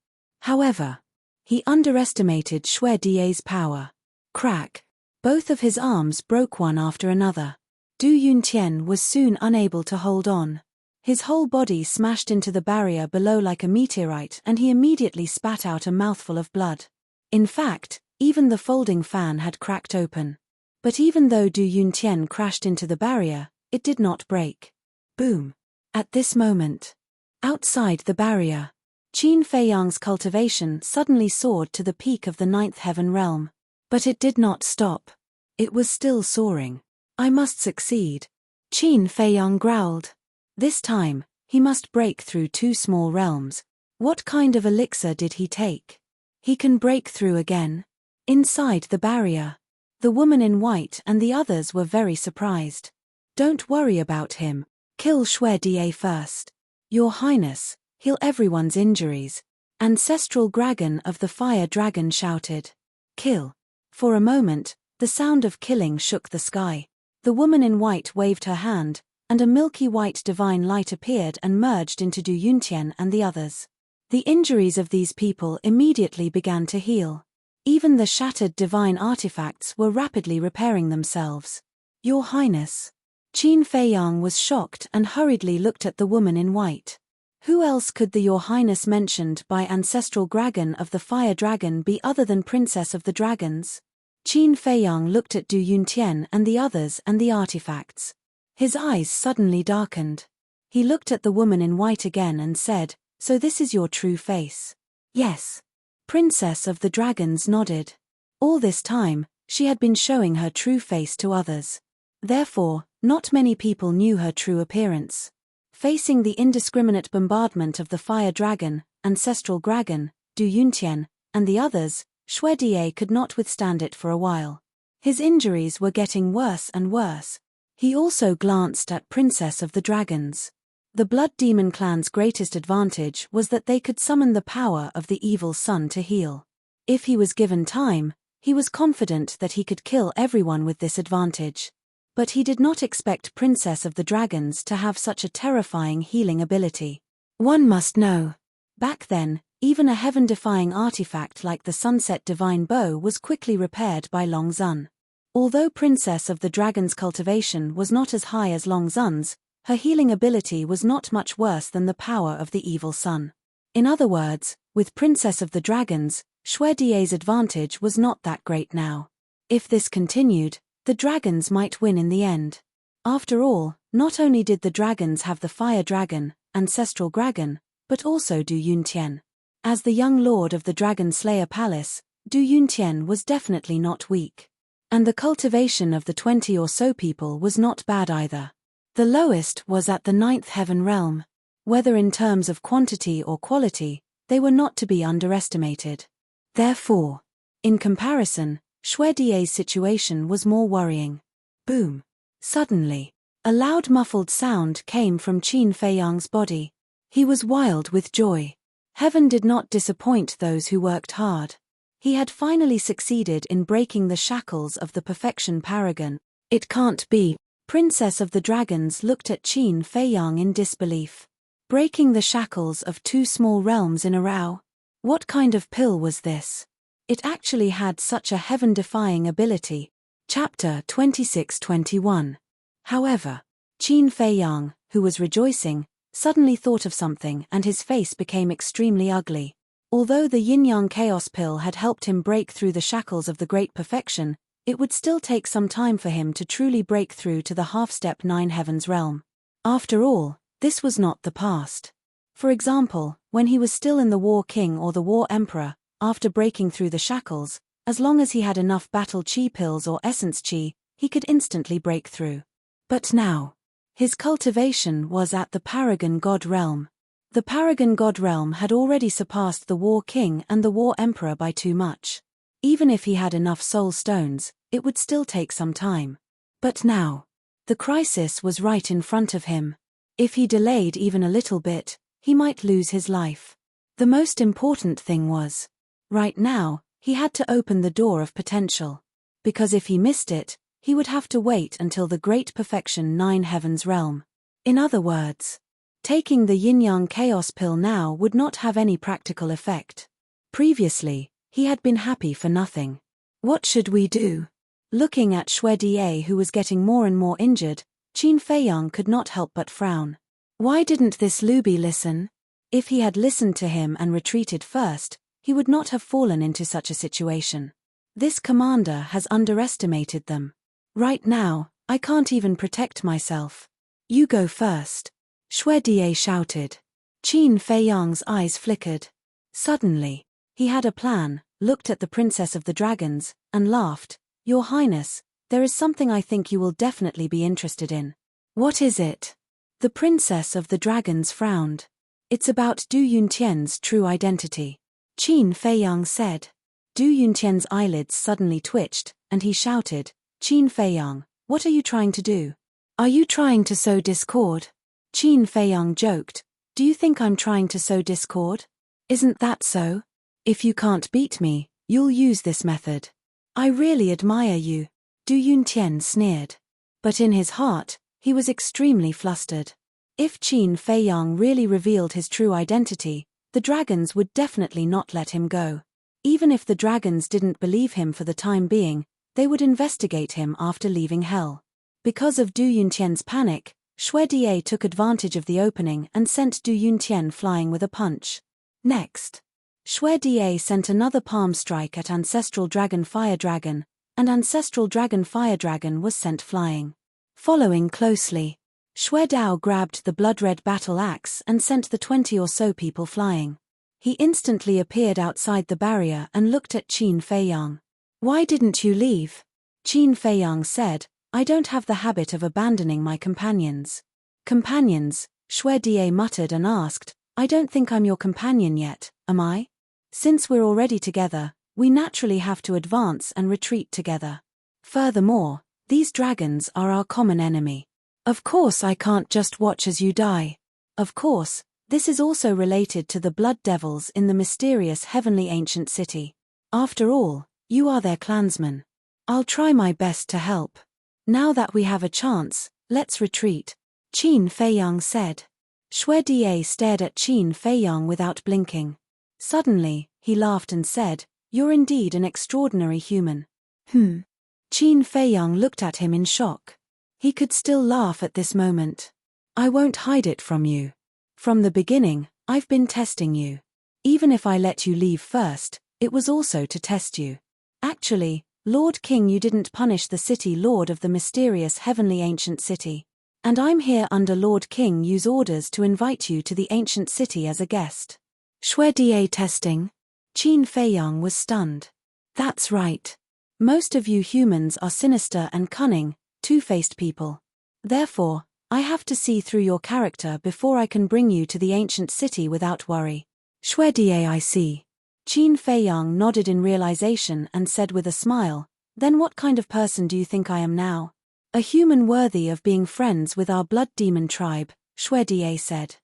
However, he underestimated Xue Die's power. Crack! Both of his arms broke one after another. Du Yuntian was soon unable to hold on. His whole body smashed into the barrier below like a meteorite and he immediately spat out a mouthful of blood. In fact, even the folding fan had cracked open. But even though Du Yuntian crashed into the barrier, it did not break. Boom! At this moment, outside the barrier, Qin Feiyang's cultivation suddenly soared to the peak of the ninth heaven realm. But it did not stop. It was still soaring. I must succeed. Qin Feiyang growled. This time, he must break through 2 small realms. What kind of elixir did he take? He can break through again. Inside the barrier. The woman in white and the others were very surprised. Don't worry about him. Kill Xue Die first. Your Highness, heal everyone's injuries. Ancestral dragon of the fire dragon shouted. Kill. For a moment, the sound of killing shook the sky. The woman in white waved her hand, and a milky white divine light appeared and merged into Du Yuntian and the others. The injuries of these people immediately began to heal. Even the shattered divine artifacts were rapidly repairing themselves. Your Highness. Qin Feiyang was shocked and hurriedly looked at the woman in white. Who else could the Your Highness mentioned by ancestral dragon of the fire dragon be other than Princess of the Dragons? Qin Feiyang looked at Du Yuntian and the others and the artifacts. His eyes suddenly darkened. He looked at the woman in white again and said, So this is your true face? Yes. Princess of the Dragons nodded. All this time, she had been showing her true face to others. Therefore, not many people knew her true appearance. Facing the indiscriminate bombardment of the fire dragon, ancestral dragon, Du Yuntian, and the others, Xue Die could not withstand it for a while. His injuries were getting worse and worse. He also glanced at Princess of the Dragons. The Blood Demon clan's greatest advantage was that they could summon the power of the evil sun to heal. If he was given time, he was confident that he could kill everyone with this advantage. But he did not expect Princess of the Dragons to have such a terrifying healing ability. One must know. Back then, even a heaven-defying artifact like the Sunset Divine Bow was quickly repaired by Long Zun. Although Princess of the Dragon's cultivation was not as high as Long Zun's, her healing ability was not much worse than the power of the evil sun. In other words, with Princess of the Dragons, Xue Die's advantage was not that great now. If this continued, the dragons might win in the end. After all, not only did the dragons have the fire dragon, ancestral dragon, but also Du Yuntian. As the young lord of the Dragon Slayer Palace, Du Yuntian was definitely not weak. And the cultivation of the 20 or so people was not bad either. The lowest was at the ninth heaven realm. Whether in terms of quantity or quality, they were not to be underestimated. Therefore, in comparison, Xue Die's situation was more worrying. Boom. Suddenly, a loud muffled sound came from Qin Feiyang's body. He was wild with joy. Heaven did not disappoint those who worked hard. He had finally succeeded in breaking the shackles of the perfection paragon. It can't be. Princess of the Dragons looked at Qin Feiyang in disbelief. Breaking the shackles of 2 small realms in a row? What kind of pill was this? It actually had such a heaven-defying ability. Chapter 26-21. However, Qin Feiyang, who was rejoicing, suddenly thought of something and his face became extremely ugly. Although the yin-yang chaos pill had helped him break through the shackles of the great perfection, it would still take some time for him to truly break through to the half-step 9 heavens realm. After all, this was not the past. For example, when he was still in the War King or the War Emperor, after breaking through the shackles, as long as he had enough battle chi pills or essence chi, he could instantly break through. But now, his cultivation was at the Paragon God realm. The Paragon God realm had already surpassed the War King and the War Emperor by too much. Even if he had enough soul stones, it would still take some time. But now, the crisis was right in front of him. If he delayed even a little bit, he might lose his life. The most important thing was, right now, he had to open the door of potential. Because if he missed it, he would have to wait until the great perfection 9 heavens realm. In other words, taking the yin-yang chaos pill now would not have any practical effect. Previously, he had been happy for nothing. What should we do? Looking at Xue Die who was getting more and more injured, Qin Feiyang could not help but frown. Why didn't this Lubi listen? If he had listened to him and retreated first, he would not have fallen into such a situation. This commander has underestimated them. Right now, I can't even protect myself. You go first. Xue Die shouted. Qin Feiyang's eyes flickered. Suddenly, he had a plan, looked at the Princess of the Dragons, and laughed. Your Highness, there is something I think you will definitely be interested in. What is it? The Princess of the Dragons frowned. It's about Du Yuntian's true identity. Qin Feiyang said. Du Yuntian's eyelids suddenly twitched, and he shouted, Qin Feiyang, what are you trying to do? Are you trying to sow discord? Qin Feiyang joked. Do you think I'm trying to sow discord? Isn't that so? If you can't beat me, you'll use this method. I really admire you. Du Yuntian sneered. But in his heart, he was extremely flustered. If Qin Feiyang really revealed his true identity, the dragons would definitely not let him go. Even if the dragons didn't believe him for the time being, they would investigate him after leaving hell. Because of Du Yuntian's panic, Xue Die took advantage of the opening and sent Du Yuntian flying with a punch. Next, Xue Die sent another palm strike at Ancestral Dragon Fire Dragon, and Ancestral Dragon Fire Dragon was sent flying. Following closely, Xue Dao grabbed the blood-red battle axe and sent the 20 or so people flying. He instantly appeared outside the barrier and looked at Qin Feiyang. Why didn't you leave? Qin Feiyang said, I don't have the habit of abandoning my companions. Companions, Xue Die muttered and asked, I don't think I'm your companion yet, am I? Since we're already together, we naturally have to advance and retreat together. Furthermore, these dragons are our common enemy. Of course I can't just watch as you die. Of course, this is also related to the blood devils in the mysterious heavenly ancient city. After all, you are their clansman. I'll try my best to help. Now that we have a chance, let's retreat, Qin Feiyang said. Xue Die stared at Qin Feiyang without blinking. Suddenly, he laughed and said, You're indeed an extraordinary human. Qin Feiyang looked at him in shock. He could still laugh at this moment. I won't hide it from you. From the beginning, I've been testing you. Even if I let you leave first, it was also to test you. Actually, Lord King, you didn't punish the city lord of the mysterious heavenly ancient city. And I'm here under Lord King Yu's orders to invite you to the ancient city as a guest. Xue Die testing? Qin Feiyang was stunned. That's right. Most of you humans are sinister and cunning, two-faced people. Therefore, I have to see through your character before I can bring you to the ancient city without worry. Xue Die, I see. Qin Feiyang nodded in realization and said with a smile, Then what kind of person do you think I am now? A human worthy of being friends with our blood demon tribe, Xue Die said.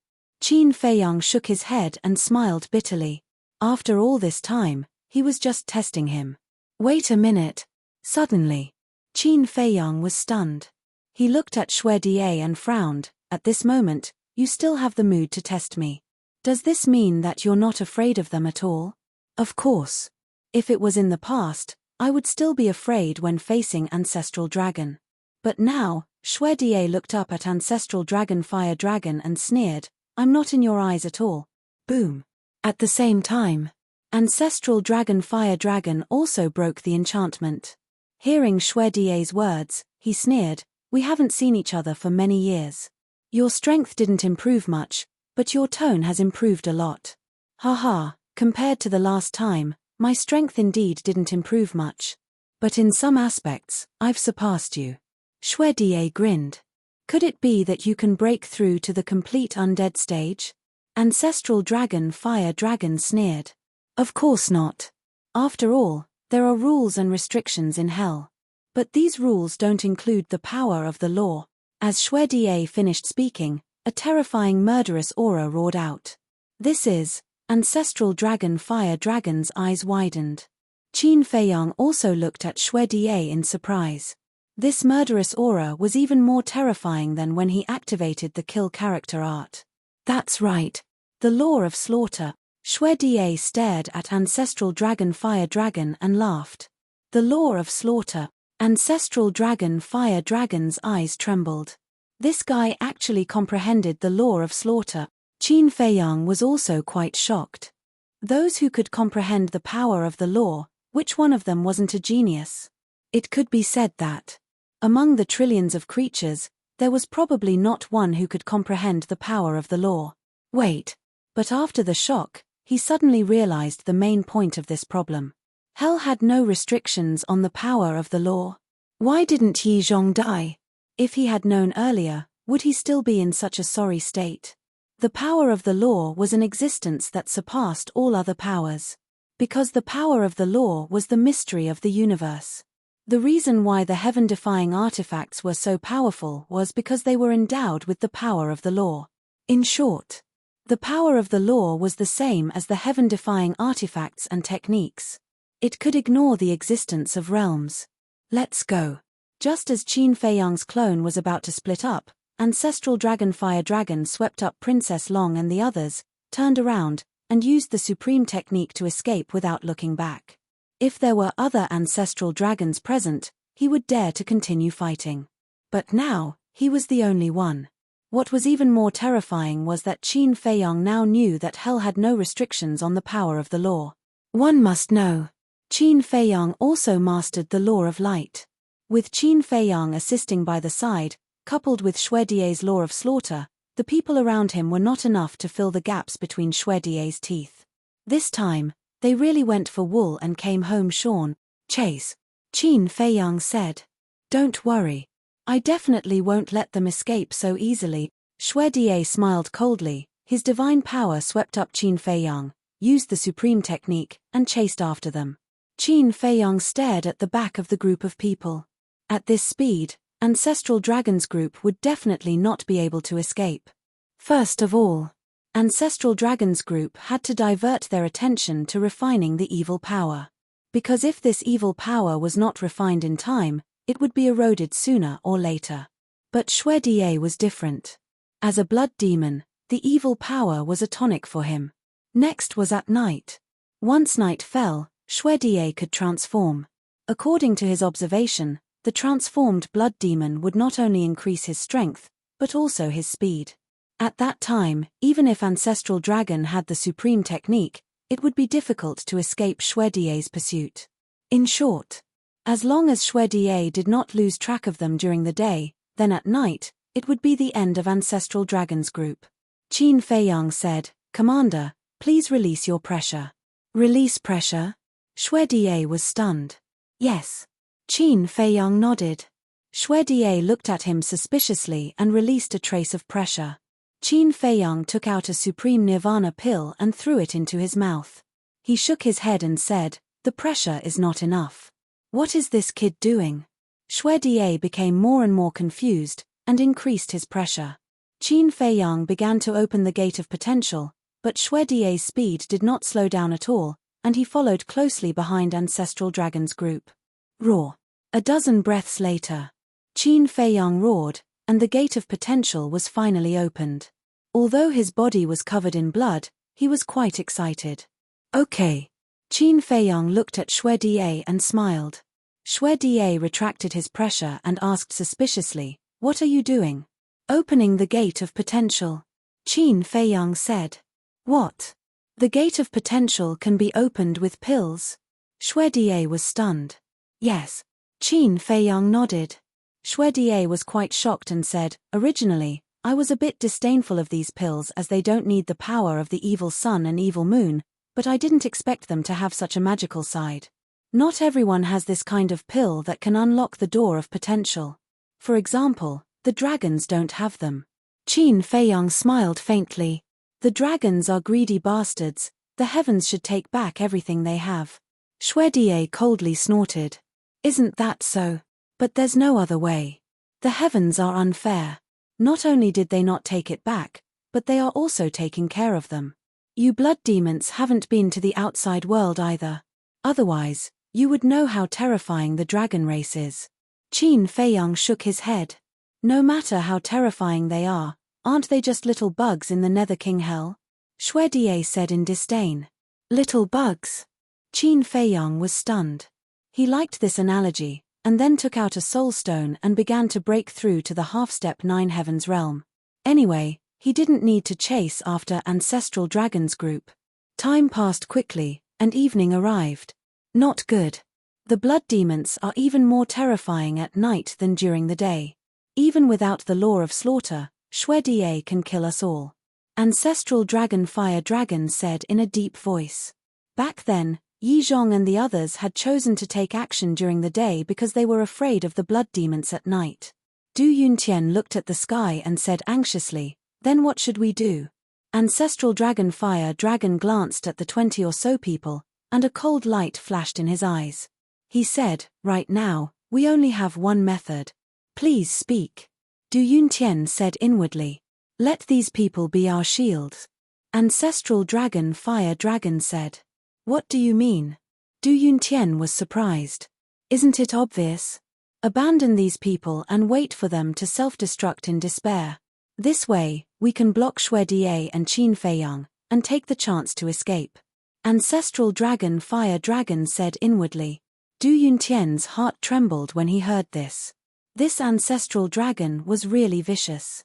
Qin Feiyang shook his head and smiled bitterly. After all this time, he was just testing him. Wait a minute. Suddenly, Qin Feiyang was stunned. He looked at Xue Die and frowned. At this moment, you still have the mood to test me. Does this mean that you're not afraid of them at all? Of course. If it was in the past, I would still be afraid when facing Ancestral Dragon. But now, Xue Die looked up at Ancestral Dragon Fire Dragon and sneered, I'm not in your eyes at all. Boom. At the same time, Ancestral Dragon Fire Dragon also broke the enchantment. Hearing Xue Die's words, he sneered, We haven't seen each other for many years. Your strength didn't improve much, but your tone has improved a lot. Haha, compared to the last time, my strength indeed didn't improve much. But in some aspects, I've surpassed you. Xue Die grinned. Could it be that you can break through to the complete undead stage? Ancestral Dragon Fire Dragon sneered. Of course not. After all, there are rules and restrictions in hell. But these rules don't include the power of the law. As Xue Die finished speaking, a terrifying murderous aura roared out. This is, Ancestral Dragon Fire Dragon's eyes widened. Qin Feiyang also looked at Xue Die in surprise. This murderous aura was even more terrifying than when he activated the kill character art. That's right. The law of slaughter. Xue Die stared at Ancestral Dragon Fire Dragon and laughed. The law of slaughter. Ancestral Dragon Fire Dragon's eyes trembled. This guy actually comprehended the law of slaughter. Qin Feiyang was also quite shocked. Those who could comprehend the power of the law, which one of them wasn't a genius? It could be said that, among the trillions of creatures, there was probably not one who could comprehend the power of the law. Wait, But after the shock, he suddenly realized the main point of this problem. Hell had no restrictions on the power of the law. Why didn't Yi Zhong die? If he had known earlier, would he still be in such a sorry state? The power of the law was an existence that surpassed all other powers. Because the power of the law was the mystery of the universe. The reason why the heaven-defying artifacts were so powerful was because they were endowed with the power of the law. In short, the power of the law was the same as the heaven-defying artifacts and techniques. It could ignore the existence of realms. Let's go. Just as Qin Feiyang's clone was about to split up, ancestral Dragonfire Dragon swept up Princess Long and the others, turned around, and used the supreme technique to escape without looking back. If there were other ancestral dragons present, he would dare to continue fighting. But now, he was the only one. What was even more terrifying was that Qin Feiyang now knew that hell had no restrictions on the power of the law. One must know. Qin Feiyang also mastered the law of light. With Qin Feiyang assisting by the side, coupled with Xuedie's law of slaughter, the people around him were not enough to fill the gaps between Xuedie's teeth. This time, they really went for wool and came home shorn. Chase. Qin Feiyang said. Don't worry. I definitely won't let them escape so easily. Xuedie smiled coldly. His divine power swept up Qin Feiyang, used the supreme technique, and chased after them. Qin Feiyang stared at the back of the group of people. At this speed, Ancestral Dragon's group would definitely not be able to escape. First of all, Ancestral Dragon's group had to divert their attention to refining the evil power. Because if this evil power was not refined in time, it would be eroded sooner or later. But Xuedie was different. As a blood demon, the evil power was a tonic for him. Next was at night. Once night fell, Xuedie could transform. According to his observation, the transformed blood demon would not only increase his strength, but also his speed. At that time, even if Ancestral Dragon had the supreme technique, it would be difficult to escape Xuedie's pursuit. In short, as long as Xuedie did not lose track of them during the day, then at night, it would be the end of Ancestral Dragon's group. Qin Feiyang said, "Commander, please release your pressure." Release pressure? Xuedie was stunned. Yes. Qin Feiyang nodded. Xuedie looked at him suspiciously and released a trace of pressure. Qin Feiyang took out a supreme nirvana pill and threw it into his mouth. He shook his head and said, "The pressure is not enough. What is this kid doing?" Xuedie became more and more confused, and increased his pressure. Qin Feiyang began to open the gate of potential, but Xuedie's speed did not slow down at all, and he followed closely behind Ancestral Dragon's group. Roar. A dozen breaths later, Qin Feiyang roared, and the gate of potential was finally opened. Although his body was covered in blood, he was quite excited. Okay. Qin Feiyang looked at Xuedie and smiled. Xuedie retracted his pressure and asked suspiciously, "What are you doing?" "Opening the gate of potential." Qin Feiyang said. "What? The gate of potential can be opened with pills?" Xuedie was stunned. "Yes." Qin Feiyang nodded. Xuedie was quite shocked and said, "Originally, I was a bit disdainful of these pills as they don't need the power of the evil sun and evil moon, but I didn't expect them to have such a magical side. Not everyone has this kind of pill that can unlock the door of potential. For example, the dragons don't have them." Qin Feiyang smiled faintly. "The dragons are greedy bastards, the heavens should take back everything they have." Xuedie coldly snorted. "Isn't that so? But there's no other way. The heavens are unfair. Not only did they not take it back, but they are also taking care of them. You blood demons haven't been to the outside world either. Otherwise, you would know how terrifying the dragon race is." Qin Feiyang shook his head. "No matter how terrifying they are, aren't they just little bugs in the Nether King Hell?" Xuedie said in disdain. "Little bugs?" Qin Feiyang was stunned. He liked this analogy, and then took out a soul stone and began to break through to the half-step Nine Heavens realm. Anyway, he didn't need to chase after Ancestral Dragon's group. Time passed quickly, and evening arrived. Not good. The blood demons are even more terrifying at night than during the day. Even without the law of slaughter, Xuedie can kill us all. Ancestral Dragon Fire Dragon said in a deep voice. Back then, Yi Zhong and the others had chosen to take action during the day because they were afraid of the blood demons at night. Du Yuntian looked at the sky and said anxiously, "Then what should we do?" Ancestral Dragon Fire Dragon glanced at the 20 or so people, and a cold light flashed in his eyes. He said, "Right now, we only have one method. Please speak." Du Yuntian said inwardly, "Let these people be our shields." Ancestral Dragon Fire Dragon said, "What do you mean?" Du Yuntian was surprised. "Isn't it obvious? Abandon these people and wait for them to self-destruct in despair. This way, we can block Xue Die and Qin Feiyang, and take the chance to escape." Ancestral Dragon Fire Dragon said inwardly. Du Yuntian's heart trembled when he heard this. This ancestral dragon was really vicious.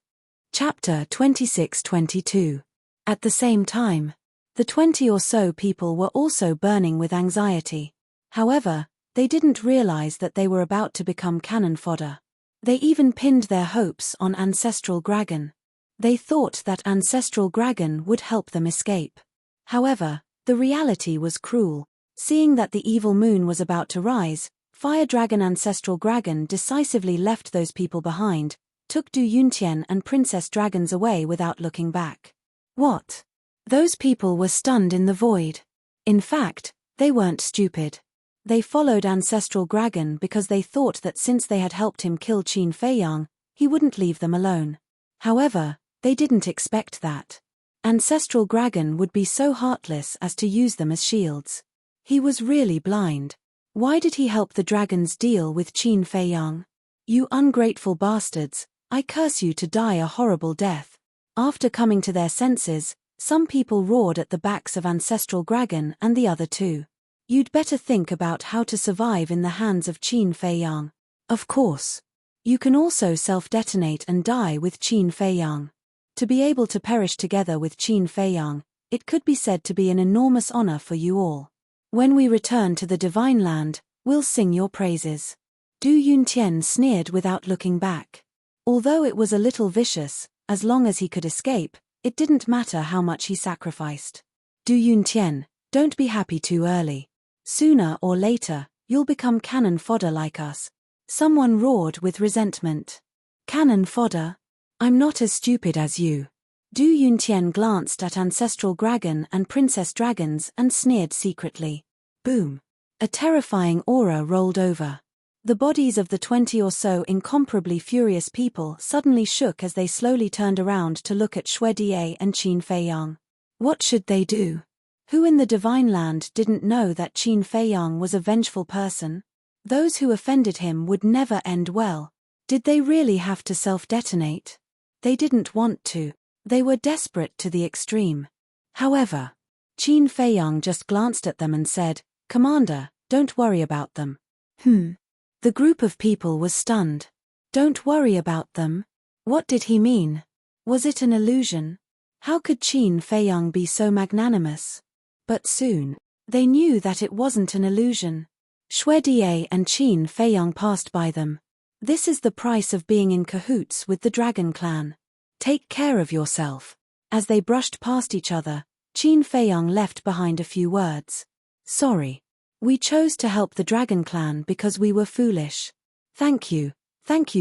Chapter 26-22. At the same time, the 20 or so people were also burning with anxiety. However, they didn't realize that they were about to become cannon fodder. They even pinned their hopes on Ancestral Dragon. They thought that Ancestral Dragon would help them escape. However, the reality was cruel. Seeing that the evil moon was about to rise, Fire Dragon Ancestral Dragon decisively left those people behind, took Du Yuntian and Princess Dragons away without looking back. What? Those people were stunned in the void. In fact, they weren't stupid. They followed Ancestral Dragon because they thought that since they had helped him kill Qin Feiyang, he wouldn't leave them alone. However, they didn't expect that Ancestral Dragon would be so heartless as to use them as shields. He was really blind. Why did he help the dragons deal with Qin Feiyang? "You ungrateful bastards, I curse you to die a horrible death." After coming to their senses, some people roared at the backs of Ancestral Dragon and the other two. "You'd better think about how to survive in the hands of Qin Feiyang. Of course. You can also self-detonate and die with Qin Feiyang. To be able to perish together with Qin Feiyang, it could be said to be an enormous honor for you all. When we return to the Divine Land, we'll sing your praises." Du Yuntian sneered without looking back. Although it was a little vicious, as long as he could escape, it didn't matter how much he sacrificed. "Du Yuntian, don't be happy too early. Sooner or later, you'll become cannon fodder like us." Someone roared with resentment. "Cannon fodder? I'm not as stupid as you." Du Yuntian glanced at Ancestral Dragon and Princess Dragons and sneered secretly. Boom. A terrifying aura rolled over. The bodies of the 20 or so incomparably furious people suddenly shook as they slowly turned around to look at Xue Die and Qin Feiyang. What should they do? Who in the Divine Land didn't know that Qin Feiyang was a vengeful person? Those who offended him would never end well. Did they really have to self-detonate? They didn't want to. They were desperate to the extreme. However, Qin Feiyang just glanced at them and said, "Commander, don't worry about them." The group of people was stunned. Don't worry about them? What did he mean? Was it an illusion? How could Qin Feiyang be so magnanimous? But soon, they knew that it wasn't an illusion. Xue Die and Qin Feiyang passed by them. This is the price of being in cahoots with the Dragon Clan. Take care of yourself. As they brushed past each other, Qin Feiyang left behind a few words. Sorry. We chose to help the Dragon Clan because we were foolish. Thank you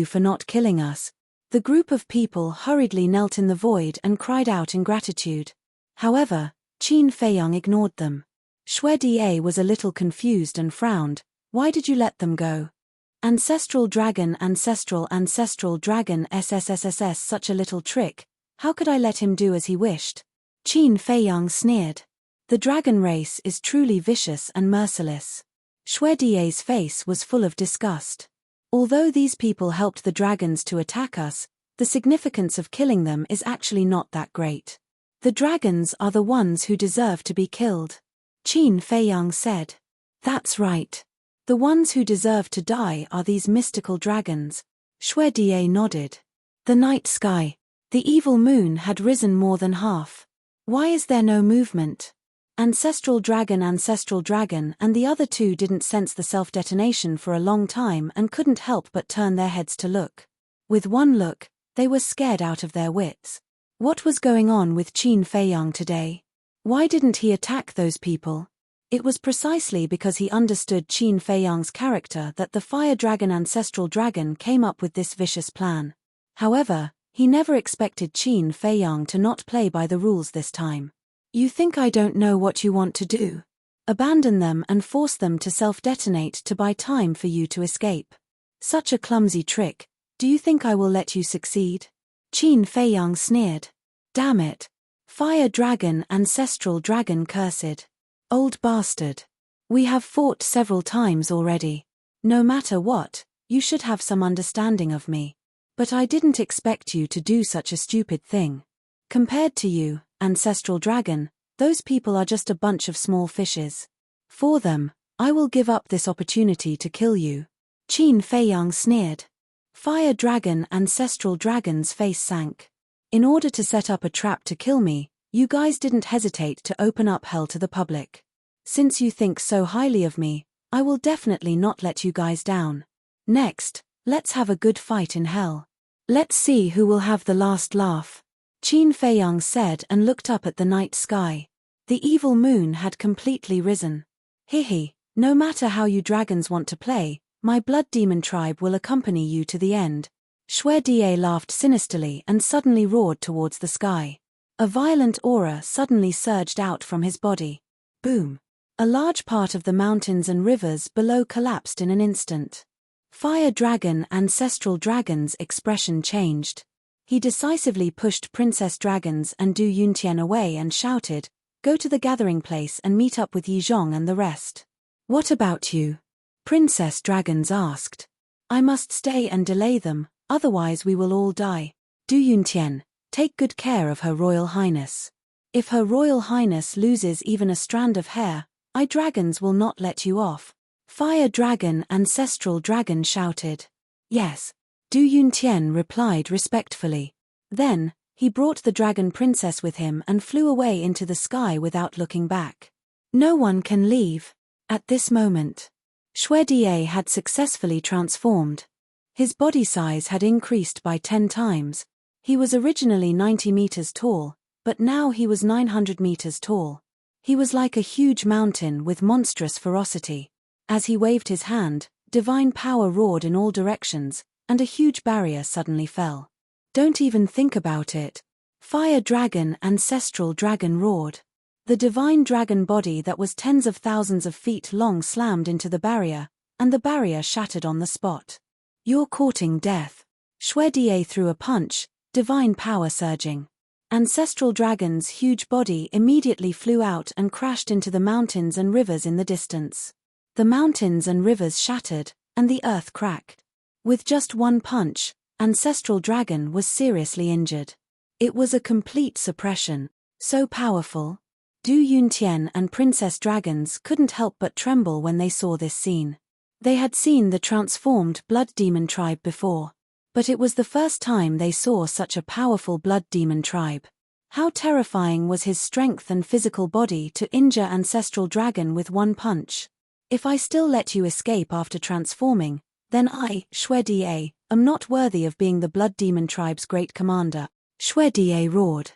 for not killing us. The group of people hurriedly knelt in the void and cried out in gratitude. However, Qin Feiyang ignored them. Xue Die was a little confused and frowned. Why did you let them go? Ancestral Dragon SSSSS, such a little trick. How could I let him do as he wished? Qin Feiyang sneered. The dragon race is truly vicious and merciless. Xue Die's face was full of disgust. Although these people helped the dragons to attack us, the significance of killing them is actually not that great. The dragons are the ones who deserve to be killed. Qin Feiyang said. That's right. The ones who deserve to die are these mystical dragons. Xue Die nodded. The night sky. The evil moon had risen more than half. Why is there no movement? Ancestral Dragon and the other two didn't sense the self-detonation for a long time and couldn't help but turn their heads to look. With one look, they were scared out of their wits. What was going on with Qin Feiyang today? Why didn't he attack those people? It was precisely because he understood Qin Feiyang's character that the fire dragon ancestral dragon came up with this vicious plan. However, he never expected Qin Feiyang to not play by the rules this time. You think I don't know what you want to do? Abandon them and force them to self-detonate to buy time for you to escape. Such a clumsy trick. Do you think I will let you succeed? Qin Feiyang sneered. Damn it. Fire dragon ancestral dragon cursed. Old bastard. We have fought several times already. No matter what, you should have some understanding of me. But I didn't expect you to do such a stupid thing. Compared to you, ancestral dragon, those people are just a bunch of small fishes. For them, I will give up this opportunity to kill you. Qin Feiyang sneered. Fire dragon ancestral dragon's face sank. In order to set up a trap to kill me, you guys didn't hesitate to open up hell to the public. Since you think so highly of me, I will definitely not let you guys down. Next, let's have a good fight in hell. Let's see who will have the last laugh. Qin Feiyang said and looked up at the night sky. The evil moon had completely risen. Hehe, no matter how you dragons want to play, my blood demon tribe will accompany you to the end. Shui Die laughed sinisterly and suddenly roared towards the sky. A violent aura suddenly surged out from his body. Boom. A large part of the mountains and rivers below collapsed in an instant. Fire dragon ancestral dragon's expression changed. He decisively pushed Princess Dragons and Du Yuntian away and shouted, "Go to the gathering place and meet up with Yizhong and the rest." What about you? Princess Dragons asked. I must stay and delay them, otherwise we will all die. Du Yuntian, take good care of Her Royal Highness. If Her Royal Highness loses even a strand of hair, I dragons will not let you off. Fire dragon ancestral dragon shouted. Yes. Du Yuntian replied respectfully. Then, he brought the dragon princess with him and flew away into the sky without looking back. No one can leave. At this moment, Shui Die had successfully transformed. His body size had increased by 10 times. He was originally 90 meters tall, but now he was 900 meters tall. He was like a huge mountain with monstrous ferocity. As he waved his hand, divine power roared in all directions, and a huge barrier suddenly fell. Don't even think about it. Fire dragon ancestral dragon roared. The divine dragon body that was tens of thousands of feet long slammed into the barrier, and the barrier shattered on the spot. You're courting death. Shui Die threw a punch, divine power surging. Ancestral dragon's huge body immediately flew out and crashed into the mountains and rivers in the distance. The mountains and rivers shattered, and the earth cracked. With just one punch, ancestral dragon was seriously injured. It was a complete suppression, so powerful. Du Yuntian and Princess Dragons couldn't help but tremble when they saw this scene. They had seen the transformed blood demon tribe before, but it was the first time they saw such a powerful blood demon tribe. How terrifying was his strength and physical body to injure ancestral dragon with one punch. If I still let you escape after transforming, then I, Shui Die, am not worthy of being the blood demon tribe's great commander. Shui Die roared.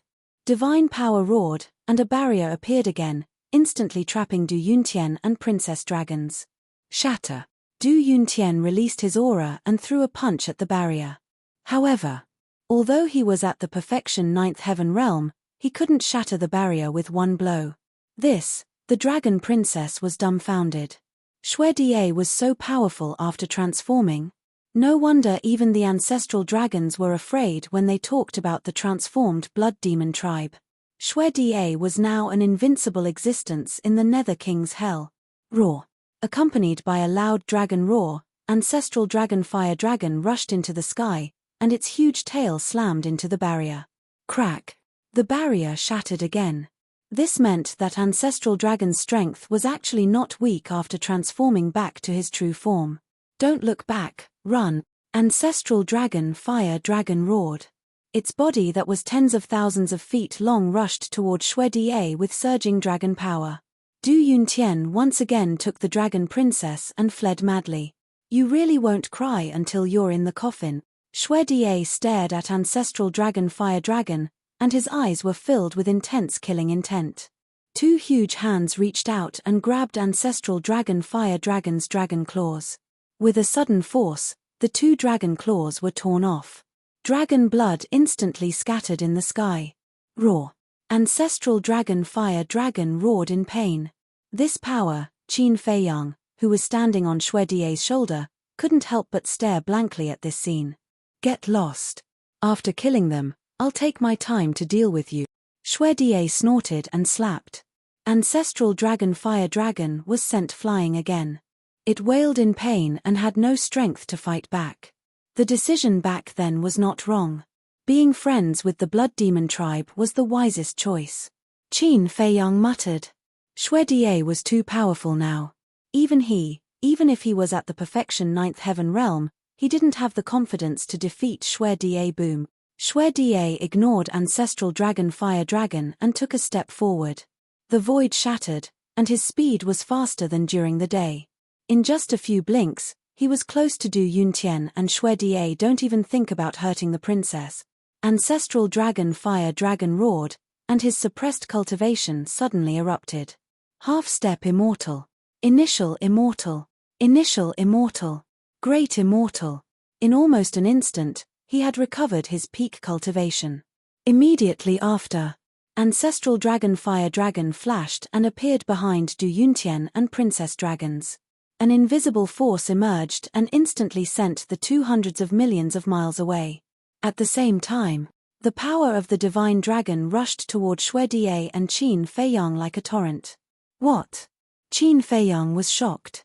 Divine power roared, and a barrier appeared again, instantly trapping Du Yuntian and Princess Dragons. Shatter. Du Yuntian released his aura and threw a punch at the barrier. However, although he was at the perfection 9th heaven realm, he couldn't shatter the barrier with one blow. The dragon princess was dumbfounded. Shui Die was so powerful after transforming. No wonder even the ancestral dragons were afraid when they talked about the transformed blood demon tribe. Shui Die was now an invincible existence in the Nether King's hell. Roar. Accompanied by a loud dragon roar, ancestral dragon fire dragon rushed into the sky, and its huge tail slammed into the barrier. Crack. The barrier shattered again. This meant that ancestral dragon's strength was actually not weak after transforming back to his true form. Don't look back, run. Ancestral dragon fire dragon roared. Its body that was tens of thousands of feet long rushed toward Shui Die with surging dragon power. Du Yuntian once again took the dragon princess and fled madly. You really won't cry until you're in the coffin. Shui Die stared at ancestral dragon fire dragon, and his eyes were filled with intense killing intent. Two huge hands reached out and grabbed ancestral dragon fire dragon's dragon claws. With a sudden force, the two dragon claws were torn off. Dragon blood instantly scattered in the sky. Roar! Ancestral dragon fire dragon roared in pain. This power, Qin Feiyang, who was standing on Die's shoulder, couldn't help but stare blankly at this scene. Get lost. After killing them, I'll take my time to deal with you. Die snorted and slapped. Ancestral dragon fire dragon was sent flying again. It wailed in pain and had no strength to fight back. The decision back then was not wrong. Being friends with the blood demon tribe was the wisest choice. Qin Feiyang muttered. Die was too powerful now. Even if he was at the perfection ninth heaven realm, he didn't have the confidence to defeat Die. Boom. Die ignored ancestral dragon fire dragon and took a step forward. The void shattered, and his speed was faster than during the day. In just a few blinks, he was close to Du Yuntian and Die. Don't even think about hurting the princess. Ancestral dragon fire dragon roared, and his suppressed cultivation suddenly erupted. Half-step immortal. Initial immortal. Initial immortal. Great immortal. In almost an instant, he had recovered his peak cultivation. Immediately after, ancestral dragon fire dragon flashed and appeared behind Du Yuntian and princess dragons. An invisible force emerged and instantly sent the two hundreds of millions of miles away. At the same time, the power of the divine dragon rushed toward Die and Qin Feiyang like a torrent. What? Qin Feiyang was shocked.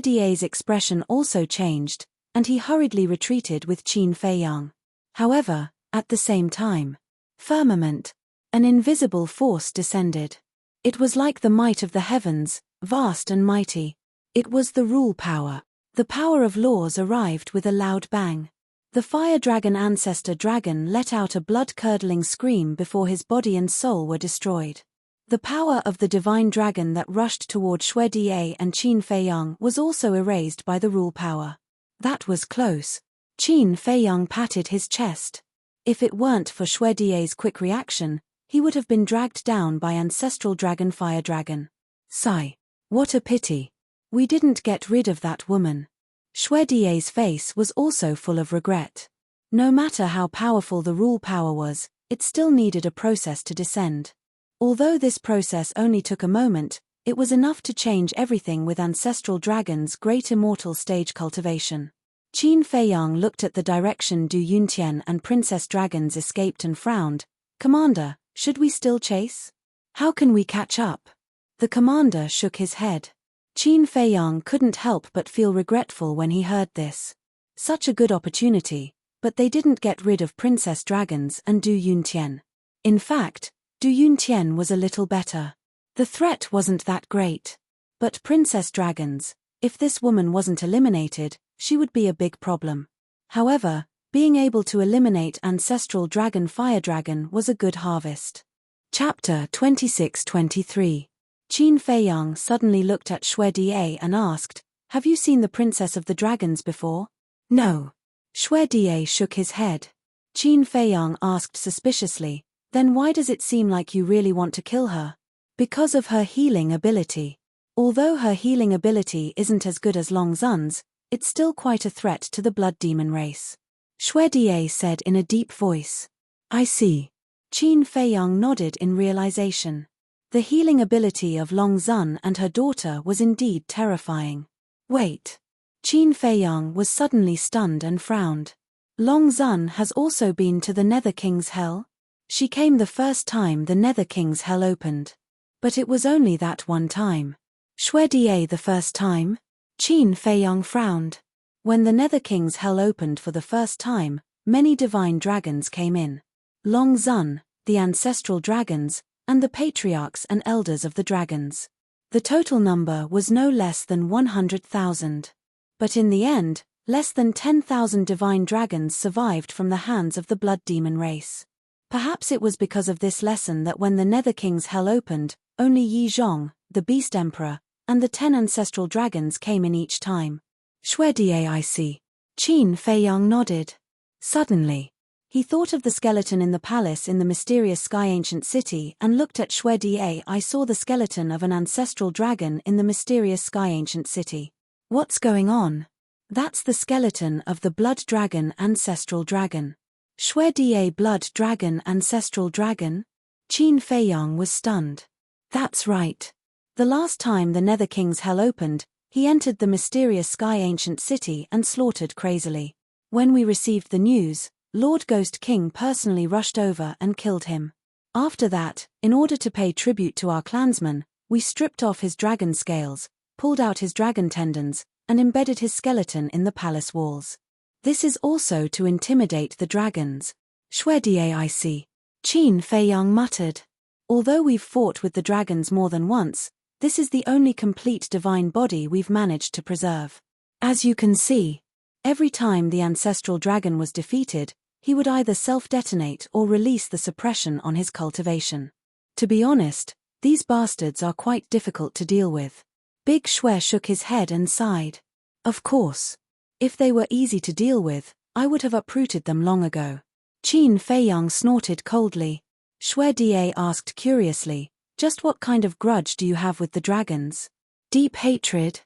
Die's expression also changed, and he hurriedly retreated with Qin Feiyang. However, at the same time, firmament, an invisible force descended. It was like the might of the heavens, vast and mighty. It was the rule power. The power of laws arrived with a loud bang. The fire dragon ancestor dragon let out a blood-curdling scream before his body and soul were destroyed. The power of the divine dragon that rushed toward Die and Qin Feiyang was also erased by the rule power. That was close. Qin Feiyang patted his chest. If it weren't for Die's quick reaction, he would have been dragged down by ancestral dragon fire dragon. Sigh. What a pity. We didn't get rid of that woman. Die's face was also full of regret. No matter how powerful the rule power was, it still needed a process to descend. Although this process only took a moment, it was enough to change everything with ancestral dragon's great immortal stage cultivation. Qin Feiyang looked at the direction Du Yuntian and princess dragons escaped and frowned. Commander, should we still chase? How can we catch up? The commander shook his head. Qin Feiyang couldn't help but feel regretful when he heard this. Such a good opportunity, but they didn't get rid of princess dragons and Du Yuntian. In fact, Du Yuntian was a little better. The threat wasn't that great. But princess dragons, if this woman wasn't eliminated, she would be a big problem. However, being able to eliminate ancestral dragon fire dragon was a good harvest. Chapter 26-23. Qin Feiyang suddenly looked at Die and asked, "Have you seen the princess of the dragons before?" "No." Die shook his head. Qin Feiyang asked suspiciously, "Then why does it seem like you really want to kill her?" "Because of her healing ability. Although her healing ability isn't as good as Long Zun's, it's still quite a threat to the blood demon race." Die said in a deep voice. "I see." Qin Feiyang nodded in realization. The healing ability of Long Zun and her daughter was indeed terrifying. Wait. Qin Feiyang was suddenly stunned and frowned. Long Zun has also been to the Nether King's Hell? She came the first time the Nether King's Hell opened. But it was only that one time. Die the first time? Qin Feiyang frowned. When the Nether King's Hell opened for the first time, many divine dragons came in. Long Zun, the ancestral dragons, and the patriarchs and elders of the dragons. The total number was no less than 100,000. But in the end, less than 10,000 divine dragons survived from the hands of the blood demon race. Perhaps it was because of this lesson that when the Nether King's Hell opened, only Yi Zhong, the Beast Emperor, and the 10 ancestral dragons came in each time. Die I see. Qin Feiyang nodded. Suddenly, He thought of the skeleton in the palace in the mysterious sky ancient city and looked at Shui Da. I saw the skeleton of an ancestral dragon in the mysterious sky ancient city. What's going on? That's the skeleton of the blood dragon ancestral dragon. Shui Da blood dragon ancestral dragon? Qin Feiyang was stunned. That's right. The last time the Nether King's hell opened, he entered the mysterious sky ancient city and slaughtered crazily. When we received the news, Lord Ghost King personally rushed over and killed him. After that, in order to pay tribute to our clansman, we stripped off his dragon scales, pulled out his dragon tendons, and embedded his skeleton in the palace walls. This is also to intimidate the dragons. Shui Daic. Qin Feiyang muttered. Although we've fought with the dragons more than once, this is the only complete divine body we've managed to preserve. As you can see, every time the ancestral dragon was defeated, he would either self-detonate or release the suppression on his cultivation. To be honest, these bastards are quite difficult to deal with. Big Shui shook his head and sighed. Of course. If they were easy to deal with, I would have uprooted them long ago. Qin Feiyang snorted coldly. Shui Da asked curiously, just what kind of grudge do you have with the dragons? Deep hatred?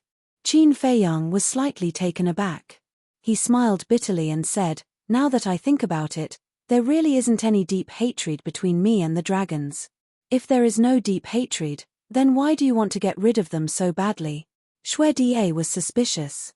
Qin Feiyang was slightly taken aback. He smiled bitterly and said, now that I think about it, there really isn't any deep hatred between me and the dragons. If there is no deep hatred, then why do you want to get rid of them so badly? Shui Da was suspicious.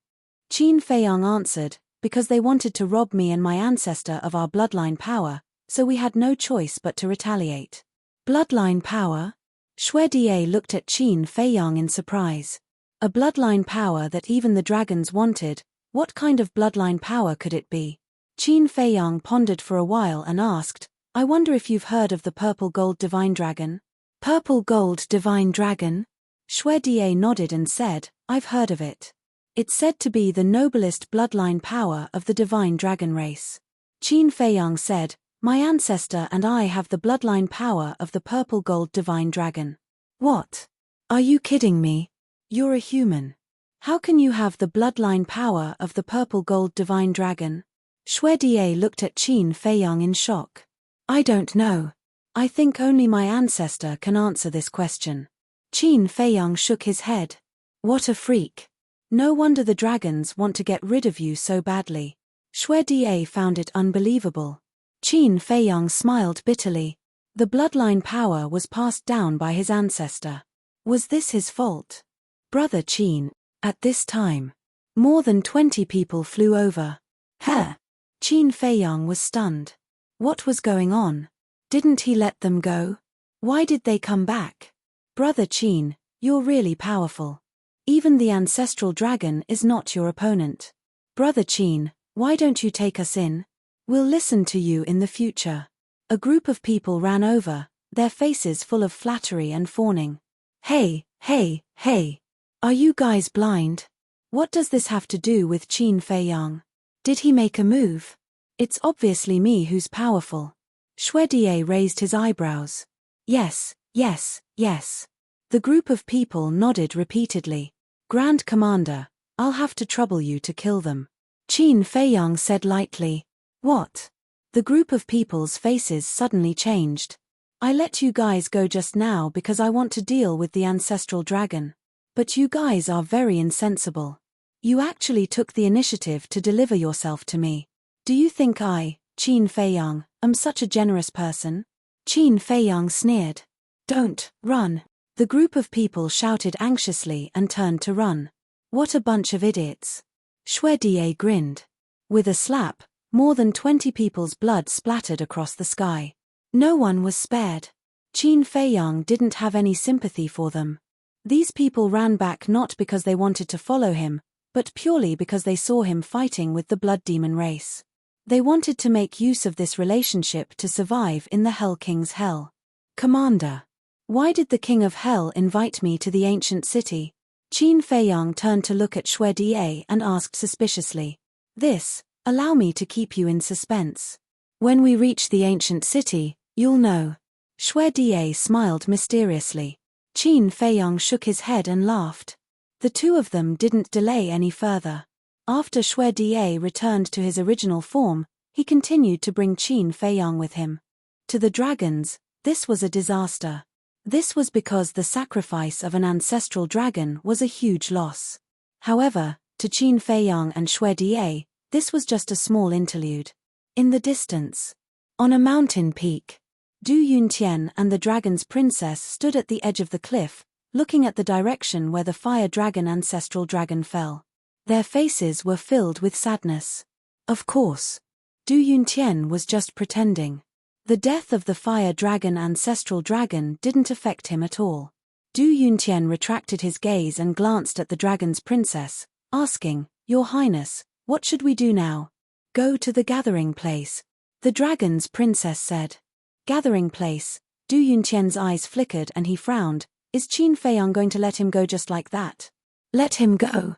Qin Feiyang answered, because they wanted to rob me and my ancestor of our bloodline power, so we had no choice but to retaliate. Bloodline power? Shui Da looked at Qin Feiyang in surprise. A bloodline power that even the dragons wanted, what kind of bloodline power could it be? Qin Feiyang pondered for a while and asked, I wonder if you've heard of the purple gold divine dragon? Purple gold divine dragon? Shui Da nodded and said, I've heard of it. It's said to be the noblest bloodline power of the divine dragon race. Qin Feiyang said, my ancestor and I have the bloodline power of the purple gold divine dragon. What? Are you kidding me? You're a human. How can you have the bloodline power of the purple gold divine dragon? Shui Da looked at Qin Feiyang in shock. I don't know. I think only my ancestor can answer this question. Qin Feiyang shook his head. What a freak. No wonder the dragons want to get rid of you so badly. Shui Da found it unbelievable. Qin Feiyang smiled bitterly. The bloodline power was passed down by his ancestor. Was this his fault? Brother Qin, at this time, more than 20 people flew over. Huh? Qin Feiyang was stunned. What was going on? Didn't he let them go? Why did they come back? Brother Qin, you're really powerful. Even the ancestral dragon is not your opponent. Brother Qin, why don't you take us in? We'll listen to you in the future. A group of people ran over, their faces full of flattery and fawning. Hey, hey, hey. Are you guys blind? What does this have to do with Qin Feiyang? Did he make a move? It's obviously me who's powerful. Shui Da raised his eyebrows. Yes, yes, yes. The group of people nodded repeatedly. Grand Commander, I'll have to trouble you to kill them. Qin Feiyang said lightly. What? The group of people's faces suddenly changed. I let you guys go just now because I want to deal with the ancestral dragon. But you guys are very insensible. You actually took the initiative to deliver yourself to me. Do you think I, Qin Feiyang, am such a generous person? Qin Feiyang sneered. Don't, run. The group of people shouted anxiously and turned to run. What a bunch of idiots. Shui Da grinned. With a slap, more than 20 people's blood splattered across the sky. No one was spared. Qin Feiyang didn't have any sympathy for them. These people ran back not because they wanted to follow him, but purely because they saw him fighting with the blood demon race. They wanted to make use of this relationship to survive in the Hell King's hell. Commander, why did the King of Hell invite me to the ancient city? Qin Feiyang turned to look at Shui Da and asked suspiciously. Allow me to keep you in suspense. When we reach the ancient city, you'll know. Shui Da smiled mysteriously. Qin Feiyang shook his head and laughed. The two of them didn't delay any further. After Shui Da returned to his original form, he continued to bring Qin Feiyang with him. To the dragons, this was a disaster. This was because the sacrifice of an ancestral dragon was a huge loss. However, to Qin Feiyang and Xue Die, this was just a small interlude. In the distance, on a mountain peak, Du Yuntian and the dragon's princess stood at the edge of the cliff, looking at the direction where the fire dragon ancestral dragon fell. Their faces were filled with sadness. Of course, Du Yuntian was just pretending. The death of the fire dragon ancestral dragon didn't affect him at all. Du Yuntian retracted his gaze and glanced at the dragon's princess, asking, "Your Highness, what should we do now?" "Go to the gathering place," the dragon's princess said. Gathering place, Du Yuntian's eyes flickered and he frowned. Is Qin Feiyang going to let him go just like that? Let him go?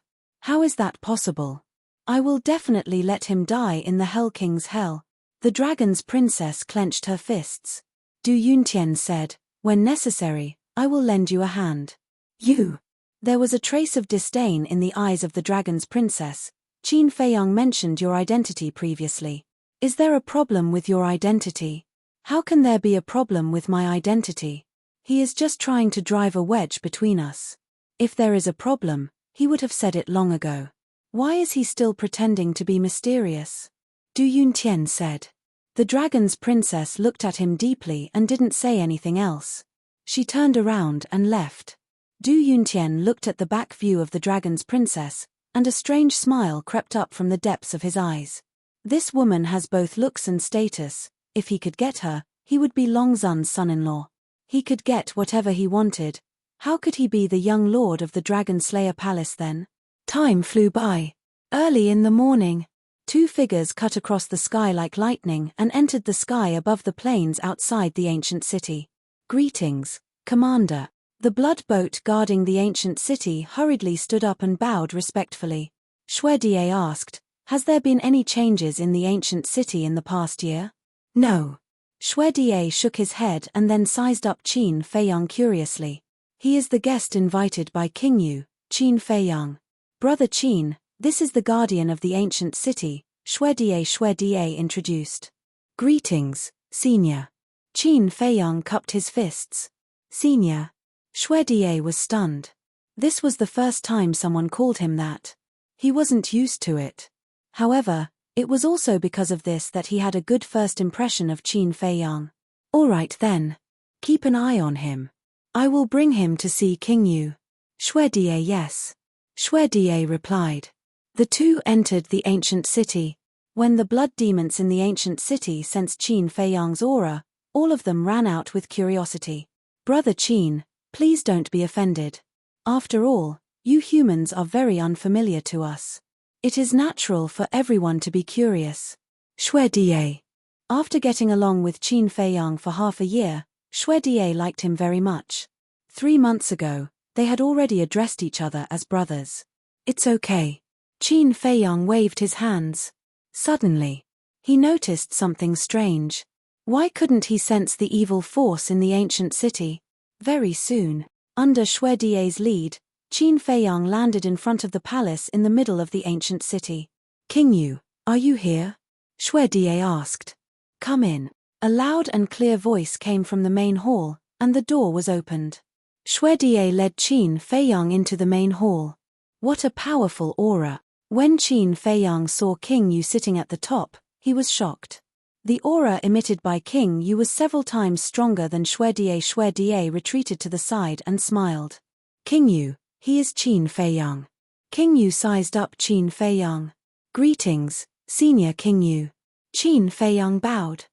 How is that possible? I will definitely let him die in the Hell King's hell. The dragon's princess clenched her fists. Du Yuntian said, "When necessary, I will lend you a hand." You. There was a trace of disdain in the eyes of the dragon's princess. Qin Feiyang mentioned your identity previously. Is there a problem with your identity? How can there be a problem with my identity? He is just trying to drive a wedge between us. If there is a problem, he would have said it long ago. Why is he still pretending to be mysterious? Du Yuntian said. The dragon's princess looked at him deeply and didn't say anything else. She turned around and left. Du Yuntian looked at the back view of the dragon's princess, and a strange smile crept up from the depths of his eyes. This woman has both looks and status. If he could get her, he would be Longzun's son-in-law. He could get whatever he wanted. How could he be the young lord of the Dragon Slayer Palace then? Time flew by. Early in the morning, two figures cut across the sky like lightning and entered the sky above the plains outside the ancient city. "Greetings, Commander." The blood boat guarding the ancient city hurriedly stood up and bowed respectfully. Xue Die asked, "Has there been any changes in the ancient city in the past year?" "No." Xue Die shook his head and then sized up Qin Feiyang curiously. "He is the guest invited by King Yu, Qin Feiyang. Brother Qin, this is the guardian of the ancient city," Xue Die introduced. "Greetings, Senior." Qin Feiyang cupped his fists. "Senior." Xue Die was stunned. This was the first time someone called him that. He wasn't used to it. However, it was also because of this that he had a good first impression of Qin Feiyang. "All right then. Keep an eye on him. I will bring him to see King Yu." Xue Die yes. Xue Die replied. The two entered the ancient city. When the blood demons in the ancient city sensed Qin Feiyang's aura, all of them ran out with curiosity. "Brother Qin, please don't be offended. After all, you humans are very unfamiliar to us. It is natural for everyone to be curious." Xue Die. After getting along with Qin Feiyang for half a year, Xue Die liked him very much. 3 months ago, they had already addressed each other as brothers. "It's okay." Qin Feiyang waved his hands. Suddenly, he noticed something strange. Why couldn't he sense the evil force in the ancient city? Very soon, under Xue Die's lead, Qin Feiyang landed in front of the palace in the middle of the ancient city. "King Yu, are you here?" Xue Die asked. "Come in." A loud and clear voice came from the main hall, and the door was opened. Xue Die led Qin Feiyang into the main hall. What a powerful aura! When Qin Feiyang saw King Yu sitting at the top, he was shocked. The aura emitted by King Yu was several times stronger than Xue Die. Xue Die retreated to the side and smiled. "King Yu, he is Qin Feiyang." King Yu sized up Qin Feiyang. "Greetings, Senior King Yu." Qin Feiyang bowed.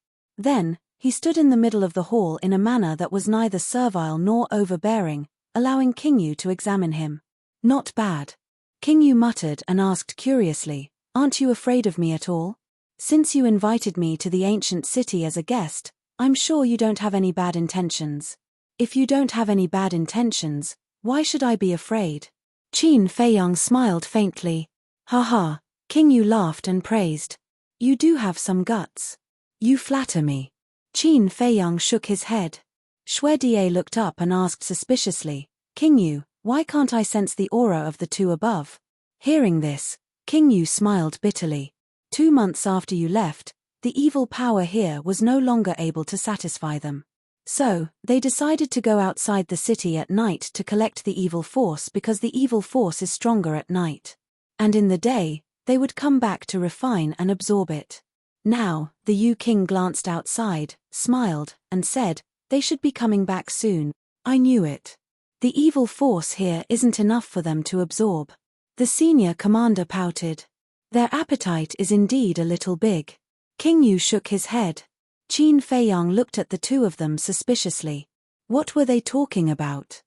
Then, he stood in the middle of the hall in a manner that was neither servile nor overbearing, allowing King Yu to examine him. "Not bad." King Yu muttered and asked curiously, "Aren't you afraid of me at all? Since you invited me to the ancient city as a guest, I'm sure you don't have any bad intentions. If you don't have any bad intentions, why should I be afraid?" Qin Feiyang smiled faintly. "Ha." King Yu laughed and praised. "You do have some guts. You flatter me." Qin Feiyang shook his head. Xue Die looked up and asked suspiciously, "King Yu, why can't I sense the aura of the two above?" Hearing this, King Yu smiled bitterly. 2 months after you left, The evil power here was no longer able to satisfy them. So, they decided to go outside the city at night to collect the evil force because the evil force is stronger at night. And in the day, they would come back to refine and absorb it. Now, the King glanced outside, smiled, and said, "They should be coming back soon. I knew it. The evil force here isn't enough for them to absorb." The senior commander pouted. "Their appetite is indeed a little big." King Yu shook his head. Qin Feiyang looked at the two of them suspiciously. What were they talking about?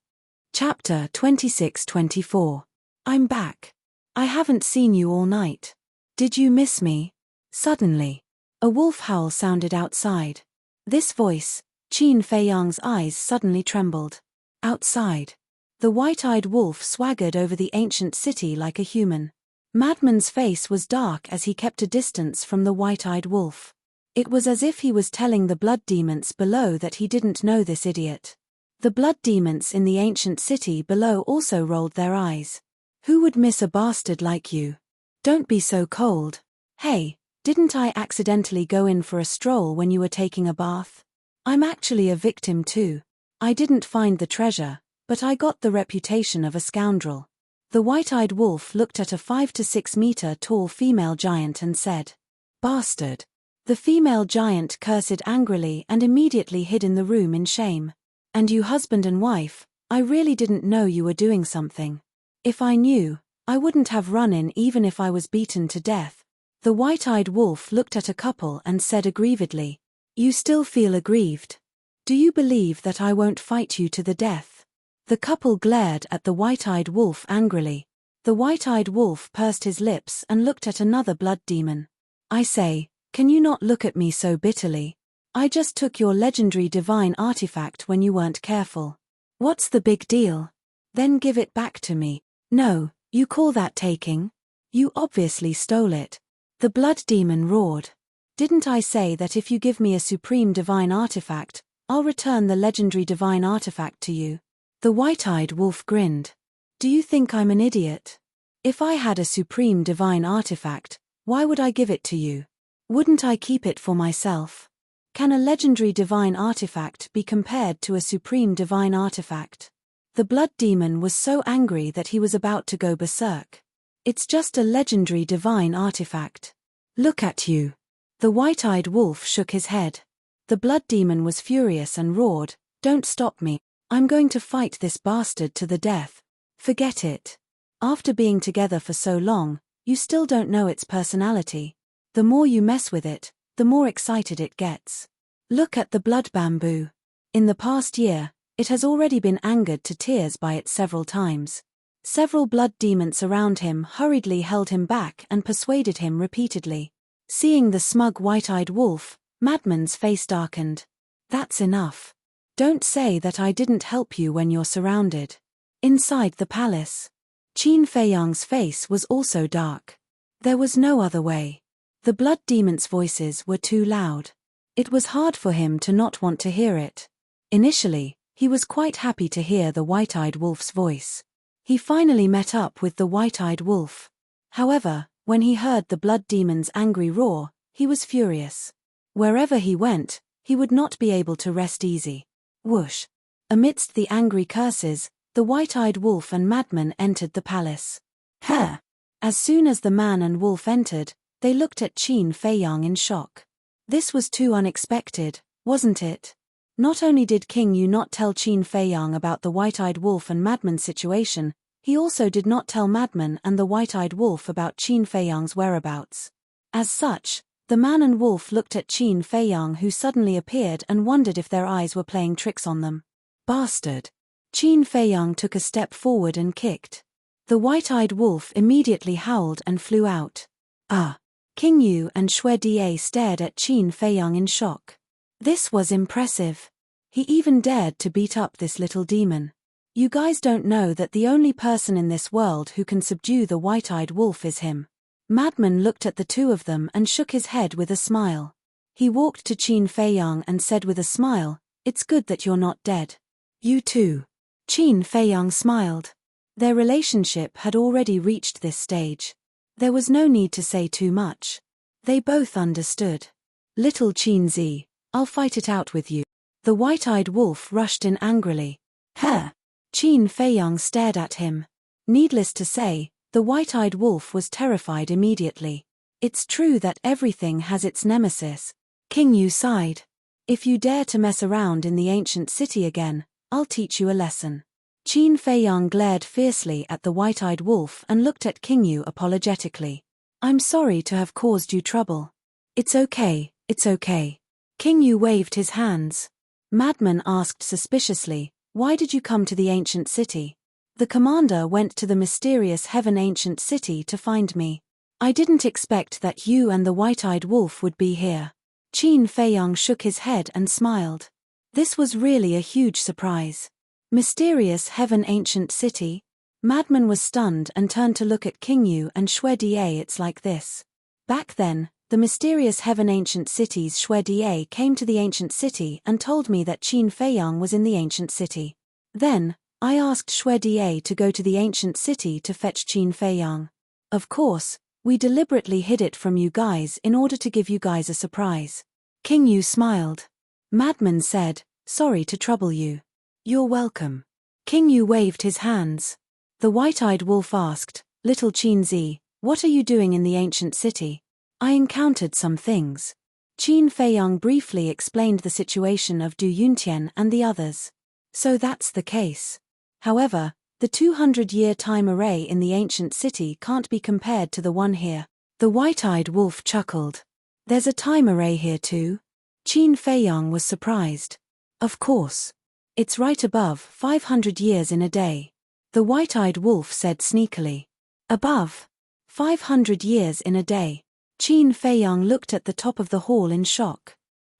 Chapter 26-24. I'm back. I haven't seen you all night. Did you miss me? Suddenly, a wolf howl sounded outside. This voice, Qin Feiyang's eyes suddenly trembled. Outside, the white-eyed wolf swaggered over the ancient city like a human. Madman's face was dark as he kept a distance from the white-eyed wolf. It was as if he was telling the blood demons below that he didn't know this idiot. The blood demons in the ancient city below also rolled their eyes. Who would miss a bastard like you? Don't be so cold. Hey, didn't I accidentally go in for a stroll when you were taking a bath? I'm actually a victim too. I didn't find the treasure, but I got the reputation of a scoundrel. The white-eyed wolf looked at a 5 to 6 meter tall female giant and said, "Bastard." The female giant cursed angrily and immediately hid in the room in shame. "And you husband and wife, I really didn't know you were doing something. If I knew, I wouldn't have run in even if I was beaten to death." The white-eyed wolf looked at a couple and said aggrievedly, "You still feel aggrieved? Do you believe that I won't fight you to the death?" The couple glared at the white-eyed wolf angrily. The white-eyed wolf pursed his lips and looked at another blood demon. "I say, can you not look at me so bitterly? I just took your legendary divine artifact when you weren't careful. What's the big deal? Then give it back to me." "No, you call that taking? You obviously stole it." The blood demon roared. "Didn't I say that if you give me a supreme divine artifact, I'll return the legendary divine artifact to you?" The white-eyed wolf grinned. "Do you think I'm an idiot? If I had a supreme divine artifact, why would I give it to you? Wouldn't I keep it for myself? Can a legendary divine artifact be compared to a supreme divine artifact?" The blood demon was so angry that he was about to go berserk. "It's just a legendary divine artifact. Look at you." The white-eyed wolf shook his head. The blood demon was furious and roared, "Don't stop me. I'm going to fight this bastard to the death." "Forget it. After being together for so long, you still don't know its personality. The more you mess with it, the more excited it gets. Look at the blood bamboo. In the past year, it has already been angered to tears by it several times." Several blood demons around him hurriedly held him back and persuaded him repeatedly. Seeing the smug white-eyed wolf, Madman's face darkened. "That's enough. Don't say that I didn't help you when you're surrounded." Inside the palace, Qin Feiyang's face was also dark. There was no other way. The blood demons' voices were too loud. It was hard for him to not want to hear it. Initially, he was quite happy to hear the white-eyed wolf's voice. He finally met up with the white-eyed wolf. However, when he heard the blood demon's angry roar, he was furious. Wherever he went, he would not be able to rest easy. Whoosh! Amidst the angry curses, the white-eyed wolf and Madman entered the palace. Huh! As soon as the man and wolf entered, they looked at Qin Feiyang in shock. This was too unexpected, wasn't it? Not only did King Yu not tell Qin Feiyang about the white-eyed wolf and Madman's situation, he also did not tell Madman and the white-eyed wolf about Qin Feiyang's whereabouts. As such, the man and wolf looked at Qin Feiyang, who suddenly appeared, and wondered if their eyes were playing tricks on them. "Bastard!" Qin Feiyang took a step forward and kicked. The white-eyed wolf immediately howled and flew out. "Ah!" King Yu and Xue Die stared at Qin Feiyang in shock. This was impressive. He even dared to beat up this little demon. "You guys don't know that the only person in this world who can subdue the white-eyed wolf is him." Madman looked at the two of them and shook his head with a smile. He walked to Qin Feiyang and said with a smile, "It's good that you're not dead." "You too." Qin Feiyang smiled. Their relationship had already reached this stage. There was no need to say too much. They both understood. Little Qinzi, I'll fight it out with you. The white-eyed wolf rushed in angrily. Huh! Qin Feiyang stared at him. Needless to say, the white-eyed wolf was terrified immediately. It's true that everything has its nemesis. King Yu sighed. If you dare to mess around in the ancient city again, I'll teach you a lesson. Qin Feiyang glared fiercely at the white-eyed wolf and looked at King Yu apologetically. I'm sorry to have caused you trouble. It's okay, it's okay. King Yu waved his hands. Madman asked suspiciously, why did you come to the ancient city? The commander went to the mysterious heaven ancient city to find me. I didn't expect that you and the white-eyed wolf would be here. Qin Feiyang shook his head and smiled. This was really a huge surprise. Mysterious heaven ancient city? Madman was stunned and turned to look at King Yu and Xue Die. It's like this. Back then, the mysterious heaven ancient city's Xue Die came to the ancient city and told me that Qin Feiyang was in the ancient city. Then, I asked Xue Die to go to the ancient city to fetch Qin Feiyang. Of course, we deliberately hid it from you guys in order to give you guys a surprise. King Yu smiled. Madman said, sorry to trouble you. You're welcome. King Yu waved his hands. The white-eyed wolf asked, Little Qinzi, what are you doing in the ancient city? I encountered some things. Qin Feiyang briefly explained the situation of Du Yuntian and the others. So that's the case. However, the 200-year time array in the ancient city can't be compared to the one here. The white-eyed wolf chuckled. There's a time array here too? Qin Feiyang was surprised. Of course. It's right above 500 years in a day. The white-eyed wolf said sneakily. Above 500 years in a day. Qin Feiyang looked at the top of the hall in shock.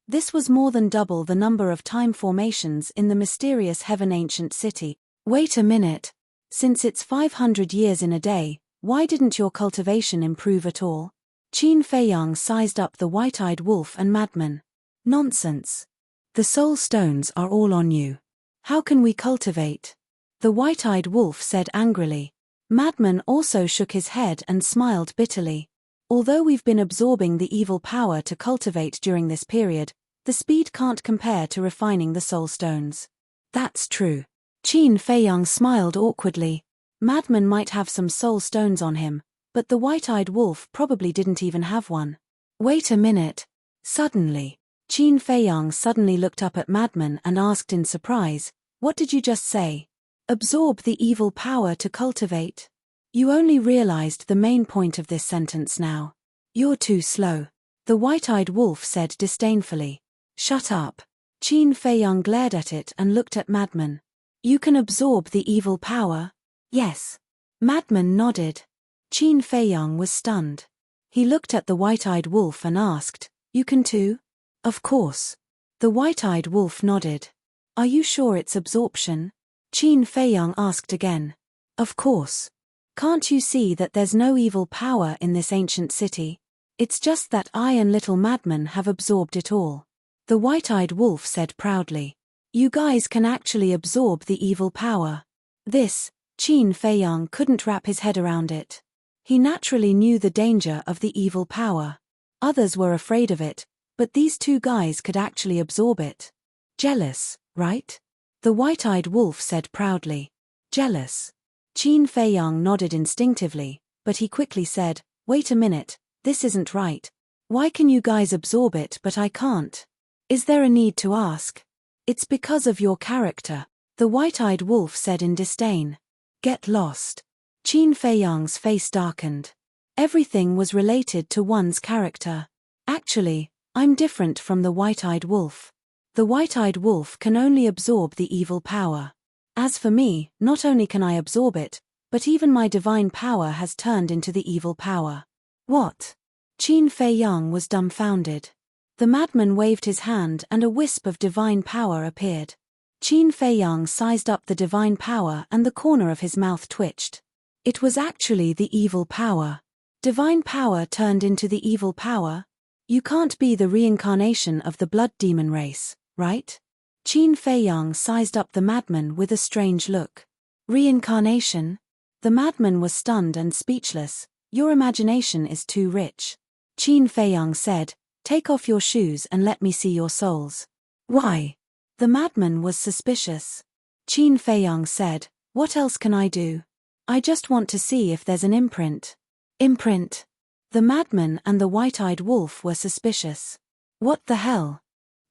This was more than double the number of time formations in the mysterious heaven ancient city. Wait a minute. Since it's 500 years in a day, why didn't your cultivation improve at all? Qin Feiyang sized up the white-eyed wolf and Madman. Nonsense. The soul stones are all on you. How can we cultivate? The white-eyed wolf said angrily. Madman also shook his head and smiled bitterly. Although we've been absorbing the evil power to cultivate during this period, the speed can't compare to refining the soul stones. That's true. Qin Feiyang smiled awkwardly. Madman might have some soul stones on him, but the white-eyed wolf probably didn't even have one. Wait a minute. Suddenly, Qin Feiyang suddenly looked up at Madman and asked in surprise, what did you just say? Absorb the evil power to cultivate? You only realized the main point of this sentence now. You're too slow. The white-eyed wolf said disdainfully. Shut up. Qin Feiyang glared at it and looked at Madman. You can absorb the evil power? Yes. Madman nodded. Qin Feiyang was stunned. He looked at the white-eyed wolf and asked, you can too? Of course. The white-eyed wolf nodded. Are you sure it's absorption? Qin Feiyang asked again. Of course. Can't you see that there's no evil power in this ancient city? It's just that I and little Madman have absorbed it all. The white-eyed wolf said proudly. You guys can actually absorb the evil power. This, Qin Feiyang couldn't wrap his head around it. He naturally knew the danger of the evil power. Others were afraid of it, but these two guys could actually absorb it. Jealous, right? The white-eyed wolf said proudly. Jealous. Qin Feiyang nodded instinctively, but he quickly said, wait a minute, this isn't right. Why can you guys absorb it but I can't? Is there a need to ask? It's because of your character, the white-eyed wolf said in disdain. Get lost. Qin Feiyang's face darkened. Everything was related to one's character. Actually, I'm different from the white-eyed wolf. The white-eyed wolf can only absorb the evil power. As for me, not only can I absorb it, but even my divine power has turned into the evil power. What? Qin Feiyang was dumbfounded. The madman waved his hand and a wisp of divine power appeared. Qin Feiyang sized up the divine power and the corner of his mouth twitched. It was actually the evil power. Divine power turned into the evil power? You can't be the reincarnation of the blood demon race, right? Qin Feiyang sized up the madman with a strange look. Reincarnation? The madman was stunned and speechless. Your imagination is too rich. Qin Feiyang said, Take off your shoes and let me see your souls. Why? The madman was suspicious. Qin Feiyang said, what else can I do? I just want to see if there's an imprint. Imprint? The madman and the white-eyed wolf were suspicious. What the hell?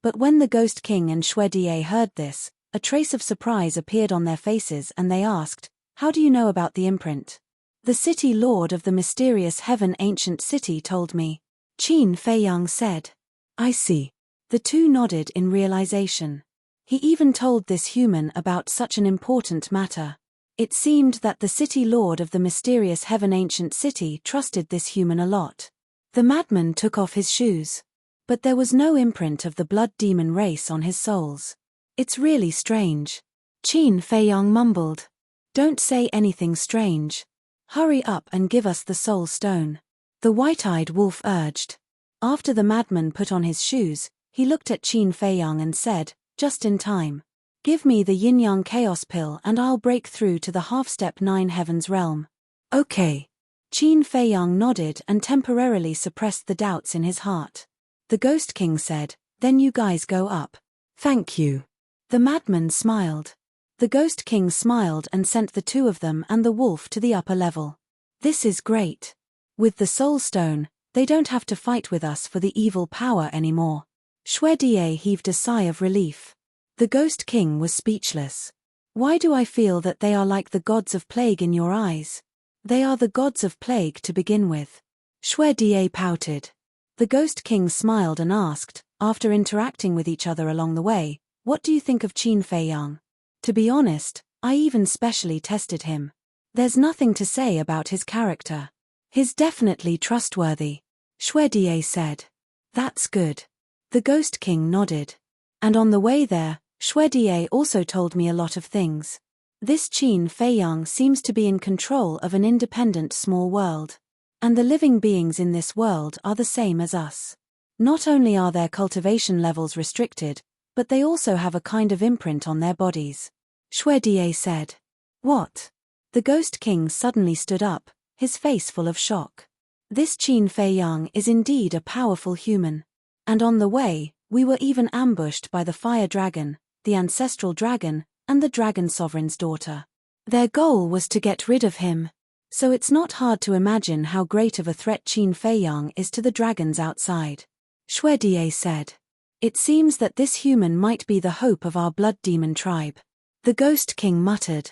But when the Ghost King and Xue Die heard this, a trace of surprise appeared on their faces and they asked, how do you know about the imprint? The city lord of the mysterious heaven ancient city told me. Qin Feiyang said. I see. The two nodded in realization. He even told this human about such an important matter. It seemed that the city lord of the mysterious heaven ancient city trusted this human a lot. The madman took off his shoes. But there was no imprint of the blood demon race on his soles. It's really strange. Qin Feiyang mumbled. Don't say anything strange. Hurry up and give us the soul stone. The white-eyed wolf urged. After the madman put on his shoes, he looked at Qin Feiyang and said, just in time. Give me the yin-yang chaos pill and I'll break through to the half-step 9 heavens realm. Okay. Qin Feiyang nodded and temporarily suppressed the doubts in his heart. The Ghost King said, then you guys go up. Thank you. The madman smiled. The Ghost King smiled and sent the two of them and the wolf to the upper level. This is great. With the soul stone, they don't have to fight with us for the evil power anymore. Xue Die heaved a sigh of relief. The Ghost King was speechless. Why do I feel that they are like the gods of plague in your eyes? They are the gods of plague to begin with. Xue Die pouted. The Ghost King smiled and asked, after interacting with each other along the way, what do you think of Qin Feiyang? To be honest, I even specially tested him. There's nothing to say about his character. He's definitely trustworthy. Xue Die said. That's good. The Ghost King nodded. And on the way there, Xue Die also told me a lot of things. This Qin Feiyang seems to be in control of an independent small world. And the living beings in this world are the same as us. Not only are their cultivation levels restricted, but they also have a kind of imprint on their bodies. Xue Die said. What? The Ghost King suddenly stood up, his face full of shock. This Qin Feiyang is indeed a powerful human. And on the way, we were even ambushed by the fire dragon, the ancestral dragon, and the dragon sovereign's daughter. Their goal was to get rid of him. So it's not hard to imagine how great of a threat Qin Feiyang is to the dragons outside. Xue Die said. It seems that this human might be the hope of our blood demon tribe. The Ghost King muttered.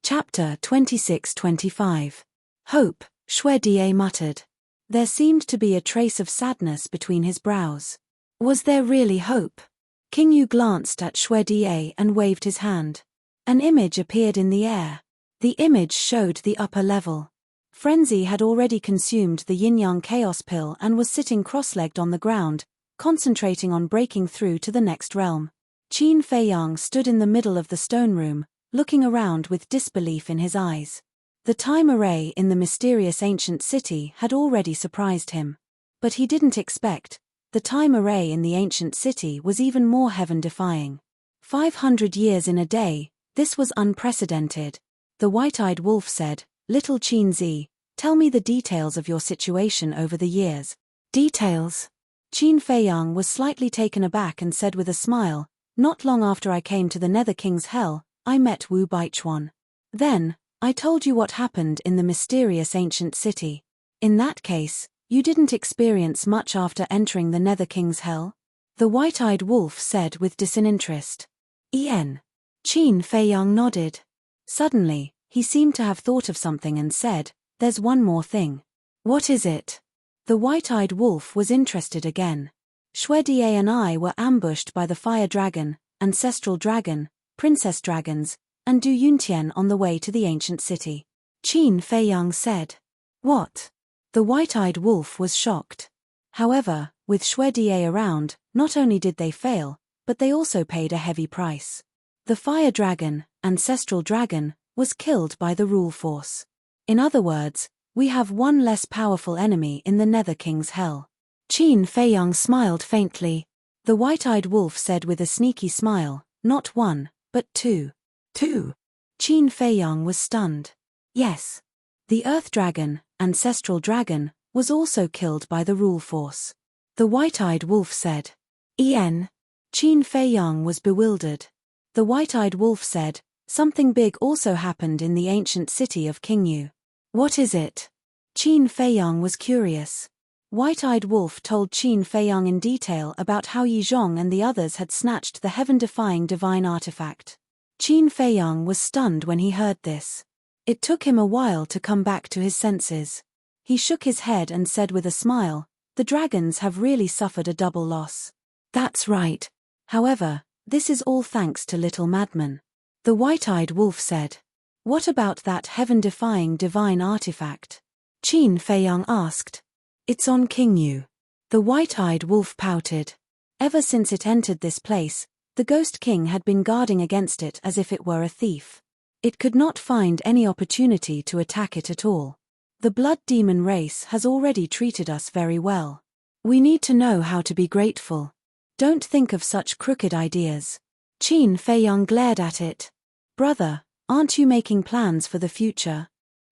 Chapter 26-25. Hope, Xue Die muttered. There seemed to be a trace of sadness between his brows. Was there really hope? King Yu glanced at Xue Die and waved his hand. An image appeared in the air. The image showed the upper level. Frenzy had already consumed the yin-yang chaos pill and was sitting cross-legged on the ground, concentrating on breaking through to the next realm. Qin Feiyang stood in the middle of the stone room, looking around with disbelief in his eyes. The time array in the mysterious ancient city had already surprised him. But he didn't expect, the time array in the ancient city was even more heaven-defying. 500 years in a day, this was unprecedented. The white-eyed wolf said, Little Qin Zi, tell me the details of your situation over the years. Details? Qin Feiyang was slightly taken aback and said with a smile, not long after I came to the Nether King's Hell, I met Wu Baichuan. Then, I told you what happened in the mysterious ancient city. In that case, you didn't experience much after entering the Nether King's Hell? The white-eyed wolf said with disinterest. Qin Feiyang nodded. Suddenly, he seemed to have thought of something and said, there's one more thing. What is it? The white-eyed wolf was interested again. Xue Die and I were ambushed by the fire dragon, ancestral dragon, princess dragons, and Du Yuntian on the way to the ancient city. Qin Feiyang said. What? The white-eyed wolf was shocked. However, with Xue Die around, not only did they fail, but they also paid a heavy price. The fire dragon, ancestral dragon, was killed by the rule force. In other words, we have one less powerful enemy in the Nether King's Hell. Qin Feiyang smiled faintly. The white-eyed wolf said with a sneaky smile, not one, but two. Two? Qin Feiyang was stunned. Yes. The earth dragon, ancestral dragon, was also killed by the rule force. The white-eyed wolf said. En. Qin Feiyang was bewildered. The white-eyed wolf said, something big also happened in the ancient city of Qingyu. What is it? Qin Feiyang was curious. White-eyed wolf told Qin Feiyang in detail about how Yi Zhong and the others had snatched the heaven-defying divine artifact. Qin Feiyang was stunned when he heard this. It took him a while to come back to his senses. He shook his head and said with a smile, the dragons have really suffered a double loss. That's right. However, this is all thanks to Little Madman. The white-eyed wolf said. What about that heaven-defying divine artifact? Qin Feiyang asked. It's on Qingyu. The white-eyed wolf pouted. Ever since it entered this place, the Ghost King had been guarding against it as if it were a thief. It could not find any opportunity to attack it at all. The blood demon race has already treated us very well. We need to know how to be grateful. Don't think of such crooked ideas. Qin Feiyang glared at it. Brother, aren't you making plans for the future?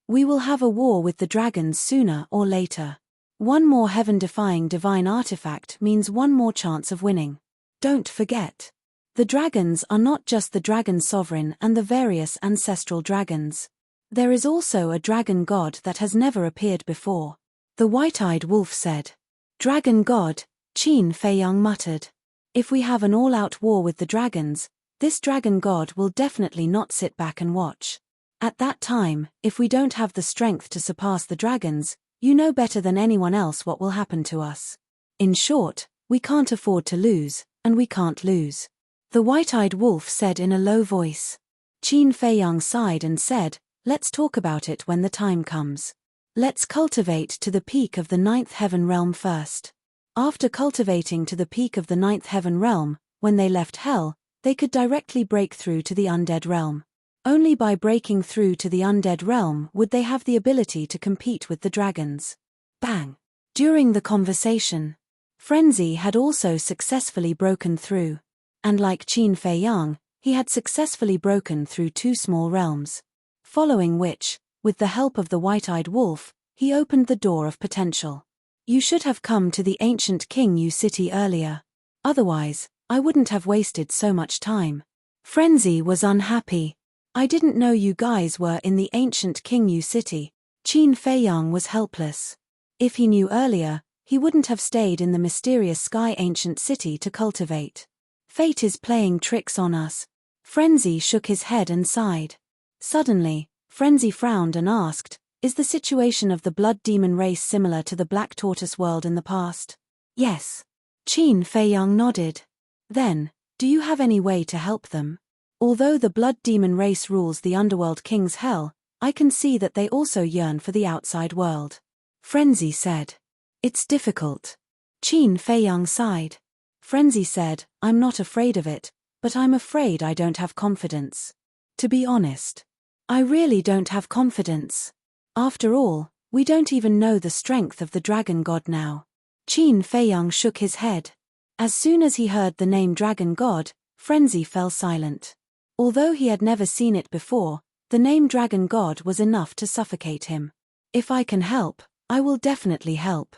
We will have a war with the dragons sooner or later. One more heaven-defying divine artifact means one more chance of winning. Don't forget. The dragons are not just the dragon sovereign and the various ancestral dragons. There is also a dragon god that has never appeared before. The white-eyed wolf said. Dragon god, Qin Feiyang muttered. If we have an all-out war with the dragons, this dragon god will definitely not sit back and watch. At that time, if we don't have the strength to surpass the dragons, you know better than anyone else what will happen to us. In short, we can't afford to lose, and we can't lose. The white-eyed wolf said in a low voice. Qin Feiyang sighed and said, let's talk about it when the time comes. Let's cultivate to the peak of the 9th heaven realm first. After cultivating to the peak of the 9th heaven realm, when they left hell, they could directly break through to the undead realm. Only by breaking through to the undead realm would they have the ability to compete with the dragons. Bang! During the conversation, Frenzy had also successfully broken through. And like Qin Feiyang, he had successfully broken through 2 small realms. Following which, with the help of the white-eyed wolf, he opened the door of potential. You should have come to the ancient Qingyu city earlier. Otherwise, I wouldn't have wasted so much time. Frenzy was unhappy. I didn't know you guys were in the ancient Qingyu city. Qin Feiyang was helpless. If he knew earlier, he wouldn't have stayed in the mysterious sky ancient city to cultivate. Fate is playing tricks on us. Frenzy shook his head and sighed. Suddenly, Frenzy frowned and asked, is the situation of the blood demon race similar to the Black Tortoise world in the past? Yes. Qin Feiyang nodded. Then, do you have any way to help them? Although the blood demon race rules the underworld king's hell, I can see that they also yearn for the outside world. Frenzy said. It's difficult. Qin Feiyang sighed. Frenzy said, I'm not afraid of it, but I'm afraid I don't have confidence. To be honest, I really don't have confidence. After all, we don't even know the strength of the dragon god now. Qin Feiyang shook his head. As soon as he heard the name dragon god, Frenzy fell silent. Although he had never seen it before, the name dragon god was enough to suffocate him. If I can help, I will definitely help.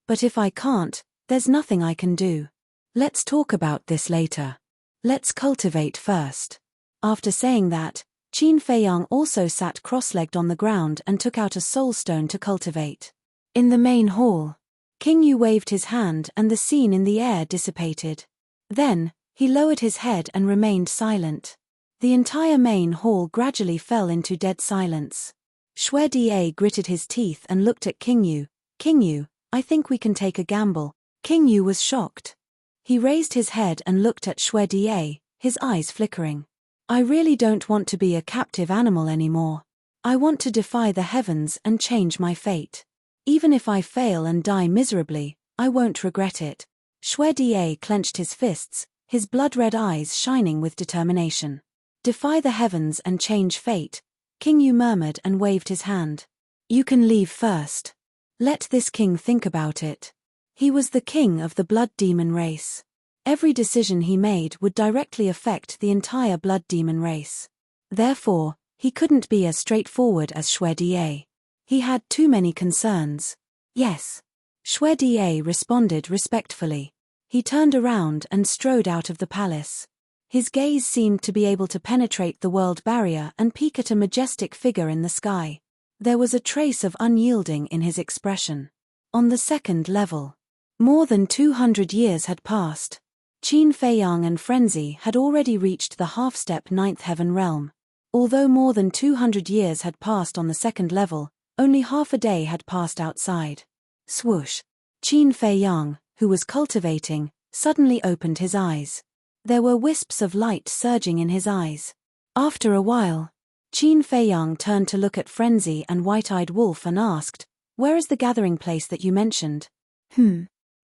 But if I can't, there's nothing I can do. Let's talk about this later. Let's cultivate first. After saying that, Qin Feiyang also sat cross-legged on the ground and took out a soul stone to cultivate. In the main hall, Qingyu waved his hand and the scene in the air dissipated. Then, he lowered his head and remained silent. The entire main hall gradually fell into dead silence. Xue Da gritted his teeth and looked at Qingyu. Qingyu, I think we can take a gamble. Qingyu was shocked. He raised his head and looked at Xue Da, his eyes flickering. I really don't want to be a captive animal anymore. I want to defy the heavens and change my fate. Even if I fail and die miserably, I won't regret it. Xue Da clenched his fists, his blood-red eyes shining with determination. Defy the heavens and change fate, Qingyu murmured and waved his hand. You can leave first. Let this king think about it. He was the king of the blood demon race. Every decision he made would directly affect the entire blood demon race. Therefore, he couldn't be as straightforward as Xue Da. He had too many concerns. Yes. Shui Da responded respectfully. He turned around and strode out of the palace. His gaze seemed to be able to penetrate the world barrier and peek at a majestic figure in the sky. There was a trace of unyielding in his expression. On the second level, more than 200 years had passed. Qin Feiyang and Frenzy had already reached the half-step ninth heaven realm. Although more than 200 years had passed on the second level, only half a day had passed outside. Swoosh! Qin Feiyang, who was cultivating, suddenly opened his eyes. There were wisps of light surging in his eyes. After a while, Qin Feiyang turned to look at Frenzy and White-Eyed Wolf and asked, "Where is the gathering place that you mentioned?"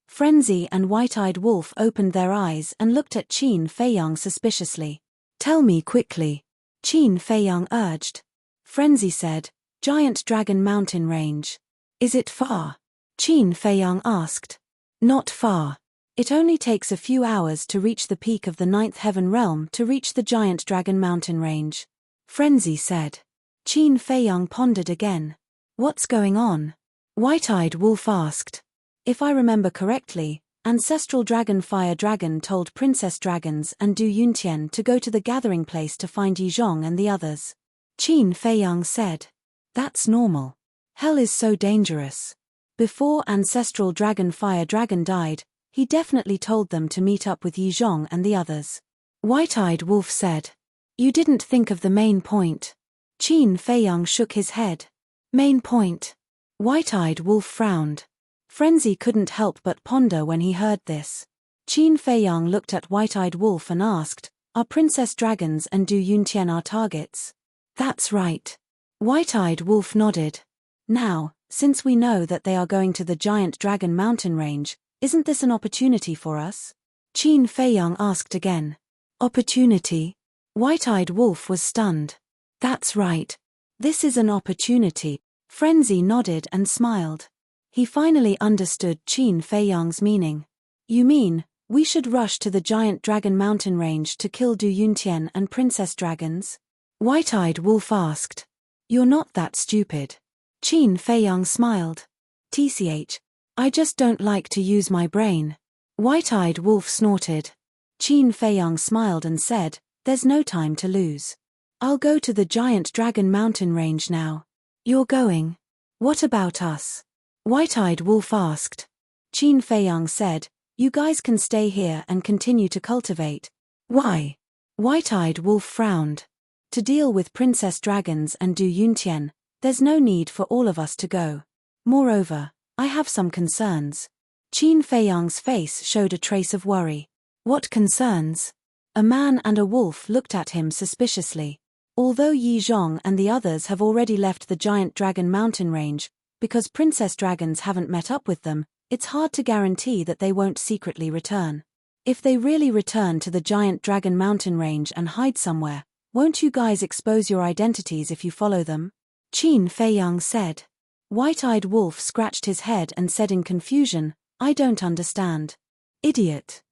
Frenzy and White-Eyed Wolf opened their eyes and looked at Qin Feiyang suspiciously. "Tell me quickly," Qin Feiyang urged. Frenzy said, "Giant Dragon Mountain Range." "Is it far?" Qin Feiyang asked. "Not far. It only takes a few hours to reach the peak of the ninth heaven realm to reach the Giant Dragon Mountain Range," Frenzy said. Qin Feiyang pondered again. "What's going on?" White-Eyed Wolf asked. "If I remember correctly, Ancestral Dragon Fire Dragon told Princess Dragons and Du Yuntian to go to the gathering place to find Yizhong and the others." Qin Feiyang said. "That's normal. Hell is so dangerous. Before Ancestral Dragon Fire Dragon died, he definitely told them to meet up with Yizhong and the others." White-Eyed Wolf said. "You didn't think of the main point." Qin Feiyang shook his head. "Main point?" White-Eyed Wolf frowned. Frenzy couldn't help but ponder when he heard this. Qin Feiyang looked at White-Eyed Wolf and asked, "Are Princess Dragons and Du Yuntian our targets?" "That's right." White-Eyed Wolf nodded. "Now, since we know that they are going to the Giant Dragon Mountain Range, isn't this an opportunity for us?" Qin Feiyang asked again. "Opportunity?" White-Eyed Wolf was stunned. "That's right. This is an opportunity." Frenzy nodded and smiled. He finally understood Qin Feiyang's meaning. "You mean, we should rush to the Giant Dragon Mountain Range to kill Du Yuntian and Princess Dragons?" White-Eyed Wolf asked. "You're not that stupid." Qin Feiyang smiled. "TCH. I just don't like to use my brain." White-Eyed Wolf snorted. Qin Feiyang smiled and said, "There's no time to lose. I'll go to the Giant Dragon Mountain Range now." "You're going? What about us?" White-Eyed Wolf asked. Qin Feiyang said, "You guys can stay here and continue to cultivate." "Why?" White-Eyed Wolf frowned. "To deal with Princess Dragons and Du Yuntian, there's no need for all of us to go. Moreover, I have some concerns." Qin Feiyang's face showed a trace of worry. "What concerns?" A man and a wolf looked at him suspiciously. Although Yizhong and the others have already left the Giant Dragon Mountain Range, because Princess Dragons haven't met up with them, it's hard to guarantee that they won't secretly return. If they really return to the Giant Dragon Mountain Range and hide somewhere, won't you guys expose your identities if you follow them? Qin Feiyang said. White-Eyed Wolf scratched his head and said in confusion, "I don't understand." "Idiot.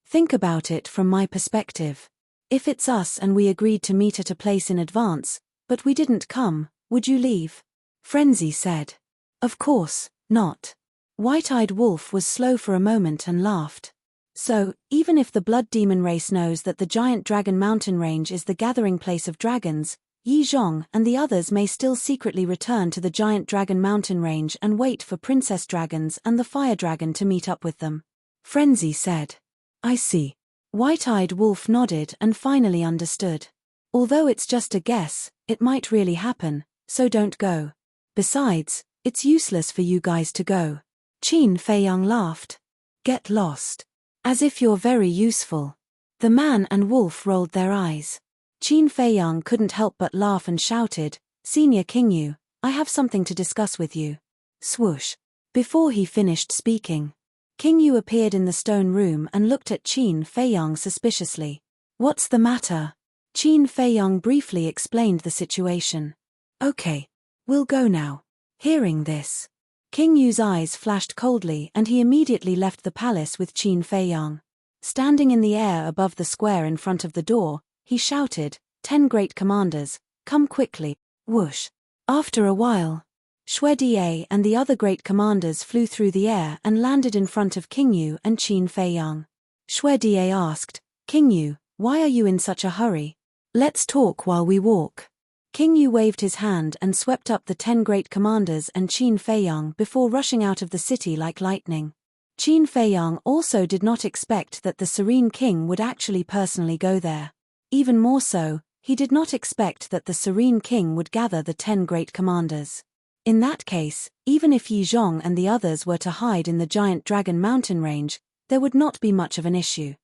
Think about it from my perspective. If it's us and we agreed to meet at a place in advance, but we didn't come, would you leave?" Frenzy said. "Of course not." White-Eyed Wolf was slow for a moment and laughed. "So, even if the Blood Demon race knows that the Giant Dragon Mountain Range is the gathering place of dragons, Yizhong and the others may still secretly return to the Giant Dragon Mountain Range and wait for Princess Dragons and the Fire Dragon to meet up with them," Frenzy said. "I see." White-Eyed Wolf nodded and finally understood. "Although it's just a guess, it might really happen, so don't go. Besides, it's useless for you guys to go." Qin Feiyang laughed. "Get lost. As if you're very useful." The man and wolf rolled their eyes. Qin Feiyang couldn't help but laugh and shouted, "Senior Qingyu, I have something to discuss with you." Swoosh. Before he finished speaking, Qingyu appeared in the stone room and looked at Qin Feiyang suspiciously. "What's the matter?" Qin Feiyang briefly explained the situation. "Okay. We'll go now." Hearing this, Qingyu's eyes flashed coldly and he immediately left the palace with Qin Feiyang. Standing in the air above the square in front of the door, he shouted, 10 great commanders, come quickly." Whoosh. After a while, Xue Die and the other great commanders flew through the air and landed in front of King Yu and Qin Feiyang. Xue Die asked, "King Yu, why are you in such a hurry? Let's talk while we walk." King Yu waved his hand and swept up the 10 great commanders and Qin Feiyang before rushing out of the city like lightning. Qin Feiyang also did not expect that the Serene King would actually personally go there. Even more so, he did not expect that the Serene King would gather the 10 great commanders. In that case, even if Yi Zhong and the others were to hide in the giant Dragon Mountain range, there would not be much of an issue.